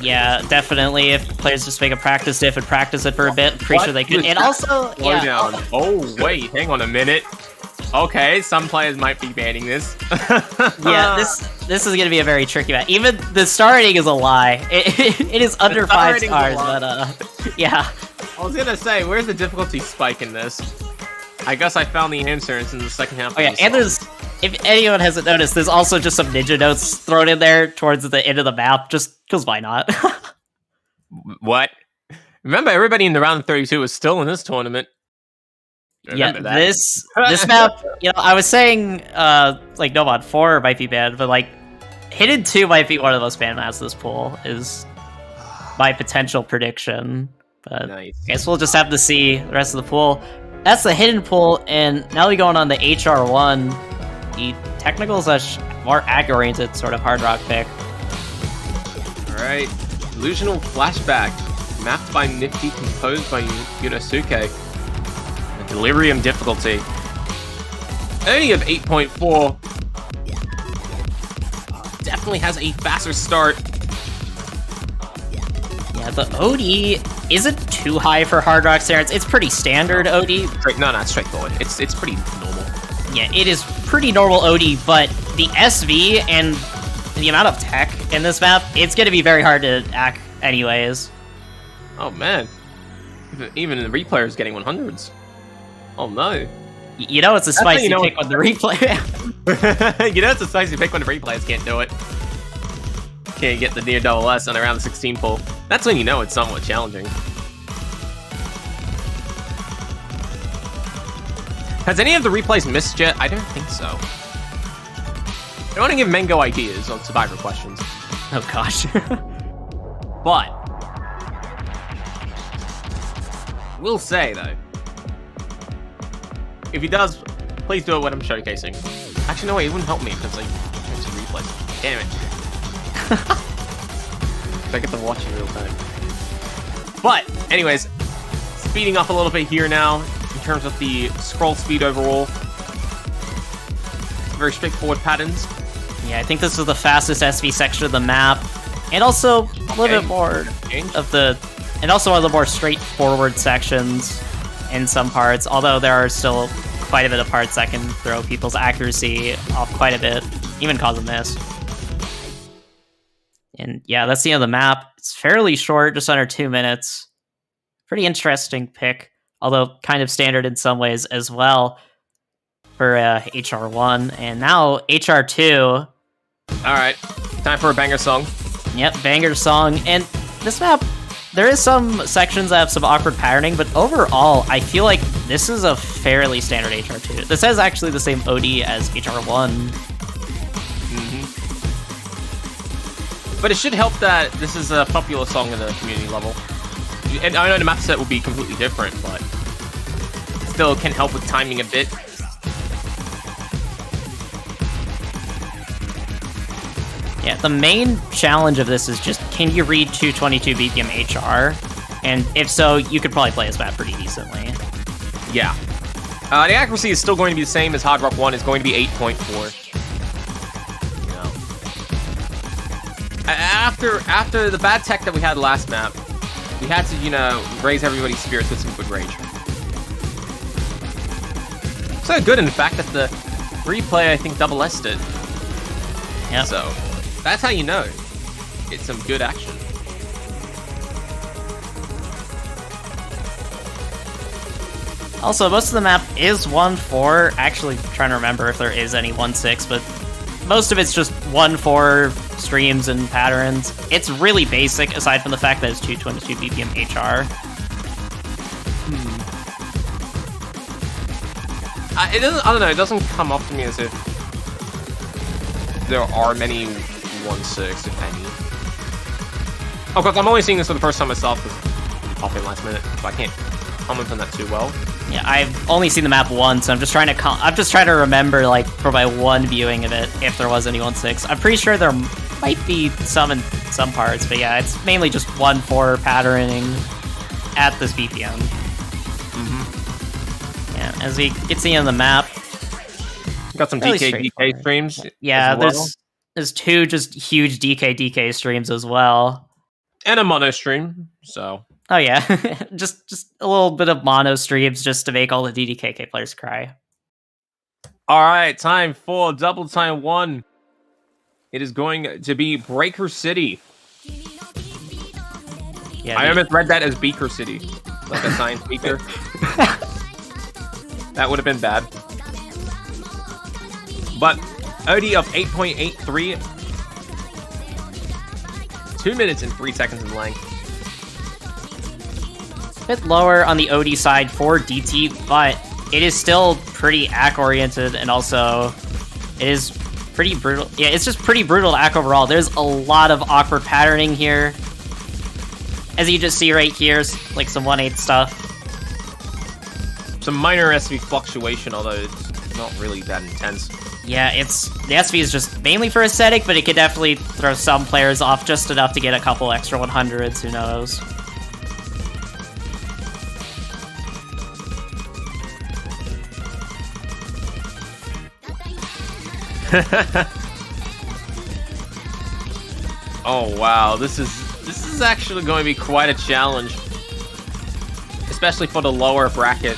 Speaker 6: Yeah, definitely. If players just make a practice diff and practice it for a bit, pretty sure they could. And also,
Speaker 9: Slow
Speaker 6: yeah,
Speaker 9: down. Oh wait, hang on a minute. Okay, some players might be banning this.
Speaker 6: yeah, this is gonna be a very tricky match. Even the star rating is a lie. It is under
Speaker 9: star
Speaker 6: 5
Speaker 9: rating's a
Speaker 6: stars,
Speaker 9: lie.
Speaker 6: but yeah.
Speaker 9: I was gonna say, where's the difficulty spike in this? I guess I found the answer. It's in the second half.
Speaker 6: Oh yeah,
Speaker 9: of the
Speaker 6: and
Speaker 9: song.
Speaker 6: there's, if anyone hasn't noticed, there's also just some ninja notes thrown in there towards the end of the map, just because why not?
Speaker 9: What? Remember, everybody in the round of 32 was still in this tournament.
Speaker 6: Yeah,
Speaker 9: Remember that.
Speaker 6: this map, you know, I was saying, like, No Mod 4 might be banned, but, like, Hidden 2 might be one of the most banned maps of this pool, is my potential prediction. But
Speaker 9: Nice.
Speaker 6: I guess we'll just have to see the rest of the pool. That's the Hidden pool, and now we're going on the HR1, the technical / more ag-oriented sort of hard rock pick.
Speaker 9: Alright. Illusional Flashback. Mapped by Nifty, composed by Yunosuke. A Delirium difficulty. Only of 8.4. Definitely has a faster start.
Speaker 6: Yeah, the OD isn't too high for Hard Rock Sarens. It's pretty standard OD.
Speaker 9: No, straightforward. It's pretty normal.
Speaker 6: Yeah, it is pretty normal OD, but the SV and the amount of tech in this map, it's going to be very hard to hack anyways.
Speaker 9: Oh man, even the replayer is getting 100s. Oh no.
Speaker 6: You know it's a spicy
Speaker 9: you know
Speaker 6: pick when the replay.
Speaker 9: You know it's a spicy pick when the replayers can't do it. Can't get the near double S on around the 16 pull. That's when you know it's somewhat challenging. Has any of the replays missed yet? I don't think so. I want to give Mango ideas on Survivor questions.
Speaker 6: Oh gosh.
Speaker 9: But will say though, if he does, please do it when I'm showcasing. Actually, no, wait, it wouldn't help me because like actually replays. Damn it! I get to watch in real time. But anyways, speeding up a little bit here now in terms of the scroll speed overall. Very straightforward patterns.
Speaker 6: Yeah, I think this is the fastest SV section of the map, and also a little bit more of the, and also one of the more straightforward sections in some parts. Although there are still quite a bit of parts that can throw people's accuracy off quite a bit, even cause a miss. And yeah, that's the end of the map. It's fairly short, just under 2 minutes. Pretty interesting pick, although kind of standard in some ways as well for HR1. And now HR2.
Speaker 9: Alright, time for a banger song.
Speaker 6: Yep, banger song. And this map, there is some sections that have some awkward patterning, but overall, I feel like this is a fairly standard HR2. This has actually the same OD as HR1.
Speaker 9: But it should help that this is a popular song at the community level. And I know the map set will be completely different, but still can help with timing a bit.
Speaker 6: Yeah, the main challenge of this is just, can you read 222 BPM HR? And if so, you could probably play this map pretty decently.
Speaker 9: Yeah. The accuracy is still going to be the same as Hard Rock 1. It's going to be 8.4. After the bad tech that we had last map, we had to, raise everybody's spirits with some good rage. So good, in fact, that the replay, I think, double S'd it.
Speaker 6: Yeah.
Speaker 9: So, that's how you know it's some good action.
Speaker 6: Also, most of the map is 1-4. Actually, trying to remember if there is any 1-6, but most of it's just 1-4 streams and patterns. It's really basic, aside from the fact that it's 222 BPM HR.
Speaker 9: It doesn't. I don't know. It doesn't come off to me as if there are many 1-6, if any. Oh, because I'm only seeing this for the first time myself. Because pop in last minute, so I can't comment on that too well.
Speaker 6: Yeah, I've only seen the map once, so I'm just trying to remember, like, for my one viewing of it, if there was any 1-6. I'm pretty sure there might be some in some parts, but yeah, it's mainly just 1-4 patterning at this BPM. Yeah, as we get to the end of the map,
Speaker 9: Got some DK streams.
Speaker 6: Yeah,
Speaker 9: as well.
Speaker 6: there's two just huge DK streams as well.
Speaker 9: And a mono stream, so.
Speaker 6: Oh yeah, just a little bit of mono streams just to make all the DDKK players cry.
Speaker 9: All right, time for double time one. It is going to be Breaker City.
Speaker 6: Yeah,
Speaker 9: I almost read that as Beaker City, like a science beaker. That would have been bad. But OD of 8.83, 2 minutes and 3 seconds in length.
Speaker 6: a bit lower on the OD side for DT, but it is still pretty ACK-oriented, and also it is pretty brutal. Yeah, it's just pretty brutal to ACK overall. There's a lot of awkward patterning here. As you just see right here, like some 1/8 stuff.
Speaker 9: Some minor SV fluctuation, although it's not really that intense.
Speaker 6: Yeah, the SV is just mainly for aesthetic, but it could definitely throw some players off just enough to get a couple extra 100s, who knows.
Speaker 9: Oh wow, this is actually going to be quite a challenge. especially for the lower bracket,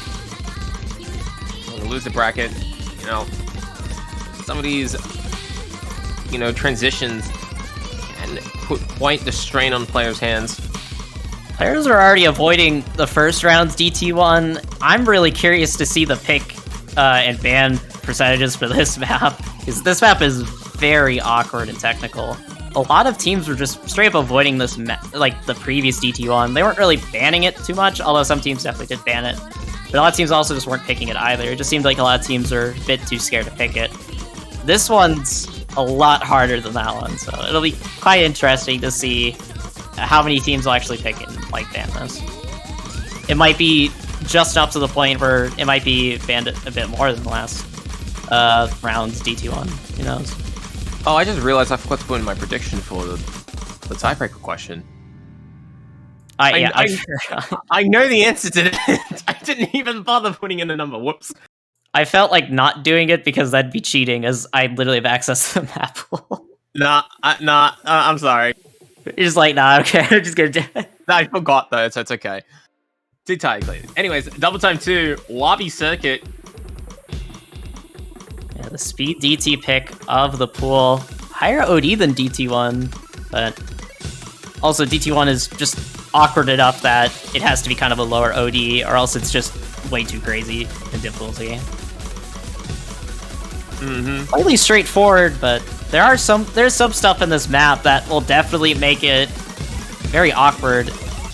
Speaker 9: or the loser bracket. You know, some of these, you know, transitions can put quite the strain on players' hands.
Speaker 6: Players are already avoiding the first round's DT1. I'm really curious to see the pick and ban percentages for this map, because this map is very awkward and technical. A lot of teams were just straight up avoiding this, like the previous DT1. They weren't really banning it too much, although some teams definitely did ban it. But a lot of teams also just weren't picking it either. It just seemed like a lot of teams are a bit too scared to pick it. This one's a lot harder than that one, so it'll be quite interesting to see how many teams will actually pick it and like ban this. It might be just up to the point where it might be banned a bit more than the last round's DT1. Who knows?
Speaker 9: Oh, I just realized I forgot to put in my prediction for the tiebreaker question. I know the answer to it. I didn't even bother putting in a number. Whoops.
Speaker 6: I felt like not doing it because that'd be cheating, as I literally have access to the map pool.
Speaker 9: I'm sorry.
Speaker 6: You're just like, nah, okay, I'm just gonna do it.
Speaker 9: I forgot though, so it's okay. Too tight. Anyways, double time 2, lobby circuit.
Speaker 6: Yeah, the speed DT pick of the pool. Higher OD than DT1, but also DT1 is just awkward enough that it has to be kind of a lower OD, or else it's just way too crazy in difficulty. Slightly straightforward, but there's some stuff in this map that will definitely make it very awkward.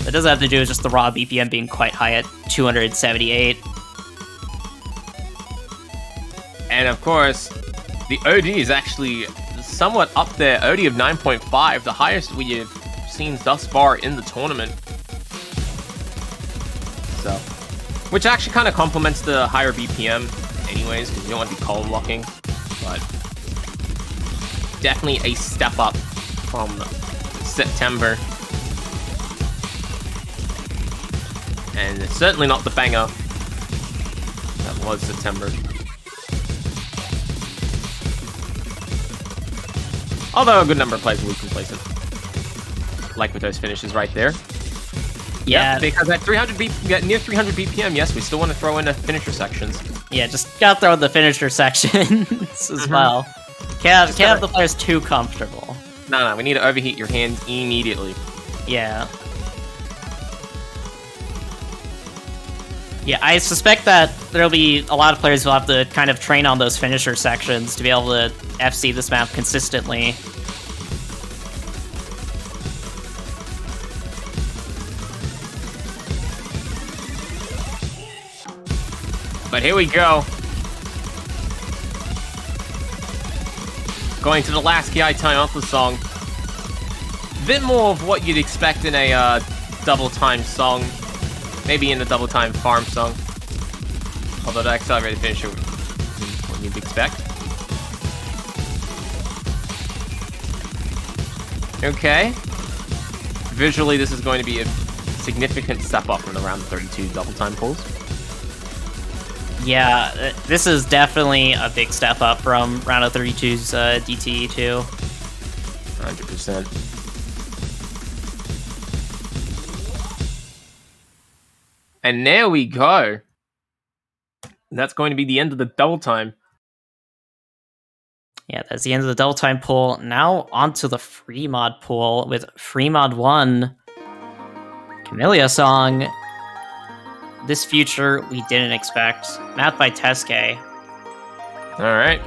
Speaker 6: It doesn't have to do with just the raw BPM being quite high at 278.
Speaker 9: And of course, the OD is actually somewhat up there. OD of 9.5, the highest we have seen thus far in the tournament. So, which actually kind of complements the higher BPM anyways, because you don't want to be column locking. But definitely a step up from September. And it's certainly not the banger that was September. Although a good number of players will be complacent. Like with those finishes right there.
Speaker 6: Yeah,
Speaker 9: yep, because at 300 near 300 BPM, yes, we still want to throw in the finisher sections.
Speaker 6: Yeah, just gotta throw in the finisher sections as well. Can't have the players too comfortable.
Speaker 9: No, we need to overheat your hands immediately.
Speaker 6: Yeah. Yeah, I suspect that there'll be a lot of players who'll have to kind of train on those finisher sections to be able to FC this map consistently.
Speaker 9: But here we go. Going to the last KI time of the song. Bit more of what you'd expect in a double time song. Maybe in a double time farm song. Although the accelerated finisher is what you'd expect. Okay. Visually, this is going to be a significant step up from the round 32 double time pulls.
Speaker 6: Yeah, this is definitely a big step up from round of 32's DT too.
Speaker 9: 100%. And there we go. That's going to be the end of the double time.
Speaker 6: Yeah, that's the end of the double time pool. Now onto the free mod pool with free mod 1. Camellia song. This future we didn't expect. Math by Teske.
Speaker 9: Alright.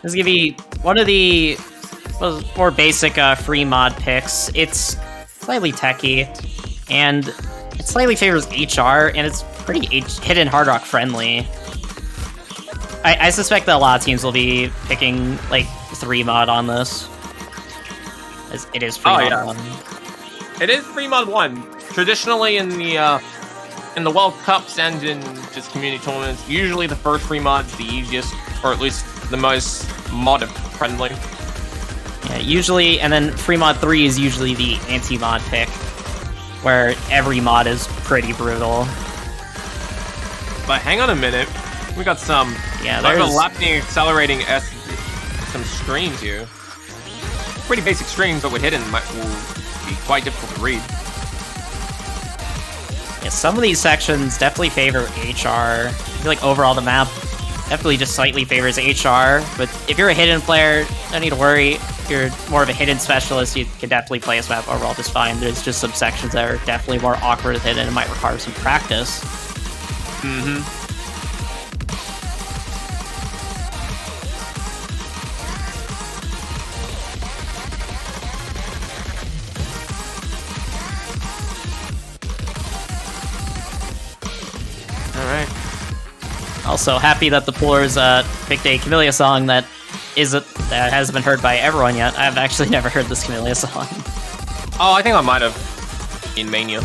Speaker 6: This is gonna be one of the more basic free mod picks. It's slightly techy, and it slightly favors HR, and it's pretty hidden hard rock friendly. I suspect that a lot of teams will be picking like 3 mod on this. It is free mod 1.
Speaker 9: It is free mod 1. Traditionally in the World Cups and in just community tournaments, usually the first free mod is the easiest, or at least the most mod friendly.
Speaker 6: Yeah, usually, and then free mod 3 is usually the anti-mod pick, where every mod is pretty brutal.
Speaker 9: But hang on a minute, we got some
Speaker 6: overlapping,
Speaker 9: accelerating some streams here. pretty basic strings, but with hidden will be quite difficult to read.
Speaker 6: Yeah, some of these sections definitely favor HR. I feel like overall the map definitely just slightly favors HR, but if you're a hidden player, don't need to worry. If you're more of a hidden specialist, you can definitely play this map overall just fine. There's just some sections that are definitely more awkward with hidden and might require some practice.
Speaker 9: Mm-hmm. Alright.
Speaker 6: Also, happy that the Poolers picked a Camellia song that hasn't been heard by everyone yet. I've actually never heard this Camellia song.
Speaker 9: Oh, I think I might have in Mania.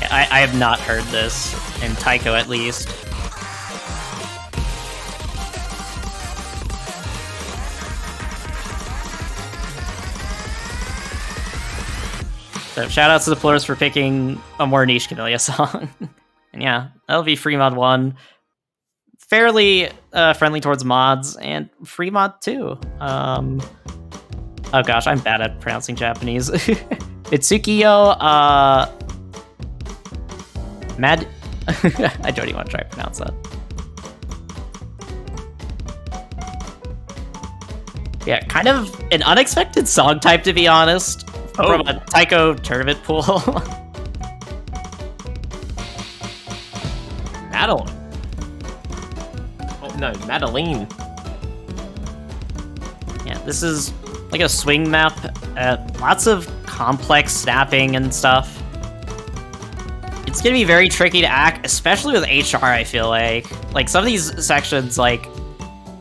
Speaker 6: Yeah, I have not heard this, in Taiko at least. So shoutouts to the Poolers for picking a more niche Camellia song. And yeah, that'll be free mod 1. Fairly friendly towards mods, and free mod 2. Oh gosh, I'm bad at pronouncing Japanese. Itsukiyo, Mad... I don't even want to try to pronounce that. Yeah, kind of an unexpected song type, to be honest, from a Taiko tournament pool.
Speaker 9: Madeline. Oh, no, Madeline.
Speaker 6: Yeah, this is like a swing map. Lots of complex snapping and stuff. It's gonna be very tricky to act, especially with HR, I feel like. Like, some of these sections, like,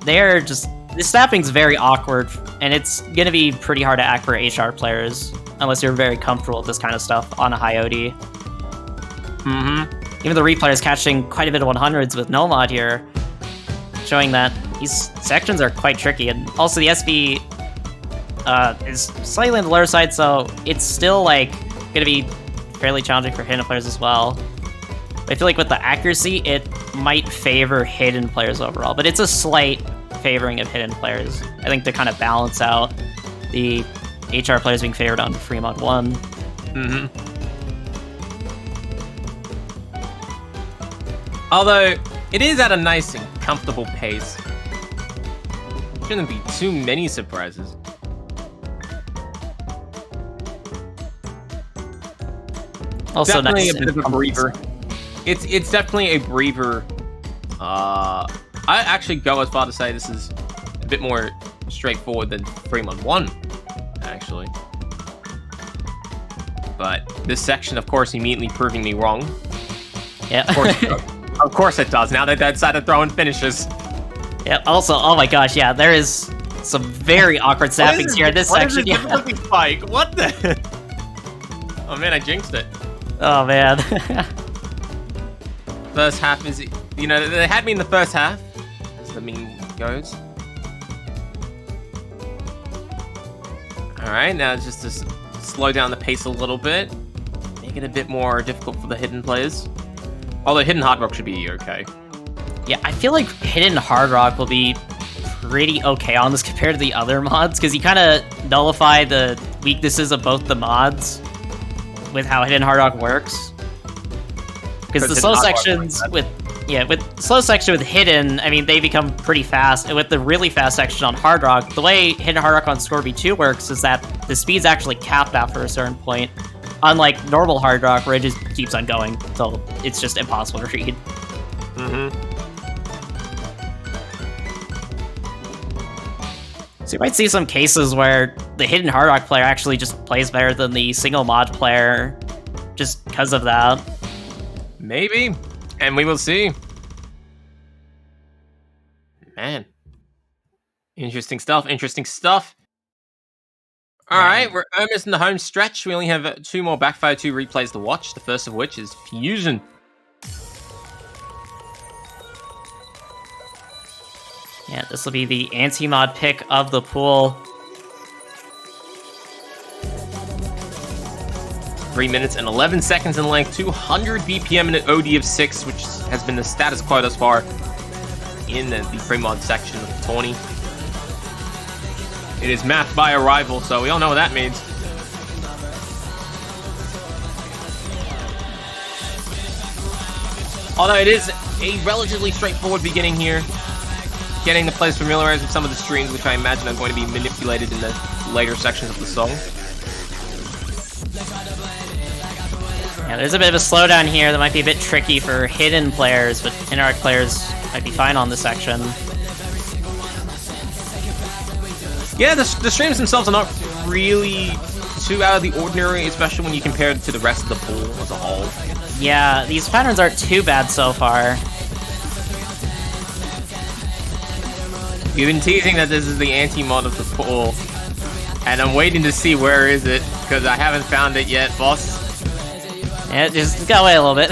Speaker 6: they're just... The snapping's very awkward, and it's gonna be pretty hard to act for HR players, unless you're very comfortable with this kind of stuff on a high OD.
Speaker 9: Mm-hmm.
Speaker 6: Even the replay is catching quite a bit of 100s with no mod here, showing that these sections are quite tricky. And also the SV is slightly on the lower side, so it's still like gonna be fairly challenging for hidden players as well. But I feel like with the accuracy, it might favor hidden players overall, but it's a slight favoring of hidden players. I think to kind of balance out the HR players being favored on free mod 1.
Speaker 9: Mm-hmm. Although, it is at a nice and comfortable pace. Shouldn't be too many surprises.
Speaker 6: Also
Speaker 9: Definitely
Speaker 6: nice
Speaker 9: a bit of a breather. It's definitely a breather. I actually go as far to say this is a bit more straightforward than Fremont 1, actually. But this section, of course, immediately proving me wrong.
Speaker 6: Yeah.
Speaker 9: Of course it does. Of course it does, now that they decided to throw in finishes.
Speaker 6: Yeah, also, oh my gosh, yeah, there is some very awkward snappings here in this section.
Speaker 9: What is this difficulty spike? What the? Oh man, I jinxed it.
Speaker 6: Oh man.
Speaker 9: First half is, you know, they had me in the first half, as the meme goes. Alright, now it's just to slow down the pace a little bit, make it a bit more difficult for the hidden players. Although hidden hard rock should be okay.
Speaker 6: Yeah, I feel like hidden hard rock will be pretty okay on this compared to the other mods, because you kind of nullify the weaknesses of both the mods with how hidden hard rock works. Because the slow sections with slow section with hidden, I mean, they become pretty fast, and with the really fast section on hard rock, the way hidden hard rock on Scorby 2 works is that the speed's actually capped after a certain point. Unlike normal hard rock, where it just keeps on going until it's just impossible to read.
Speaker 9: Mm-hmm.
Speaker 6: So you might see some cases where the hidden hard rock player actually just plays better than the single mod player, just because of that.
Speaker 9: Maybe, and we will see. Man. Interesting stuff, interesting stuff. Alright, we're almost in the home stretch. We only have 2 more Backfire 2 replays to watch, the first of which is Fusion.
Speaker 6: Yeah, this will be the anti-mod pick of the pool.
Speaker 9: 3 minutes and 11 seconds in length, 200 BPM and an OD of 6, which has been the status quo thus far in the free mod section of the tourney. It is mapped by a rival, so we all know what that means. Although it is a relatively straightforward beginning here. Getting the players familiarized with some of the strings, which I imagine are going to be manipulated in the later sections of the song.
Speaker 6: Yeah, there's a bit of a slowdown here that might be a bit tricky for hidden players, but Inarc players might be fine on this section.
Speaker 9: Yeah, the streams themselves are not really too out of the ordinary, especially when you compare it to the rest of the pool as a whole.
Speaker 6: Yeah, these patterns aren't too bad so far.
Speaker 9: You've been teasing that this is the anti-mod of the pool, and I'm waiting to see where is it, because I haven't found it yet, boss.
Speaker 6: Yeah, just gotta wait a little bit.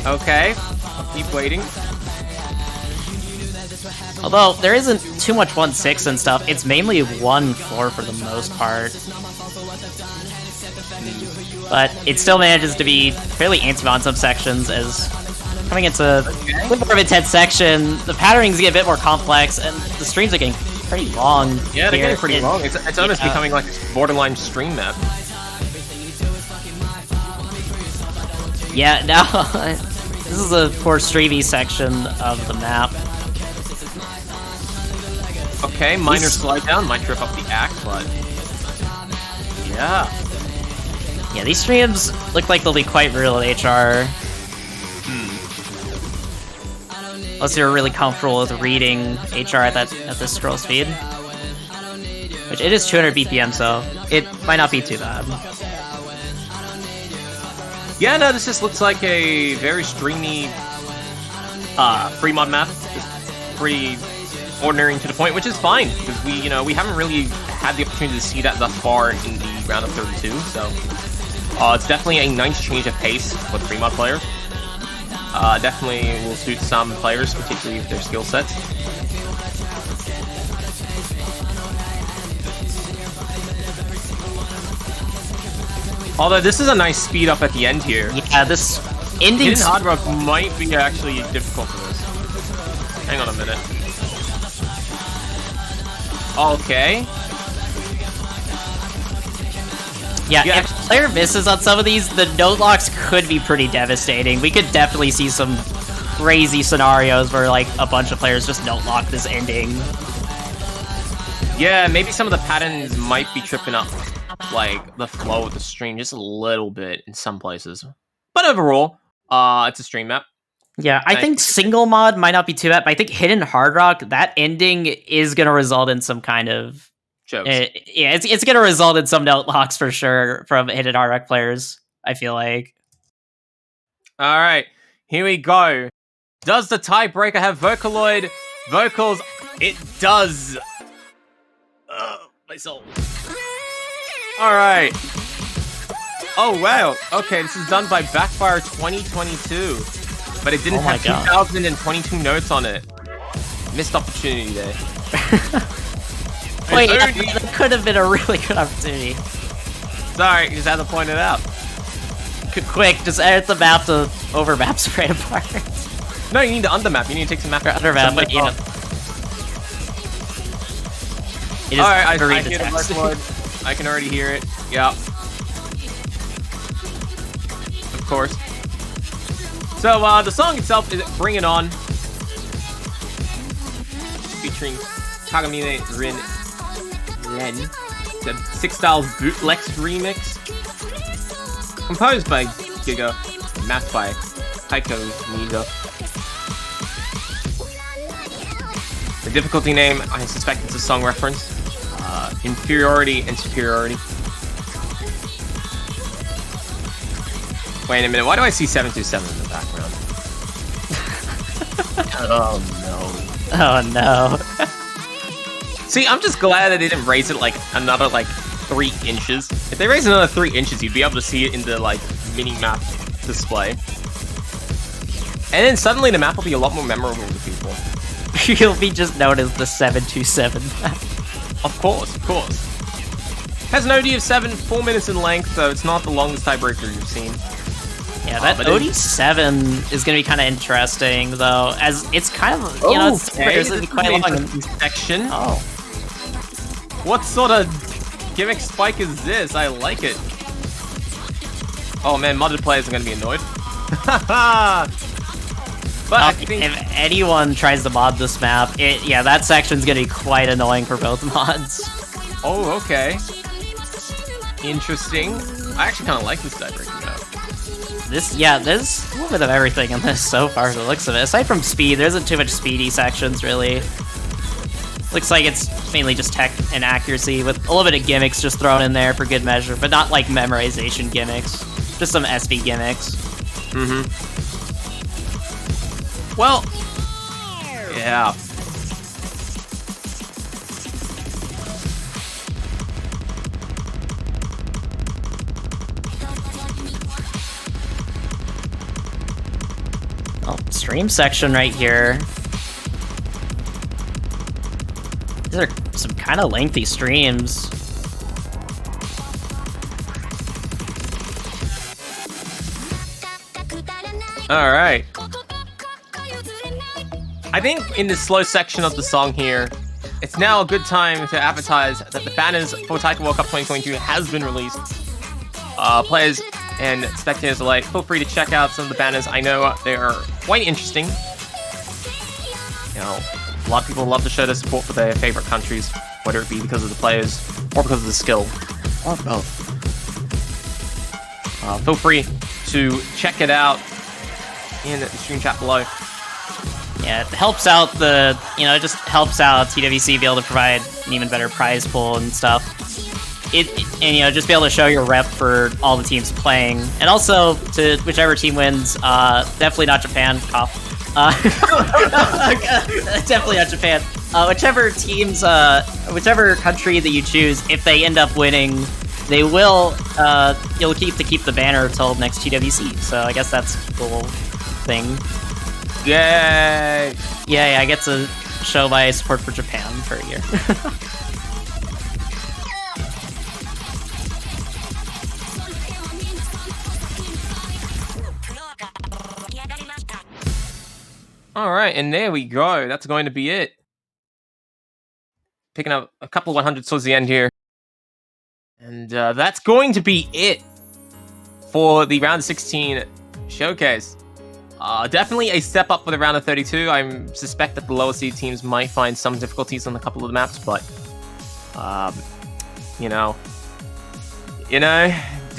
Speaker 9: Okay, I'll keep waiting.
Speaker 6: Although, there isn't too much 1-6 and stuff, it's mainly 1-4 for the most part. But it still manages to be fairly anti-mod in some sections, as coming into a little more of a intense section, the patterns get a bit more complex, and the streams are getting pretty long.
Speaker 9: Yeah, they're
Speaker 6: here.
Speaker 9: getting pretty long. It's almost becoming like a borderline stream map.
Speaker 6: Yeah, now, this is a poor streamy section of the map.
Speaker 9: Okay, minor slide down, might trip up the act, but... Yeah.
Speaker 6: Yeah, these streams look like they'll be quite real at HR. Unless you're really comfortable with reading HR at this scroll speed. Which it is 200 BPM, so it might not be too bad.
Speaker 9: Yeah, no, this just looks like a very streamy free mod map. Just pretty ordinary and to the point, which is fine, because we haven't really had the opportunity to see that thus far in the round of 32, so it's definitely a nice change of pace for the free mod player. Definitely will suit some players, particularly with their skill sets. Although this is a nice speed up at the end here.
Speaker 6: Yeah, this ending
Speaker 9: Hidden Hard Rock might be actually difficult for this. Hang on a minute. Okay.
Speaker 6: Yeah, if a player misses on some of these, the note locks could be pretty devastating. We could definitely see some crazy scenarios where like a bunch of players just note lock this ending.
Speaker 9: Yeah, maybe some of the patterns might be tripping up like the flow of the stream just a little bit in some places. But overall, it's a stream map.
Speaker 6: Yeah, I think single mod might not be too bad, but I think Hidden Hard Rock, that ending is going to result in some kind of...
Speaker 9: jokes.
Speaker 6: Yeah, it's going to result in some note locks for sure from Hidden Hard Rock players, I feel like.
Speaker 9: Alright, here we go. Does the tiebreaker have Vocaloid vocals? It does. My soul. Alright. Oh, wow. Okay, this is done by Backfire 2022. But it didn't have 2022 notes on it. Missed opportunity there.
Speaker 6: Wait, that could have been a really good opportunity.
Speaker 9: Sorry, just had to point it out.
Speaker 6: Quick, just edit the map to overmap straight apart.
Speaker 9: No, you need to undermap. You need to take some map.
Speaker 6: Undermap, but you know.
Speaker 9: Alright, I hear the Vocaloid. I can already hear it. Yeah. Of course. So, the song itself is Bring It On. Featuring Kagamine Ren. The Six Styles Bootlegs remix. Composed by Giga, mapped by Taiko Nizo. The difficulty name, I suspect it's a song reference. Inferiority and Superiority. Wait a minute, why do I see 727 in the background? Oh no.
Speaker 6: Oh no.
Speaker 9: See, I'm just glad that they didn't raise it like another 3 inches. If they raised another 3 inches, you'd be able to see it in the mini-map display. And then suddenly the map will be a lot more memorable to people.
Speaker 6: You'll be just known as the 727 map.
Speaker 9: Of course, of course. Has an OD of 4 minutes in length, so it's not the longest tiebreaker you've seen.
Speaker 6: Yeah, that OD7 is going to be kind of interesting, though, as it's kind of, it's going to be quite long.
Speaker 9: Section.
Speaker 6: Oh.
Speaker 9: What sort of gimmick spike is this? I like it. Oh man, modded players are gonna be annoyed. But I think
Speaker 6: If anyone tries to mod this map, yeah, that section's gonna be quite annoying for both mods.
Speaker 9: oh, okay. Interesting. I actually kind of like this die breaking map.
Speaker 6: There's a little bit of everything in this so far, the looks of it. Aside from speed, there isn't too much speedy sections, really. Looks like it's mainly just tech and accuracy, with a little bit of gimmicks just thrown in there for good measure, but not like memorization gimmicks. Just some SV gimmicks.
Speaker 9: Mm-hmm. Well, yeah.
Speaker 6: Oh, stream section right here. These are some kind of lengthy streams.
Speaker 9: All right. I think in the slow section of the song here, it's now a good time to advertise that the banners for Taiko World Cup 2022 has been released. Players and spectators alike, feel free to check out some of the banners. I know they are quite interesting. You know, a lot of people love to show their support for their favorite countries, whether it be because of the players or because of the skill, or both. Feel free to check it out in the stream chat below.
Speaker 6: Yeah, it helps out it just helps out TWC be able to provide an even better prize pool and stuff. And just be able to show your rep for all the teams playing, and also to whichever team wins. Definitely not Japan. Cough. Definitely not Japan. Whichever country that you choose, if they end up winning, they will. You'll keep the banner until next TWC. So I guess that's a cool thing.
Speaker 9: Yay!
Speaker 6: Yeah, I get to show my support for Japan for a year.
Speaker 9: All right, and there we go. That's going to be it. Picking up a couple 100 towards the end here. And that's going to be it for the round of 16 showcase. Definitely a step up for the round of 32. I suspect that the lower seed teams might find some difficulties on a couple of the maps, but you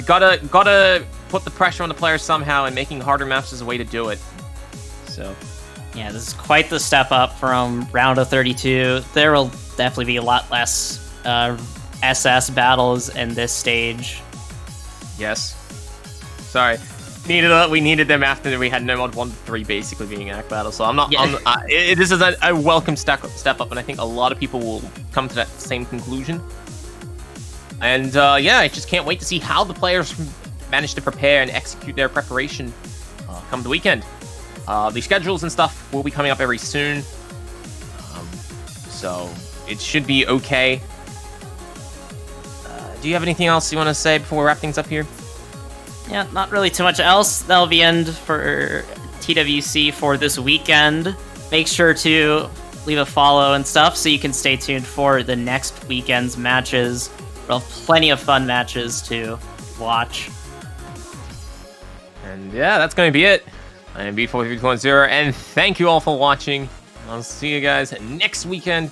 Speaker 9: gotta put the pressure on the players somehow, and making harder maps is a way to do it. So
Speaker 6: yeah, this is quite the step up from round of 32. There will definitely be a lot less SS battles in this stage.
Speaker 9: yes, sorry. We needed them after we had no mod 1-3 basically being act battle. So I'm not.
Speaker 6: Yeah.
Speaker 9: This is a welcome step up, and I think a lot of people will come to that same conclusion. And yeah, I just can't wait to see how the players manage to prepare and execute their preparation come the weekend. The schedules and stuff will be coming up very soon, so it should be okay. Do you have anything else you want to say before we wrap things up here?
Speaker 6: Yeah, not really too much else. That'll be end for TWC for this weekend. Make sure to leave a follow and stuff so you can stay tuned for the next weekend's matches. We'll have plenty of fun matches to watch.
Speaker 9: And yeah, that's going to be it. I am B43.0, and thank you all for watching. I'll see you guys next weekend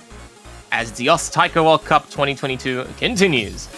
Speaker 9: as the Taiko World Cup 2022 continues.